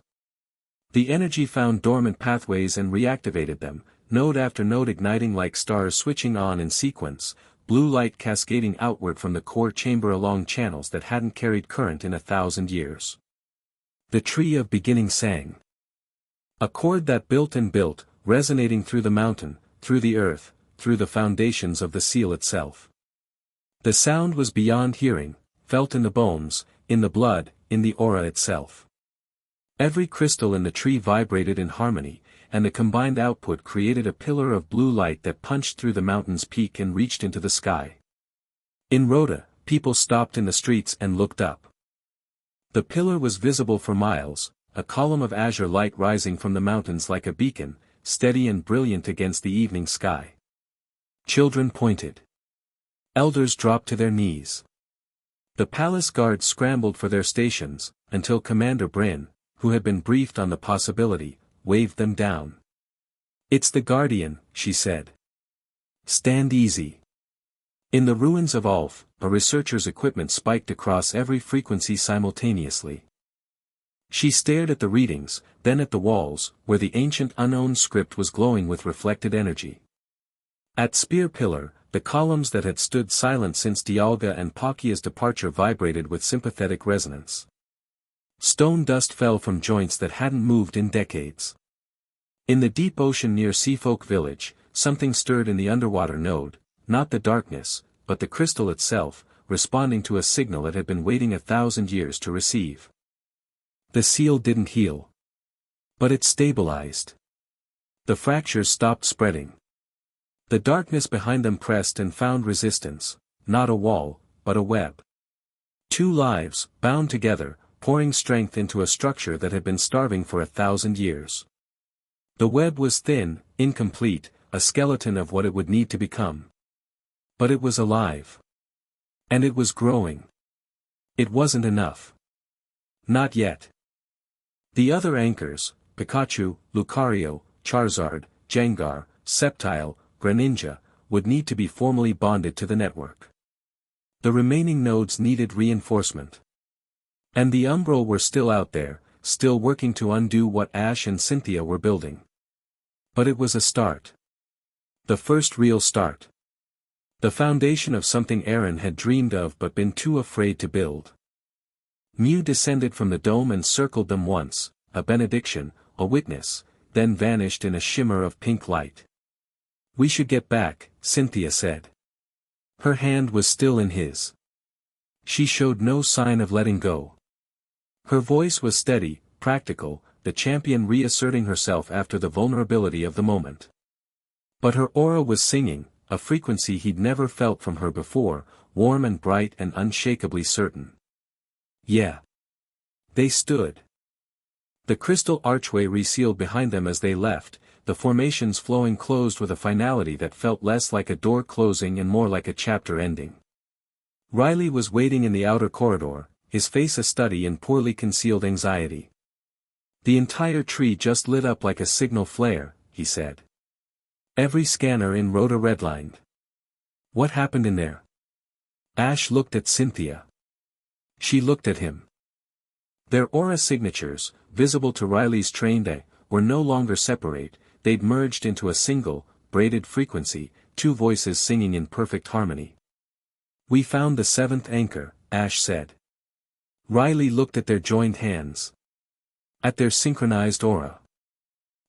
The energy found dormant pathways and reactivated them, node after node igniting like stars switching on in sequence, blue light cascading outward from the core chamber along channels that hadn't carried current in 1,000 years. The tree of beginning sang. A chord that built and built, resonating through the mountain, through the earth, through the foundations of the seal itself. The sound was beyond hearing, felt in the bones, in the blood, in the aura itself. Every crystal in the tree vibrated in harmony, and the combined output created a pillar of blue light that punched through the mountain's peak and reached into the sky. In Rhoda, people stopped in the streets and looked up. The pillar was visible for miles, a column of azure light rising from the mountains like a beacon, steady and brilliant against the evening sky. Children pointed. Elders dropped to their knees. The palace guards scrambled for their stations, until Commander Bryn, who had been briefed on the possibility, waved them down. "It's the Guardian," she said. "Stand easy." In the ruins of Ulf, a researcher's equipment spiked across every frequency simultaneously. She stared at the readings, then at the walls, where the ancient unowned script was glowing with reflected energy. At Spear Pillar, the columns that had stood silent since Dialga and Pakia's departure vibrated with sympathetic resonance. Stone dust fell from joints that hadn't moved in decades. In the deep ocean near Seafolk Village, something stirred in the underwater node, not the darkness, but the crystal itself, responding to a signal it had been waiting 1,000 years to receive. The seal didn't heal. But it stabilized. The fractures stopped spreading. The darkness behind them pressed and found resistance, not a wall, but a web. Two lives, bound together, pouring strength into a structure that had been starving for 1,000 years. The web was thin, incomplete, a skeleton of what it would need to become. But it was alive. And it was growing. It wasn't enough. Not yet. The other anchors, Pikachu, Lucario, Charizard, Jengar, Sceptile, Greninja, would need to be formally bonded to the network. The remaining nodes needed reinforcement. And the Umbral were still out there, still working to undo what Ash and Cynthia were building. But it was a start. The first real start. The foundation of something Aaron had dreamed of but been too afraid to build. Mew descended from the dome and circled them once, a benediction, a witness, then vanished in a shimmer of pink light. "We should get back," Cynthia said. Her hand was still in his. She showed no sign of letting go. Her voice was steady, practical, the champion reasserting herself after the vulnerability of the moment. But her aura was singing, a frequency he'd never felt from her before, warm and bright and unshakably certain. Yeah. They stood. The crystal archway resealed behind them as they left, the formations flowing closed with a finality that felt less like a door closing and more like a chapter ending. Riley was waiting in the outer corridor, his face a study in poorly concealed anxiety. "The entire tree just lit up like a signal flare," he said. "Every scanner in Rhoda redlined." "What happened in there?" Ash looked at Cynthia. She looked at him. Their aura signatures, visible to Riley's trained eye, were no longer separate, they'd merged into a single, braided frequency, two voices singing in perfect harmony. "We found the seventh anchor," Ash said. Riley looked at their joined hands. At their synchronized aura.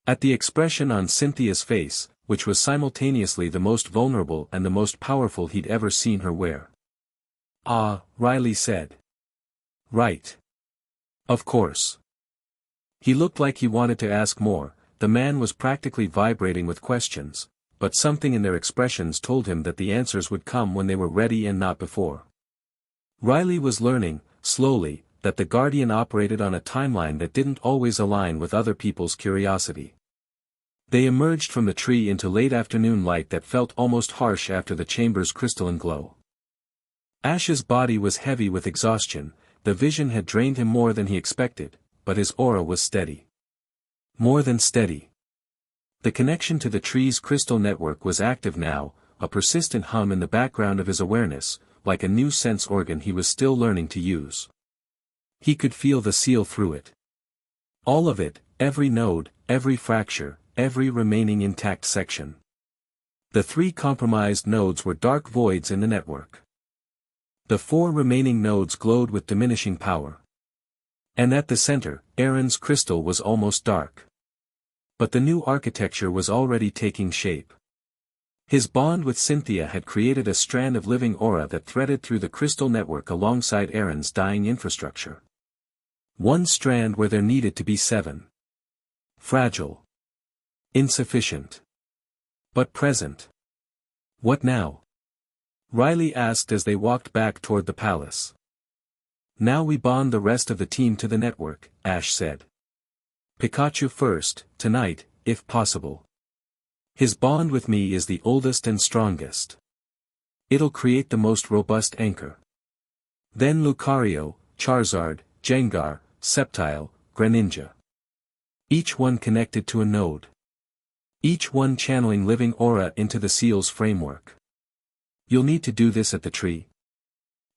At the expression on Cynthia's face, which was simultaneously the most vulnerable and the most powerful he'd ever seen her wear. "Ah," Riley said. "Right. Of course." He looked like he wanted to ask more, the man was practically vibrating with questions, but something in their expressions told him that the answers would come when they were ready and not before. Riley was learning, slowly, that the Guardian operated on a timeline that didn't always align with other people's curiosity. They emerged from the tree into late afternoon light that felt almost harsh after the chamber's crystalline glow. Ash's body was heavy with exhaustion, the vision had drained him more than he expected, but his aura was steady. More than steady. The connection to the tree's crystal network was active now, a persistent hum in the background of his awareness, like a new sense organ he was still learning to use. He could feel the seal through it. All of it, every node, every fracture, every remaining intact section. The three compromised nodes were dark voids in the network. The four remaining nodes glowed with diminishing power. And at the center, Aaron's crystal was almost dark. But the new architecture was already taking shape. His bond with Cynthia had created a strand of living aura that threaded through the crystal network alongside Aaron's dying infrastructure. One strand where there needed to be 7. Fragile. Insufficient. But present. What now? Riley asked as they walked back toward the palace. Now we bond the rest of the team to the network, Ash said. Pikachu first, tonight, if possible. His bond with me is the oldest and strongest. It'll create the most robust anchor. Then Lucario, Charizard, Gengar, Sceptile, Greninja. Each one connected to a node. Each one channeling living aura into the seal's framework. You'll need to do this at the tree.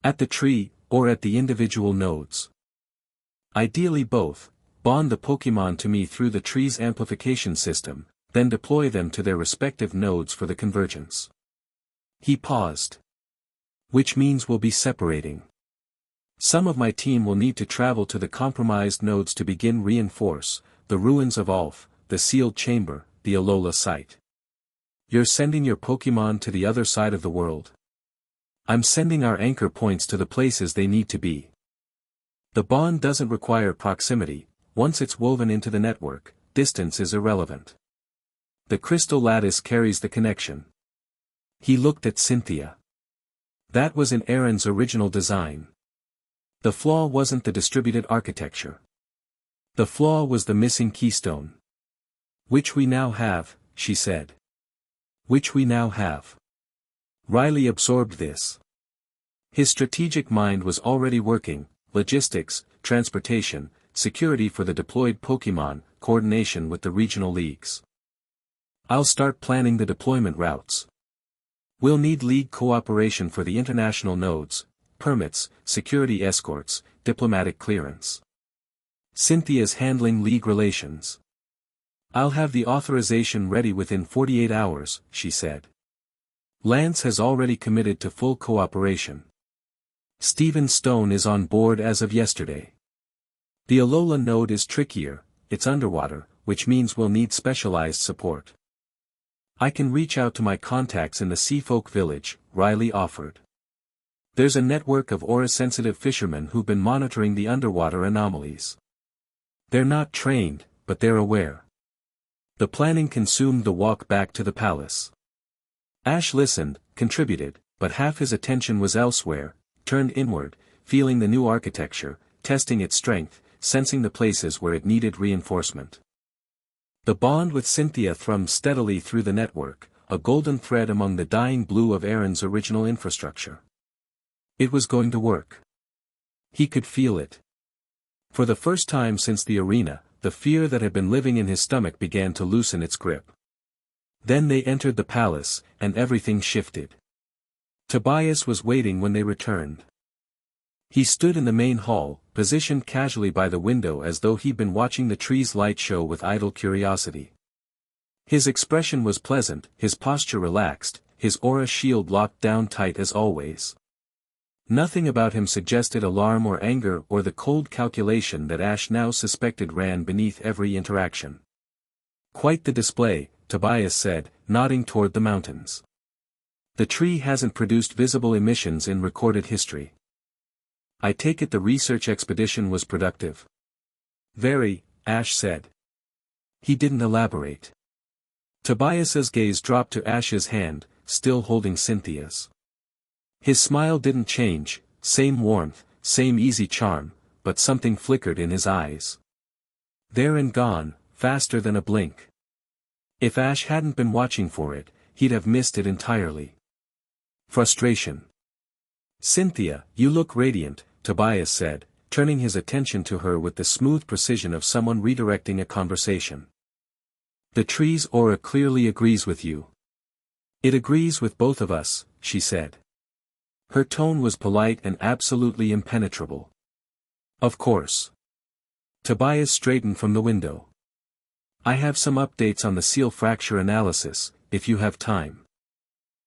At the tree, or at the individual nodes. Ideally both. Bond the Pokémon to me through the tree's amplification system, then deploy them to their respective nodes for the convergence. He paused. Which means we'll be separating. Some of my team will need to travel to the compromised nodes to begin reinforce, the ruins of Ulf, the sealed chamber, the Alola site. You're sending your Pokémon to the other side of the world. I'm sending our anchor points to the places they need to be. The bond doesn't require proximity. Once it's woven into the network, distance is irrelevant. The crystal lattice carries the connection. He looked at Cynthia. That was in Aaron's original design. The flaw wasn't the distributed architecture. The flaw was the missing keystone. Which we now have, she said. Which we now have. Riley absorbed this. His strategic mind was already working: logistics, transportation, security for the deployed Pokémon, coordination with the regional leagues. I'll start planning the deployment routes. We'll need league cooperation for the international nodes, permits, security escorts, diplomatic clearance. Cynthia's handling league relations. I'll have the authorization ready within 48 hours, she said. Lance has already committed to full cooperation. Stephen Stone is on board as of yesterday. The Alola node is trickier, it's underwater, which means we'll need specialized support. I can reach out to my contacts in the Seafolk village, Riley offered. There's a network of aura-sensitive fishermen who've been monitoring the underwater anomalies. They're not trained, but they're aware. The planning consumed the walk back to the palace. Ash listened, contributed, but half his attention was elsewhere, turned inward, feeling the new architecture, testing its strength, sensing the places where it needed reinforcement. The bond with Cynthia thrummed steadily through the network, a golden thread among the dying blue of Aaron's original infrastructure. It was going to work. He could feel it. For the first time since the arena, the fear that had been living in his stomach began to loosen its grip. Then they entered the palace, and everything shifted. Tobias was waiting when they returned. He stood in the main hall, positioned casually by the window as though he'd been watching the tree's light show with idle curiosity. His expression was pleasant, his posture relaxed, his aura shield locked down tight as always. Nothing about him suggested alarm or anger or the cold calculation that Ash now suspected ran beneath every interaction. Quite the display, Tobias said, nodding toward the mountains. The tree hasn't produced visible emissions in recorded history. I take it the research expedition was productive. Very, Ash said. He didn't elaborate. Tobias's gaze dropped to Ash's hand, still holding Cynthia's. His smile didn't change, same warmth, same easy charm, but something flickered in his eyes. There and gone, faster than a blink. If Ash hadn't been watching for it, he'd have missed it entirely. Frustration. Cynthia, you look radiant, Tobias said, turning his attention to her with the smooth precision of someone redirecting a conversation. The tree's aura clearly agrees with you. It agrees with both of us, she said. Her tone was polite and absolutely impenetrable. Of course. Tobias straightened from the window. I have some updates on the seal fracture analysis, if you have time.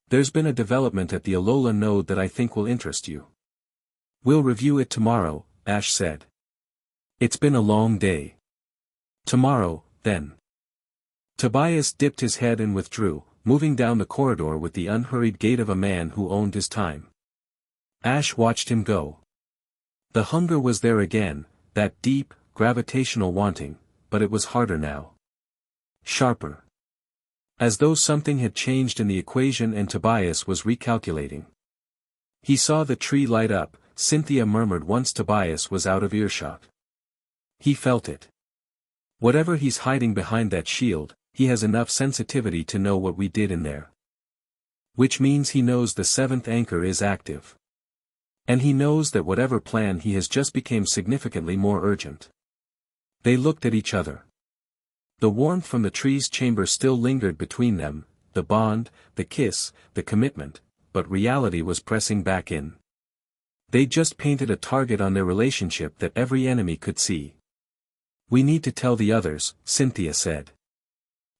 There's been a development at the Alola node that I think will interest you. We'll review it tomorrow, Ash said. It's been a long day. Tomorrow, then. Tobias dipped his head and withdrew, moving down the corridor with the unhurried gait of a man who owned his time. Ash watched him go. The hunger was there again, that deep, gravitational wanting, but it was harder now. Sharper. As though something had changed in the equation and Tobias was recalculating. He saw the tree light up, Cynthia murmured once Tobias was out of earshot. He felt it. Whatever he's hiding behind that shield, he has enough sensitivity to know what we did in there. Which means he knows the seventh anchor is active. And he knows that whatever plan he has just became significantly more urgent. They looked at each other. The warmth from the tree's chamber still lingered between them, the bond, the kiss, the commitment, but reality was pressing back in. They just painted a target on their relationship that every enemy could see. We need to tell the others, Cynthia said.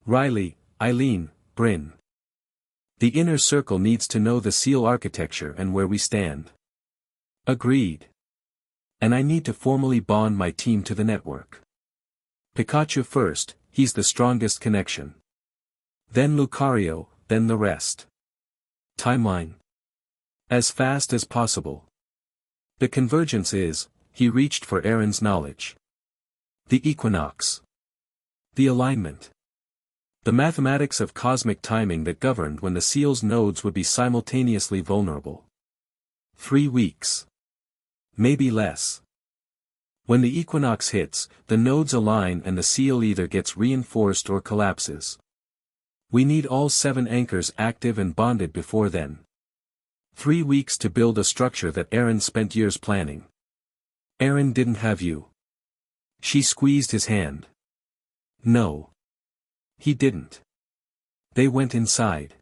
Riley, Eileen, Bryn. The inner circle needs to know the seal architecture and where we stand. Agreed. And I need to formally bond my team to the network. Pikachu first, he's the strongest connection. Then Lucario, then the rest. Timeline. As fast as possible. The convergence is, he reached for Aaron's knowledge. The equinox. The alignment. The mathematics of cosmic timing that governed when the seal's nodes would be simultaneously vulnerable. 3 weeks. Maybe less. When the equinox hits, the nodes align and the seal either gets reinforced or collapses. We need all 7 anchors active and bonded before then. 3 weeks to build a structure that Aaron spent years planning. Aaron didn't have you. She squeezed his hand. No. He didn't. They went inside.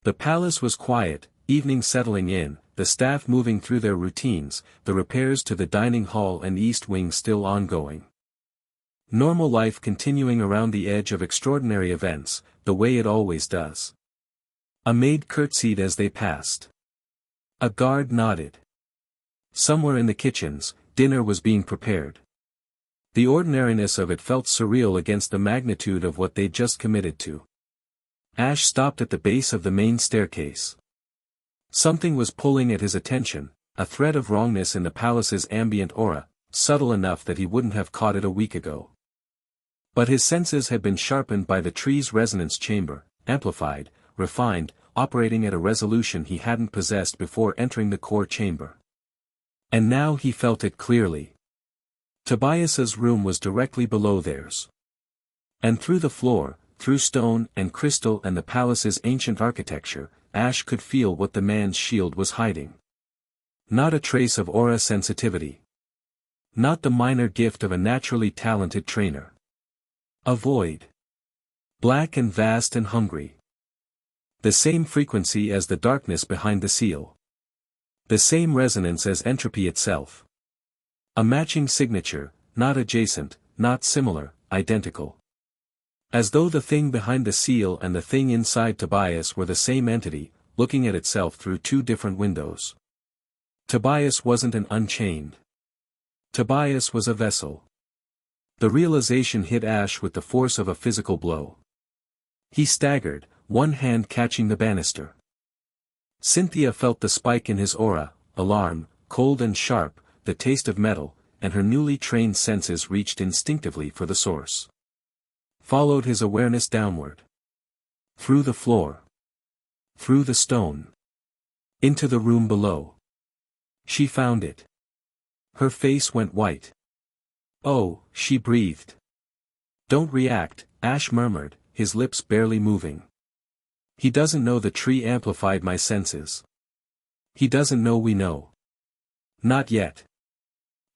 The palace was quiet, evening settling in, the staff moving through their routines, the repairs to the dining hall and east wing still ongoing. Normal life continuing around the edge of extraordinary events, the way it always does. A maid curtsied as they passed. A guard nodded. Somewhere in the kitchens, dinner was being prepared. The ordinariness of it felt surreal against the magnitude of what they'd just committed to. Ash stopped at the base of the main staircase. Something was pulling at his attention, a thread of wrongness in the palace's ambient aura, subtle enough that he wouldn't have caught it a week ago. But his senses had been sharpened by the tree's resonance chamber, amplified, refined, operating at a resolution he hadn't possessed before entering the core chamber. And now he felt it clearly. Tobias's room was directly below theirs. And through the floor, through stone and crystal and the palace's ancient architecture, Ash could feel what the man's shield was hiding. Not a trace of aura sensitivity. Not the minor gift of a naturally talented trainer. A void. Black and vast and hungry. The same frequency as the darkness behind the seal. The same resonance as entropy itself. A matching signature, not adjacent, not similar, identical. As though the thing behind the seal and the thing inside Tobias were the same entity, looking at itself through 2 different windows. Tobias wasn't an unchained. Tobias was a vessel. The realization hit Ash with the force of a physical blow. He staggered, one hand catching the banister. Cynthia felt the spike in his aura, alarm, cold and sharp, the taste of metal, and her newly trained senses reached instinctively for the source. Followed his awareness downward. Through the floor. Through the stone. Into the room below. She found it. Her face went white. Oh, she breathed. Don't react, Ash murmured, his lips barely moving. He doesn't know the tree amplified my senses. He doesn't know we know. Not yet.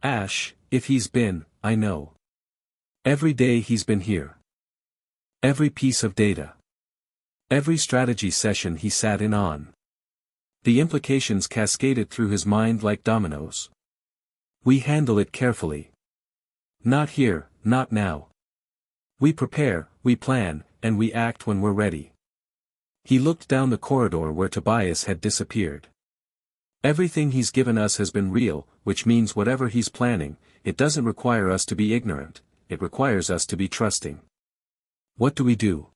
Ash, if he's been, I know. Every day he's been here. Every piece of data. Every strategy session he sat in on. The implications cascaded through his mind like dominoes. We handle it carefully. Not here, not now. We prepare, we plan, and we act when we're ready. He looked down the corridor where Tobias had disappeared. Everything he's given us has been real, which means whatever he's planning, it doesn't require us to be ignorant, it requires us to be trusting. What do?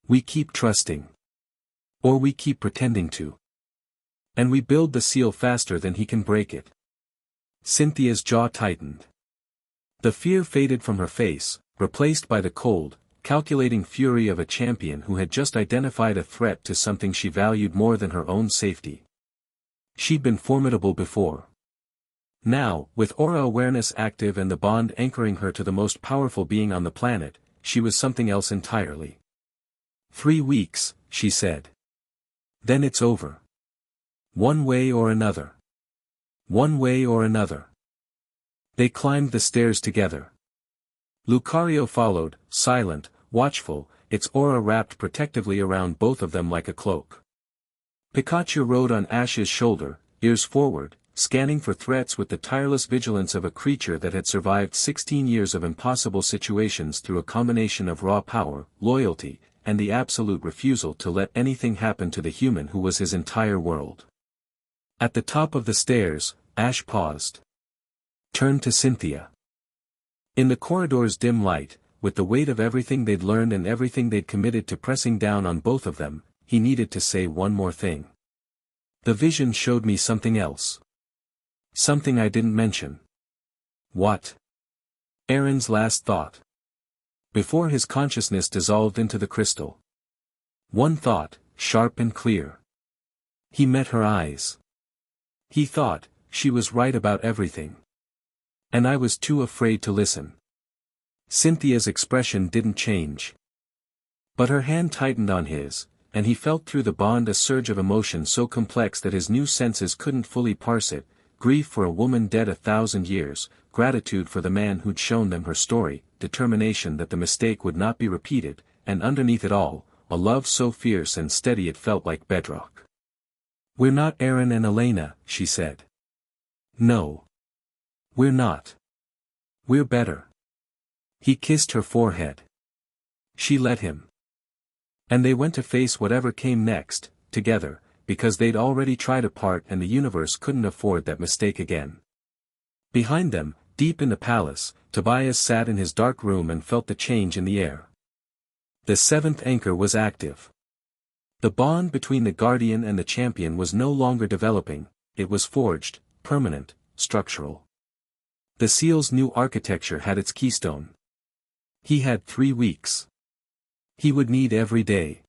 We keep trusting. Or we keep pretending to. And we build the seal faster than he can break it. Cynthia's jaw tightened. The fear faded from her face, replaced by the cold, calculating fury of a champion who had just identified a threat to something she valued more than her own safety. She'd been formidable before. Now, with aura awareness active and the bond anchoring her to the most powerful being on the planet, she was something else entirely. 3 weeks, she said. Then it's over. One way or another. One way or another. They climbed the stairs together. Lucario followed, silent, watchful, its aura wrapped protectively around both of them like a cloak. Pikachu rode on Ash's shoulder, ears forward, scanning for threats with the tireless vigilance of a creature that had survived 16 years of impossible situations through a combination of raw power, loyalty, and the absolute refusal to let anything happen to the human who was his entire world. At the top of the stairs, Ash paused. Turned to Cynthia. In the corridor's dim light, with the weight of everything they'd learned and everything they'd committed to pressing down on both of them, he needed to say one more thing. The vision showed me something else. Something I didn't mention. What? Aaron's last thought. Before his consciousness dissolved into the crystal. One thought, sharp and clear. He met her eyes. He thought, she was right about everything. And I was too afraid to listen. Cynthia's expression didn't change. But her hand tightened on his, and he felt through the bond a surge of emotion so complex that his new senses couldn't fully parse it, grief for a woman dead 1,000 years, gratitude for the man who'd shown them her story, determination that the mistake would not be repeated, and underneath it all, a love so fierce and steady it felt like bedrock. "We're not Aaron and Elena," she said. "No. We're not. We're better." He kissed her forehead. She let him. And they went to face whatever came next, together, because they'd already tried apart and the universe couldn't afford that mistake again. Behind them, deep in the palace, Tobias sat in his dark room and felt the change in the air. The seventh anchor was active. The bond between the guardian and the champion was no longer developing, it was forged, permanent, structural. The seal's new architecture had its keystone. He had 3 weeks. He would need every day.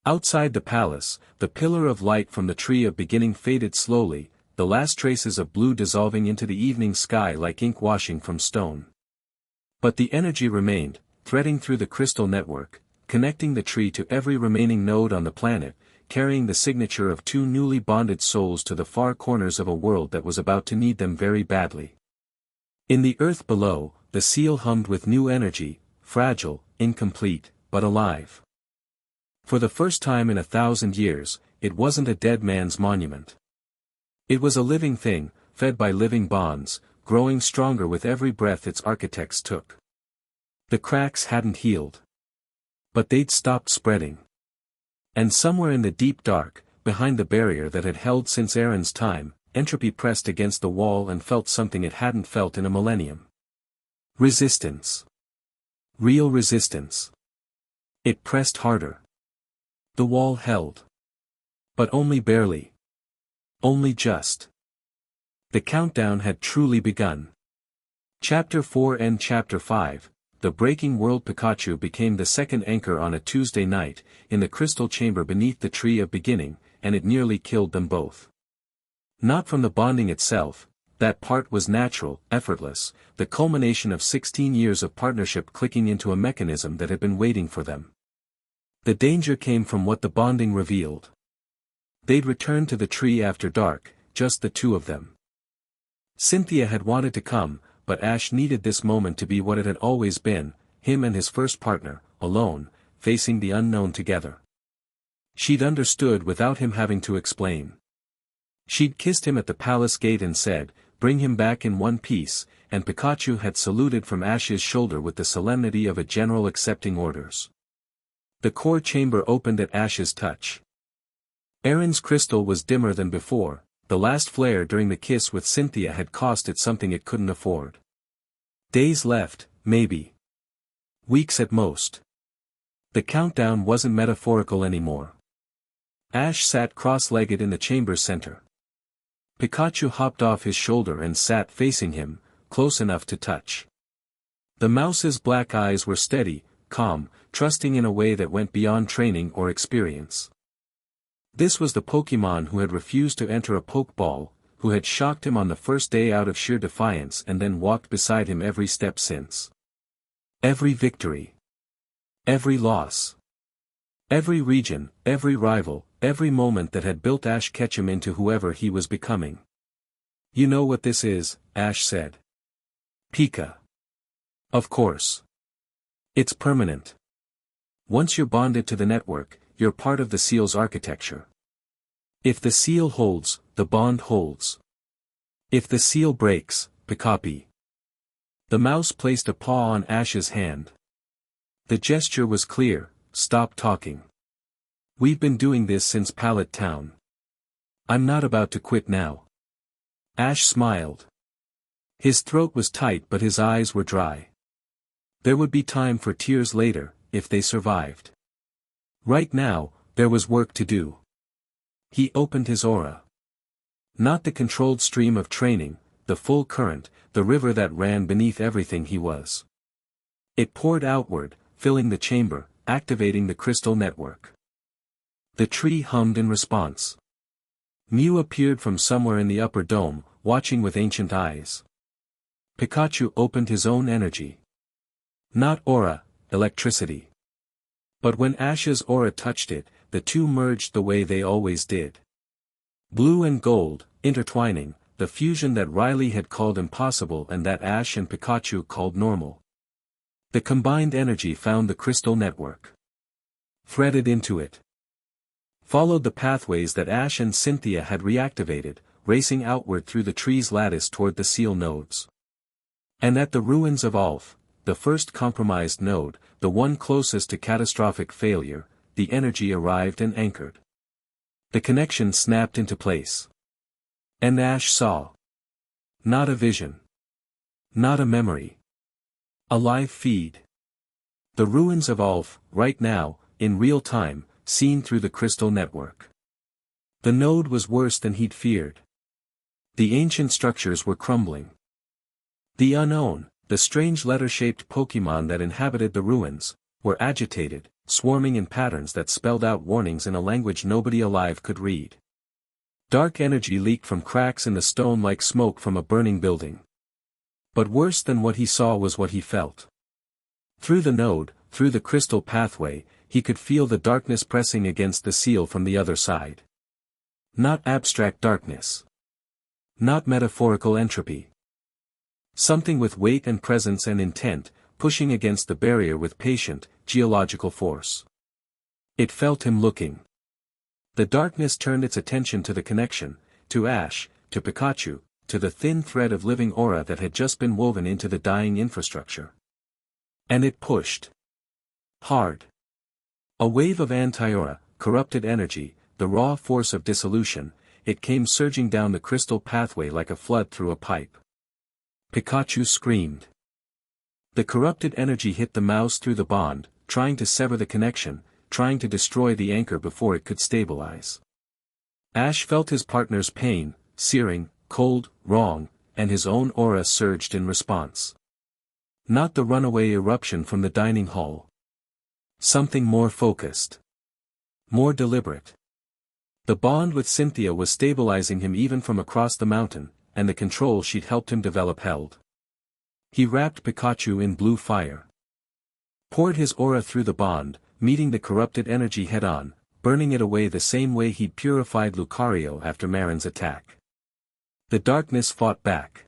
Outside the palace, the pillar of light from the tree of beginning faded slowly, the last traces of blue dissolving into the evening sky like ink washing from stone. But the energy remained, threading through the crystal network, connecting the tree to every remaining node on the planet, carrying the signature of 2 newly bonded souls to the far corners of a world that was about to need them very badly. In the earth below, the seal hummed with new energy, fragile, incomplete, but alive. For the first time in 1,000 years, it wasn't a dead man's monument. It was a living thing, fed by living bonds, growing stronger with every breath its architects took. The cracks hadn't healed. But they'd stopped spreading. And somewhere in the deep dark, behind the barrier that had held since Aaron's time, entropy pressed against the wall and felt something it hadn't felt in a millennium. Resistance. Real resistance. It pressed harder. The wall held. But only barely. Only just. The countdown had truly begun. Chapter 4 and Chapter 5, The Breaking World. Pikachu became the second anchor on a Tuesday night, in the crystal chamber beneath the Tree of Beginning, and it nearly killed them both. Not from the bonding itself, that part was natural, effortless, the culmination of 16 years of partnership clicking into a mechanism that had been waiting for them. The danger came from what the bonding revealed. They'd returned to the tree after dark, just the two of them. Cynthia had wanted to come, but Ash needed this moment to be what it had always been, him and his first partner, alone, facing the unknown together. She'd understood without him having to explain. She'd kissed him at the palace gate and said, "Bring him back in one piece," and Pikachu had saluted from Ash's shoulder with the solemnity of a general accepting orders. The core chamber opened at Ash's touch. Aaron's crystal was dimmer than before, the last flare during the kiss with Cynthia had cost it something it couldn't afford. Days left, maybe. Weeks at most. The countdown wasn't metaphorical anymore. Ash sat cross-legged in the chamber's center. Pikachu hopped off his shoulder and sat facing him, close enough to touch. The mouse's black eyes were steady, calm, trusting in a way that went beyond training or experience. This was the Pokémon who had refused to enter a Pokeball, who had shocked him on the first day out of sheer defiance and then walked beside him every step since. Every victory. Every loss. Every region, every rival, every moment that had built Ash Ketchum into whoever he was becoming. "You know what this is," Ash said. "Pika." "Of course. It's permanent. Once you're bonded to the network, you're part of the seal's architecture. If the seal holds, the bond holds. If the seal breaks, Pikapi." The mouse placed a paw on Ash's hand. The gesture was clear: stop talking. We've been doing this since Pallet Town. I'm not about to quit now. Ash smiled. His throat was tight but his eyes were dry. There would be time for tears later, if they survived. Right now, there was work to do. He opened his aura. Not the controlled stream of training, the full current, the river that ran beneath everything he was. It poured outward, filling the chamber, activating the crystal network. The tree hummed in response. Mew appeared from somewhere in the upper dome, watching with ancient eyes. Pikachu opened his own energy. Not aura, electricity. But when Ash's aura touched it, the two merged the way they always did. Blue and gold, intertwining, the fusion that Riley had called impossible and that Ash and Pikachu called normal. The combined energy found the crystal network. Threaded into it. Followed the pathways that Ash and Cynthia had reactivated, racing outward through the tree's lattice toward the seal nodes. And at the ruins of Ulf, the first compromised node, the one closest to catastrophic failure, the energy arrived and anchored. The connection snapped into place. And Ash saw. Not a vision. Not a memory. A live feed. The ruins of Ulf, right now, in real time, seen through the crystal network. The node was worse than he'd feared. The ancient structures were crumbling. The unknown, the strange letter-shaped Pokémon that inhabited the ruins, were agitated, swarming in patterns that spelled out warnings in a language nobody alive could read. Dark energy leaked from cracks in the stone like smoke from a burning building. But worse than what he saw was what he felt. Through the node, through the crystal pathway, he could feel the darkness pressing against the seal from the other side. Not abstract darkness. Not metaphorical entropy. Something with weight and presence and intent, pushing against the barrier with patient, geological force. It felt him looking. The darkness turned its attention to the connection, to Ash, to Pikachu, to the thin thread of living aura that had just been woven into the dying infrastructure. And it pushed. Hard. A wave of anti-aura, corrupted energy, the raw force of dissolution, it came surging down the crystal pathway like a flood through a pipe. Pikachu screamed. The corrupted energy hit the mouse through the bond, trying to sever the connection, trying to destroy the anchor before it could stabilize. Ash felt his partner's pain, searing, cold, wrong, and his own aura surged in response. Not the runaway eruption from the dining hall. Something more focused. More deliberate. The bond with Cynthia was stabilizing him even from across the mountain, and the control she'd helped him develop held. He wrapped Pikachu in blue fire. Poured his aura through the bond, meeting the corrupted energy head-on, burning it away the same way he'd purified Lucario after Marin's attack. The darkness fought back.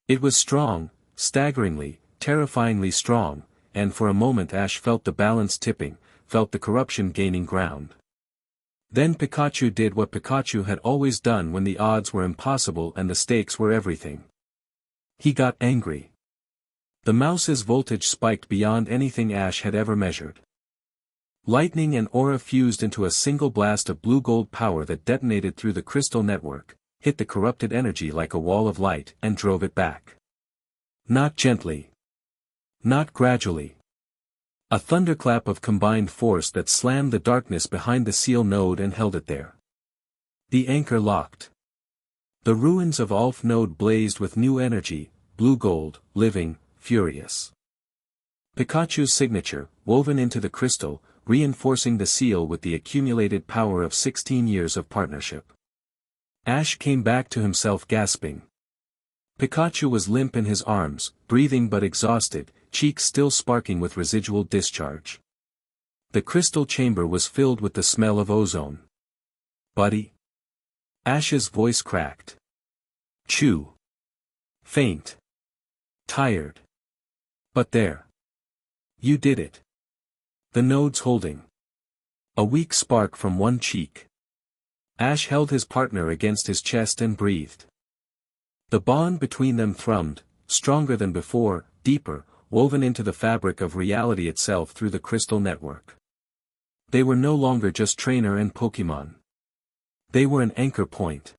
It was strong, staggeringly, terrifyingly strong, and for a moment Ash felt the balance tipping, felt the corruption gaining ground. Then Pikachu did what Pikachu had always done when the odds were impossible and the stakes were everything. He got angry. The mouse's voltage spiked beyond anything Ash had ever measured. Lightning and aura fused into a single blast of blue-gold power that detonated through the crystal network, hit the corrupted energy like a wall of light and drove it back. Not gently. Not gradually. A thunderclap of combined force that slammed the darkness behind the seal node and held it there. The anchor locked. The ruins of Ulf node blazed with new energy, blue-gold, living, furious. Pikachu's signature, woven into the crystal, reinforcing the seal with the accumulated power of 16 years of partnership. Ash came back to himself gasping. Pikachu was limp in his arms, breathing but exhausted, cheeks still sparking with residual discharge. The crystal chamber was filled with the smell of ozone. "Buddy?" Ash's voice cracked. "Chew. Faint. Tired. But there. You did it." The nodes holding. A weak spark from one cheek. Ash held his partner against his chest and breathed. The bond between them thrummed, stronger than before, deeper, woven into the fabric of reality itself through the crystal network. They were no longer just trainer and Pokemon. They were an anchor point.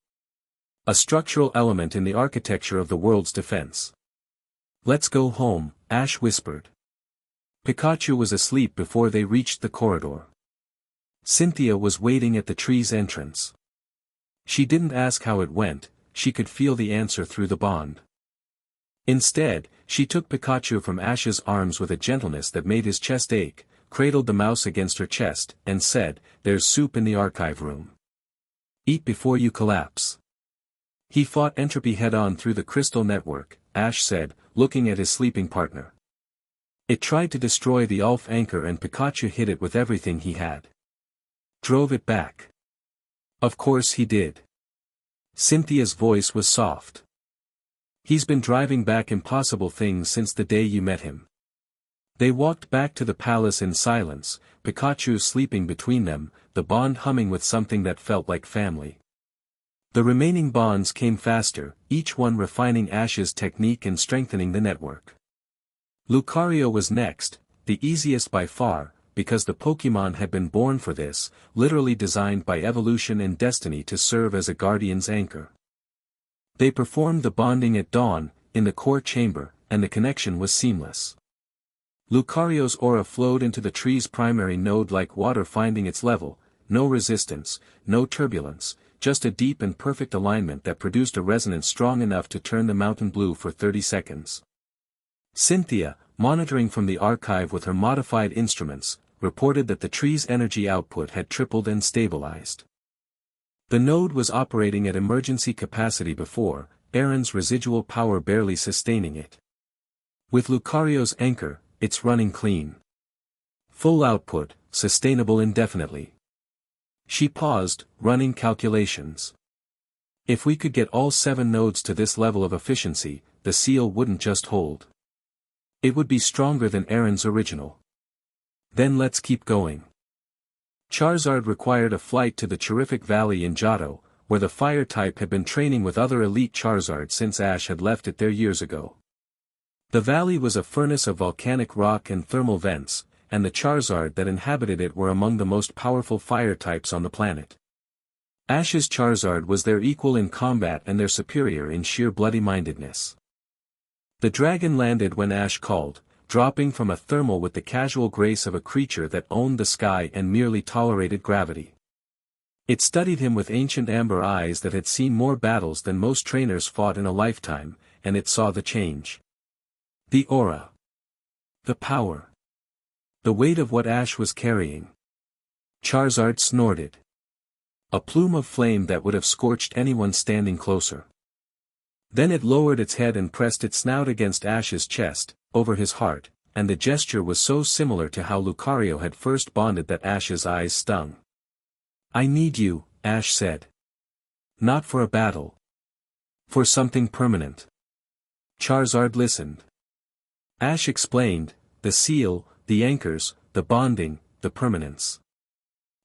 A structural element in the architecture of the world's defense. "Let's go home," Ash whispered. Pikachu was asleep before they reached the corridor. Cynthia was waiting at the tree's entrance. She didn't ask how it went, she could feel the answer through the bond. Instead, she took Pikachu from Ash's arms with a gentleness that made his chest ache, cradled the mouse against her chest, and said, "There's soup in the archive room. Eat before you collapse." He fought entropy head-on through the crystal network, Ash said, looking at his sleeping partner. It tried to destroy the Ulf anchor and Pikachu hit it with everything he had. Drove it back. Of course he did. Cynthia's voice was soft. He's been driving back impossible things since the day you met him. They walked back to the palace in silence, Pikachu sleeping between them, the bond humming with something that felt like family. The remaining bonds came faster, each one refining Ash's technique and strengthening the network. Lucario was next, the easiest by far, because the Pokémon had been born for this, literally designed by evolution and destiny to serve as a guardian's anchor. They performed the bonding at dawn, in the core chamber, and the connection was seamless. Lucario's aura flowed into the tree's primary node like water finding its level, no resistance, no turbulence, just a deep and perfect alignment that produced a resonance strong enough to turn the mountain blue for 30 seconds. Cynthia, monitoring from the archive with her modified instruments, reported that the tree's energy output had tripled and stabilized. The node was operating at emergency capacity before, Aaron's residual power barely sustaining it. With Lucario's anchor, it's running clean. Full output, sustainable indefinitely. She paused, running calculations. If we could get all 7 nodes to this level of efficiency, the seal wouldn't just hold. It would be stronger than Aaron's original. Then let's keep going. Charizard required a flight to the terrific valley in Johto, where the fire type had been training with other elite Charizard since Ash had left it there years ago. The valley was a furnace of volcanic rock and thermal vents, and the Charizard that inhabited it were among the most powerful fire types on the planet. Ash's Charizard was their equal in combat and their superior in sheer bloody-mindedness. The dragon landed when Ash called, dropping from a thermal with the casual grace of a creature that owned the sky and merely tolerated gravity. It studied him with ancient amber eyes that had seen more battles than most trainers fought in a lifetime, and it saw the change. The aura. The power. The weight of what Ash was carrying. Charizard snorted. A plume of flame that would have scorched anyone standing closer. Then it lowered its head and pressed its snout against Ash's chest, over his heart, and the gesture was so similar to how Lucario had first bonded that Ash's eyes stung. "I need you," Ash said. "Not for a battle. For something permanent." Charizard listened. Ash explained, the seal, the anchors, the bonding, the permanence.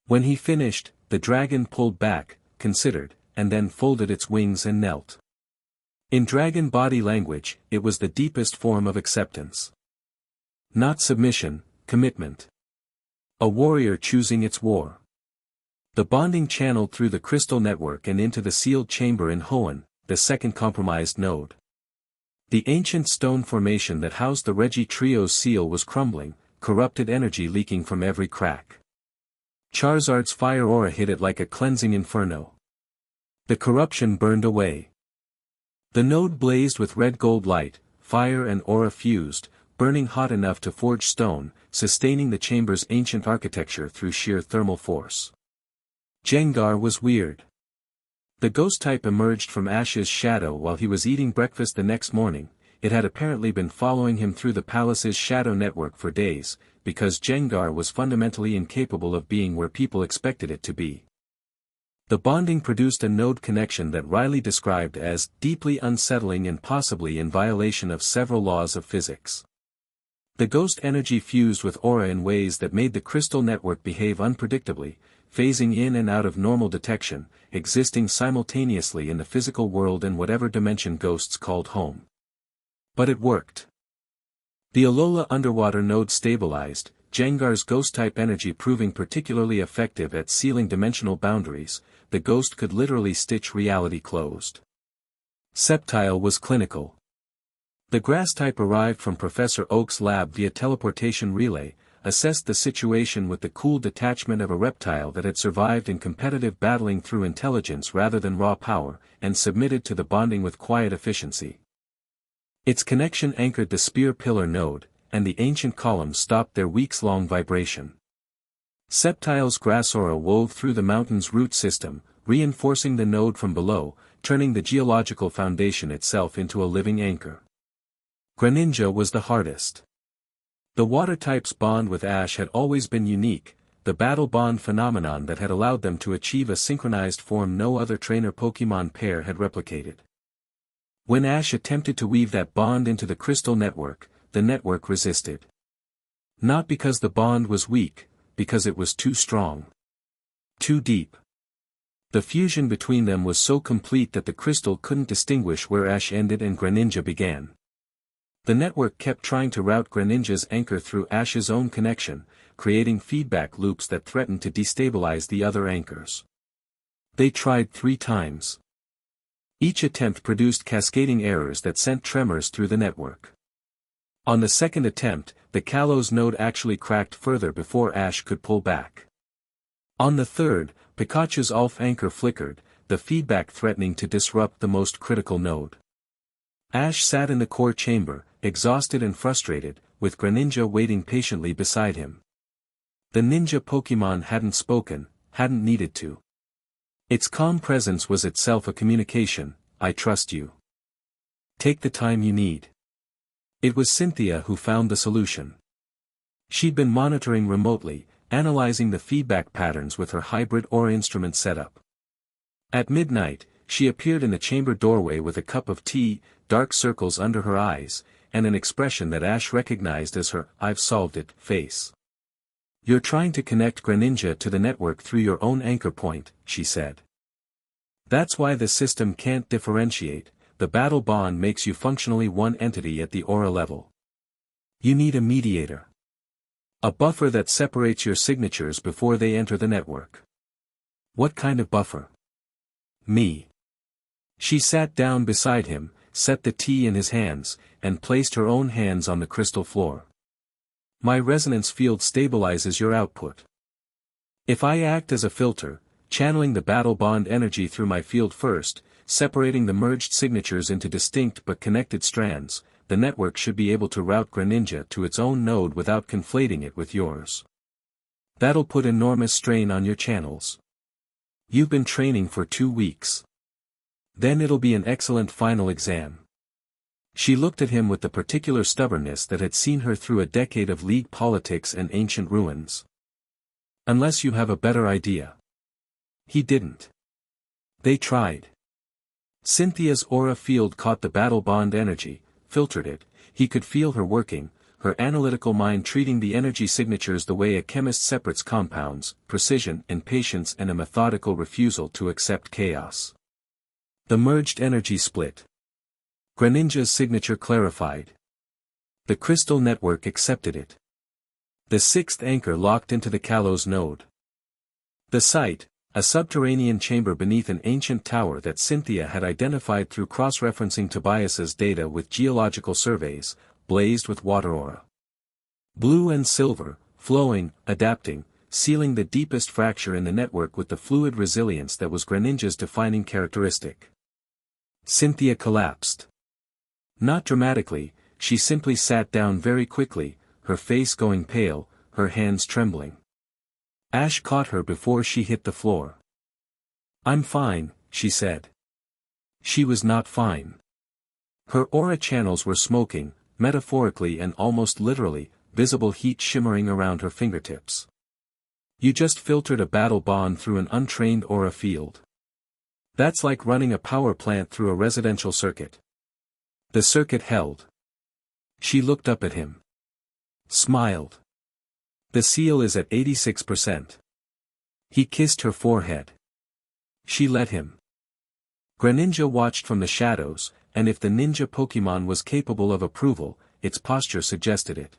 When he finished, the dragon pulled back, considered, and then folded its wings and knelt. In dragon body language, it was the deepest form of acceptance. Not submission, commitment. A warrior choosing its war. The bonding channeled through the crystal network and into the sealed chamber in Hoenn, the second compromised node. The ancient stone formation that housed the Regi Trio's seal was crumbling, corrupted energy leaking from every crack. Charizard's fire aura hit it like a cleansing inferno. The corruption burned away. The node blazed with red-gold light, fire and aura fused, burning hot enough to forge stone, sustaining the chamber's ancient architecture through sheer thermal force. Jengar was weird. The ghost type emerged from Ash's shadow while he was eating breakfast the next morning. It had apparently been following him through the palace's shadow network for days, because Jengar was fundamentally incapable of being where people expected it to be. The bonding produced a node connection that Riley described as deeply unsettling and possibly in violation of several laws of physics. The ghost energy fused with aura in ways that made the crystal network behave unpredictably, phasing in and out of normal detection, existing simultaneously in the physical world and whatever dimension ghosts called home. But it worked. The Alola underwater node stabilized, Jengar's ghost-type energy proving particularly effective at sealing dimensional boundaries. The ghost could literally stitch reality closed. Sceptile was clinical. The grass-type arrived from Professor Oak's lab via teleportation relay, assessed the situation with the cool detachment of a reptile that had survived in competitive battling through intelligence rather than raw power, and submitted to the bonding with quiet efficiency. Its connection anchored the spear pillar node, and the ancient columns stopped their weeks-long vibration. Sceptile's grass aura wove through the mountain's root system, reinforcing the node from below, turning the geological foundation itself into a living anchor. Greninja was the hardest. The water type's bond with Ash had always been unique, the battle bond phenomenon that had allowed them to achieve a synchronized form no other trainer Pokémon pair had replicated. When Ash attempted to weave that bond into the crystal network, the network resisted. Not because the bond was weak, because it was too strong. Too deep. The fusion between them was so complete that the crystal couldn't distinguish where Ash ended and Greninja began. The network kept trying to route Greninja's anchor through Ash's own connection, creating feedback loops that threatened to destabilize the other anchors. They tried 3 times. Each attempt produced cascading errors that sent tremors through the network. On the second attempt, the Kalos node actually cracked further before Ash could pull back. On the third, Pikachu's Ulf anchor flickered, the feedback threatening to disrupt the most critical node. Ash sat in the core chamber, exhausted and frustrated, with Greninja waiting patiently beside him. The ninja Pokémon hadn't spoken, hadn't needed to. Its calm presence was itself a communication. I trust you. Take the time you need. It was Cynthia who found the solution. She'd been monitoring remotely, analyzing the feedback patterns with her hybrid aura instrument setup. At midnight, she appeared in the chamber doorway with a cup of tea, dark circles under her eyes, and an expression that Ash recognized as her "I've solved it" face. You're trying to connect Greninja to the network through your own anchor point, she said. That's why the system can't differentiate, the battle bond makes you functionally one entity at the aura level. You need a mediator. A buffer that separates your signatures before they enter the network. What kind of buffer? Me. She sat down beside him, set the tea in his hands, and placed her own hands on the crystal floor. My resonance field stabilizes your output. If I act as a filter, channeling the battle bond energy through my field first, separating the merged signatures into distinct but connected strands, the network should be able to route Greninja to its own node without conflating it with yours. That'll put enormous strain on your channels. You've been training for 2 weeks. Then it'll be an excellent final exam. She looked at him with the particular stubbornness that had seen her through a decade of league politics and ancient ruins. Unless you have a better idea. He didn't. They tried. Cynthia's aura field caught the battle bond energy, filtered it. He could feel her working, her analytical mind treating the energy signatures the way a chemist separates compounds, precision and patience, and a methodical refusal to accept chaos. The merged energy split. Greninja's signature clarified. The crystal network accepted it. The 6th anchor locked into the Kalos node. The site, a subterranean chamber beneath an ancient tower that Cynthia had identified through cross-referencing Tobias's data with geological surveys, blazed with water aura. Blue and silver, flowing, adapting, sealing the deepest fracture in the network with the fluid resilience that was Greninja's defining characteristic. Cynthia collapsed. Not dramatically, she simply sat down very quickly, her face going pale, her hands trembling. Ash caught her before she hit the floor. "I'm fine," she said. She was not fine. Her aura channels were smoking, metaphorically and almost literally, visible heat shimmering around her fingertips. "You just filtered a battle bond through an untrained aura field. That's like running a power plant through a residential circuit." The circuit held. She looked up at him. Smiled. "The seal is at 86%. He kissed her forehead. She let him. Greninja watched from the shadows, and if the ninja Pokémon was capable of approval, its posture suggested it.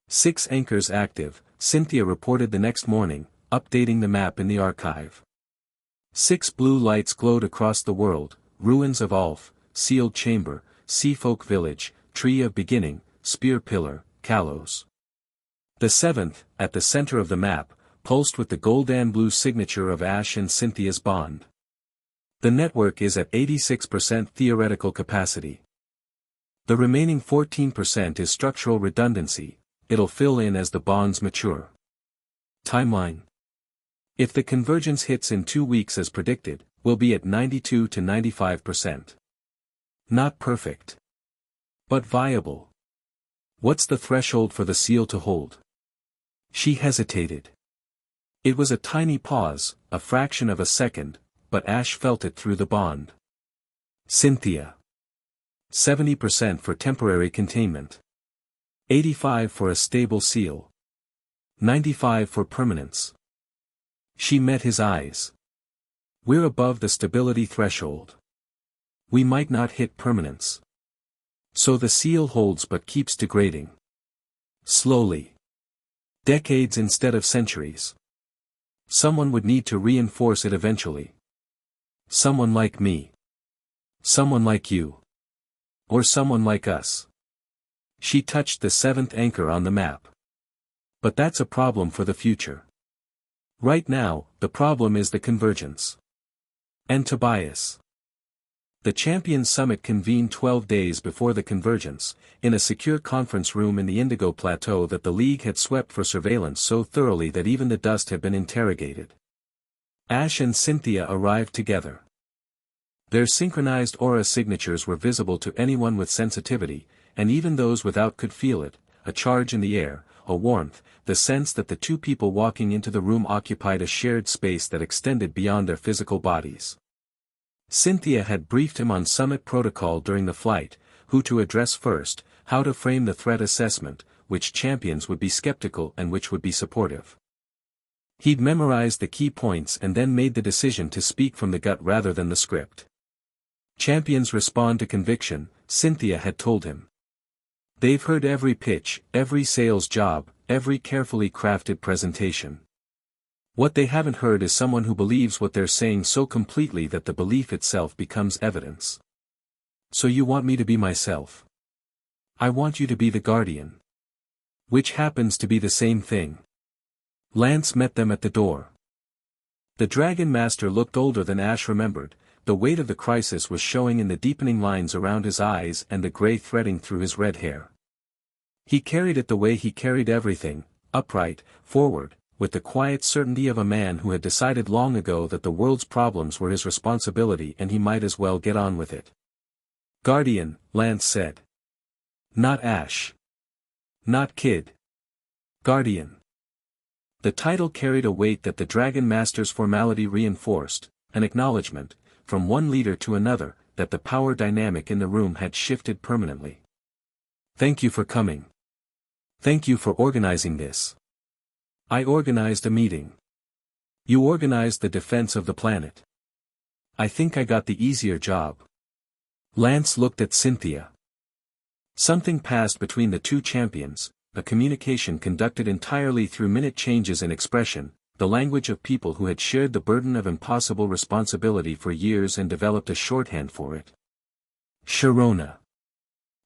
6 anchors active, Cynthia reported the next morning, updating the map in the archive. 6 blue lights glowed across the world: ruins of Ulf, sealed chamber, Seafolk village, tree of beginning, spear pillar, Kalos. The 7th, at the center of the map, pulsed with the golden blue signature of Ash and Cynthia's bond. The network is at 86% theoretical capacity. The remaining 14% is structural redundancy, it'll fill in as the bonds mature. Timeline. If the convergence hits in 2 weeks as predicted, we'll be at 92 to 95%. Not perfect. But viable. What's the threshold for the seal to hold? She hesitated. It was a tiny pause, a fraction of a second, but Ash felt it through the bond. Cynthia. 70% for temporary containment. 85% for a stable seal. 95% for permanence. She met his eyes. We're above the stability threshold. We might not hit permanence. So the seal holds but keeps degrading. Slowly. Decades instead of centuries. Someone would need to reinforce it eventually. Someone like me. Someone like you. Or someone like us. She touched the 7th anchor on the map. But that's a problem for the future. Right now, the problem is the convergence. And Tobias. The Champions Summit convened 12 days before the convergence, in a secure conference room in the Indigo Plateau that the League had swept for surveillance so thoroughly that even the dust had been interrogated. Ash and Cynthia arrived together. Their synchronized aura signatures were visible to anyone with sensitivity, and even those without could feel it, a charge in the air, a warmth, the sense that the two people walking into the room occupied a shared space that extended beyond their physical bodies. Cynthia had briefed him on summit protocol during the flight, who to address first, how to frame the threat assessment, which champions would be skeptical and which would be supportive. He'd memorized the key points and then made the decision to speak from the gut rather than the script. Champions respond to conviction, Cynthia had told him. They've heard every pitch, every sales job, every carefully crafted presentation. What they haven't heard is someone who believes what they're saying so completely that the belief itself becomes evidence. So you want me to be myself? I want you to be the guardian. Which happens to be the same thing. Lance met them at the door. The Dragon Master looked older than Ash remembered, the weight of the crisis was showing in the deepening lines around his eyes and the gray threading through his red hair. He carried it the way he carried everything, upright, forward, with the quiet certainty of a man who had decided long ago that the world's problems were his responsibility and he might as well get on with it. Guardian, Lance said. Not Ash. Not Kid. Guardian. The title carried a weight that the Dragon Master's formality reinforced, an acknowledgement, from one leader to another, that the power dynamic in the room had shifted permanently. Thank you for coming. Thank you for organizing this. I organized a meeting. You organized the defense of the planet. I think I got the easier job. Lance looked at Cynthia. Something passed between the two champions, a communication conducted entirely through minute changes in expression, the language of people who had shared the burden of impossible responsibility for years and developed a shorthand for it. Sharona.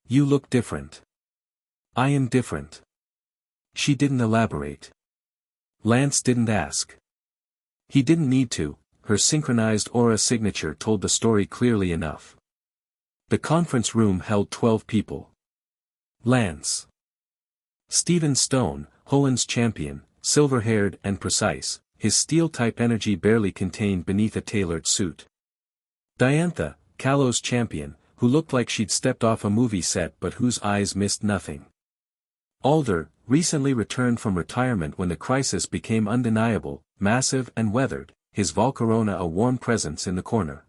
You look different. I am different. She didn't elaborate. Lance didn't ask. He didn't need to, her synchronized aura signature told the story clearly enough. The conference room held 12 people. Lance. Stephen Stone, Holland's champion, silver-haired and precise, his steel-type energy barely contained beneath a tailored suit. Diantha, Callow's champion, who looked like she'd stepped off a movie set but whose eyes missed nothing. Alder, recently returned from retirement when the crisis became undeniable, massive and weathered, his Volcarona a warm presence in the corner.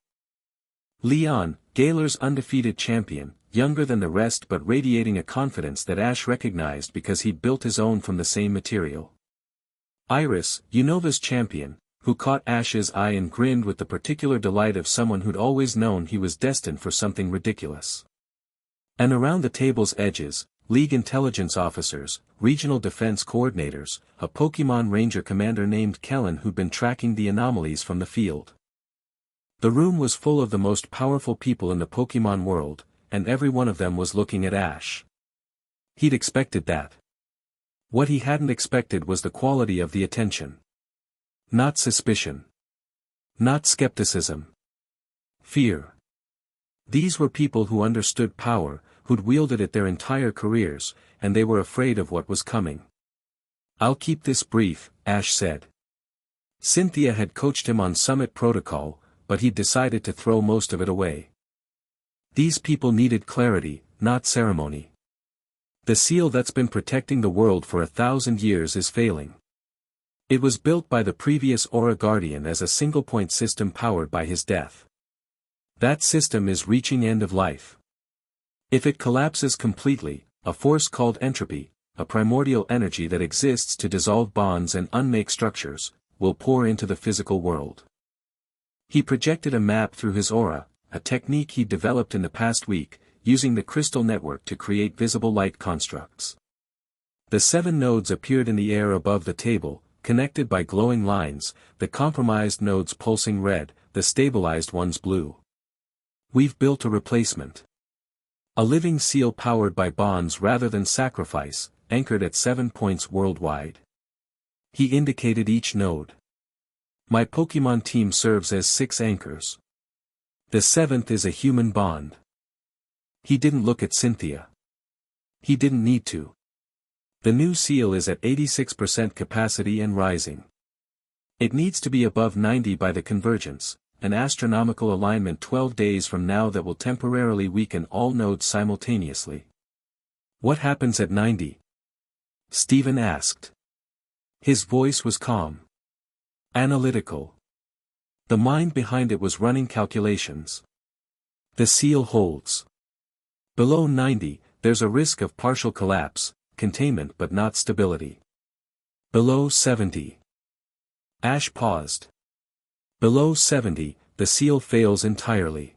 Leon, Gaylor's undefeated champion, younger than the rest but radiating a confidence that Ash recognized because he'd built his own from the same material. Iris, Unova's champion, who caught Ash's eye and grinned with the particular delight of someone who'd always known he was destined for something ridiculous. And around the table's edges, League intelligence officers, regional defense coordinators, a Pokemon Ranger commander named Kellen who'd been tracking the anomalies from the field. The room was full of the most powerful people in the Pokemon world, and every one of them was looking at Ash. He'd expected that. What he hadn't expected was the quality of the attention. Not suspicion. Not skepticism. Fear. These were people who understood power, who'd wielded it their entire careers, and they were afraid of what was coming. "I'll keep this brief," Ash said. Cynthia had coached him on Summit Protocol, but he'd decided to throw most of it away. These people needed clarity, not ceremony. The seal that's been protecting the world for 1,000 years is failing. It was built by the previous Aura Guardian as a single-point system powered by his death. That system is reaching end of life. If it collapses completely, a force called entropy, a primordial energy that exists to dissolve bonds and unmake structures, will pour into the physical world. He projected a map through his aura, a technique he developed in the past week, using the crystal network to create visible light constructs. The 7 nodes appeared in the air above the table, connected by glowing lines, the compromised nodes pulsing red, the stabilized ones blue. "We've built a replacement. A living seal powered by bonds rather than sacrifice, anchored at 7 points worldwide." He indicated each node. "My Pokemon team serves as 6 anchors. The 7th is a human bond." He didn't look at Cynthia. He didn't need to. The new seal is at 86% capacity and rising. It needs to be above 90 by the convergence, an astronomical alignment 12 days from now that will temporarily weaken all nodes simultaneously. "What happens at 90? Stephen asked. His voice was calm. Analytical. The mind behind it was running calculations. "The seal holds. Below 90, there's a risk of partial collapse, containment but not stability. Below 70. Ash paused. "Below 70, the seal fails entirely."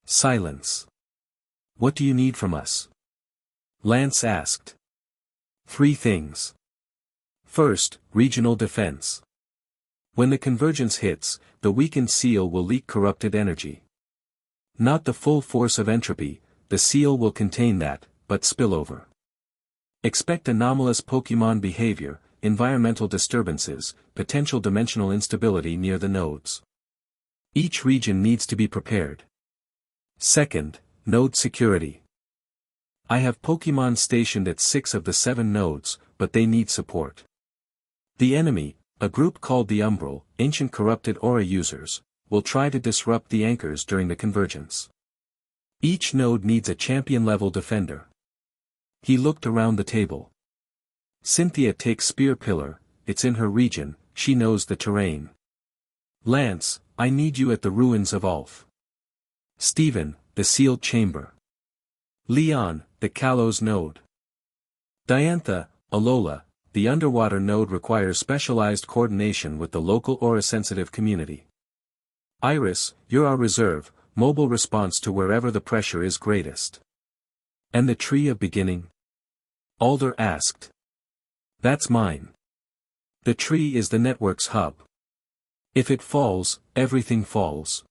Silence. "What do you need from us?" Lance asked. 3 things. First, regional defense. When the convergence hits, the weakened seal will leak corrupted energy. Not the full force of entropy, the seal will contain that, but spillover. Expect anomalous Pokemon behavior, environmental disturbances, potential dimensional instability near the nodes. Each region needs to be prepared. Second, node security. I have Pokemon stationed at 6 of the 7 nodes, but they need support. The enemy, a group called the Umbral, ancient corrupted aura users, will try to disrupt the anchors during the convergence. Each node needs a champion-level defender. He looked around the table. Cynthia takes Spear Pillar, it's in her region, she knows the terrain. Lance, I need you at the ruins of Ulf. Stephen, the sealed chamber. Leon, the Kalos node. Diantha, Alola, the underwater node requires specialized coordination with the local aura-sensitive community. Iris, you're our reserve, mobile response to wherever the pressure is greatest. And the tree of beginning? Alder asked. That's mine. The tree is the network's hub. If it falls, everything falls.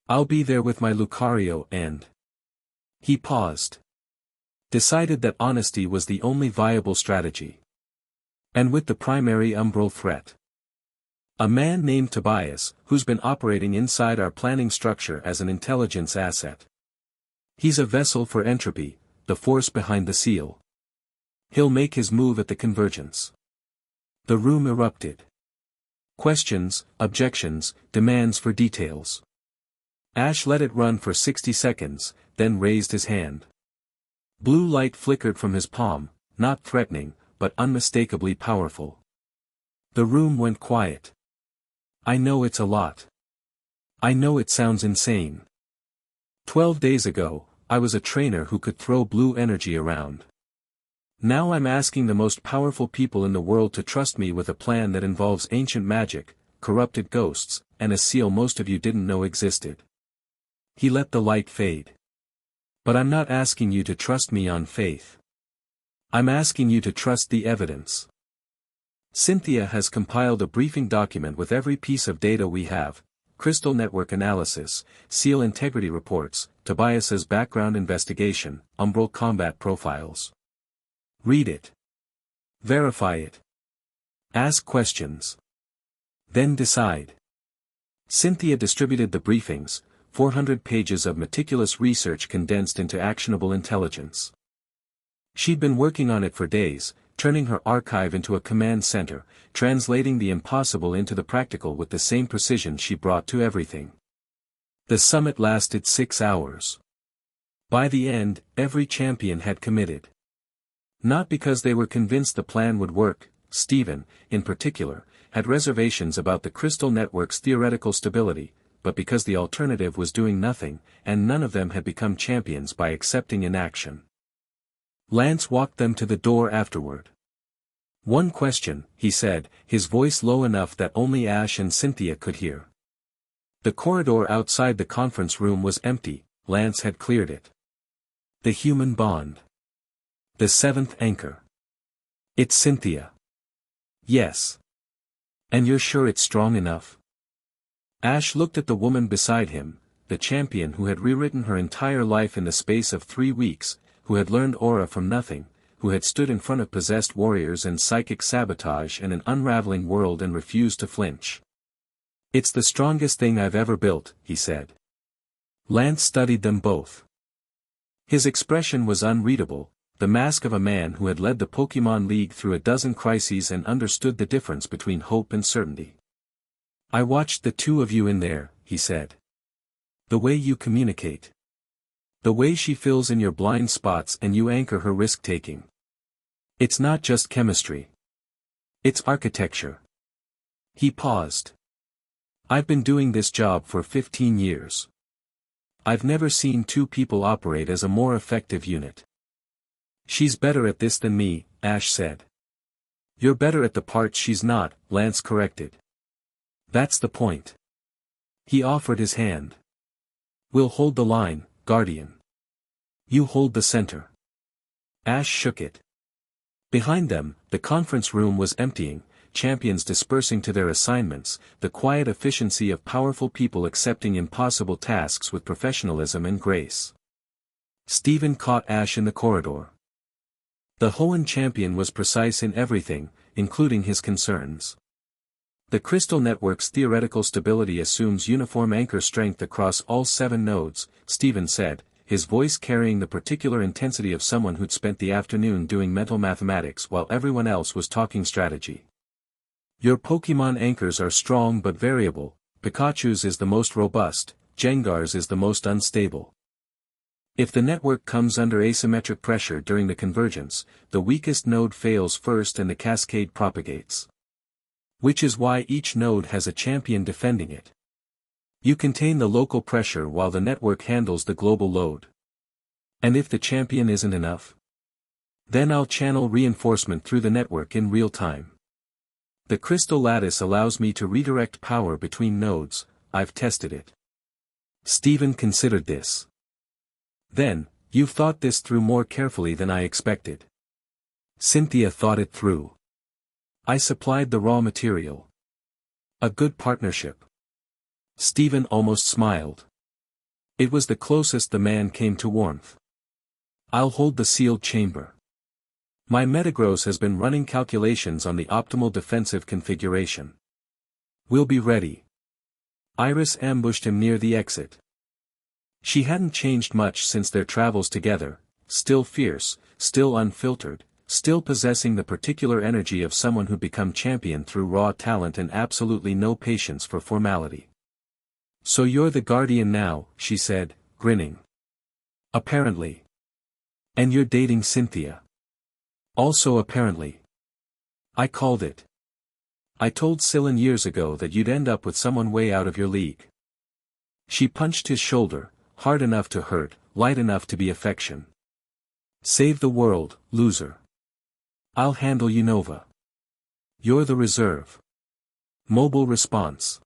I'll be there with my Lucario and... He paused. Decided that honesty was the only viable strategy. And with the primary umbral threat. A man named Tobias, who's been operating inside our planning structure as an intelligence asset. He's a vessel for entropy, the force behind the seal. He'll make his move at the convergence. The room erupted. Questions, objections, demands for details. Ash let it run for 60 seconds, then raised his hand. Blue light flickered from his palm, not threatening, but unmistakably powerful. The room went quiet. I know it's a lot. I know it sounds insane. 12 days ago, I was a trainer who could throw blue energy around. Now I'm asking the most powerful people in the world to trust me with a plan that involves ancient magic, corrupted ghosts, and a seal most of you didn't know existed. He let the light fade. But I'm not asking you to trust me on faith. I'm asking you to trust the evidence. Cynthia has compiled a briefing document with every piece of data we have: crystal network analysis, seal integrity reports, Tobias's background investigation, umbral combat profiles. Read it. Verify it. Ask questions. Then decide. Cynthia distributed the briefings, 400 pages of meticulous research condensed into actionable intelligence. She'd been working on it for days, turning her archive into a command center, translating the impossible into the practical with the same precision she brought to everything. The summit lasted 6 hours. By the end, every champion had committed. Not because they were convinced the plan would work. Stephen, in particular, had reservations about the crystal network's theoretical stability, but because the alternative was doing nothing, and none of them had become champions by accepting inaction. Lance walked them to the door afterward. One question, he said, his voice low enough that only Ash and Cynthia could hear. The corridor outside the conference room was empty. Lance had cleared it. The human bond. The seventh anchor. It's Cynthia. Yes. And you're sure it's strong enough? Ash looked at the woman beside him, the champion who had rewritten her entire life in the space of 3 weeks, who had learned aura from nothing, who had stood in front of possessed warriors and psychic sabotage in an unraveling world and refused to flinch. It's the strongest thing I've ever built, he said. Lance studied them both. His expression was unreadable, the mask of a man who had led the Pokémon League through a dozen crises and understood the difference between hope and certainty. I watched the two of you in there, he said. The way you communicate. The way she fills in your blind spots and you anchor her risk-taking. It's not just chemistry. It's architecture. He paused. I've been doing this job for 15 years. I've never seen two people operate as a more effective unit. She's better at this than me, Ash said. You're better at the part she's not, Lance corrected. That's the point. He offered his hand. We'll hold the line, Guardian. You hold the center. Ash shook it. Behind them, the conference room was emptying, champions dispersing to their assignments, the quiet efficiency of powerful people accepting impossible tasks with professionalism and grace. Stephen caught Ash in the corridor. The Hoenn champion was precise in everything, including his concerns. The crystal network's theoretical stability assumes uniform anchor strength across all 7 nodes, Stephen said, his voice carrying the particular intensity of someone who'd spent the afternoon doing mental mathematics while everyone else was talking strategy. Your Pokémon anchors are strong but variable. Pikachu's is the most robust, Gengar's is the most unstable. If the network comes under asymmetric pressure during the convergence, the weakest node fails first and the cascade propagates. Which is why each node has a champion defending it. You contain the local pressure while the network handles the global load. And if the champion isn't enough? Then I'll channel reinforcement through the network in real time. The crystal lattice allows me to redirect power between nodes. I've tested it. Stephen considered this. Then, you've thought this through more carefully than I expected. Cynthia thought it through. I supplied the raw material. A good partnership. Stephen almost smiled. It was the closest the man came to warmth. I'll hold the sealed chamber. My Metagross has been running calculations on the optimal defensive configuration. We'll be ready. Iris ambushed him near the exit. She hadn't changed much since their travels together, still fierce, still unfiltered, still possessing the particular energy of someone who'd become champion through raw talent and absolutely no patience for formality. "So you're the guardian now," she said, grinning. "Apparently. And you're dating Cynthia." "Also apparently. I called it. I told Cylon years ago that you'd end up with someone way out of your league." She punched his shoulder, hard enough to hurt, light enough to be affection. "Save the world, loser. I'll handle Unova. You're the reserve. Mobile response.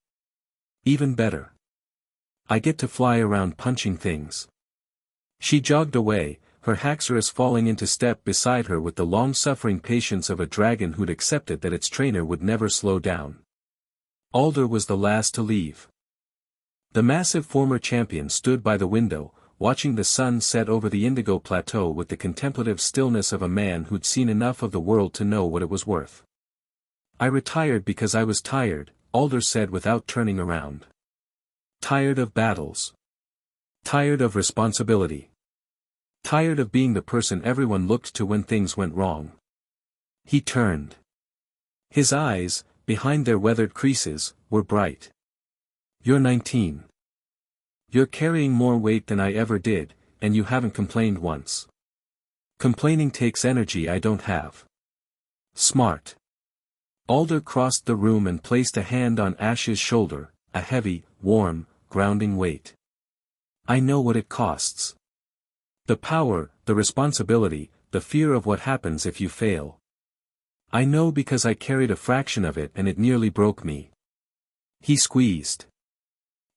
Even better. I get to fly around punching things." She jogged away, her Haxorus falling into step beside her with the long-suffering patience of a dragon who'd accepted that its trainer would never slow down. Alder was the last to leave. The massive former champion stood by the window, watching the sun set over the Indigo Plateau with the contemplative stillness of a man who'd seen enough of the world to know what it was worth. "I retired because I was tired," Alder said without turning around. "Tired of battles. Tired of responsibility. Tired of being the person everyone looked to when things went wrong." He turned. His eyes, behind their weathered creases, were bright. "You're 19. You're carrying more weight than I ever did, and you haven't complained once. Complaining takes energy I don't have. Smart." Alder crossed the room and placed a hand on Ash's shoulder, a heavy, warm, grounding weight. "I know what it costs. The power, the responsibility, the fear of what happens if you fail. I know because I carried a fraction of it and it nearly broke me." He squeezed.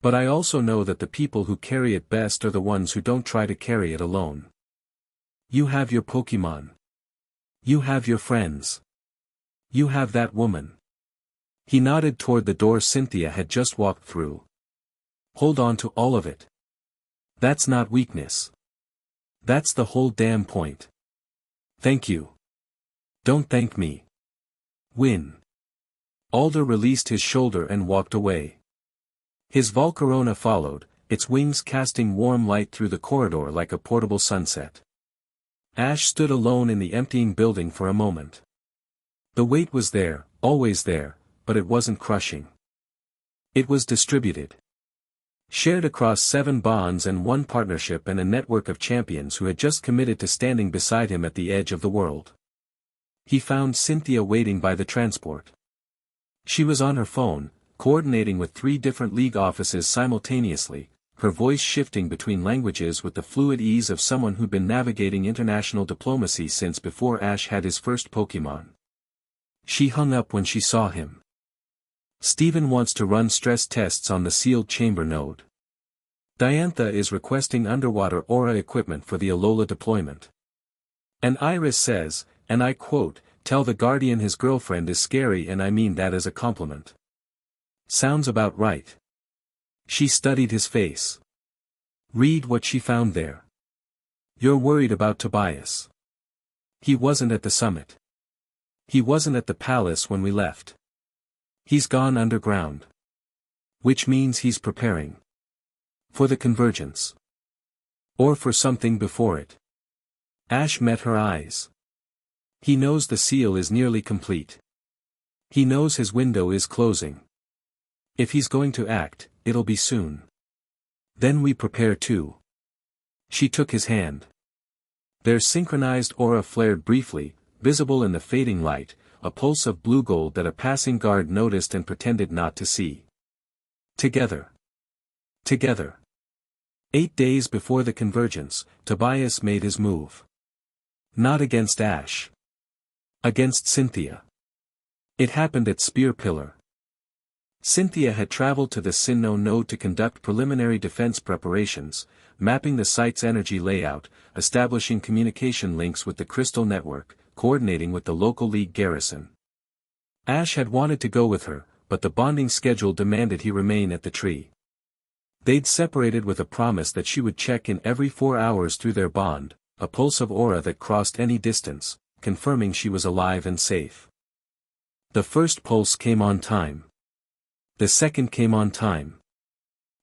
"But I also know that the people who carry it best are the ones who don't try to carry it alone. You have your Pokemon. You have your friends. You have that woman." He nodded toward the door Cynthia had just walked through. "Hold on to all of it. That's not weakness. That's the whole damn point. Thank you. Don't thank me. Win." Alder released his shoulder and walked away. His Volcarona followed, its wings casting warm light through the corridor like a portable sunset. Ash stood alone in the emptying building for a moment. The weight was there, always there, but it wasn't crushing. It was distributed. Shared across 7 bonds and 1 partnership and a network of champions who had just committed to standing beside him at the edge of the world. He found Cynthia waiting by the transport. She was on her phone, coordinating with 3 different league offices simultaneously, her voice shifting between languages with the fluid ease of someone who'd been navigating international diplomacy since before Ash had his first Pokemon. She hung up when she saw him. "Steven wants to run stress tests on the sealed chamber node. Diantha is requesting underwater aura equipment for the Alola deployment. And Iris says, and I quote, 'Tell the Guardian his girlfriend is scary, and I mean that as a compliment.' Sounds about right." She studied his face. "Read what she found there. You're worried about Tobias. He wasn't at the summit. He wasn't at the palace when we left. He's gone underground. Which means he's preparing. For the convergence. Or for something before it." Ash met her eyes. "He knows the seal is nearly complete. He knows his window is closing. If he's going to act, it'll be soon. Then we prepare too." She took his hand. Their synchronized aura flared briefly, visible in the fading light, a pulse of blue gold that a passing guard noticed and pretended not to see. Together. Together. 8 days before the convergence, Tobias made his move. Not against Ash. Against Cynthia. It happened at Spear Pillar. Cynthia had traveled to the Sinnoh node to conduct preliminary defense preparations, mapping the site's energy layout, establishing communication links with the Crystal Network, coordinating with the local league garrison. Ash had wanted to go with her, but the bonding schedule demanded he remain at the tree. They'd separated with a promise that she would check in every 4 hours through their bond, a pulse of aura that crossed any distance, confirming she was alive and safe. The first pulse came on time. The second came on time.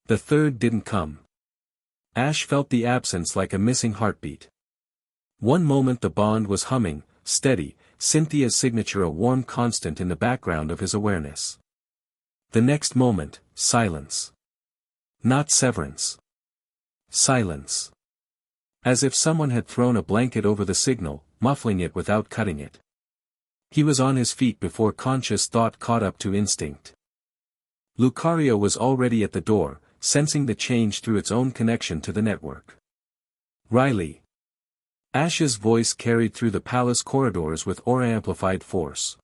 The third didn't come. Ash felt the absence like a missing heartbeat. One moment the bond was humming, steady, Cynthia's signature a warm constant in the background of his awareness. The next moment, silence. Not severance. Silence. As if someone had thrown a blanket over the signal, muffling it without cutting it. He was on his feet before conscious thought caught up to instinct. Lucario was already at the door, sensing the change through its own connection to the network. Riley. Ash's voice carried through the palace corridors with aura-amplified force.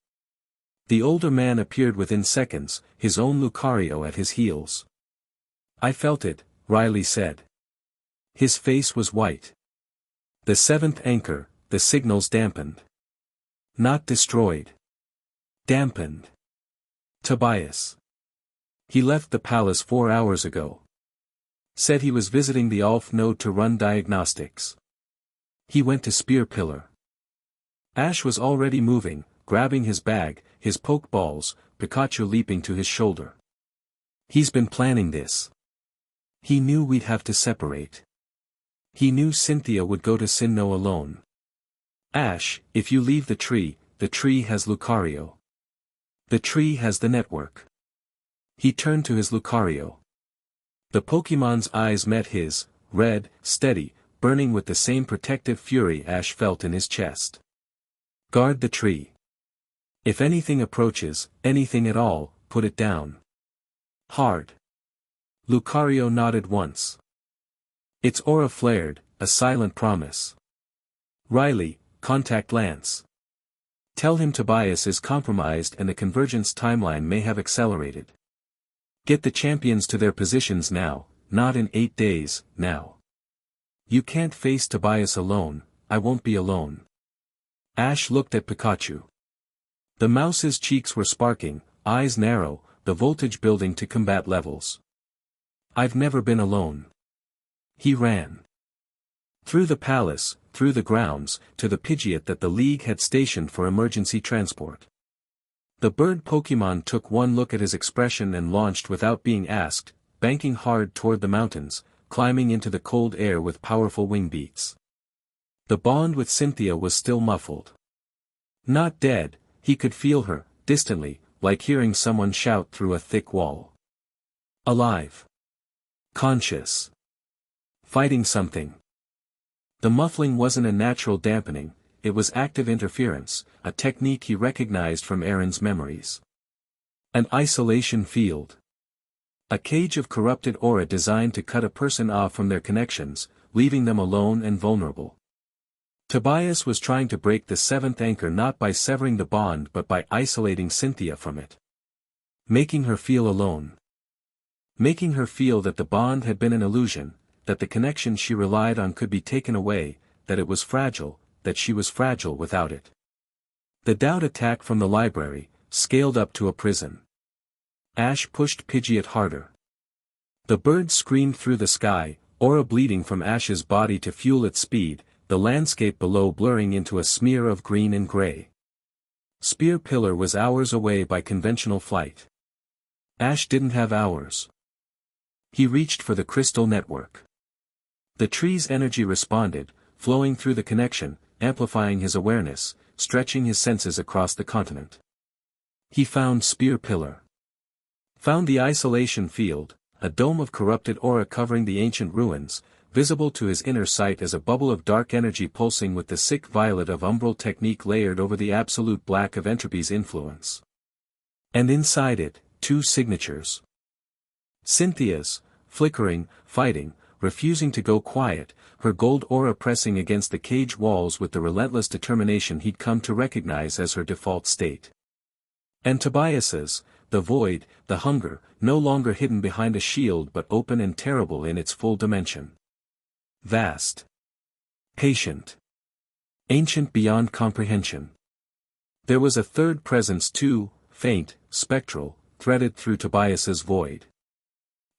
The older man appeared within seconds, his own Lucario at his heels. I felt it, Riley said. His face was white. The seventh anchor, the signals dampened. Not destroyed. Dampened. Tobias. He left the palace 4 hours ago. Said he was visiting the ALF node to run diagnostics. He went to Spear Pillar. Ash was already moving, grabbing his bag, his poke balls, Pikachu leaping to his shoulder. He's been planning this. He knew we'd have to separate. He knew Cynthia would go to Sinnoh alone. Ash, if you leave the tree has Lucario. The tree has the network. He turned to his Lucario. The Pokémon's eyes met his, red, steady, burning with the same protective fury Ash felt in his chest. Guard the tree. If anything approaches, anything at all, put it down. Hard. Lucario nodded once. Its aura flared, a silent promise. Riley, contact Lance. Tell him Tobias is compromised and the convergence timeline may have accelerated. Get the champions to their positions now, not in 8 days, now. You can't face Tobias alone, I won't be alone. Ash looked at Pikachu. The mouse's cheeks were sparking, eyes narrow, the voltage building to combat levels. I've never been alone. He ran. Through the palace, through the grounds, to the Pidgeot that the League had stationed for emergency transport. The bird Pokémon took one look at his expression and launched without being asked, banking hard toward the mountains, climbing into the cold air with powerful wing beats. The bond with Cynthia was still muffled. Not dead, he could feel her, distantly, like hearing someone shout through a thick wall. Alive. Conscious. Fighting something. The muffling wasn't a natural dampening, it was active interference, a technique he recognized from Aaron's memories. An isolation field. A cage of corrupted aura designed to cut a person off from their connections, leaving them alone and vulnerable. Tobias was trying to break the seventh anchor not by severing the bond but by isolating Cynthia from it. Making her feel alone. Making her feel that the bond had been an illusion, that the connection she relied on could be taken away, that it was fragile, that she was fragile without it. The doubt attack from the library, scaled up to a prison. Ash pushed Pidgeot harder. The bird screamed through the sky, aura bleeding from Ash's body to fuel its speed, the landscape below blurring into a smear of green and gray. Spear Pillar was hours away by conventional flight. Ash didn't have hours. He reached for the crystal network. The tree's energy responded, flowing through the connection, amplifying his awareness, stretching his senses across the continent. He found Spear Pillar. Found the isolation field, a dome of corrupted aura covering the ancient ruins, visible to his inner sight as a bubble of dark energy pulsing with the sick violet of umbral technique layered over the absolute black of entropy's influence. And inside it, 2 signatures. Cynthia's, flickering, fighting, refusing to go quiet, her gold aura pressing against the cage walls with the relentless determination he'd come to recognize as her default state. And Tobias's, the void, the hunger, no longer hidden behind a shield but open and terrible in its full dimension. Vast. Patient. Ancient beyond comprehension. There was a third presence too, faint, spectral, threaded through Tobias's void.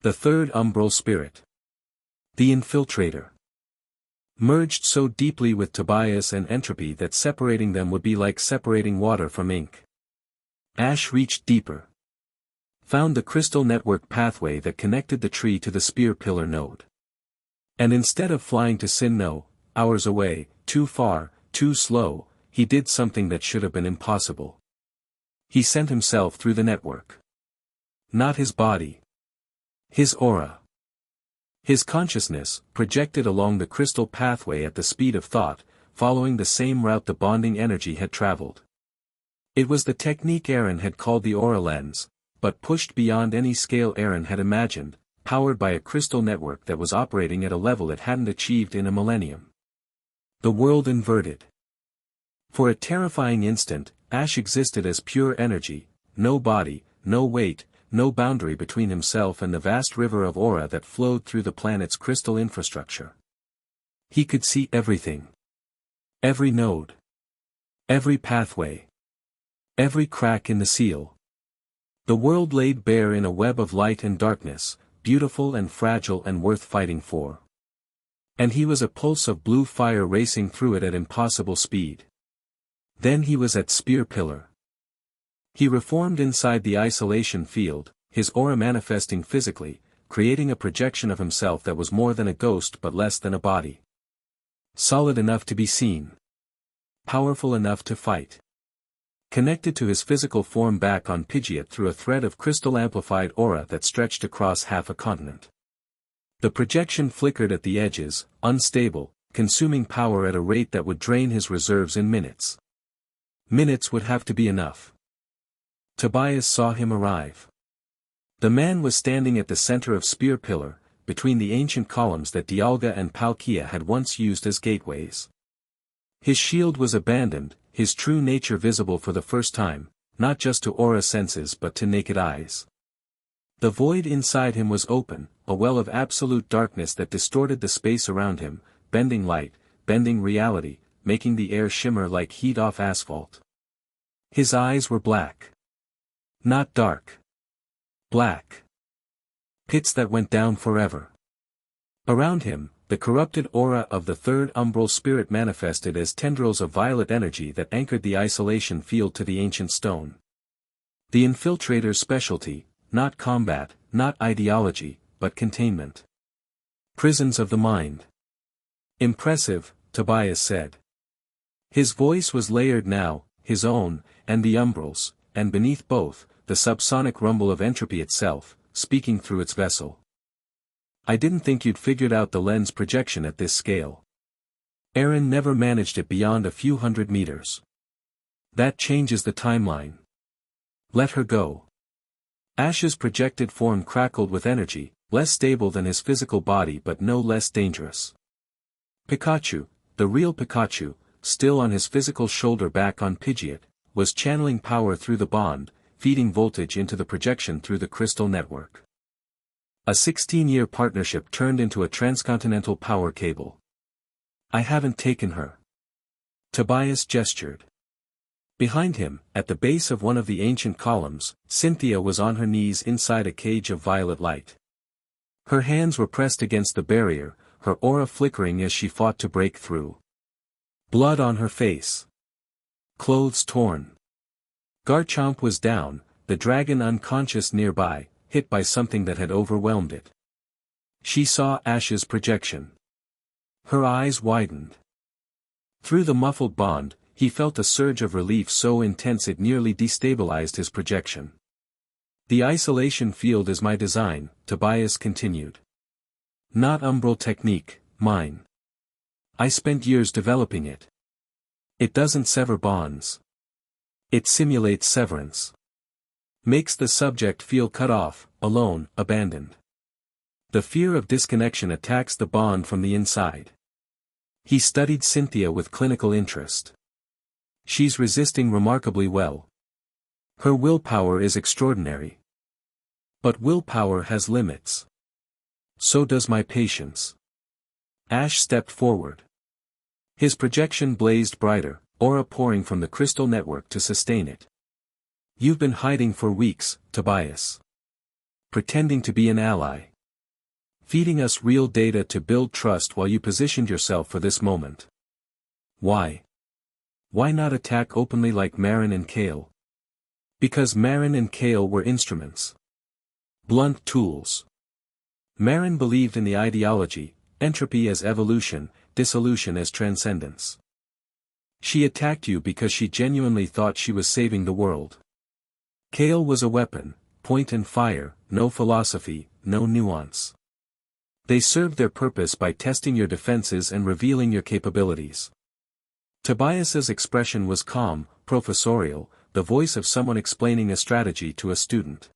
The third umbral spirit. The infiltrator. Merged so deeply with Tobias and entropy that separating them would be like separating water from ink. Ash reached deeper. Found the crystal network pathway that connected the tree to the Spear Pillar node. And instead of flying to Sinnoh, hours away, too far, too slow, he did something that should have been impossible. He sent himself through the network. Not his body. His aura. His consciousness, projected along the crystal pathway at the speed of thought, following the same route the bonding energy had traveled. It was the technique Aaron had called the aura lens, but pushed beyond any scale Aaron had imagined, powered by a crystal network that was operating at a level it hadn't achieved in a millennium. The world inverted. For a terrifying instant, Ash existed as pure energy, no body, no weight, no boundary between himself and the vast river of aura that flowed through the planet's crystal infrastructure. He could see everything. Every node. Every pathway. Every crack in the seal. The world laid bare in a web of light and darkness, beautiful and fragile and worth fighting for. And he was a pulse of blue fire racing through it at impossible speed. Then he was at Spear Pillar. He reformed inside the isolation field, his aura manifesting physically, creating a projection of himself that was more than a ghost but less than a body. Solid enough to be seen. Powerful enough to fight. Connected to his physical form back on Pidgeot through a thread of crystal-amplified aura that stretched across half a continent. The projection flickered at the edges, unstable, consuming power at a rate that would drain his reserves in minutes. Minutes would have to be enough. Tobias saw him arrive. The man was standing at the center of Spear Pillar, between the ancient columns that Dialga and Palkia had once used as gateways. His shield was abandoned, his true nature visible for the first time, not just to aura senses but to naked eyes. The void inside him was open, a well of absolute darkness that distorted the space around him, bending light, bending reality, making the air shimmer like heat off asphalt. His eyes were black. Not dark. Black. Pits that went down forever. Around him, the corrupted aura of the third umbral spirit manifested as tendrils of violet energy that anchored the isolation field to the ancient stone. The infiltrator's specialty, not combat, not ideology, but containment. Prisons of the mind. Impressive, Tobias said. His voice was layered now, his own, and the umbrals, and beneath both, the subsonic rumble of entropy itself, speaking through its vessel. I didn't think you'd figured out the lens projection at this scale. Aaron never managed it beyond a few hundred meters. That changes the timeline. Let her go. Ash's projected form crackled with energy, less stable than his physical body but no less dangerous. Pikachu, the real Pikachu, still on his physical shoulder back on Pidgeot, was channeling power through the bond, feeding voltage into the projection through the crystal network. A 16-year partnership turned into a transcontinental power cable. I haven't taken her. Tobias gestured. Behind him, at the base of one of the ancient columns, Cynthia was on her knees inside a cage of violet light. Her hands were pressed against the barrier, her aura flickering as she fought to break through. Blood on her face. Clothes torn. Garchomp was down, the dragon unconscious nearby, hit by something that had overwhelmed it. She saw Ash's projection. Her eyes widened. Through the muffled bond, he felt a surge of relief so intense it nearly destabilized his projection. The isolation field is my design, Tobias continued. Not umbral technique, mine. I spent years developing it. It doesn't sever bonds. It simulates severance. Makes the subject feel cut off, alone, abandoned. The fear of disconnection attacks the bond from the inside. He studied Cynthia with clinical interest. She's resisting remarkably well. Her willpower is extraordinary. But willpower has limits. So does my patience. Ash stepped forward. His projection blazed brighter, aura pouring from the crystal network to sustain it. You've been hiding for weeks, Tobias. Pretending to be an ally. Feeding us real data to build trust while you positioned yourself for this moment. Why? Why not attack openly like Marin and Kale? Because Marin and Kale were instruments. Blunt tools. Marin believed in the ideology, entropy as evolution, dissolution as transcendence. She attacked you because she genuinely thought she was saving the world. Kale was a weapon, point and fire, no philosophy, no nuance. They served their purpose by testing your defenses and revealing your capabilities. Tobias's expression was calm, professorial, the voice of someone explaining a strategy to a student.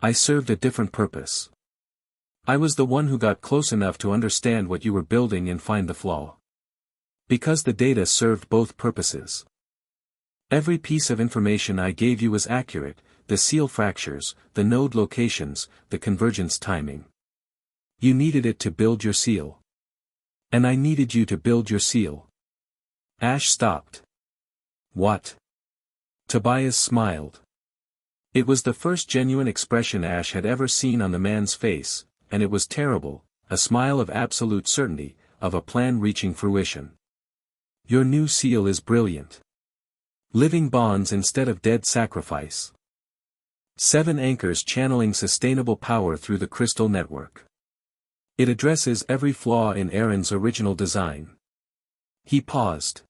I served a different purpose. I was the one who got close enough to understand what you were building and find the flaw. Because the data served both purposes. Every piece of information I gave you was accurate, the seal fractures, the node locations, the convergence timing. You needed it to build your seal. And I needed you to build your seal. Ash stopped. What? Tobias smiled. It was the first genuine expression Ash had ever seen on the man's face, and it was terrible, a smile of absolute certainty, of a plan reaching fruition. Your new seal is brilliant. Living bonds instead of dead sacrifice. 7 anchors channeling sustainable power through the crystal network. It addresses every flaw in Aaron's original design. He paused.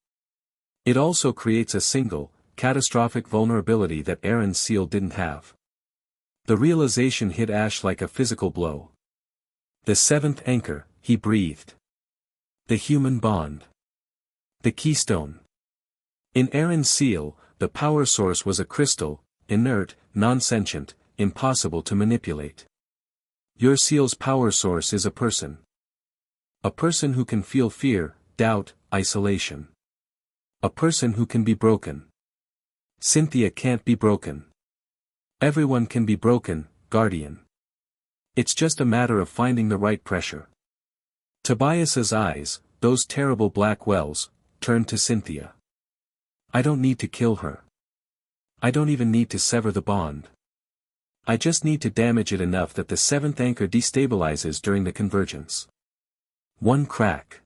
It also creates a single, catastrophic vulnerability that Aaron's seal didn't have. The realization hit Ash like a physical blow. The 7th anchor, he breathed. The human bond. The keystone. In Aaron's seal, the power source was a crystal, inert, non-sentient, impossible to manipulate. Your seal's power source is a person. A person who can feel fear, doubt, isolation. A person who can be broken. Cynthia can't be broken. Everyone can be broken, Guardian. It's just a matter of finding the right pressure. Tobias's eyes, those terrible black wells, turned to Cynthia. I don't need to kill her. I don't even need to sever the bond. I just need to damage it enough that the 7th anchor destabilizes during the convergence. One crack.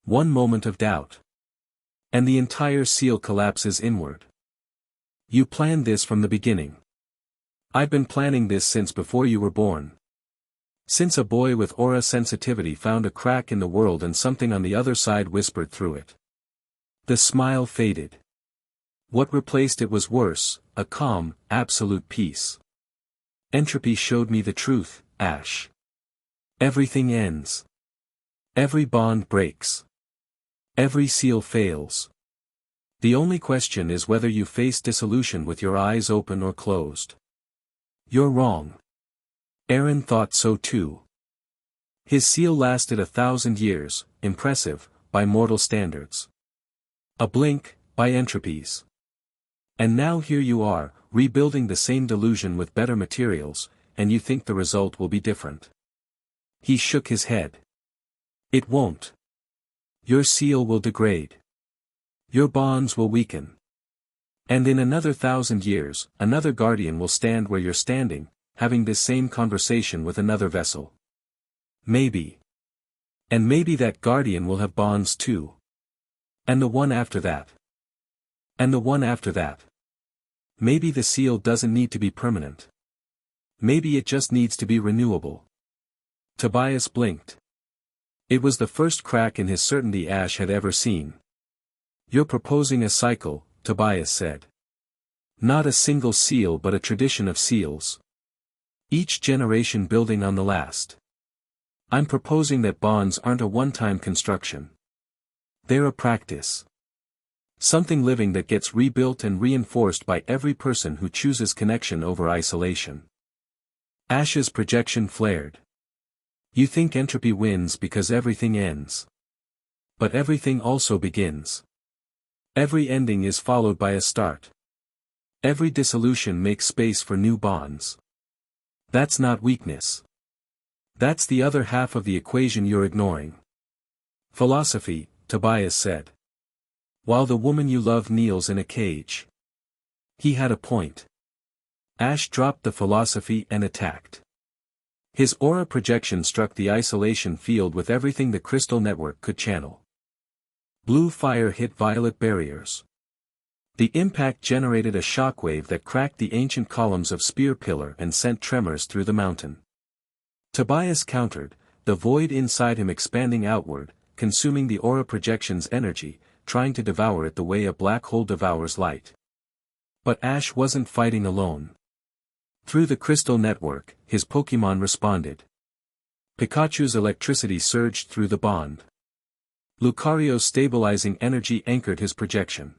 One moment of doubt. And the entire seal collapses inward. You planned this from the beginning. I've been planning this since before you were born. Since a boy with aura sensitivity found a crack in the world and something on the other side whispered through it. The smile faded. What replaced it was worse, a calm, absolute peace. Entropy showed me the truth, Ash. Everything ends. Every bond breaks. Every seal fails. The only question is whether you face dissolution with your eyes open or closed. You're wrong. Aaron thought so too. His seal lasted 1,000 years, impressive, by mortal standards. A blink, by entropies. And now here you are, rebuilding the same delusion with better materials, and you think the result will be different. He shook his head. It won't. Your seal will degrade. Your bonds will weaken. And in another 1,000 years, another guardian will stand where you're standing, having this same conversation with another vessel. Maybe. And maybe that guardian will have bonds too. And the one after that. And the one after that. Maybe the seal doesn't need to be permanent. Maybe it just needs to be renewable. Tobias blinked. It was the first crack in his certainty Ash had ever seen. You're proposing a cycle, Tobias said. Not a single seal but a tradition of seals. Each generation building on the last. I'm proposing that bonds aren't a one-time construction. They're a practice. Something living that gets rebuilt and reinforced by every person who chooses connection over isolation. Ash's projection flared. You think entropy wins because everything ends. But everything also begins. Every ending is followed by a start. Every dissolution makes space for new bonds. That's not weakness. That's the other half of the equation you're ignoring. Philosophy, Tobias said. While the woman you love kneels in a cage. He had a point. Ash dropped the philosophy and attacked. His aura projection struck the isolation field with everything the crystal network could channel. Blue fire hit violet barriers. The impact generated a shockwave that cracked the ancient columns of Spear Pillar and sent tremors through the mountain. Tobias countered, the void inside him expanding outward, consuming the aura projection's energy, trying to devour it the way a black hole devours light. But Ash wasn't fighting alone. Through the crystal network, his Pokémon responded. Pikachu's electricity surged through the bond. Lucario's stabilizing energy anchored his projection.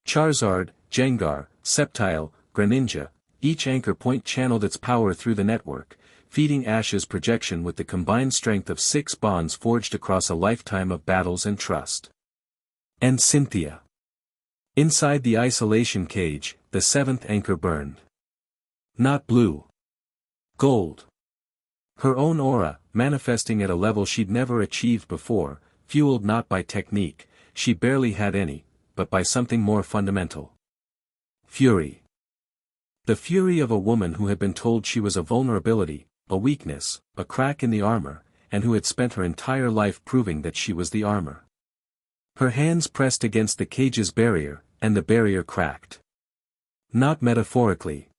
Charizard, Gengar, Sceptile, Greninja, each anchor point channeled its power through the network, feeding Ash's projection with the combined strength of 6 bonds forged across a lifetime of battles and trust. And Cynthia. Inside the isolation cage, the 7th anchor burned. Not blue. Gold. Her own aura, manifesting at a level she'd never achieved before, fueled not by technique, she barely had any, but by something more fundamental. Fury. The fury of a woman who had been told she was a vulnerability, a weakness, a crack in the armor, and who had spent her entire life proving that she was the armor. Her hands pressed against the cage's barrier, and the barrier cracked. Not metaphorically.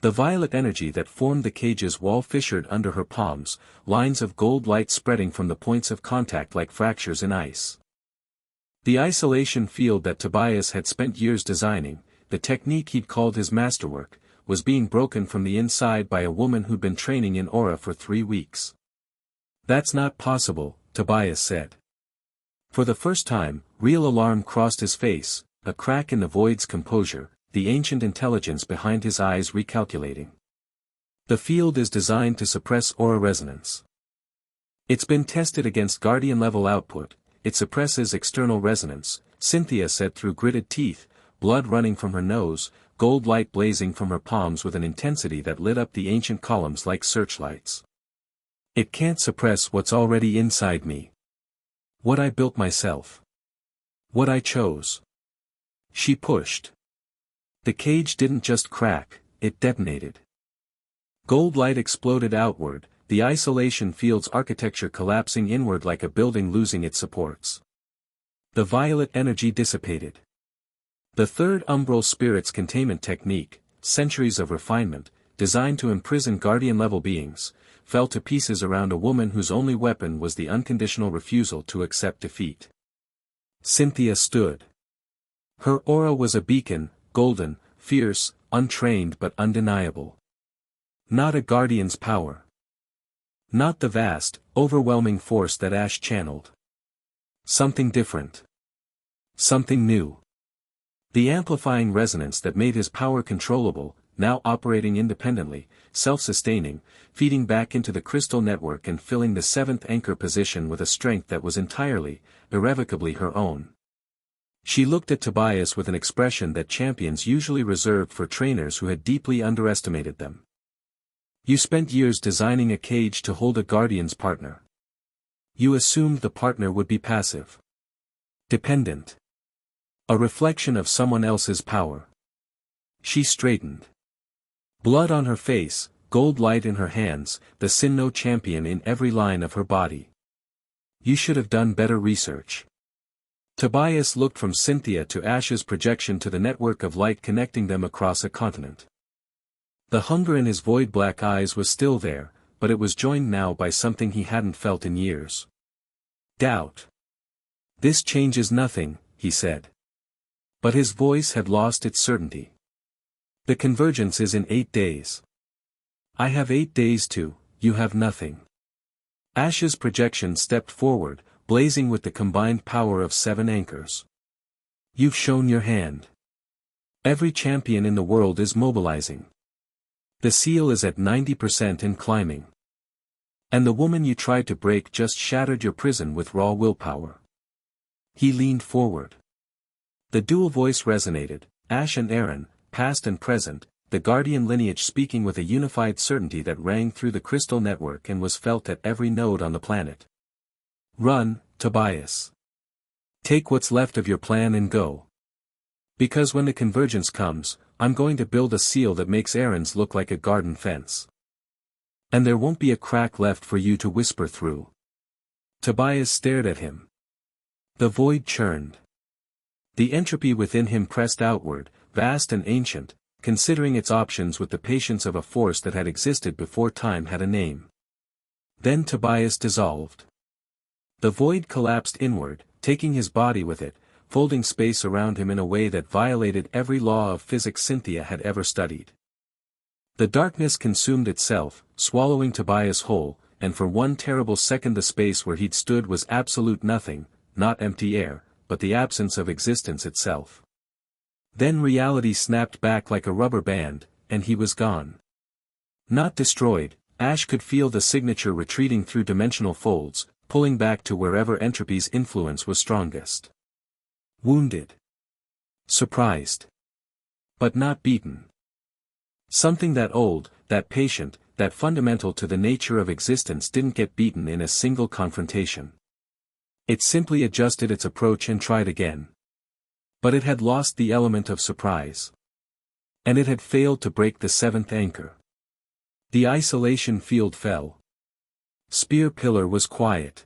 The violet energy that formed the cage's wall fissured under her palms, lines of gold light spreading from the points of contact like fractures in ice. The isolation field that Tobias had spent years designing, the technique he'd called his masterwork, was being broken from the inside by a woman who'd been training in aura for 3 weeks. That's not possible, Tobias said. For the first time, real alarm crossed his face, a crack in the void's composure, the ancient intelligence behind his eyes recalculating. The field is designed to suppress aura resonance. It's been tested against Guardian-level output, it suppresses external resonance, Cynthia said through gritted teeth, blood running from her nose, gold light blazing from her palms with an intensity that lit up the ancient columns like searchlights. It can't suppress what's already inside me. What I built myself. What I chose. She pushed. The cage didn't just crack, it detonated. Gold light exploded outward, the isolation field's architecture collapsing inward like a building losing its supports. The violet energy dissipated. The third umbral spirit's containment technique, centuries of refinement, designed to imprison guardian-level beings, fell to pieces around a woman whose only weapon was the unconditional refusal to accept defeat. Cynthia stood. Her aura was a beacon, golden, fierce, untrained but undeniable. Not a guardian's power. Not the vast, overwhelming force that Ash channeled. Something different. Something new. The amplifying resonance that made his power controllable, now operating independently, self-sustaining, feeding back into the crystal network and filling the 7th anchor position with a strength that was entirely, irrevocably her own. She looked at Tobias with an expression that champions usually reserved for trainers who had deeply underestimated them. You spent years designing a cage to hold a guardian's partner. You assumed the partner would be passive. Dependent. A reflection of someone else's power. She straightened. Blood on her face, gold light in her hands, the Sinnoh champion in every line of her body. You should have done better research. Tobias looked from Cynthia to Ash's projection to the network of light connecting them across a continent. The hunger in his void-black eyes was still there, but it was joined now by something he hadn't felt in years. Doubt. This changes nothing, he said. But his voice had lost its certainty. The convergence is in 8 days. I have 8 days to, you have nothing. Ash's projection stepped forward, blazing with the combined power of 7 anchors. You've shown your hand. Every champion in the world is mobilizing. The seal is at 90% and climbing. And the woman you tried to break just shattered your prison with raw willpower. He leaned forward. The dual voice resonated, Ash and Aaron, past and present, the guardian lineage speaking with a unified certainty that rang through the crystal network and was felt at every node on the planet. Run, Tobias. Take what's left of your plan and go. Because when the convergence comes, I'm going to build a seal that makes Aaron's look like a garden fence. And there won't be a crack left for you to whisper through. Tobias stared at him. The void churned. The entropy within him pressed outward, vast and ancient, considering its options with the patience of a force that had existed before time had a name. Then Tobias dissolved. The void collapsed inward, taking his body with it, folding space around him in a way that violated every law of physics Cynthia had ever studied. The darkness consumed itself, swallowing Tobias whole, and for one terrible second the space where he'd stood was absolute nothing, not empty air, but the absence of existence itself. Then reality snapped back like a rubber band, and he was gone. Not destroyed, Ash could feel the signature retreating through dimensional folds, pulling back to wherever entropy's influence was strongest. Wounded. Surprised. But not beaten. Something that old, that patient, that fundamental to the nature of existence didn't get beaten in a single confrontation. It simply adjusted its approach and tried again. But it had lost the element of surprise. And it had failed to break the seventh anchor. The isolation field fell. Spear Pillar was quiet.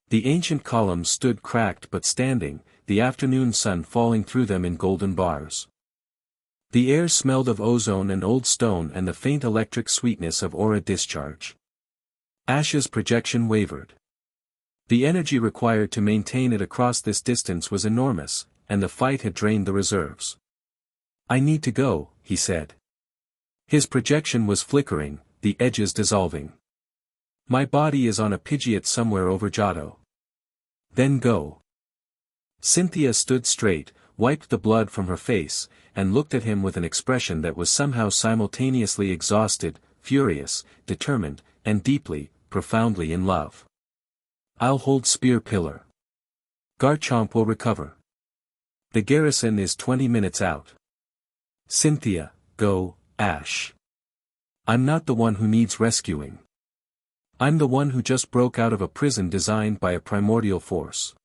The ancient columns stood cracked but standing, the afternoon sun falling through them in golden bars. The air smelled of ozone and old stone and the faint electric sweetness of aura discharge. Ash's projection wavered. The energy required to maintain it across this distance was enormous, and the fight had drained the reserves. "I need to go," he said. His projection was flickering, the edges dissolving. "My body is on a Pidgeot somewhere over Johto." "Then go." Cynthia stood straight, wiped the blood from her face, and looked at him with an expression that was somehow simultaneously exhausted, furious, determined, and deeply, profoundly in love. "I'll hold Spear Pillar. Garchomp will recover. The garrison is 20 minutes out." "Cynthia, go, Ash. I'm not the one who needs rescuing. I'm the one who just broke out of a prison designed by a primordial force."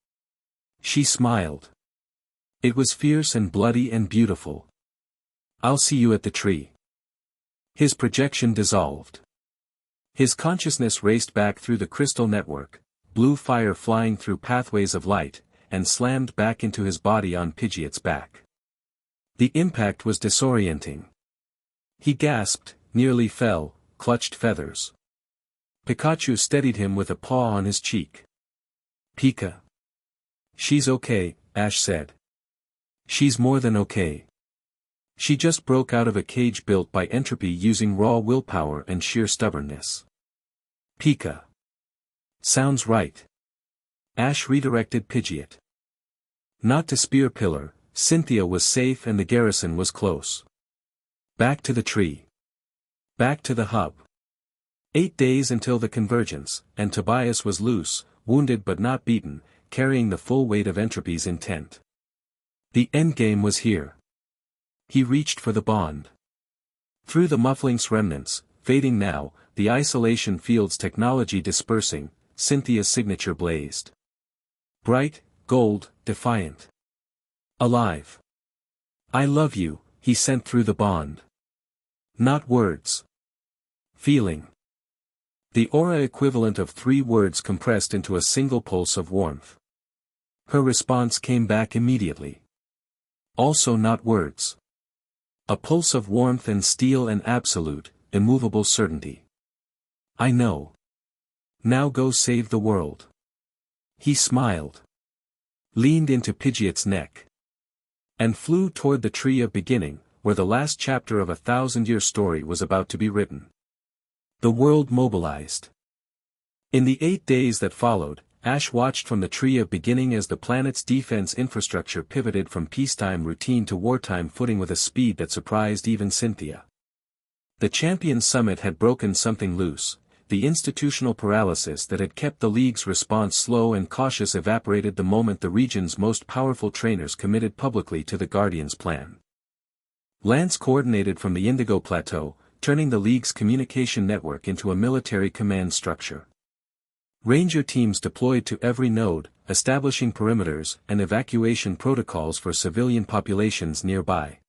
She smiled. It was fierce and bloody and beautiful. "I'll see you at the tree." His projection dissolved. His consciousness raced back through the crystal network, blue fire flying through pathways of light, and slammed back into his body on Pidgeot's back. The impact was disorienting. He gasped, nearly fell, clutched feathers. Pikachu steadied him with a paw on his cheek. "Pika." "She's okay," Ash said. "She's more than okay. She just broke out of a cage built by entropy using raw willpower and sheer stubbornness." "Pika. Sounds right." Ash redirected Pidgeot. Not to Spear Pillar, Cynthia was safe and the garrison was close. Back to the tree. Back to the hub. 8 days until the convergence, and Tobias was loose, wounded but not beaten, carrying the full weight of entropy's intent. The endgame was here. He reached for the bond. Through the muffling's remnants, fading now, the isolation field's technology dispersing, Cynthia's signature blazed. Bright, gold, defiant. Alive. "I love you," he sent through the bond. Not words. Feeling. The aura equivalent of 3 words compressed into a single pulse of warmth. Her response came back immediately. Also not words. A pulse of warmth and steel and absolute, immovable certainty. "I know. Now go save the world." He smiled. Leaned into Pidgeot's neck. And flew toward the tree of beginning, where the last chapter of a 1,000-year story was about to be written. The world mobilized. In the 8 days that followed, Ash watched from the tree of beginning as the planet's defense infrastructure pivoted from peacetime routine to wartime footing with a speed that surprised even Cynthia. The Champions Summit had broken something loose. The institutional paralysis that had kept the League's response slow and cautious evaporated the moment the region's most powerful trainers committed publicly to the Guardians' plan. Lance coordinated from the Indigo Plateau, turning the League's communication network into a military command structure. Ranger teams deployed to every node, establishing perimeters and evacuation protocols for civilian populations nearby.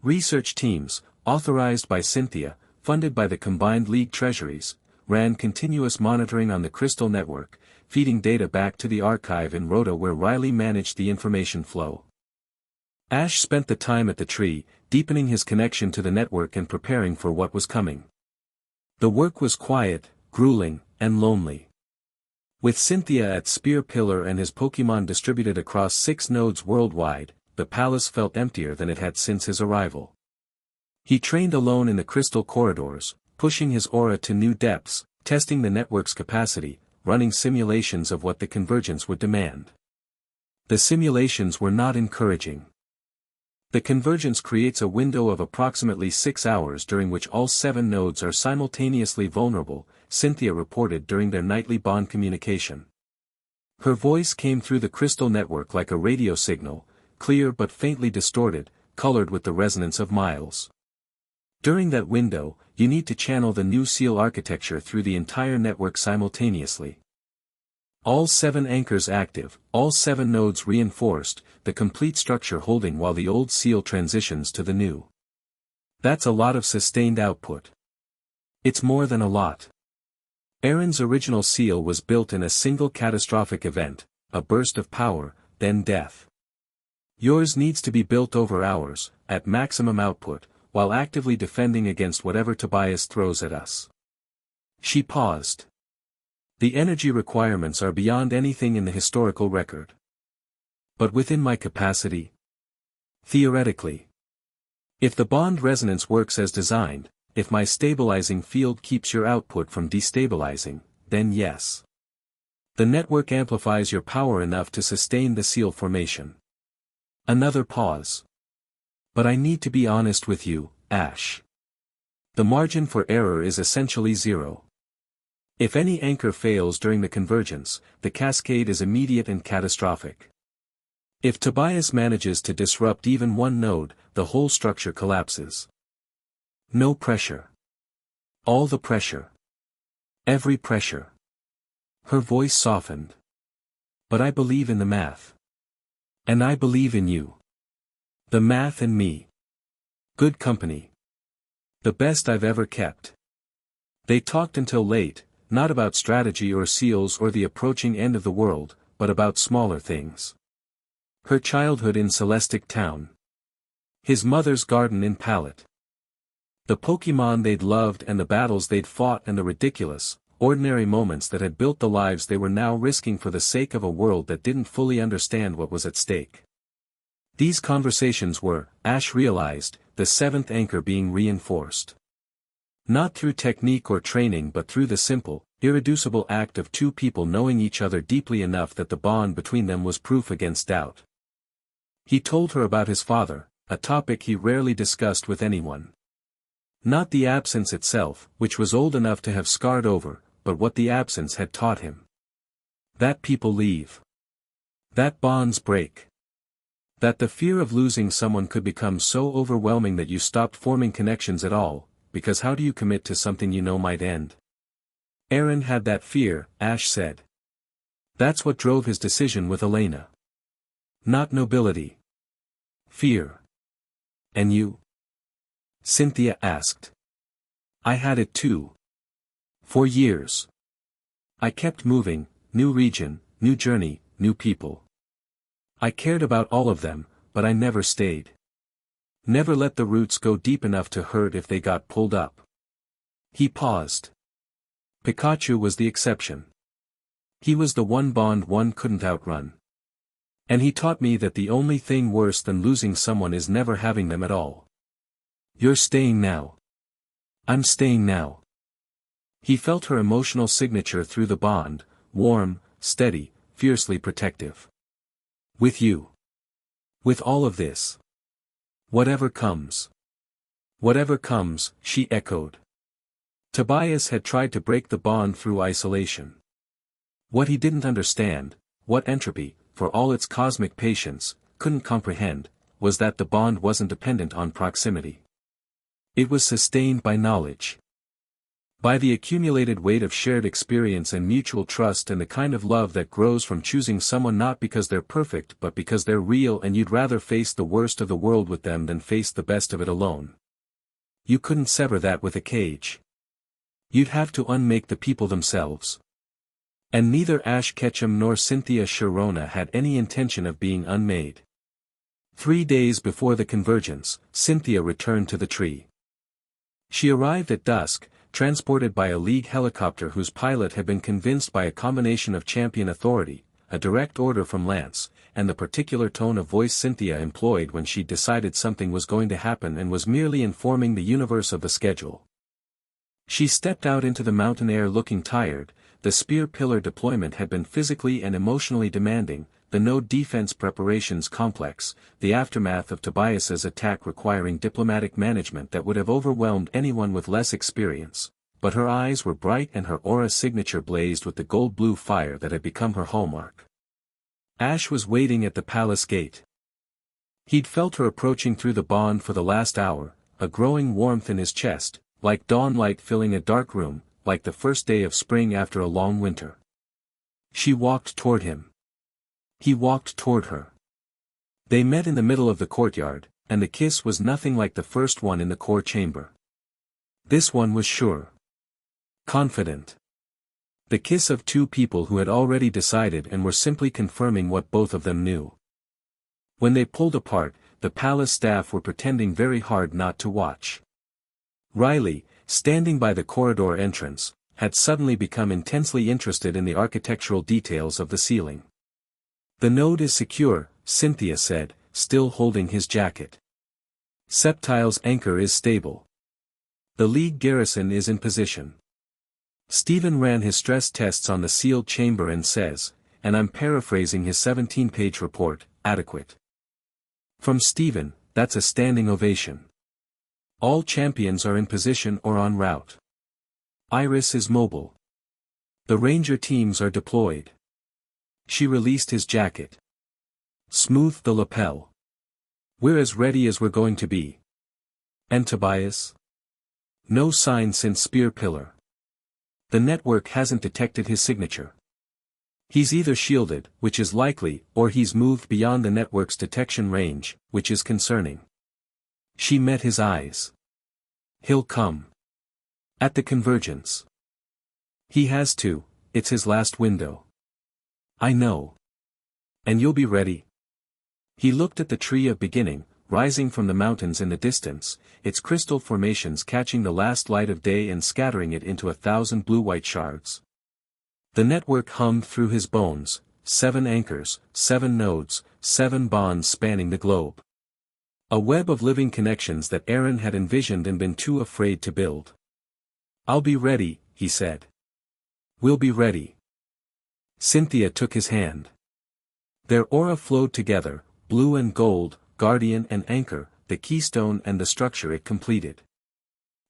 Research teams, authorized by Cynthia, funded by the combined League treasuries, ran continuous monitoring on the Crystal Network, feeding data back to the archive in Rhoda where Riley managed the information flow. Ash spent the time at the tree, deepening his connection to the network and preparing for what was coming. The work was quiet, grueling, and lonely. With Cynthia at Spear Pillar and his Pokemon distributed across 6 nodes worldwide, the palace felt emptier than it had since his arrival. He trained alone in the crystal corridors, pushing his aura to new depths, testing the network's capacity, running simulations of what the convergence would demand. The simulations were not encouraging. The convergence creates a window of approximately 6 hours during which all 7 nodes are simultaneously vulnerable, Cynthia reported during their nightly bond communication. Her voice came through the crystal network like a radio signal, clear but faintly distorted, colored with the resonance of miles. During that window, you need to channel the new seal architecture through the entire network simultaneously. All 7 anchors active, all 7 nodes reinforced, the complete structure holding while the old seal transitions to the new. That's a lot of sustained output. It's more than a lot. Aaron's original seal was built in a single catastrophic event, a burst of power, then death. Yours needs to be built over hours, at maximum output, while actively defending against whatever Tobias throws at us. She paused. The energy requirements are beyond anything in the historical record. But within my capacity? Theoretically. If the bond resonance works as designed, if my stabilizing field keeps your output from destabilizing, then yes. The network amplifies your power enough to sustain the seal formation. Another pause. But I need to be honest with you, Ash. The margin for error is essentially 0. If any anchor fails during the convergence, the cascade is immediate and catastrophic. If Tobias manages to disrupt even one node, the whole structure collapses. No pressure. All the pressure. Every pressure. Her voice softened. But I believe in the math. And I believe in you. The math and me. Good company. The best I've ever kept. They talked until late, not about strategy or seals or the approaching end of the world, but about smaller things. Her childhood in Celestic Town. His mother's garden in Pallet. The Pokemon they'd loved and the battles they'd fought and the ridiculous, ordinary moments that had built the lives they were now risking for the sake of a world that didn't fully understand what was at stake. These conversations were, Ash realized, the 7th anchor being reinforced. Not through technique or training but through the simple, irreducible act of 2 people knowing each other deeply enough that the bond between them was proof against doubt. He told her about his father, a topic he rarely discussed with anyone. Not the absence itself, which was old enough to have scarred over, but what the absence had taught him. That people leave. That bonds break. That the fear of losing someone could become so overwhelming that you stopped forming connections at all, because how do you commit to something you know might end? Aaron had that fear, Ash said. That's what drove his decision with Elena. Not nobility. Fear. And you? Cynthia asked. I had it too. For years. I kept moving, new region, new journey, new people. I cared about all of them, but I never stayed. Never let the roots go deep enough to hurt if they got pulled up. He paused. Pikachu was the exception. He was the one bond one couldn't outrun. And he taught me that the only thing worse than losing someone is never having them at all. You're staying now. I'm staying now. He felt her emotional signature through the bond, warm, steady, fiercely protective. With you. With all of this. Whatever comes. Whatever comes, she echoed. Tobias had tried to break the bond through isolation. What he didn't understand, what entropy, for all its cosmic patience, couldn't comprehend, was that the bond wasn't dependent on proximity. It was sustained by knowledge. By the accumulated weight of shared experience and mutual trust and the kind of love that grows from choosing someone not because they're perfect but because they're real and you'd rather face the worst of the world with them than face the best of it alone. You couldn't sever that with a cage. You'd have to unmake the people themselves. And neither Ash Ketchum nor Cynthia Sharona had any intention of being unmade. 3 days before the convergence, Cynthia returned to the tree. She arrived at dusk, transported by a League helicopter whose pilot had been convinced by a combination of champion authority, a direct order from Lance, and the particular tone of voice Cynthia employed when she decided something was going to happen and was merely informing the universe of the schedule. She stepped out into the mountain air looking tired. The spear pillar deployment had been physically and emotionally demanding, the node defense preparations complex, the aftermath of Tobias's attack requiring diplomatic management that would have overwhelmed anyone with less experience, but her eyes were bright and her aura signature blazed with the gold-blue fire that had become her hallmark. Ash was waiting at the palace gate. He'd felt her approaching through the bond for the last hour, a growing warmth in his chest, like dawn light filling a dark room, like the first day of spring after a long winter. She walked toward him. He walked toward her. They met in the middle of the courtyard, and the kiss was nothing like the first one in the core chamber. This one was sure. Confident. The kiss of two people who had already decided and were simply confirming what both of them knew. When they pulled apart, the palace staff were pretending very hard not to watch. Riley, standing by the corridor entrance, had suddenly become intensely interested in the architectural details of the ceiling. "The node is secure," Cynthia said, still holding his jacket. "Septile's anchor is stable. The League garrison is in position. Stephen ran his stress tests on the sealed chamber and says, and I'm paraphrasing his 17-page report, adequate." From Stephen, that's a standing ovation. "All champions are in position or en route. Iris is mobile. The ranger teams are deployed." She released his jacket. Smoothed the lapel. "We're as ready as we're going to be." "And Tobias?" "No sign since Spear Pillar. The network hasn't detected his signature. He's either shielded, which is likely, or he's moved beyond the network's detection range, which is concerning." She met his eyes. "He'll come. At the convergence. He has to, it's his last window." "I know. And you'll be ready." He looked at the tree of beginning, rising from the mountains in the distance, its crystal formations catching the last light of day and scattering it into 1,000 blue-white shards. The network hummed through his bones, 7 anchors, 7 nodes, 7 bonds spanning the globe. A web of living connections that Aaron had envisioned and been too afraid to build. "I'll be ready," he said. "We'll be ready." Cynthia took his hand. Their aura flowed together, blue and gold, guardian and anchor, the keystone and the structure it completed.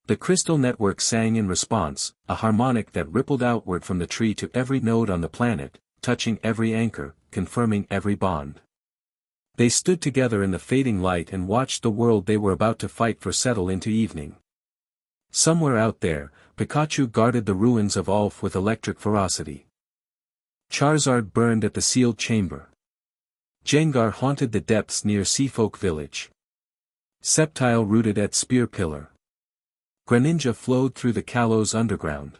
The crystal network sang in response, a harmonic that rippled outward from the tree to every node on the planet, touching every anchor, confirming every bond. They stood together in the fading light and watched the world they were about to fight for settle into evening. Somewhere out there, Pikachu guarded the ruins of Ulf with electric ferocity. Charizard burned at the sealed chamber. Jengar haunted the depths near Seafolk Village. Septile rooted at Spear Pillar. Greninja flowed through the Kalos underground.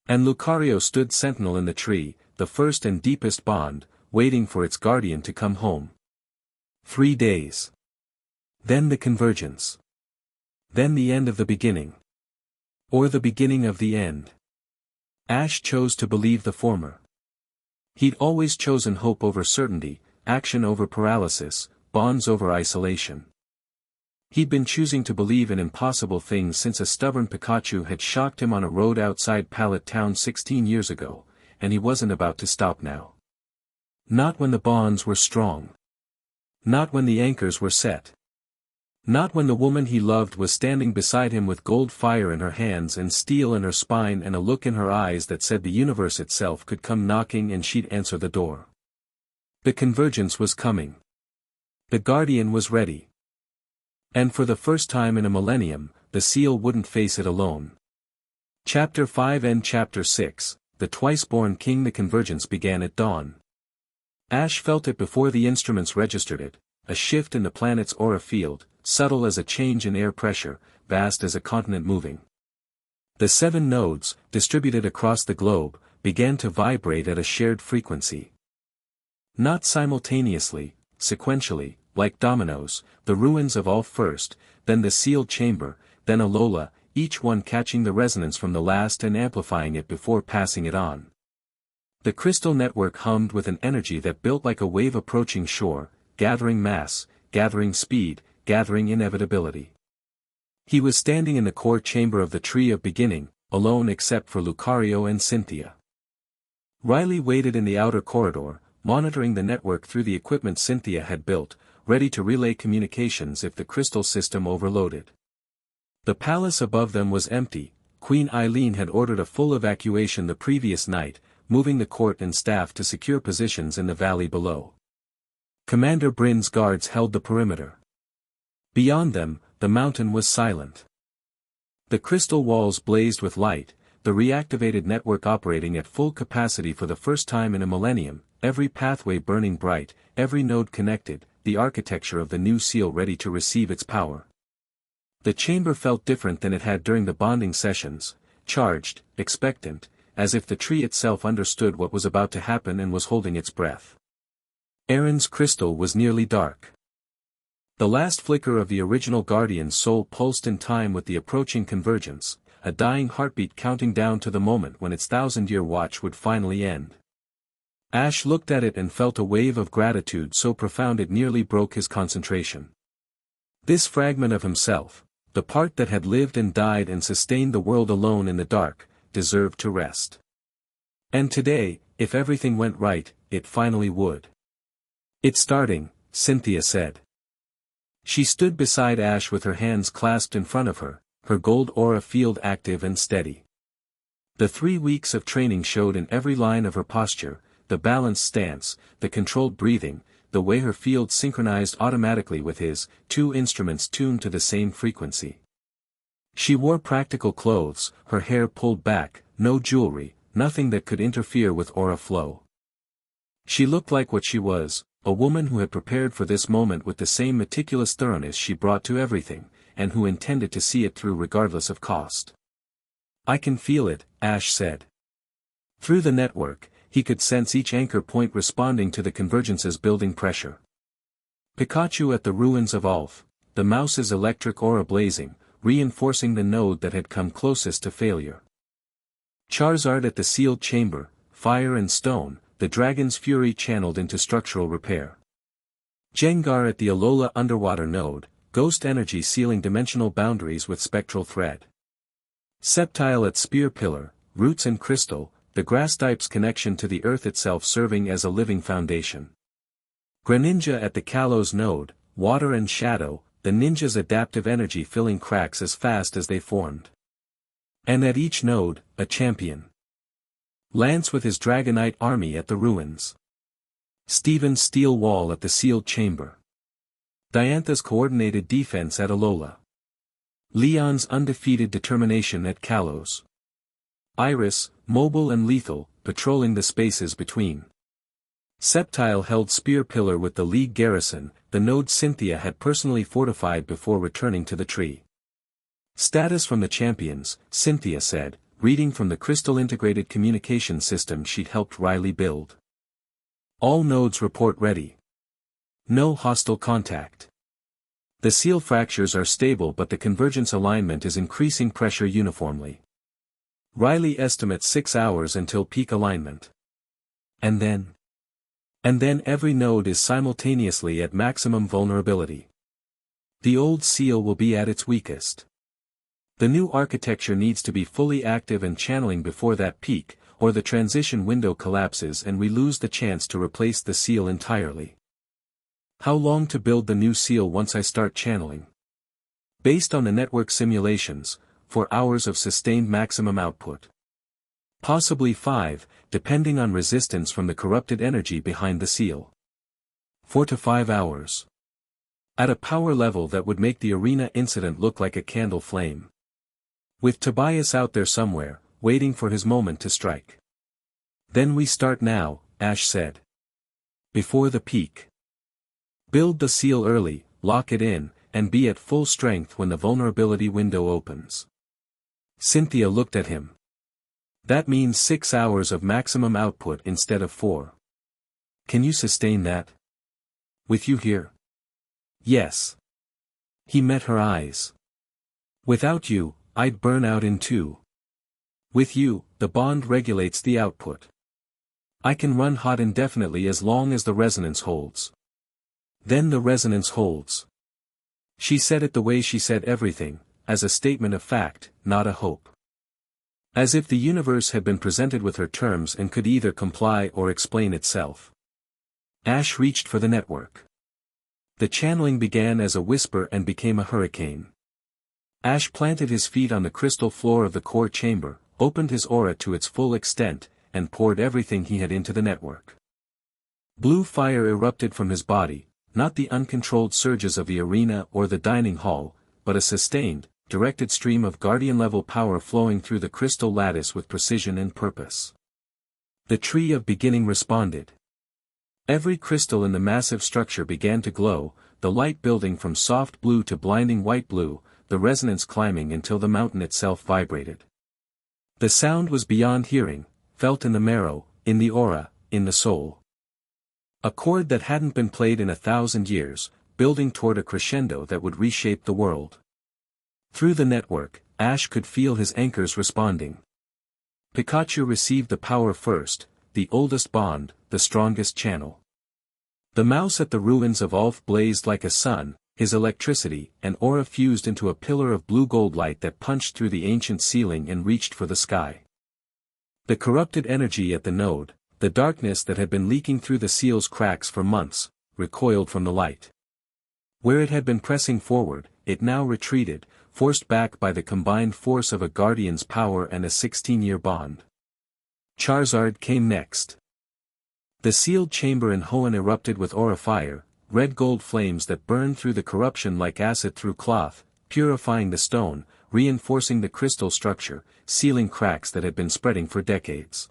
And Lucario stood sentinel in the tree, the first and deepest bond, waiting for its guardian to come home. 3 days. Then the convergence. Then the end of the beginning. Or the beginning of the end. Ash chose to believe the former. He'd always chosen hope over certainty, action over paralysis, bonds over isolation. He'd been choosing to believe in impossible things since a stubborn Pikachu had shocked him on a road outside Pallet Town 16 years ago, and he wasn't about to stop now. Not when the bonds were strong. Not when the anchors were set. Not when the woman he loved was standing beside him with gold fire in her hands and steel in her spine and a look in her eyes that said the universe itself could come knocking and she'd answer the door. The convergence was coming. The guardian was ready. And for the first time in a millennium, the seal wouldn't face it alone. Chapter 5 and Chapter 6, The Twice-Born King. The convergence began at dawn. Ash felt it before the instruments registered it, a shift in the planet's aura field, subtle as a change in air pressure, vast as a continent moving. The 7 nodes, distributed across the globe, began to vibrate at a shared frequency. Not simultaneously, sequentially, like dominoes, the ruins of Ulf first, then the sealed chamber, then Alola, each one catching the resonance from the last and amplifying it before passing it on. The crystal network hummed with an energy that built like a wave approaching shore, gathering mass, gathering speed, gathering inevitability. He was standing in the core chamber of the Tree of Beginning, alone except for Lucario and Cynthia. Riley waited in the outer corridor, monitoring the network through the equipment Cynthia had built, ready to relay communications if the crystal system overloaded. The palace above them was empty. Queen Eileen had ordered a full evacuation the previous night, moving the court and staff to secure positions in the valley below. Commander Bryn's guards held the perimeter. Beyond them, the mountain was silent. The crystal walls blazed with light, the reactivated network operating at full capacity for the first time in a millennium, every pathway burning bright, every node connected, the architecture of the new seal ready to receive its power. The chamber felt different than it had during the bonding sessions, charged, expectant, as if the tree itself understood what was about to happen and was holding its breath. Aaron's crystal was nearly dark. The last flicker of the original Guardian's soul pulsed in time with the approaching convergence, a dying heartbeat counting down to the moment when its 1,000-year watch would finally end. Ash looked at it and felt a wave of gratitude so profound it nearly broke his concentration. This fragment of himself, the part that had lived and died and sustained the world alone in the dark, deserved to rest. And today, if everything went right, it finally would. "It's starting," Cynthia said. She stood beside Ash with her hands clasped in front of her, her gold aura field active and steady. The 3 weeks of training showed in every line of her posture, the balanced stance, the controlled breathing, the way her field synchronized automatically with his, 2 instruments tuned to the same frequency. She wore practical clothes, her hair pulled back, no jewelry, nothing that could interfere with aura flow. She looked like what she was, a woman who had prepared for this moment with the same meticulous thoroughness she brought to everything, and who intended to see it through regardless of cost. "I can feel it," Ash said. Through the network, he could sense each anchor point responding to the convergence's building pressure. Pikachu at the ruins of Ulf, the mouse's electric aura blazing, reinforcing the node that had come closest to failure. Charizard at the sealed chamber, fire and stone, the dragon's fury channeled into structural repair. Jengar at the Alola underwater node, ghost energy sealing dimensional boundaries with spectral thread. Sceptile at spear pillar, roots and crystal, the grass type's connection to the earth itself serving as a living foundation. Greninja at the Kalos node, water and shadow, the ninja's adaptive energy filling cracks as fast as they formed. And at each node, a champion. Lance with his Dragonite army at the ruins. Steven's steel wall at the sealed chamber. Diantha's coordinated defense at Alola. Leon's undefeated determination at Kalos. Iris, mobile and lethal, patrolling the spaces between. Sceptile held Spear Pillar with the League garrison, the node Cynthia had personally fortified before returning to the tree. "Status from the champions," Cynthia said, reading from the crystal integrated communication system she'd helped Riley build. "All nodes report ready. No hostile contact. The seal fractures are stable but the convergence alignment is increasing pressure uniformly. Riley estimates 6 hours until peak alignment. And then every node is simultaneously at maximum vulnerability. The old seal will be at its weakest. The new architecture needs to be fully active and channeling before that peak, or the transition window collapses and we lose the chance to replace the seal entirely." "How long to build the new seal once I start channeling?" "Based on the network simulations, 4 hours of sustained maximum output. Possibly 5, depending on resistance from the corrupted energy behind the seal. 4 to 5 hours. At a power level that would make the arena incident look like a candle flame. With Tobias out there somewhere, waiting for his moment to strike." "Then we start now," Ash said. "Before the peak. Build the seal early, lock it in, and be at full strength when the vulnerability window opens." Cynthia looked at him. "That means 6 hours of maximum output instead of 4. Can you sustain that? With you here?" "Yes." He met her eyes. "Without you, I'd burn out in 2. With you, the bond regulates the output. I can run hot indefinitely as long as the resonance holds. Then the resonance holds. She said it the way she said everything, as a statement of fact, not a hope. As if the universe had been presented with her terms and could either comply or explain itself. Ash reached for the network. The channeling began as a whisper and became a hurricane. Ash planted his feet on the crystal floor of the core chamber, opened his aura to its full extent, and poured everything he had into the network. Blue fire erupted from his body, not the uncontrolled surges of the arena or the dining hall, but a sustained, directed stream of guardian-level power flowing through the crystal lattice with precision and purpose. The tree of beginning responded. Every crystal in the massive structure began to glow, the light building from soft blue to blinding white blue, the resonance climbing until the mountain itself vibrated. The sound was beyond hearing, felt in the marrow, in the aura, in the soul. A chord that hadn't been played in 1,000 years, building toward a crescendo that would reshape the world. Through the network, Ash could feel his anchors responding. Pikachu received the power first, the oldest bond, the strongest channel. The mouse at the ruins of Ulf blazed like a sun, his electricity and aura fused into a pillar of blue-gold light that punched through the ancient ceiling and reached for the sky. The corrupted energy at the node, the darkness that had been leaking through the seal's cracks for months, recoiled from the light. Where it had been pressing forward, it now retreated, forced back by the combined force of a guardian's power and a 16-year bond. Charizard came next. The sealed chamber in Hoenn erupted with aura fire, red gold flames that burned through the corruption like acid through cloth, purifying the stone, reinforcing the crystal structure, sealing cracks that had been spreading for decades.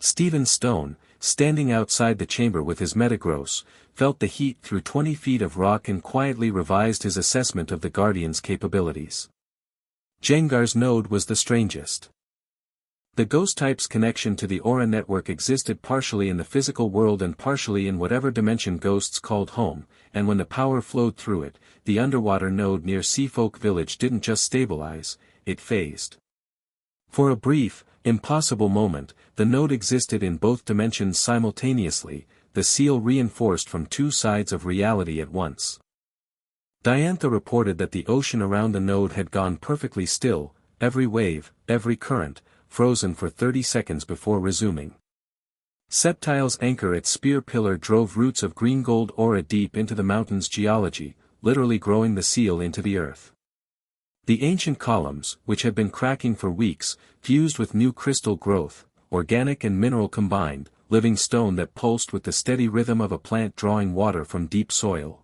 Stephen Stone, standing outside the chamber with his Metagross, felt the heat through 20 feet of rock and quietly revised his assessment of the Guardian's capabilities. Jengar's node was the strangest. The ghost type's connection to the aura network existed partially in the physical world and partially in whatever dimension ghosts called home, and when the power flowed through it, the underwater node near Seafolk Village didn't just stabilize, it phased. For a brief, impossible moment, the node existed in both dimensions simultaneously, the seal reinforced from 2 sides of reality at once. Diantha reported that the ocean around the node had gone perfectly still, every wave, every current, frozen for 30 seconds before resuming. Septile's anchor at Spear Pillar drove roots of green-gold aura deep into the mountain's geology, literally growing the seal into the earth. The ancient columns, which had been cracking for weeks, fused with new crystal growth, organic and mineral combined, living stone that pulsed with the steady rhythm of a plant drawing water from deep soil.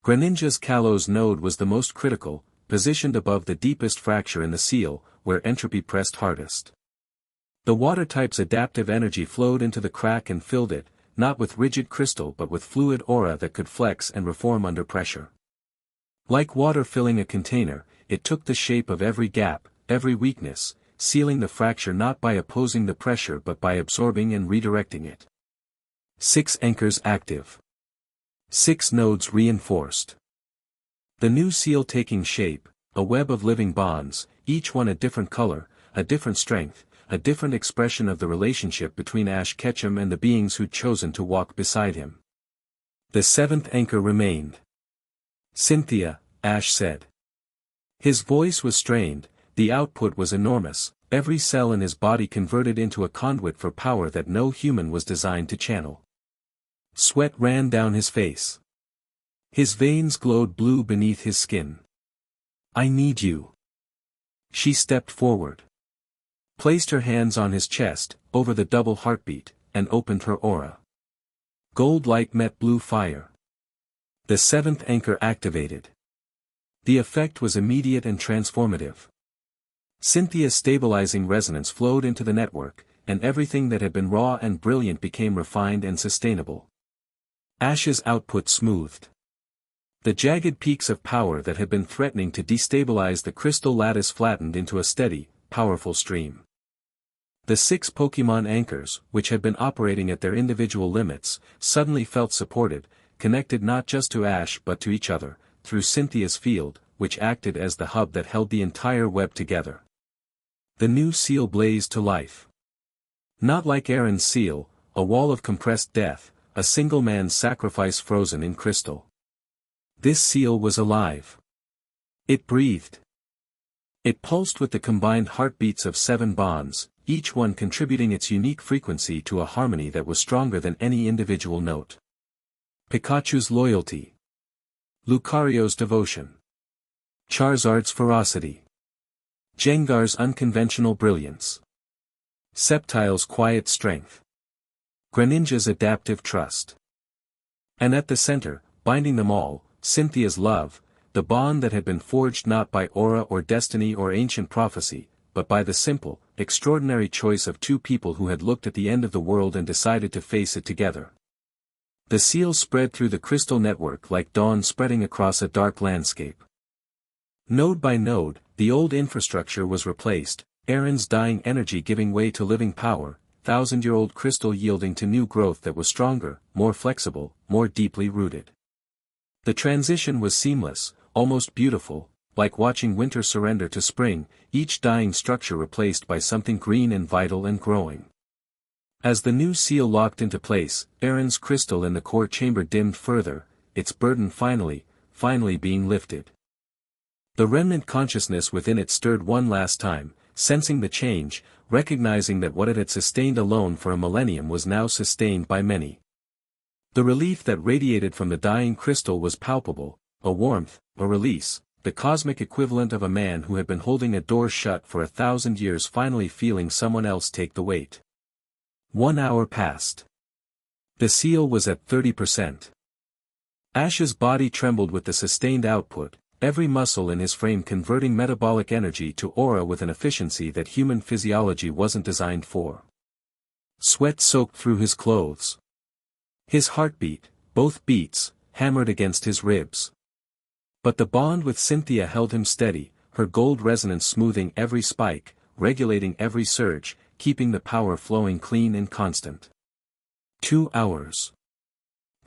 Greninja's Kalos node was the most critical, positioned above the deepest fracture in the seal, where entropy pressed hardest. The water type's adaptive energy flowed into the crack and filled it, not with rigid crystal but with fluid aura that could flex and reform under pressure. Like water filling a container, it took the shape of every gap, every weakness, sealing the fracture not by opposing the pressure but by absorbing and redirecting it. 6 anchors active. 6 nodes reinforced. The new seal taking shape, a web of living bonds, each one a different color, a different strength, a different expression of the relationship between Ash Ketchum and the beings who'd chosen to walk beside him. The 7th anchor remained. Cynthia, Ash said. His voice was strained, the output was enormous, every cell in his body converted into a conduit for power that no human was designed to channel. Sweat ran down his face. His veins glowed blue beneath his skin. I need you. She stepped forward. Placed her hands on his chest, over the double heartbeat, and opened her aura. Gold light met blue fire. The 7th anchor activated. The effect was immediate and transformative. Cynthia's stabilizing resonance flowed into the network, and everything that had been raw and brilliant became refined and sustainable. Ash's output smoothed. The jagged peaks of power that had been threatening to destabilize the crystal lattice flattened into a steady, powerful stream. The 6 Pokemon anchors, which had been operating at their individual limits, suddenly felt supported, connected not just to Ash but to each other, through Cynthia's field, which acted as the hub that held the entire web together. The new seal blazed to life. Not like Aaron's seal, a wall of compressed death, a single man's sacrifice frozen in crystal. This seal was alive. It breathed. It pulsed with the combined heartbeats of 7 bonds, each one contributing its unique frequency to a harmony that was stronger than any individual note. Pikachu's loyalty. Lucario's devotion. Charizard's ferocity. Jengar's unconventional brilliance. Sceptile's quiet strength. Greninja's adaptive trust. And at the center, binding them all, Cynthia's love, the bond that had been forged not by aura or destiny or ancient prophecy, but by the simple, extraordinary choice of 2 people who had looked at the end of the world and decided to face it together. The seal spread through the crystal network like dawn spreading across a dark landscape. Node by node, the old infrastructure was replaced, Aaron's dying energy giving way to living power, 1,000-year-old crystal yielding to new growth that was stronger, more flexible, more deeply rooted. The transition was seamless, almost beautiful, like watching winter surrender to spring, each dying structure replaced by something green and vital and growing. As the new seal locked into place, Aaron's crystal in the core chamber dimmed further, its burden finally being lifted. The remnant consciousness within it stirred one last time, sensing the change, recognizing that what it had sustained alone for a millennium was now sustained by many. The relief that radiated from the dying crystal was palpable, a warmth, a release, the cosmic equivalent of a man who had been holding a door shut for 1,000 years finally feeling someone else take the weight. 1 hour passed. The seal was at 30%. Ash's body trembled with the sustained output, every muscle in his frame converting metabolic energy to aura with an efficiency that human physiology wasn't designed for. Sweat soaked through his clothes. His heartbeat, both beats, hammered against his ribs. But the bond with Cynthia held him steady, her gold resonance smoothing every spike, regulating every surge, keeping the power flowing clean and constant. 2 hours.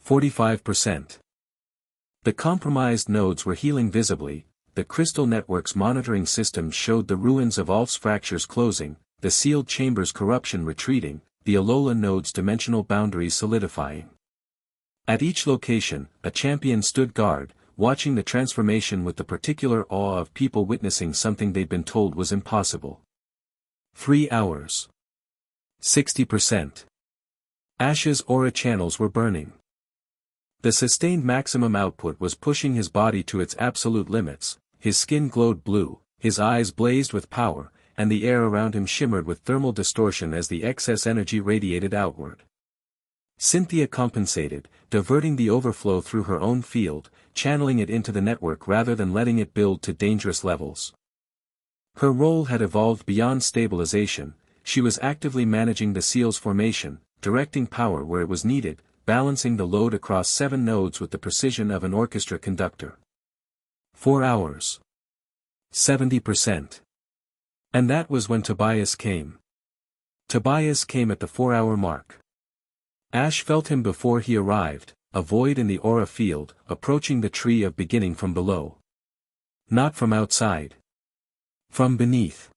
45%. The compromised nodes were healing visibly, the crystal network's monitoring system showed the ruins of Alf's fractures closing, the sealed chamber's corruption retreating, the Alola node's dimensional boundaries solidifying. At each location, a champion stood guard, watching the transformation with the particular awe of people witnessing something they'd been told was impossible. 3 hours. 60%. Ash's aura channels were burning. The sustained maximum output was pushing his body to its absolute limits, his skin glowed blue, his eyes blazed with power, and the air around him shimmered with thermal distortion as the excess energy radiated outward. Cynthia compensated, diverting the overflow through her own field, channeling it into the network rather than letting it build to dangerous levels. Her role had evolved beyond stabilization, she was actively managing the seal's formation, directing power where it was needed, balancing the load across 7 nodes with the precision of an orchestra conductor. 4 hours. 70%. And that was when Tobias came. Tobias came at the 4-hour mark. Ash felt him before he arrived, a void in the aura field, approaching the tree of beginning from below. Not from outside. From beneath.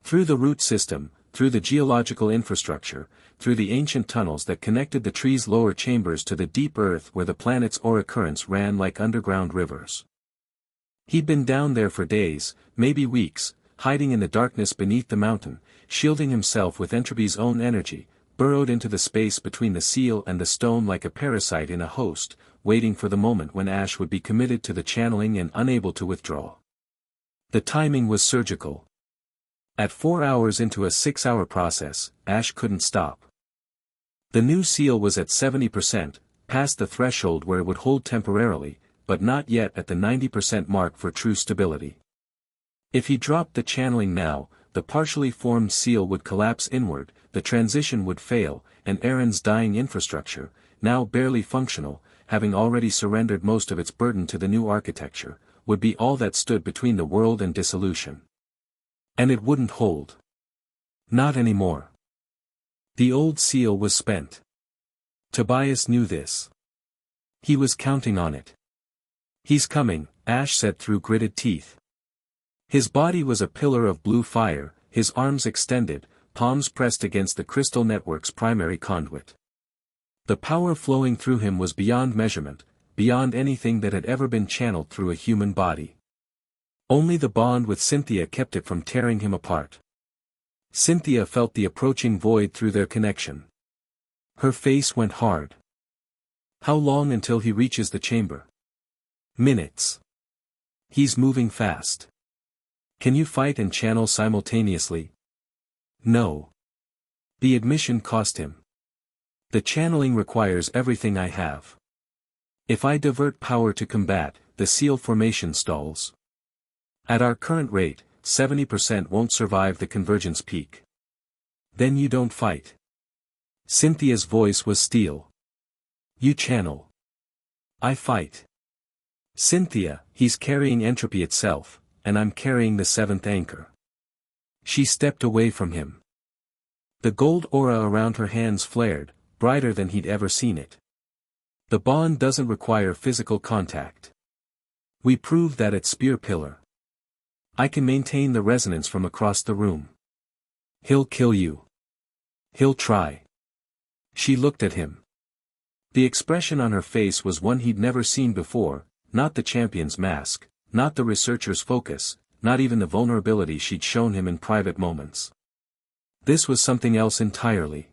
Through the root system, through the geological infrastructure, through the ancient tunnels that connected the tree's lower chambers to the deep earth where the planet's aura currents ran like underground rivers. He'd been down there for days, maybe weeks, hiding in the darkness beneath the mountain, shielding himself with entropy's own energy, burrowed into the space between the seal and the stone like a parasite in a host, waiting for the moment when Ash would be committed to the channeling and unable to withdraw. The timing was surgical. At 4 hours into a 6-hour process, Ash couldn't stop. The new seal was at 70%, past the threshold where it would hold temporarily, but not yet at the 90% mark for true stability. If he dropped the channeling now, the partially formed seal would collapse inward, the transition would fail, and Aaron's dying infrastructure, now barely functional, having already surrendered most of its burden to the new architecture, would be all that stood between the world and dissolution. And it wouldn't hold. Not anymore. The old seal was spent. Tobias knew this. He was counting on it. He's coming, Ash said through gritted teeth. His body was a pillar of blue fire, his arms extended, palms pressed against the crystal network's primary conduit. The power flowing through him was beyond measurement, beyond anything that had ever been channeled through a human body. Only the bond with Cynthia kept it from tearing him apart. Cynthia felt the approaching void through their connection. Her face went hard. How long until he reaches the chamber? Minutes. He's moving fast. Can you fight and channel simultaneously? No. The admission cost him. The channeling requires everything I have. If I divert power to combat, the seal formation stalls. At our current rate, 70% won't survive the convergence peak. Then you don't fight. Cynthia's voice was steel. You channel. I fight. Cynthia, he's carrying entropy itself, and I'm carrying the seventh anchor. She stepped away from him. The gold aura around her hands flared, brighter than he'd ever seen it. The bond doesn't require physical contact. We proved that at Spear Pillar. I can maintain the resonance from across the room. He'll kill you. He'll try. She looked at him. The expression on her face was one he'd never seen before, not the champion's mask, not the researcher's focus, not even the vulnerability she'd shown him in private moments. This was something else entirely.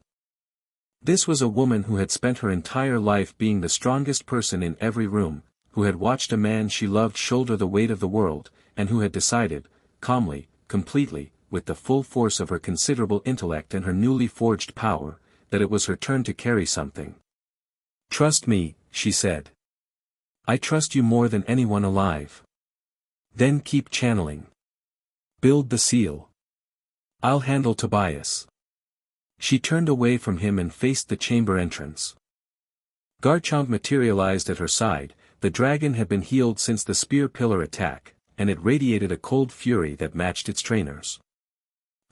This was a woman who had spent her entire life being the strongest person in every room, who had watched a man she loved shoulder the weight of the world, and who had decided, calmly, completely, with the full force of her considerable intellect and her newly forged power, that it was her turn to carry something. Trust me, she said. I trust you more than anyone alive. Then keep channeling. Build the seal. I'll handle Tobias. She turned away from him and faced the chamber entrance. Garchomp materialized at her side. The dragon had been healed since the Spear Pillar attack, and it radiated a cold fury that matched its trainers.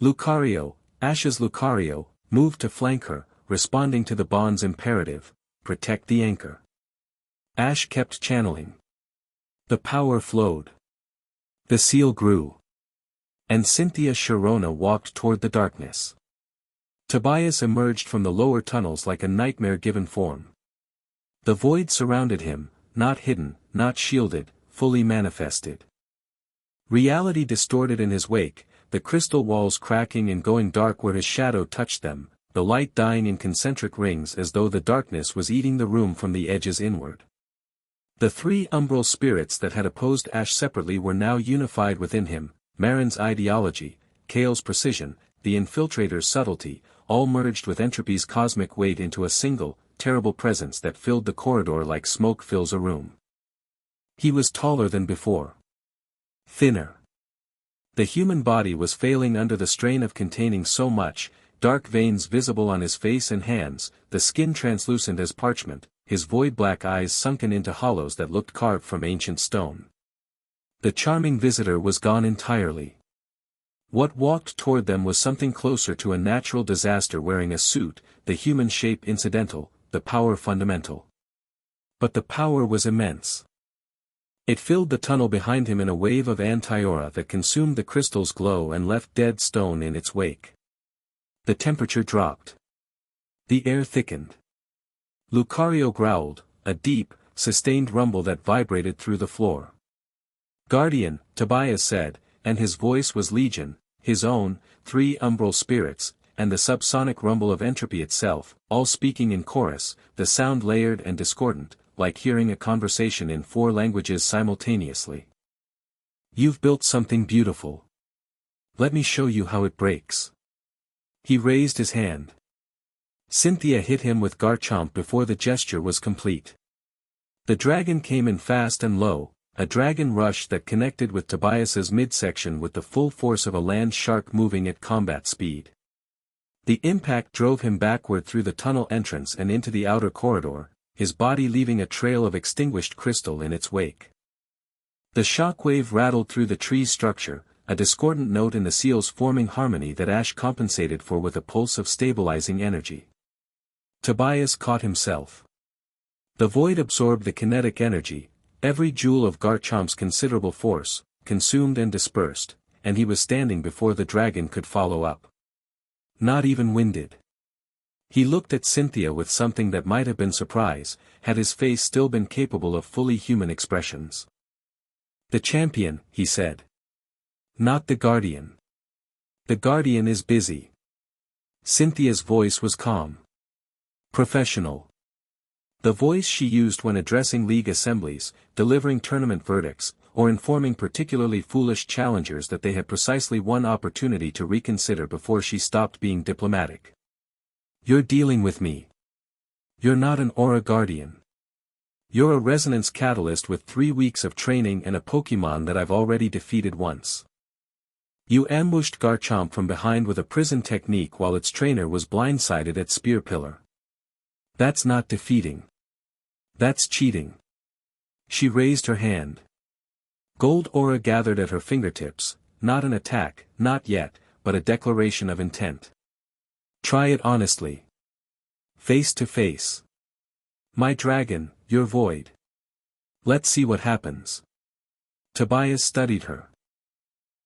Lucario, Ash's Lucario, moved to flank her, responding to the bond's imperative, protect the anchor. Ash kept channeling. The power flowed. The seal grew. And Cynthia Sharona walked toward the darkness. Tobias emerged from the lower tunnels like a nightmare-given form. The void surrounded him, not hidden, not shielded, fully manifested. Reality distorted in his wake, the crystal walls cracking and going dark where his shadow touched them, the light dying in concentric rings as though the darkness was eating the room from the edges inward. The three umbral spirits that had opposed Ash separately were now unified within him, Marin's ideology, Kale's precision, the infiltrator's subtlety, all merged with entropy's cosmic weight into a single, terrible presence that filled the corridor like smoke fills a room. He was taller than before. Thinner. The human body was failing under the strain of containing so much, dark veins visible on his face and hands, the skin translucent as parchment, his void-black eyes sunken into hollows that looked carved from ancient stone. The charming visitor was gone entirely. What walked toward them was something closer to a natural disaster wearing a suit, the human shape incidental, the power fundamental. But the power was immense. It filled the tunnel behind him in a wave of anti-aura that consumed the crystal's glow and left dead stone in its wake. The temperature dropped. The air thickened. Lucario growled, a deep, sustained rumble that vibrated through the floor. Guardian, Tobias said, and his voice was legion, his own, three umbral spirits, and the subsonic rumble of entropy itself, all speaking in chorus, the sound layered and discordant, like hearing a conversation in four languages simultaneously. You've built something beautiful. Let me show you how it breaks. He raised his hand. Cynthia hit him with Garchomp before the gesture was complete. The dragon came in fast and low, a dragon rush that connected with Tobias's midsection with the full force of a land shark moving at combat speed. The impact drove him backward through the tunnel entrance and into the outer corridor, his body leaving a trail of extinguished crystal in its wake. The shockwave rattled through the tree's structure, a discordant note in the seal's forming harmony that Ash compensated for with a pulse of stabilizing energy. Tobias caught himself. The void absorbed the kinetic energy, Every joule of Garchomp's considerable force, consumed and dispersed, and he was standing before the dragon could follow up. Not even winded. He looked at Cynthia with something that might have been surprise, had his face still been capable of fully human expressions. "The champion," he said. "Not the guardian. The guardian is busy." Cynthia's voice was calm. Professional. The voice she used when addressing league assemblies, delivering tournament verdicts, or informing particularly foolish challengers that they had precisely one opportunity to reconsider before she stopped being diplomatic. "You're dealing with me. You're not an aura guardian. You're a resonance catalyst with 3 weeks of training and a Pokemon that I've already defeated once. You ambushed Garchomp from behind with a prison technique while its trainer was blindsided at Spear Pillar. That's not defeating. That's cheating." She raised her hand. Gold aura gathered at her fingertips, not an attack, not yet, but a declaration of intent. "Try it honestly. Face to face. My dragon, you're void. Let's see what happens." Tobias studied her.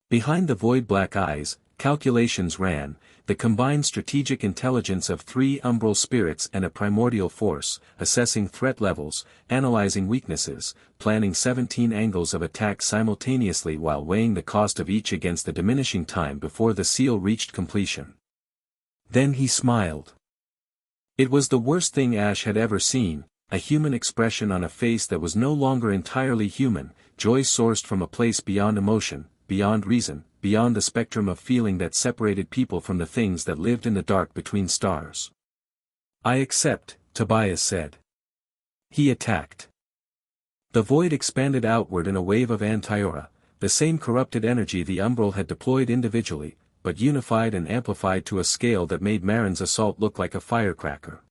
Behind the void black eyes, calculations ran, the combined strategic intelligence of 3 umbral spirits and a primordial force, assessing threat levels, analyzing weaknesses, planning 17 angles of attack simultaneously while weighing the cost of each against the diminishing time before the seal reached completion. Then he smiled. It was the worst thing Ash had ever seen, a human expression on a face that was no longer entirely human, joy sourced from a place beyond emotion, beyond reason, beyond the spectrum of feeling that separated people from the things that lived in the dark between stars. "I accept," Tobias said. He attacked. The void expanded outward in a wave of anti-aura, the same corrupted energy the umbral had deployed individually, but unified and amplified to a scale that made Marin's assault look like a firecracker.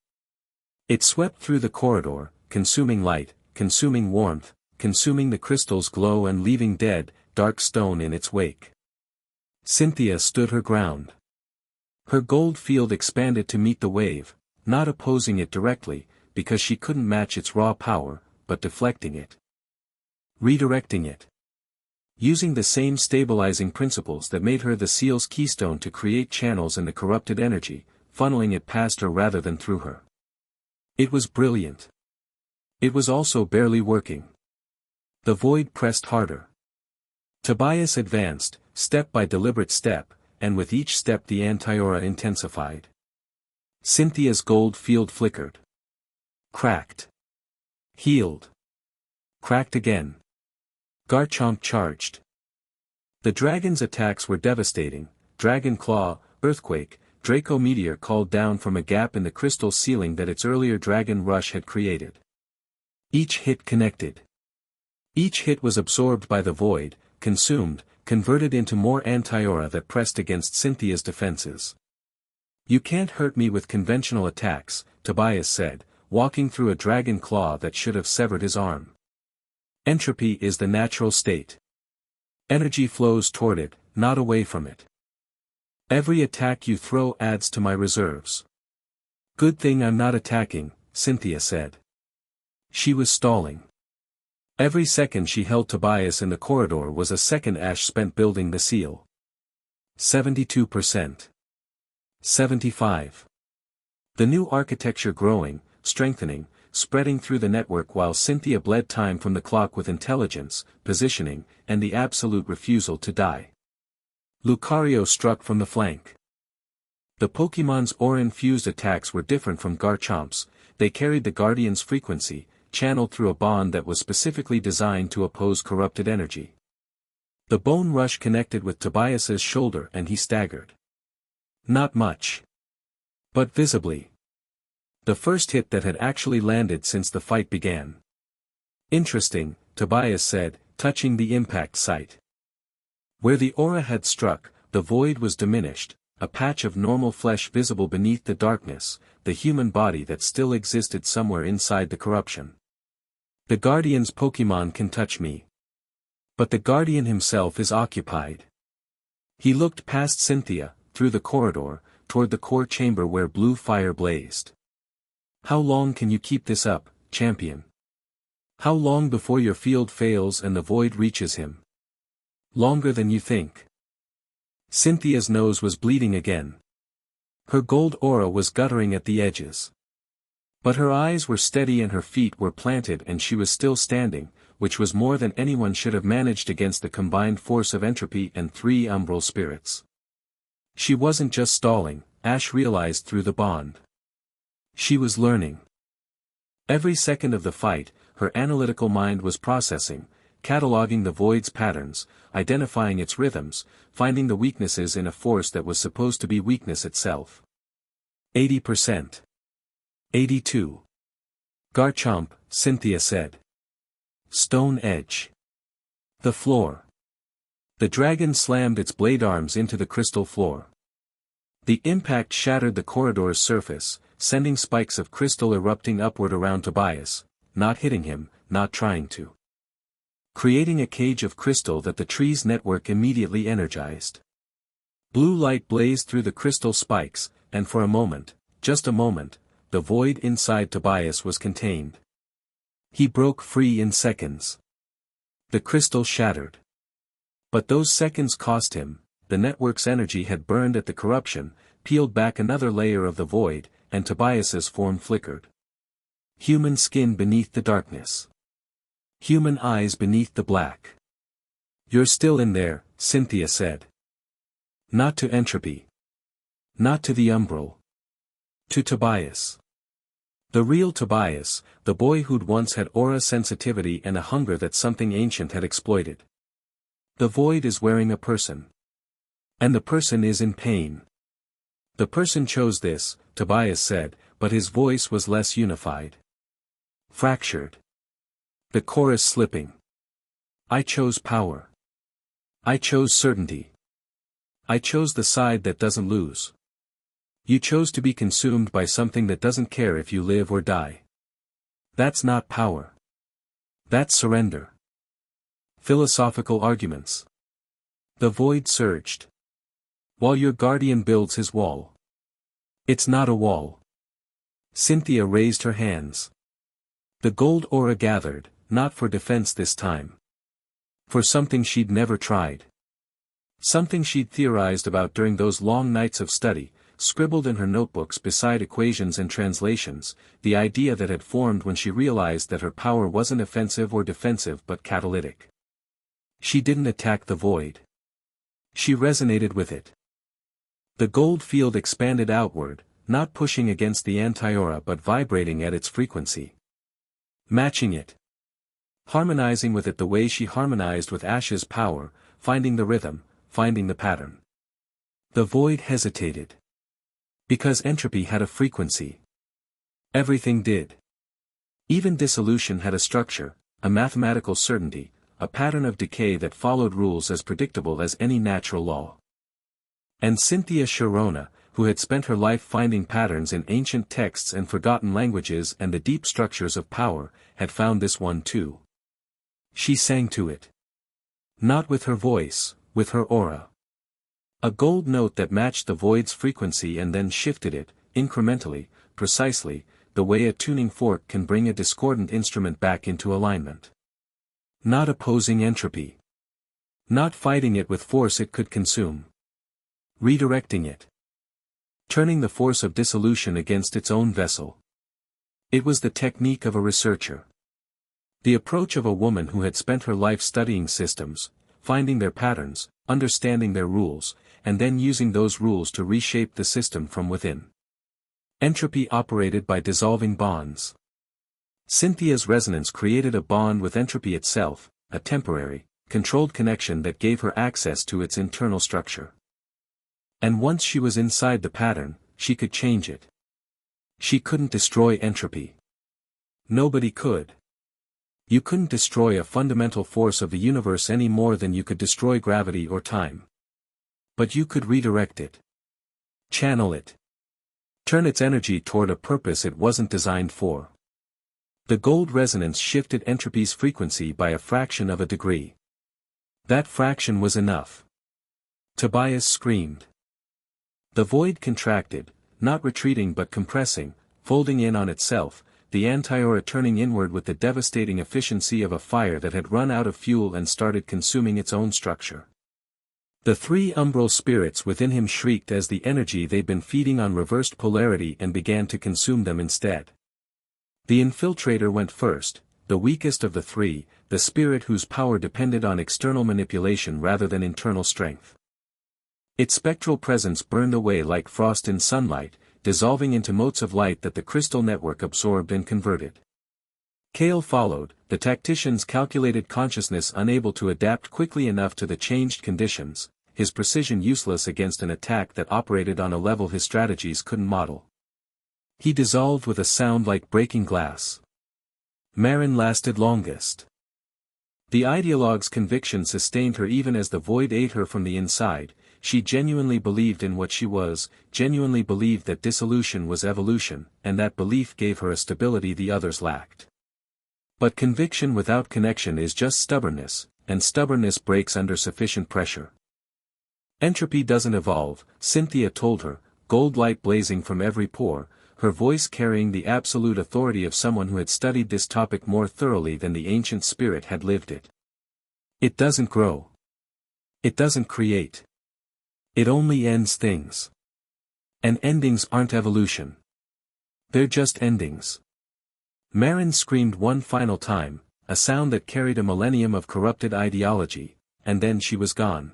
It swept through the corridor, consuming light, consuming warmth, consuming the crystal's glow and leaving dead, dark stone in its wake. Cynthia stood her ground. Her gold field expanded to meet the wave, not opposing it directly, because she couldn't match its raw power, but deflecting it. Redirecting it. Using the same stabilizing principles that made her the seal's keystone to create channels in the corrupted energy, funneling it past her rather than through her. It was brilliant. It was also barely working. The void pressed harder. Tobias advanced, step by deliberate step, and with each step the anti-aura intensified. Cynthia's gold field flickered. Cracked. Healed. Cracked again. Garchomp charged. The dragon's attacks were devastating. Dragon Claw, Earthquake, Draco Meteor called down from a gap in the crystal ceiling that its earlier Dragon Rush had created. Each hit connected. Each hit was absorbed by the void, consumed, converted into more anti-aura that pressed against Cynthia's defenses. "You can't hurt me with conventional attacks," Tobias said, walking through a dragon claw that should have severed his arm. "Entropy is the natural state. Energy flows toward it, not away from it. Every attack you throw adds to my reserves." "Good thing I'm not attacking," Cynthia said. She was stalling. Every second she held Tobias in the corridor was a second Ash spent building the seal. 72%. 75. The new architecture growing, strengthening, spreading through the network while Cynthia bled time from the clock with intelligence, positioning, and the absolute refusal to die. Lucario struck from the flank. The Pokemon's aura-infused attacks were different from Garchomp's, they carried the Guardian's frequency, channeled through a bond that was specifically designed to oppose corrupted energy. The bone rush connected with Tobias's shoulder and he staggered. Not much. But visibly. The first hit that had actually landed since the fight began. "Interesting," Tobias said, touching the impact site. Where the aura had struck, the void was diminished, a patch of normal flesh visible beneath the darkness, the human body that still existed somewhere inside the corruption. "The Guardian's Pokemon can touch me. But the Guardian himself is occupied." He looked past Cynthia, through the corridor, toward the core chamber where blue fire blazed. "How long can you keep this up, champion?" How long before your field fails and the void reaches him? Longer than you think. Cynthia's nose was bleeding again. Her gold aura was guttering at the edges. But her eyes were steady and her feet were planted and she was still standing, which was more than anyone should have managed against the combined force of entropy and 3 umbral spirits. She wasn't just stalling, Ash realized through the bond. She was learning. Every second of the fight, her analytical mind was processing, cataloging the void's patterns, identifying its rhythms, finding the weaknesses in a force that was supposed to be weakness itself. 80%. 82. Garchomp, Cynthia said. Stone edge. The floor. The dragon slammed its blade arms into the crystal floor. The impact shattered the corridor's surface, sending spikes of crystal erupting upward around Tobias, not hitting him, not trying to. Creating a cage of crystal that the tree's network immediately energized. Blue light blazed through the crystal spikes, and for a moment, just a moment, the void inside Tobias was contained. He broke free in seconds. The crystal shattered. But those seconds cost him. The network's energy had burned at the corruption, peeled back another layer of the void, and Tobias's form flickered. Human skin beneath the darkness. Human eyes beneath the black. You're still in there, Cynthia said. Not to entropy. Not to the umbral. To Tobias. The real Tobias, the boy who'd once had aura sensitivity and a hunger that something ancient had exploited. The void is wearing a person. And the person is in pain. The person chose this, Tobias said, but his voice was less unified. Fractured. The chorus slipping. I chose power. I chose certainty. I chose the side that doesn't lose. You chose to be consumed by something that doesn't care if you live or die. That's not power. That's surrender. Philosophical arguments. The void surged. While your guardian builds his wall. It's not a wall. Cynthia raised her hands. The gold aura gathered, not for defense this time. For something she'd never tried. Something she'd theorized about during those long nights of study, scribbled in her notebooks beside equations and translations, the idea that had formed when she realized that her power wasn't offensive or defensive but catalytic. She didn't attack the void. She resonated with it. The gold field expanded outward, not pushing against the anti-aura but vibrating at its frequency. Matching it. Harmonizing with it the way she harmonized with Ash's power, finding the rhythm, finding the pattern. The void hesitated. Because entropy had a frequency. Everything did. Even dissolution had a structure, a mathematical certainty, a pattern of decay that followed rules as predictable as any natural law. And Cynthia Sharona, who had spent her life finding patterns in ancient texts and forgotten languages and the deep structures of power, had found this one too. She sang to it. Not with her voice, with her aura. A gold note that matched the void's frequency and then shifted it, incrementally, precisely, the way a tuning fork can bring a discordant instrument back into alignment. Not opposing entropy. Not fighting it with force it could consume. Redirecting it. Turning the force of dissolution against its own vessel. It was the technique of a researcher. The approach of a woman who had spent her life studying systems, finding their patterns, understanding their rules, and then using those rules to reshape the system from within. Entropy operated by dissolving bonds. Cynthia's resonance created a bond with entropy itself, a temporary, controlled connection that gave her access to its internal structure. And once she was inside the pattern, she could change it. She couldn't destroy entropy. Nobody could. You couldn't destroy a fundamental force of the universe any more than you could destroy gravity or time. But you could redirect it. Channel it. Turn its energy toward a purpose it wasn't designed for. The gold resonance shifted entropy's frequency by a fraction of a degree. That fraction was enough. Tobias screamed. The void contracted, not retreating but compressing, folding in on itself, the antiaura turning inward with the devastating efficiency of a fire that had run out of fuel and started consuming its own structure. The three umbral spirits within him shrieked as the energy they'd been feeding on reversed polarity and began to consume them instead. The infiltrator went first, the weakest of the three, the spirit whose power depended on external manipulation rather than internal strength. Its spectral presence burned away like frost in sunlight, dissolving into motes of light that the crystal network absorbed and converted. Kale followed, the tactician's calculated consciousness unable to adapt quickly enough to the changed conditions, his precision useless against an attack that operated on a level his strategies couldn't model. He dissolved with a sound like breaking glass. Marin lasted longest. The ideologue's conviction sustained her even as the void ate her from the inside. She genuinely believed in what she was, genuinely believed that dissolution was evolution, and that belief gave her a stability the others lacked. But conviction without connection is just stubbornness, and stubbornness breaks under sufficient pressure. Entropy doesn't evolve, Cynthia told her, gold light blazing from every pore, her voice carrying the absolute authority of someone who had studied this topic more thoroughly than the ancient spirit had lived it. It doesn't grow. It doesn't create. It only ends things. And endings aren't evolution. They're just endings. Marin screamed one final time, a sound that carried a millennium of corrupted ideology, and then she was gone.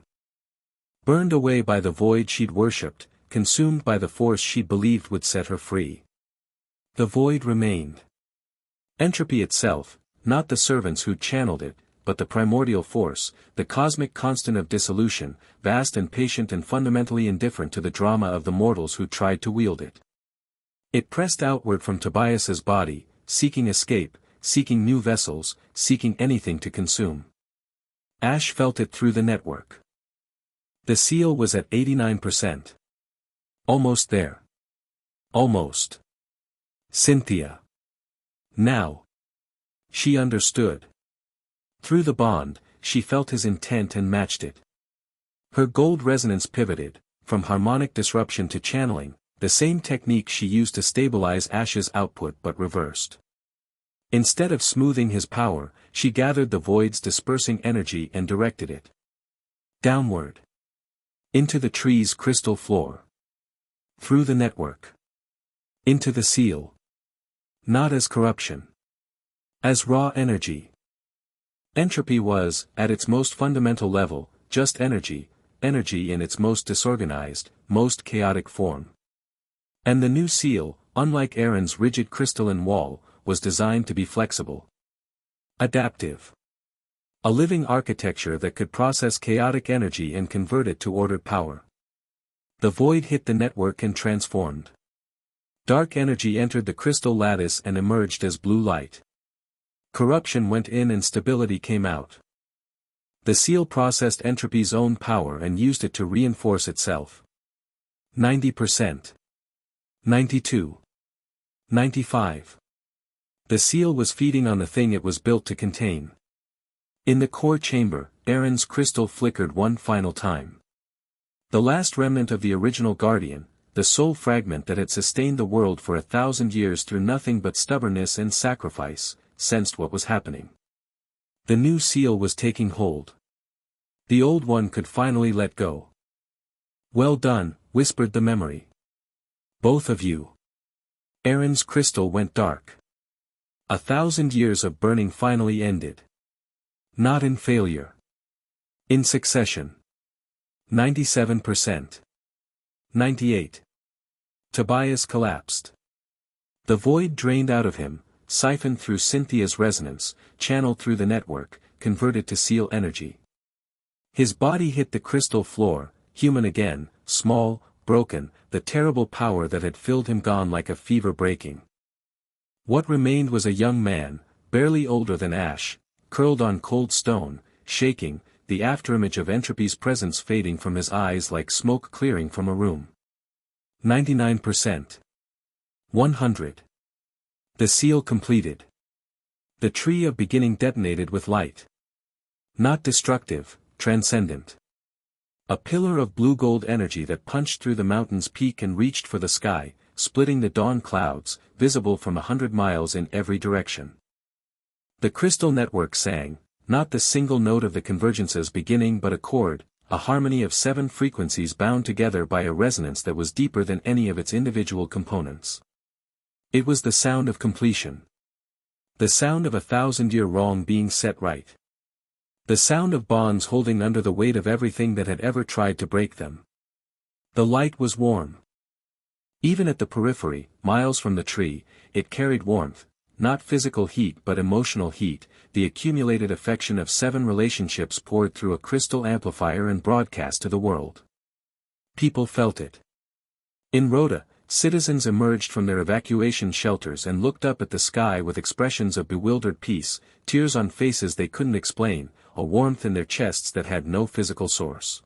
Burned away by the void she'd worshipped, consumed by the force she'd believed would set her free. The void remained. Entropy itself, not the servants who'd channeled it, but the primordial force, the cosmic constant of dissolution, vast and patient and fundamentally indifferent to the drama of the mortals who tried to wield it. It pressed outward from Tobias's body, seeking escape, seeking new vessels, seeking anything to consume. Ash felt it through the network. The seal was at 89%. Almost there. Almost. Cynthia. Now. She understood. Through the bond, she felt his intent and matched it. Her gold resonance pivoted, from harmonic disruption to channeling, the same technique she used to stabilize Ash's output but reversed. Instead of smoothing his power, she gathered the void's dispersing energy and directed it. Downward. Into the tree's crystal floor. Through the network. Into the seal. Not as corruption. As raw energy. Entropy was, at its most fundamental level, just energy, energy in its most disorganized, most chaotic form. And the new seal, unlike Aaron's rigid crystalline wall, was designed to be flexible. Adaptive. A living architecture that could process chaotic energy and convert it to ordered power. The void hit the network and transformed. Dark energy entered the crystal lattice and emerged as blue light. Corruption went in and stability came out. The seal processed entropy's own power and used it to reinforce itself. 90%. 92. 95. The seal was feeding on the thing it was built to contain. In the core chamber, Aaron's crystal flickered one final time. The last remnant of the original guardian, the soul fragment that had sustained the world for 1,000 years through nothing but stubbornness and sacrifice, sensed what was happening. The new seal was taking hold. The old one could finally let go. Well done, whispered the memory. Both of you. Aaron's crystal went dark. 1,000 years of burning finally ended. Not in failure. In succession. 97%. 98. Tobias collapsed. The void drained out of him, siphoned through Cynthia's resonance, channeled through the network, converted to seal energy. His body hit the crystal floor, human again, small, broken, the terrible power that had filled him gone like a fever breaking. What remained was a young man, barely older than Ash, curled on cold stone, shaking, the afterimage of entropy's presence fading from his eyes like smoke clearing from a room. 99%. 100. The seal completed. The tree of beginning detonated with light. Not destructive, transcendent. A pillar of blue-gold energy that punched through the mountain's peak and reached for the sky, splitting the dawn clouds, visible from 100 miles in every direction. The crystal network sang, not the single note of the convergence's beginning but a chord, a harmony of 7 frequencies bound together by a resonance that was deeper than any of its individual components. It was the sound of completion. The sound of 1,000-year wrong being set right. The sound of bonds holding under the weight of everything that had ever tried to break them. The light was warm. Even at the periphery, miles from the tree, it carried warmth, not physical heat but emotional heat, the accumulated affection of 7 relationships poured through a crystal amplifier and broadcast to the world. People felt it. In Rhoda, citizens emerged from their evacuation shelters and looked up at the sky with expressions of bewildered peace, tears on faces they couldn't explain, a warmth in their chests that had no physical source.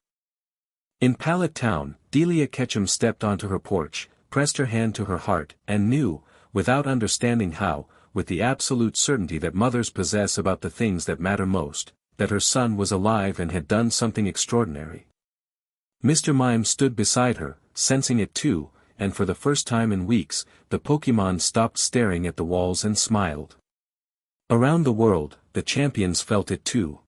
In Pallet Town, Delia Ketchum stepped onto her porch, pressed her hand to her heart, and knew, without understanding how, with the absolute certainty that mothers possess about the things that matter most, that her son was alive and had done something extraordinary. Mr. Mime stood beside her, sensing it too, and for the first time in weeks, the Pokémon stopped staring at the walls and smiled. Around the world, the champions felt it too.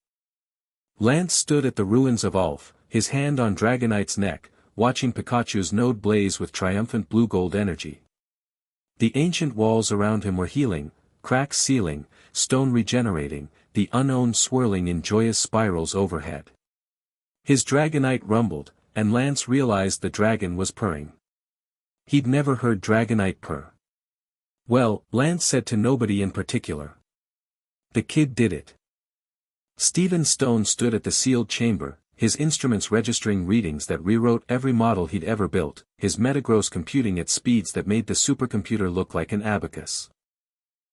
Lance stood at the ruins of Ulf, his hand on Dragonite's neck, watching Pikachu's node blaze with triumphant blue-gold energy. The ancient walls around him were healing, cracks sealing, stone regenerating, the unknown swirling in joyous spirals overhead. His Dragonite rumbled, and Lance realized the dragon was purring. He'd never heard Dragonite purr. Well, Lance said to nobody in particular. The kid did it. Stephen Stone stood at the sealed chamber, his instruments registering readings that rewrote every model he'd ever built, his metagross computing at speeds that made the supercomputer look like an abacus.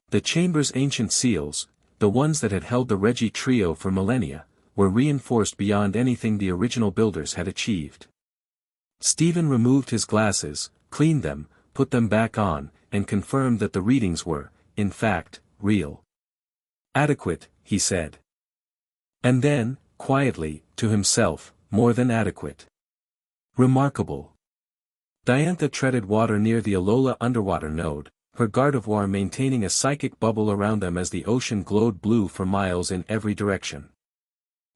The chamber's ancient seals, the ones that had held the Reggie trio for millennia, were reinforced beyond anything the original builders had achieved. Stephen removed his glasses, cleaned them, put them back on, and confirmed that the readings were, in fact, real. Adequate, he said. And then, quietly, to himself, more than adequate. Remarkable. Diantha treaded water near the Alola underwater node, her Gardevoir maintaining a psychic bubble around them as the ocean glowed blue for miles in every direction.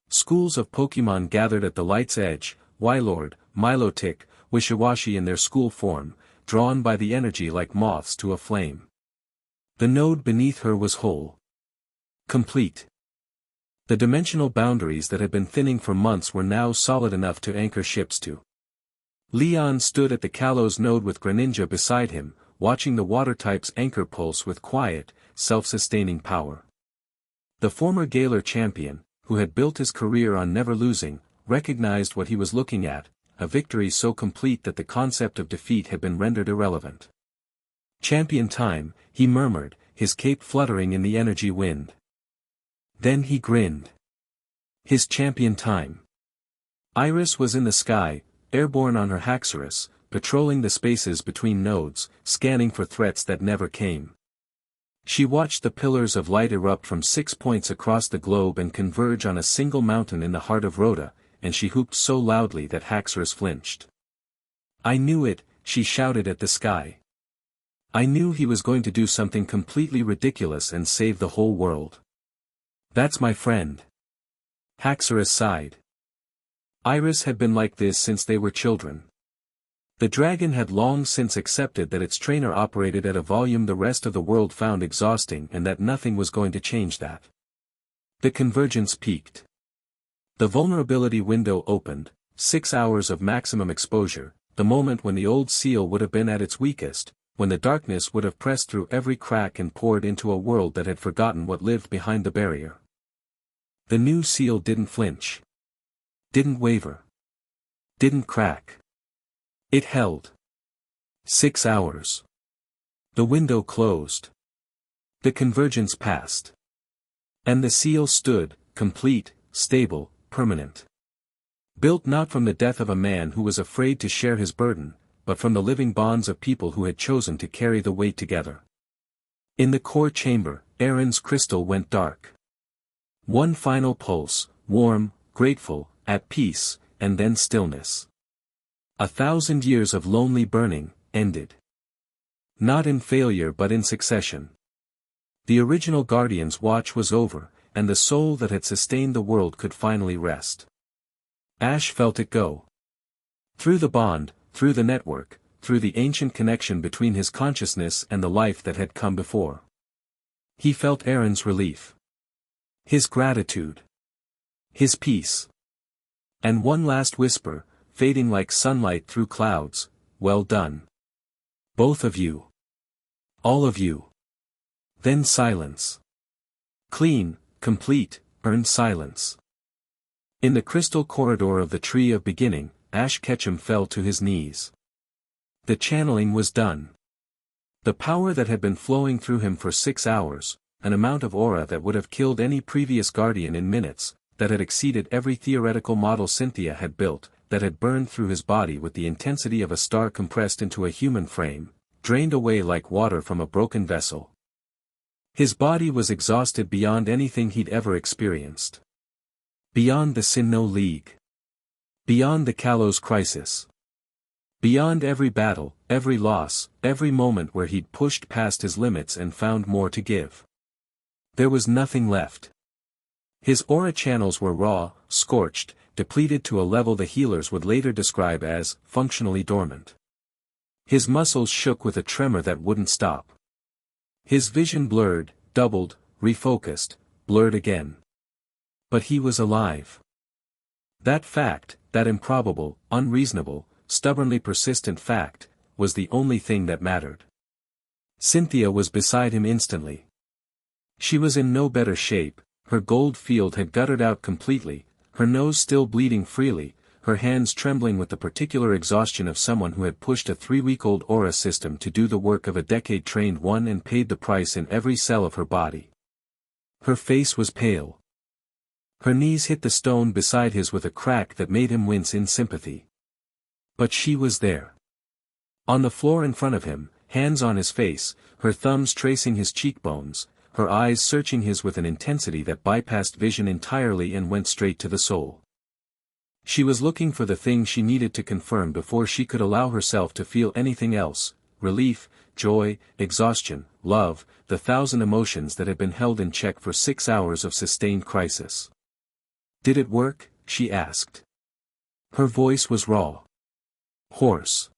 Schools of Pokémon gathered at the light's edge, Wylord, Milotic, Wishiwashi in their school form, drawn by the energy like moths to a flame. The node beneath her was whole. Complete. The dimensional boundaries that had been thinning for months were now solid enough to anchor ships to. Leon stood at the Kalos node with Greninja beside him, watching the water type's anchor pulse with quiet, self-sustaining power. The former Galar champion, who had built his career on never losing, recognized what he was looking at, a victory so complete that the concept of defeat had been rendered irrelevant. Champion time, he murmured, his cape fluttering in the energy wind. Then he grinned. His champion time. Iris was in the sky, airborne on her Haxorus, patrolling the spaces between nodes, scanning for threats that never came. She watched the pillars of light erupt from 6 points across the globe and converge on a single mountain in the heart of Rhoda, and she whooped so loudly that Haxorus flinched. I knew it, she shouted at the sky. I knew he was going to do something completely ridiculous and save the whole world. That's my friend. Haxorus sighed. Iris had been like this since they were children. The dragon had long since accepted that its trainer operated at a volume the rest of the world found exhausting and that nothing was going to change that. The convergence peaked. The vulnerability window opened, 6 hours of maximum exposure, the moment when the old seal would have been at its weakest, when the darkness would have pressed through every crack and poured into a world that had forgotten what lived behind the barrier. The new seal didn't flinch. Didn't waver. Didn't crack. It held. 6 hours. The window closed. The convergence passed. And the seal stood, complete, stable, permanent. Built not from the death of a man who was afraid to share his burden, but from the living bonds of people who had chosen to carry the weight together. In the core chamber, Aaron's crystal went dark. One final pulse, warm, grateful, at peace, and then stillness. 1,000 years of lonely burning, ended. Not in failure but in succession. The original Guardian's watch was over, and the soul that had sustained the world could finally rest. Ash felt it go. Through the bond, through the network, through the ancient connection between his consciousness and the life that had come before. He felt Aaron's relief. His gratitude. His peace. And one last whisper, fading like sunlight through clouds, "Well done. Both of you. All of you." Then silence. Clean, complete, earned silence. In the crystal corridor of the Tree of Beginning, Ash Ketchum fell to his knees. The channeling was done. The power that had been flowing through him for 6 hours, an amount of aura that would have killed any previous Guardian in minutes, that had exceeded every theoretical model Cynthia had built, that had burned through his body with the intensity of a star compressed into a human frame, drained away like water from a broken vessel. His body was exhausted beyond anything he'd ever experienced. Beyond the Sinnoh League. Beyond the Kalos crisis. Beyond every battle, every loss, every moment where he'd pushed past his limits and found more to give. There was nothing left. His aura channels were raw, scorched, depleted to a level the healers would later describe as functionally dormant. His muscles shook with a tremor that wouldn't stop. His vision blurred, doubled, refocused, blurred again. But he was alive. That fact, that improbable, unreasonable, stubbornly persistent fact, was the only thing that mattered. Cynthia was beside him instantly. She was in no better shape. Her gold field had guttered out completely, her nose still bleeding freely, her hands trembling with the particular exhaustion of someone who had pushed a 3-week-old aura system to do the work of a decade-trained one and paid the price in every cell of her body. Her face was pale. Her knees hit the stone beside his with a crack that made him wince in sympathy. But she was there. On the floor in front of him, hands on his face, her thumbs tracing his cheekbones, her eyes searching his with an intensity that bypassed vision entirely and went straight to the soul. She was looking for the thing she needed to confirm before she could allow herself to feel anything else: relief, joy, exhaustion, love, the 1,000 emotions that had been held in check for 6 hours of sustained crisis. "Did it work?" she asked. Her voice was raw. Hoarse.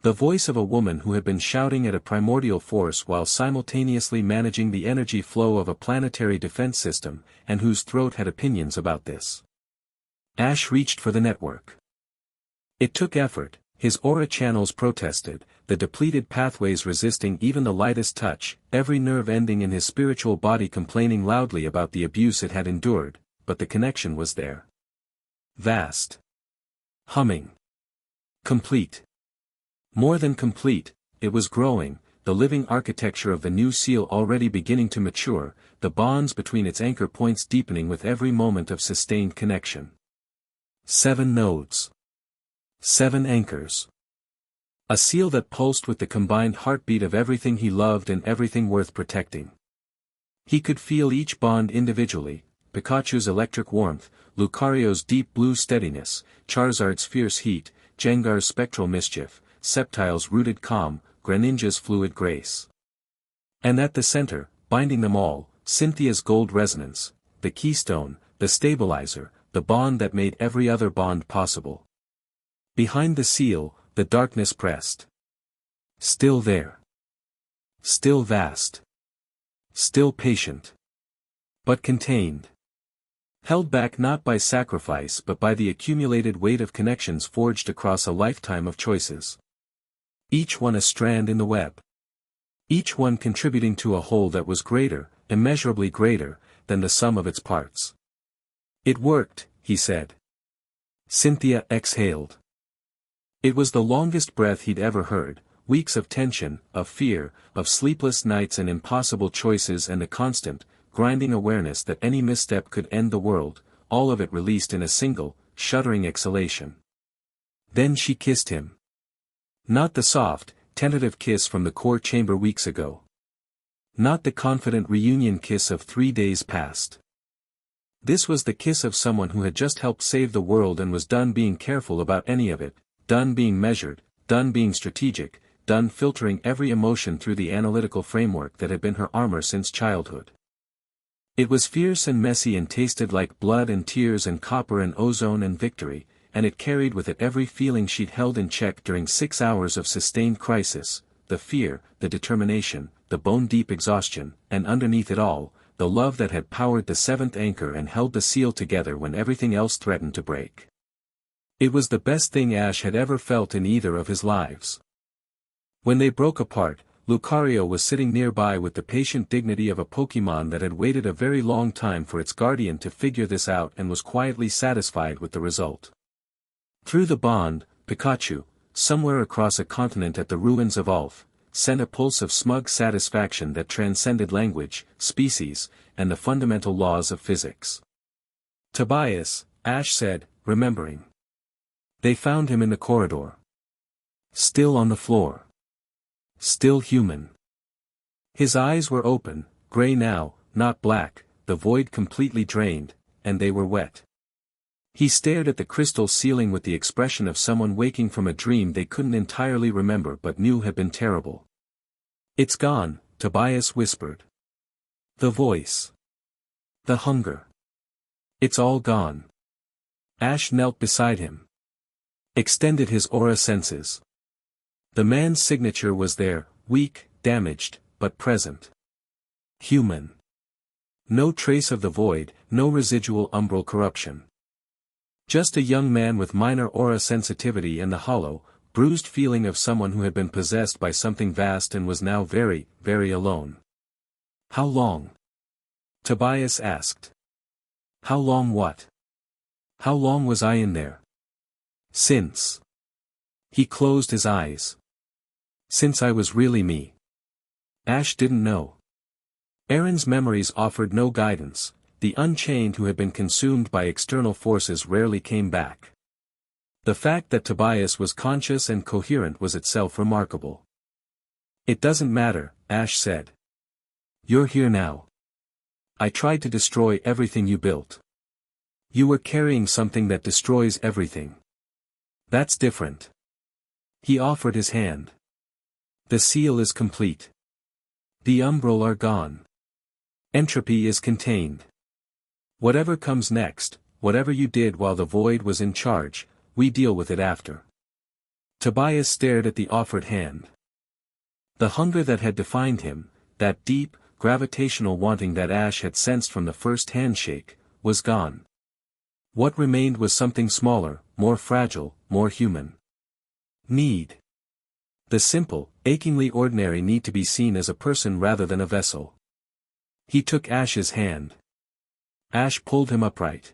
The voice of a woman who had been shouting at a primordial force while simultaneously managing the energy flow of a planetary defense system, and whose throat had opinions about this. Ash reached for the network. It took effort, his aura channels protested, the depleted pathways resisting even the lightest touch, every nerve ending in his spiritual body complaining loudly about the abuse it had endured, but the connection was there. Vast. Humming. Complete. More than complete, it was growing, the living architecture of the new seal already beginning to mature, the bonds between its anchor points deepening with every moment of sustained connection. 7 nodes. 7 anchors. A seal that pulsed with the combined heartbeat of everything he loved and everything worth protecting. He could feel each bond individually: Pikachu's electric warmth, Lucario's deep blue steadiness, Charizard's fierce heat, Jengar's spectral mischief, Sceptile's rooted calm, Greninja's fluid grace. And at the center, binding them all, Cynthia's gold resonance, the keystone, the stabilizer, the bond that made every other bond possible. Behind the seal, the darkness pressed. Still there. Still vast. Still patient. But contained. Held back not by sacrifice but by the accumulated weight of connections forged across a lifetime of choices. Each one a strand in the web. Each one contributing to a whole that was greater, immeasurably greater, than the sum of its parts. It worked, he said. Cynthia exhaled. It was the longest breath he'd ever heard, weeks of tension, of fear, of sleepless nights and impossible choices and the constant, grinding awareness that any misstep could end the world, all of it released in a single, shuddering exhalation. Then she kissed him. Not the soft, tentative kiss from the core chamber weeks ago. Not the confident reunion kiss of 3 days past. This was the kiss of someone who had just helped save the world and was done being careful about any of it, done being measured, done being strategic, done filtering every emotion through the analytical framework that had been her armor since childhood. It was fierce and messy and tasted like blood and tears and copper and ozone and victory, and it carried with it every feeling she'd held in check during 6 hours of sustained crisis, the fear, the determination, the bone-deep exhaustion, and underneath it all, the love that had powered the seventh anchor and held the seal together when everything else threatened to break. It was the best thing Ash had ever felt in either of his lives. When they broke apart, Lucario was sitting nearby with the patient dignity of a Pokémon that had waited a very long time for its guardian to figure this out and was quietly satisfied with the result. Through the bond, Pikachu, somewhere across a continent at the ruins of Ulf, sent a pulse of smug satisfaction that transcended language, species, and the fundamental laws of physics. Tobias, Ash said, remembering. They found him in the corridor. Still on the floor. Still human. His eyes were open, gray now, not black, the void completely drained, and they were wet. He stared at the crystal ceiling with the expression of someone waking from a dream they couldn't entirely remember but knew had been terrible. It's gone, Tobias whispered. The voice. The hunger. It's all gone. Ash knelt beside him. Extended his aura senses. The man's signature was there, weak, damaged, but present. Human. No trace of the void, no residual umbral corruption. Just a young man with minor aura sensitivity and the hollow, bruised feeling of someone who had been possessed by something vast and was now very, very alone. How long? Tobias asked. How long what? How long was I in there? Since. He closed his eyes. Since I was really me. Ash didn't know. Aaron's memories offered no guidance. The unchained who had been consumed by external forces rarely came back. The fact that Tobias was conscious and coherent was itself remarkable. It doesn't matter, Ash said. You're here now. I tried to destroy everything you built. You were carrying something that destroys everything. That's different. He offered his hand. The seal is complete. The umbral are gone. Entropy is contained. Whatever comes next, whatever you did while the void was in charge, we deal with it after. Tobias stared at the offered hand. The hunger that had defined him, that deep, gravitational wanting that Ash had sensed from the first handshake, was gone. What remained was something smaller, more fragile, more human. Need. The simple, achingly ordinary need to be seen as a person rather than a vessel. He took Ash's hand. Ash pulled him upright.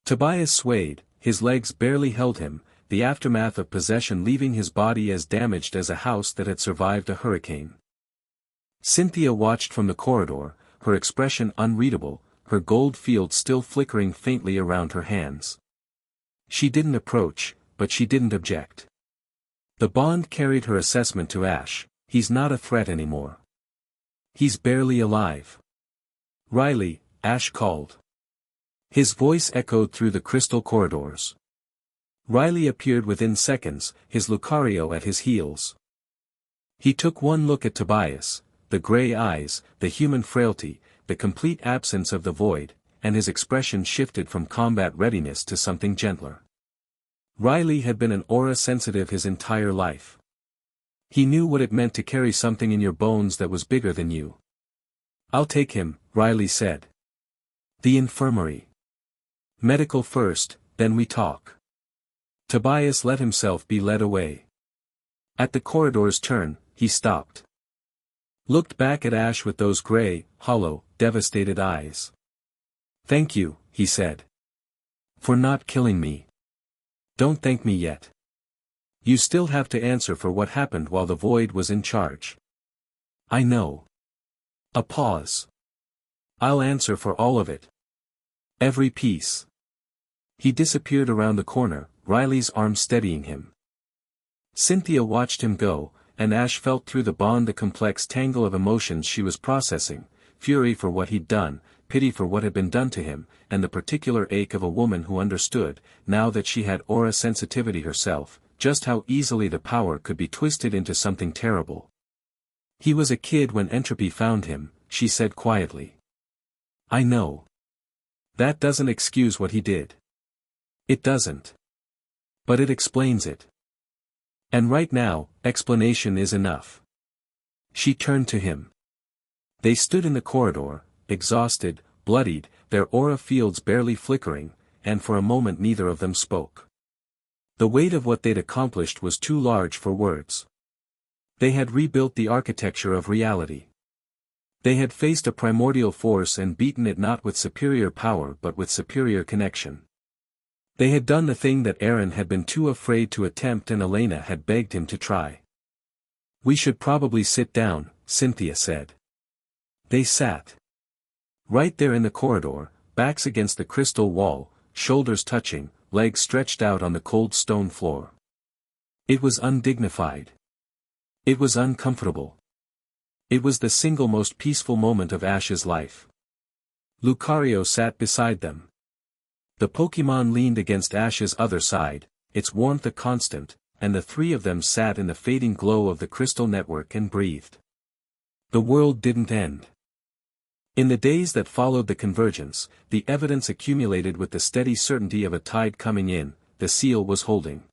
Tobias swayed, his legs barely held him, the aftermath of possession leaving his body as damaged as a house that had survived a hurricane. Cynthia watched from the corridor, her expression unreadable, her gold field still flickering faintly around her hands. She didn't approach, but she didn't object. The bond carried her assessment to Ash. He's not a threat anymore. He's barely alive. Riley, Ash called. His voice echoed through the crystal corridors. Riley appeared within seconds, his Lucario at his heels. He took one look at Tobias, the gray eyes, the human frailty, the complete absence of the void, and his expression shifted from combat readiness to something gentler. Riley had been an aura sensitive his entire life. He knew what it meant to carry something in your bones that was bigger than you. I'll take him, Riley said. The infirmary. Medical first, then we talk. Tobias let himself be led away. At the corridor's turn, he stopped. Looked back at Ash with those gray, hollow, devastated eyes. Thank you, he said. For not killing me. Don't thank me yet. You still have to answer for what happened while the void was in charge. I know. A pause. I'll answer for all of it. Every piece. He disappeared around the corner, Riley's arm steadying him. Cynthia watched him go, and Ash felt through the bond the complex tangle of emotions she was processing, fury for what he'd done, pity for what had been done to him, and the particular ache of a woman who understood, now that she had aura sensitivity herself, just how easily the power could be twisted into something terrible. He was a kid when entropy found him, she said quietly. I know. That doesn't excuse what he did. It doesn't. But it explains it. And right now, explanation is enough. She turned to him. They stood in the corridor, exhausted, bloodied, their aura fields barely flickering, and for a moment neither of them spoke. The weight of what they'd accomplished was too large for words. They had rebuilt the architecture of reality. They had faced a primordial force and beaten it not with superior power but with superior connection. They had done the thing that Aaron had been too afraid to attempt and Elena had begged him to try. We should probably sit down, Cynthia said. They sat. Right there in the corridor, backs against the crystal wall, shoulders touching, legs stretched out on the cold stone floor. It was undignified. It was uncomfortable. It was the single most peaceful moment of Ash's life. Lucario sat beside them. The Pokémon leaned against Ash's other side, its warmth a constant, and the three of them sat in the fading glow of the crystal network and breathed. The world didn't end. In the days that followed the convergence, the evidence accumulated with the steady certainty of a tide coming in, the seal was holding.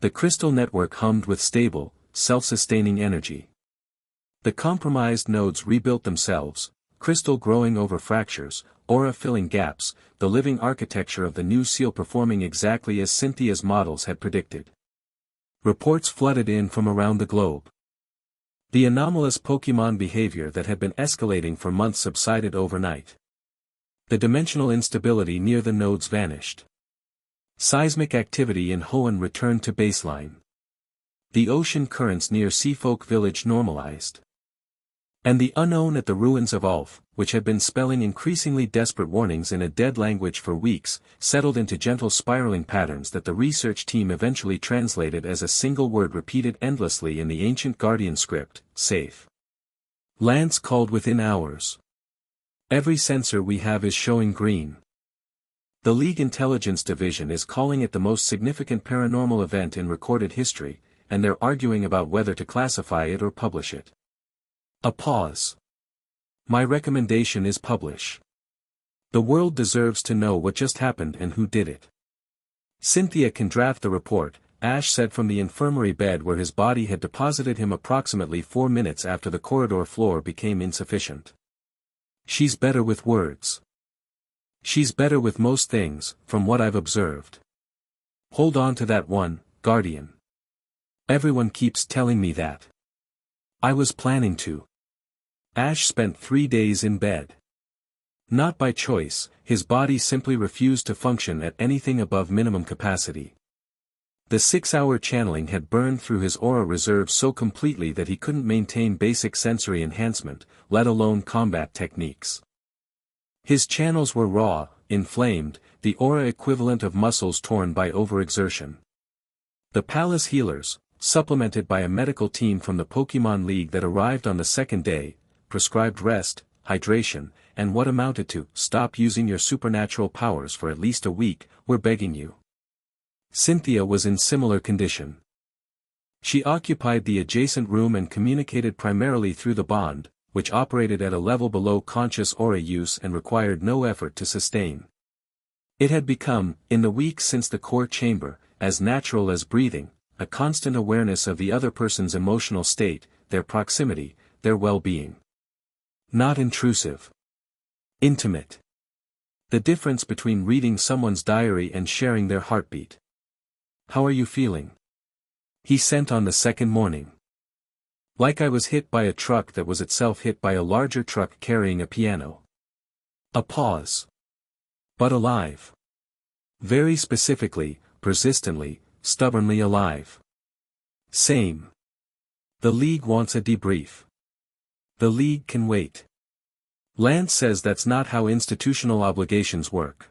The crystal network hummed with stable, self-sustaining energy. The compromised nodes rebuilt themselves, crystal growing over fractures, aura filling gaps, the living architecture of the new seal performing exactly as Cynthia's models had predicted. Reports flooded in from around the globe. The anomalous Pokémon behavior that had been escalating for months subsided overnight. The dimensional instability near the nodes vanished. Seismic activity in Hoenn returned to baseline. The ocean currents near Seafolk Village normalized. And the unknown at the ruins of Ulf, which had been spelling increasingly desperate warnings in a dead language for weeks, settled into gentle spiraling patterns that the research team eventually translated as a single word repeated endlessly in the ancient Guardian script, safe. Lance called within hours. Every sensor we have is showing green. The League Intelligence Division is calling it the most significant paranormal event in recorded history, and they're arguing about whether to classify it or publish it. A pause. My recommendation is publish. The world deserves to know what just happened and who did it. Cynthia can draft the report, Ash said from the infirmary bed where his body had deposited him approximately 4 minutes after the corridor floor became insufficient. She's better with words. She's better with most things, from what I've observed. Hold on to that one, Guardian. Everyone keeps telling me that. I was planning to. Ash spent 3 days in bed. Not by choice, his body simply refused to function at anything above minimum capacity. The 6-hour channeling had burned through his aura reserves so completely that he couldn't maintain basic sensory enhancement, let alone combat techniques. His channels were raw, inflamed, the aura equivalent of muscles torn by overexertion. The palace healers, supplemented by a medical team from the Pokémon League that arrived on the second day, prescribed rest, hydration, and what amounted to, stop using your supernatural powers for at least a week, we're begging you. Cynthia was in similar condition. She occupied the adjacent room and communicated primarily through the bond, which operated at a level below conscious aura use and required no effort to sustain. It had become, in the weeks since the core chamber, as natural as breathing, a constant awareness of the other person's emotional state, their proximity, their well-being. Not intrusive. Intimate. The difference between reading someone's diary and sharing their heartbeat. How are you feeling? He sent on the second morning. Like I was hit by a truck that was itself hit by a larger truck carrying a piano. A pause. But alive. Very specifically, persistently, stubbornly alive. Same. The League wants a debrief. The League can wait. Lance says that's not how institutional obligations work.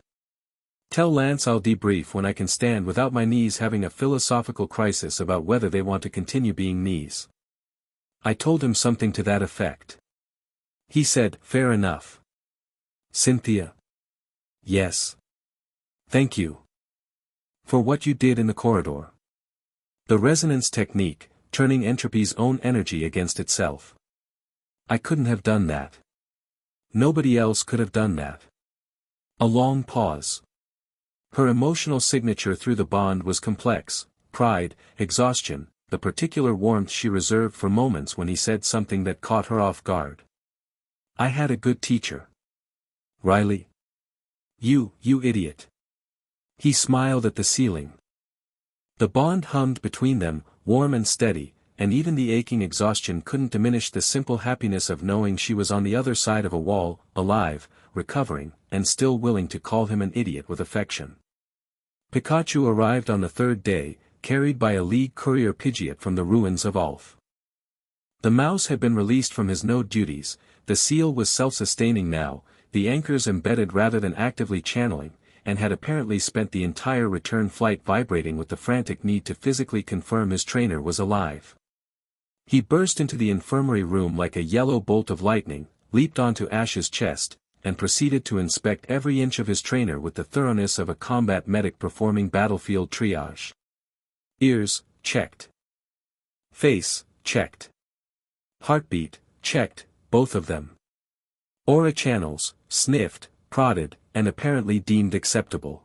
Tell Lance I'll debrief when I can stand without my knees having a philosophical crisis about whether they want to continue being knees. I told him something to that effect. He said, fair enough. Cynthia. Yes. Thank you. For what you did in the corridor. The resonance technique, turning entropy's own energy against itself. I couldn't have done that. Nobody else could have done that. A long pause. Her emotional signature through the bond was complex: pride, exhaustion, the particular warmth she reserved for moments when he said something that caught her off guard. I had a good teacher. Riley. You idiot. He smiled at the ceiling. The bond hummed between them, warm and steady, and even the aching exhaustion couldn't diminish the simple happiness of knowing she was on the other side of a wall, alive, recovering, and still willing to call him an idiot with affection. Pikachu arrived on the third day, carried by a league courier Pidgeot from the ruins of Ulf. The mouse had been released from his node duties, the seal was self-sustaining now, the anchors embedded rather than actively channeling, and had apparently spent the entire return flight vibrating with the frantic need to physically confirm his trainer was alive. He burst into the infirmary room like a yellow bolt of lightning, leaped onto Ash's chest, and proceeded to inspect every inch of his trainer with the thoroughness of a combat medic performing battlefield triage. Ears, checked. Face, checked. Heartbeat, checked, both of them. Aura channels, sniffed, prodded, and apparently deemed acceptable.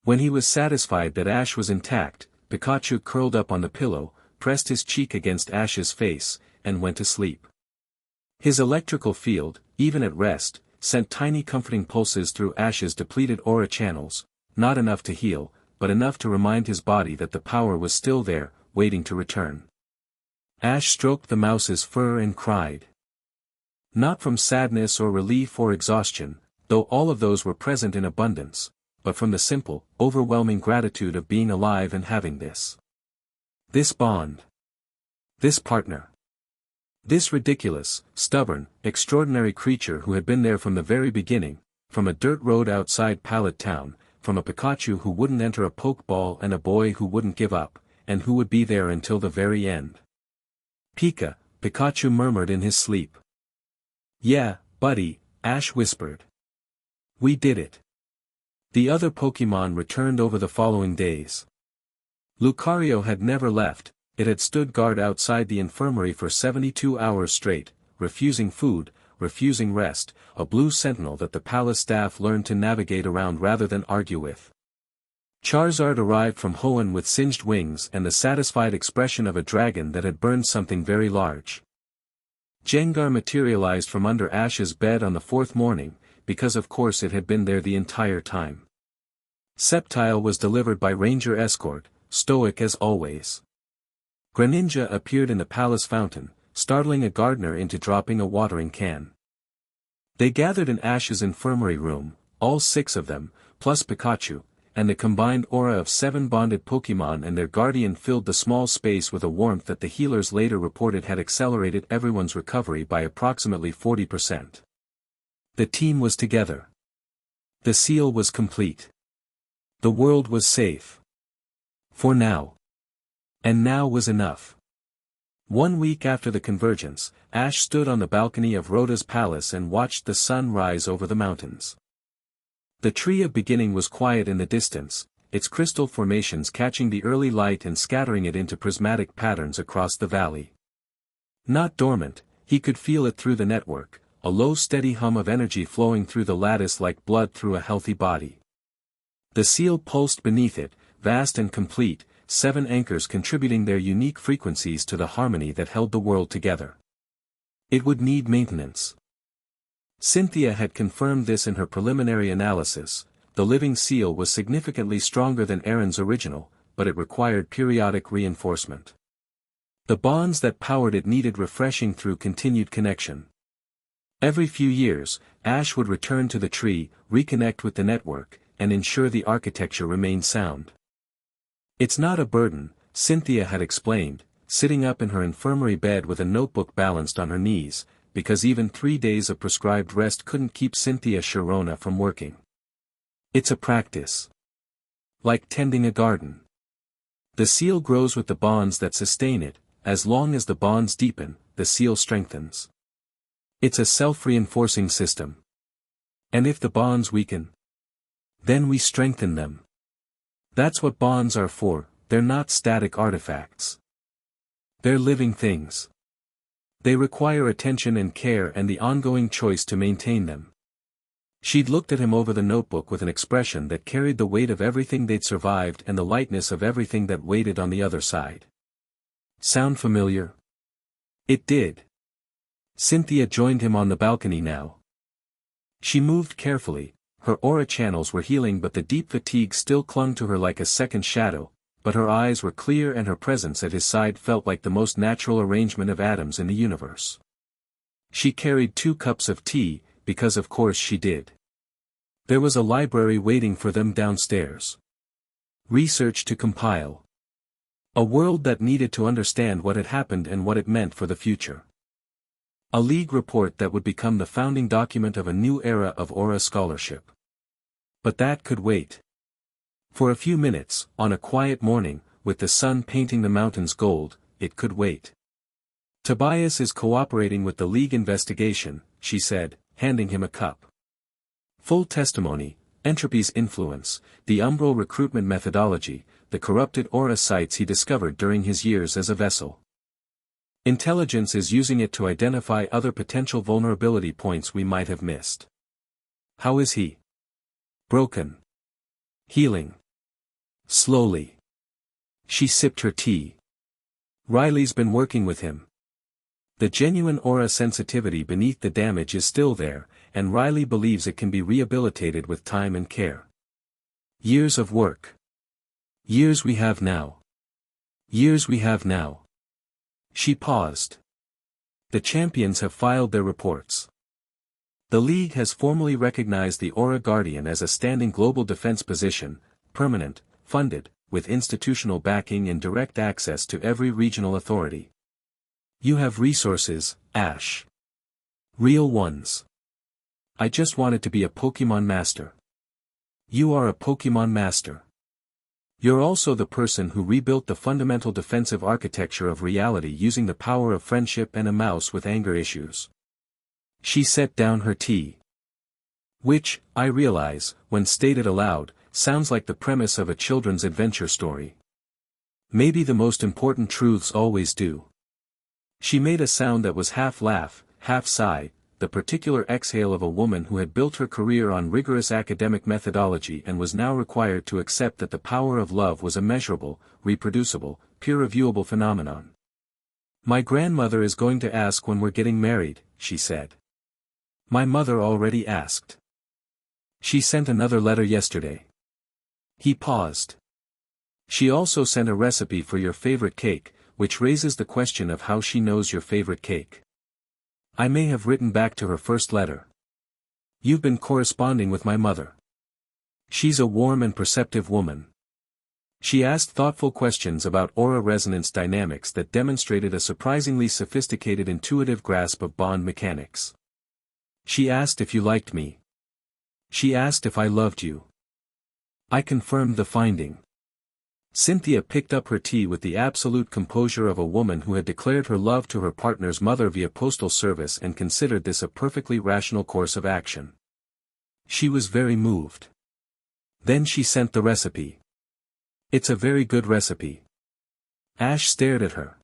When he was satisfied that Ash was intact, Pikachu curled up on the pillow, pressed his cheek against Ash's face, and went to sleep. His electrical field, even at rest, sent tiny comforting pulses through Ash's depleted aura channels, not enough to heal, but enough to remind his body that the power was still there, waiting to return. Ash stroked the mouse's fur and cried. Not from sadness or relief or exhaustion, though all of those were present in abundance, but from the simple, overwhelming gratitude of being alive and having this. This bond. This partner. This ridiculous, stubborn, extraordinary creature who had been there from the very beginning, from a dirt road outside Pallet Town, from a Pikachu who wouldn't enter a Pokeball and a boy who wouldn't give up, and who would be there until the very end. Pikachu murmured in his sleep. Yeah, buddy, Ash whispered. We did it. The other Pokemon returned over the following days. Lucario had never left, it had stood guard outside the infirmary for 72 hours straight, refusing food, refusing rest, a blue sentinel that the palace staff learned to navigate around rather than argue with. Charizard arrived from Hoenn with singed wings and the satisfied expression of a dragon that had burned something very large. Gengar materialized from under Ash's bed on the fourth morning, because of course it had been there the entire time. Sceptile was delivered by Ranger Escort, stoic as always. Greninja appeared in the palace fountain, startling a gardener into dropping a watering can. They gathered in Ash's infirmary room, all 6 of them, plus Pikachu, and the combined aura of 7 bonded Pokemon and their guardian filled the small space with a warmth that the healers later reported had accelerated everyone's recovery by approximately 40%. The team was together. The seal was complete. The world was safe. For now. And now was enough. 1 week after the convergence, Ash stood on the balcony of Rhoda's palace and watched the sun rise over the mountains. The tree of beginning was quiet in the distance, its crystal formations catching the early light and scattering it into prismatic patterns across the valley. Not dormant, he could feel it through the network, a low steady hum of energy flowing through the lattice like blood through a healthy body. The seal pulsed beneath it, vast and complete, 7 anchors contributing their unique frequencies to the harmony that held the world together. It would need maintenance. Cynthia had confirmed this in her preliminary analysis. The living seal was significantly stronger than Aaron's original, but it required periodic reinforcement. The bonds that powered it needed refreshing through continued connection. Every few years, Ash would return to the tree, reconnect with the network, and ensure the architecture remained sound. It's not a burden, Cynthia had explained, sitting up in her infirmary bed with a notebook balanced on her knees, because even 3 days of prescribed rest couldn't keep Cynthia Sharona from working. It's a practice. Like tending a garden. The seal grows with the bonds that sustain it, as long as the bonds deepen, the seal strengthens. It's a self-reinforcing system. And if the bonds weaken, then we strengthen them. That's what bonds are for, they're not static artifacts. They're living things. They require attention and care and the ongoing choice to maintain them. She'd looked at him over the notebook with an expression that carried the weight of everything they'd survived and the lightness of everything that waited on the other side. Sound familiar? It did. Cynthia joined him on the balcony now. She moved carefully, her aura channels were healing but the deep fatigue still clung to her like a second shadow, but her eyes were clear and her presence at his side felt like the most natural arrangement of atoms in the universe. She carried 2 cups of tea, because of course she did. There was a library waiting for them downstairs. Research to compile. A world that needed to understand what had happened and what it meant for the future. A League report that would become the founding document of a new era of aura scholarship. But that could wait. For a few minutes, on a quiet morning, with the sun painting the mountains gold, it could wait. Tobias is cooperating with the League investigation, she said, handing him a cup. Full testimony, entropy's influence, the umbral recruitment methodology, the corrupted aura sites he discovered during his years as a vessel. Intelligence is using it to identify other potential vulnerability points we might have missed. How is he? Broken. Healing. Slowly. She sipped her tea. Riley's been working with him. The genuine aura sensitivity beneath the damage is still there, and Riley believes it can be rehabilitated with time and care. Years of work. Years we have now. Years we have now. She paused. The champions have filed their reports. The League has formally recognized the Aura Guardian as a standing global defense position, permanent, funded, with institutional backing and direct access to every regional authority. You have resources, Ash. Real ones. I just wanted to be a Pokemon master. You are a Pokemon master. You're also the person who rebuilt the fundamental defensive architecture of reality using the power of friendship and a mouse with anger issues. She set down her tea. Which, I realize, when stated aloud, sounds like the premise of a children's adventure story. Maybe the most important truths always do. She made a sound that was half laugh, half sigh, the particular exhale of a woman who had built her career on rigorous academic methodology and was now required to accept that the power of love was a measurable, reproducible, peer-reviewable phenomenon. My grandmother is going to ask when we're getting married, she said. My mother already asked. She sent another letter yesterday. He paused. She also sent a recipe for your favorite cake, which raises the question of how she knows your favorite cake. I may have written back to her first letter. You've been corresponding with my mother. She's a warm and perceptive woman. She asked thoughtful questions about aura resonance dynamics that demonstrated a surprisingly sophisticated intuitive grasp of bond mechanics. She asked if you liked me. She asked if I loved you. I confirmed the finding. Cynthia picked up her tea with the absolute composure of a woman who had declared her love to her partner's mother via postal service and considered this a perfectly rational course of action. She was very moved. Then she sent the recipe. It's a very good recipe. Ash stared at her.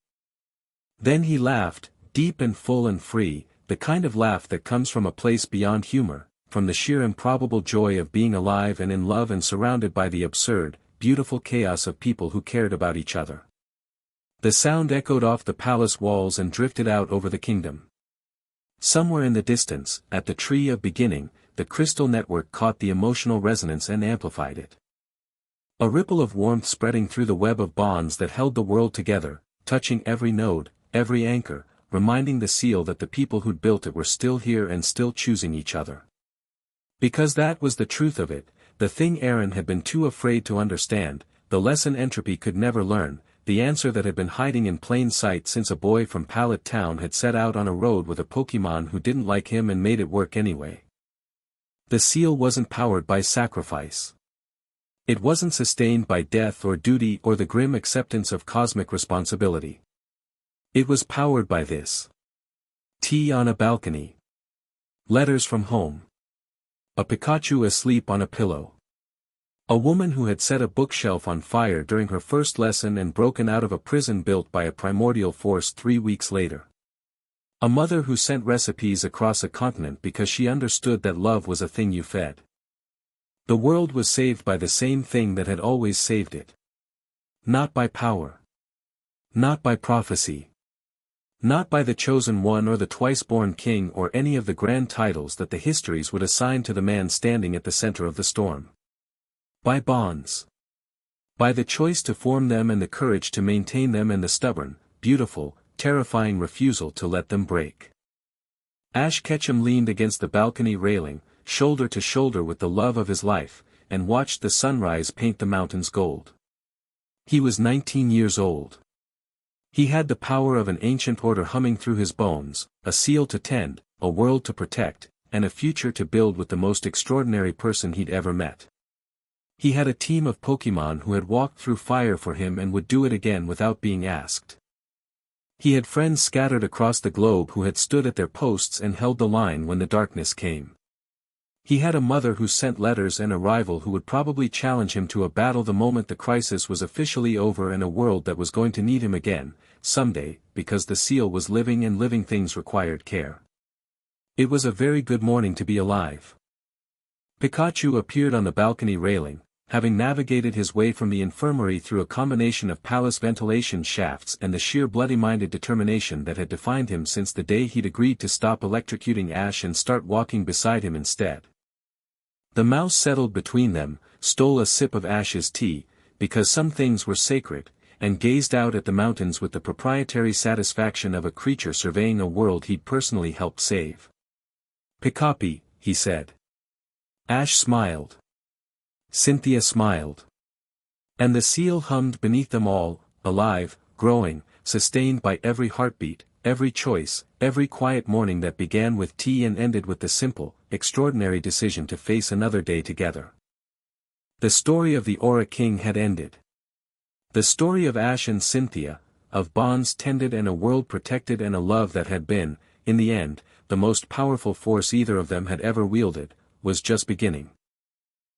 Then he laughed, deep and full and free, the kind of laugh that comes from a place beyond humor, from the sheer improbable joy of being alive and in love and surrounded by the absurd, beautiful chaos of people who cared about each other. The sound echoed off the palace walls and drifted out over the kingdom. Somewhere in the distance, at the tree of beginning, the crystal network caught the emotional resonance and amplified it. A ripple of warmth spreading through the web of bonds that held the world together, touching every node, every anchor, reminding the seal that the people who'd built it were still here and still choosing each other. Because that was the truth of it, the thing Aaron had been too afraid to understand, the lesson entropy could never learn, the answer that had been hiding in plain sight since a boy from Pallet Town had set out on a road with a Pokemon who didn't like him and made it work anyway. The seal wasn't powered by sacrifice. It wasn't sustained by death or duty or the grim acceptance of cosmic responsibility. It was powered by this. Tea on a balcony. Letters from home. A Pikachu asleep on a pillow. A woman who had set a bookshelf on fire during her first lesson and broken out of a prison built by a primordial force 3 weeks later. A mother who sent recipes across a continent because she understood that love was a thing you fed. The world was saved by the same thing that had always saved it. Not by power. Not by prophecy. Not by the chosen one or the twice-born king or any of the grand titles that the histories would assign to the man standing at the center of the storm. By bonds. By the choice to form them and the courage to maintain them and the stubborn, beautiful, terrifying refusal to let them break. Ash Ketchum leaned against the balcony railing, shoulder to shoulder with the love of his life, and watched the sunrise paint the mountains gold. He was 19 years old. He had the power of an ancient order humming through his bones, a seal to tend, a world to protect, and a future to build with the most extraordinary person he'd ever met. He had a team of Pokemon who had walked through fire for him and would do it again without being asked. He had friends scattered across the globe who had stood at their posts and held the line when the darkness came. He had a mother who sent letters and a rival who would probably challenge him to a battle the moment the crisis was officially over, and a world that was going to need him again, someday, because the seal was living and living things required care. It was a very good morning to be alive. Pikachu appeared on the balcony railing, having navigated his way from the infirmary through a combination of palace ventilation shafts and the sheer bloody-minded determination that had defined him since the day he'd agreed to stop electrocuting Ash and start walking beside him instead. The mouse settled between them, stole a sip of Ash's tea, because some things were sacred, and gazed out at the mountains with the proprietary satisfaction of a creature surveying a world he'd personally helped save. "Pikapi," he said. Ash smiled. Cynthia smiled. And the seal hummed beneath them all, alive, growing, sustained by every heartbeat, every choice, every quiet morning that began with tea and ended with the simple, extraordinary decision to face another day together. The story of the Aura King had ended. The story of Ash and Cynthia, of bonds tended and a world protected and a love that had been, in the end, the most powerful force either of them had ever wielded, was just beginning.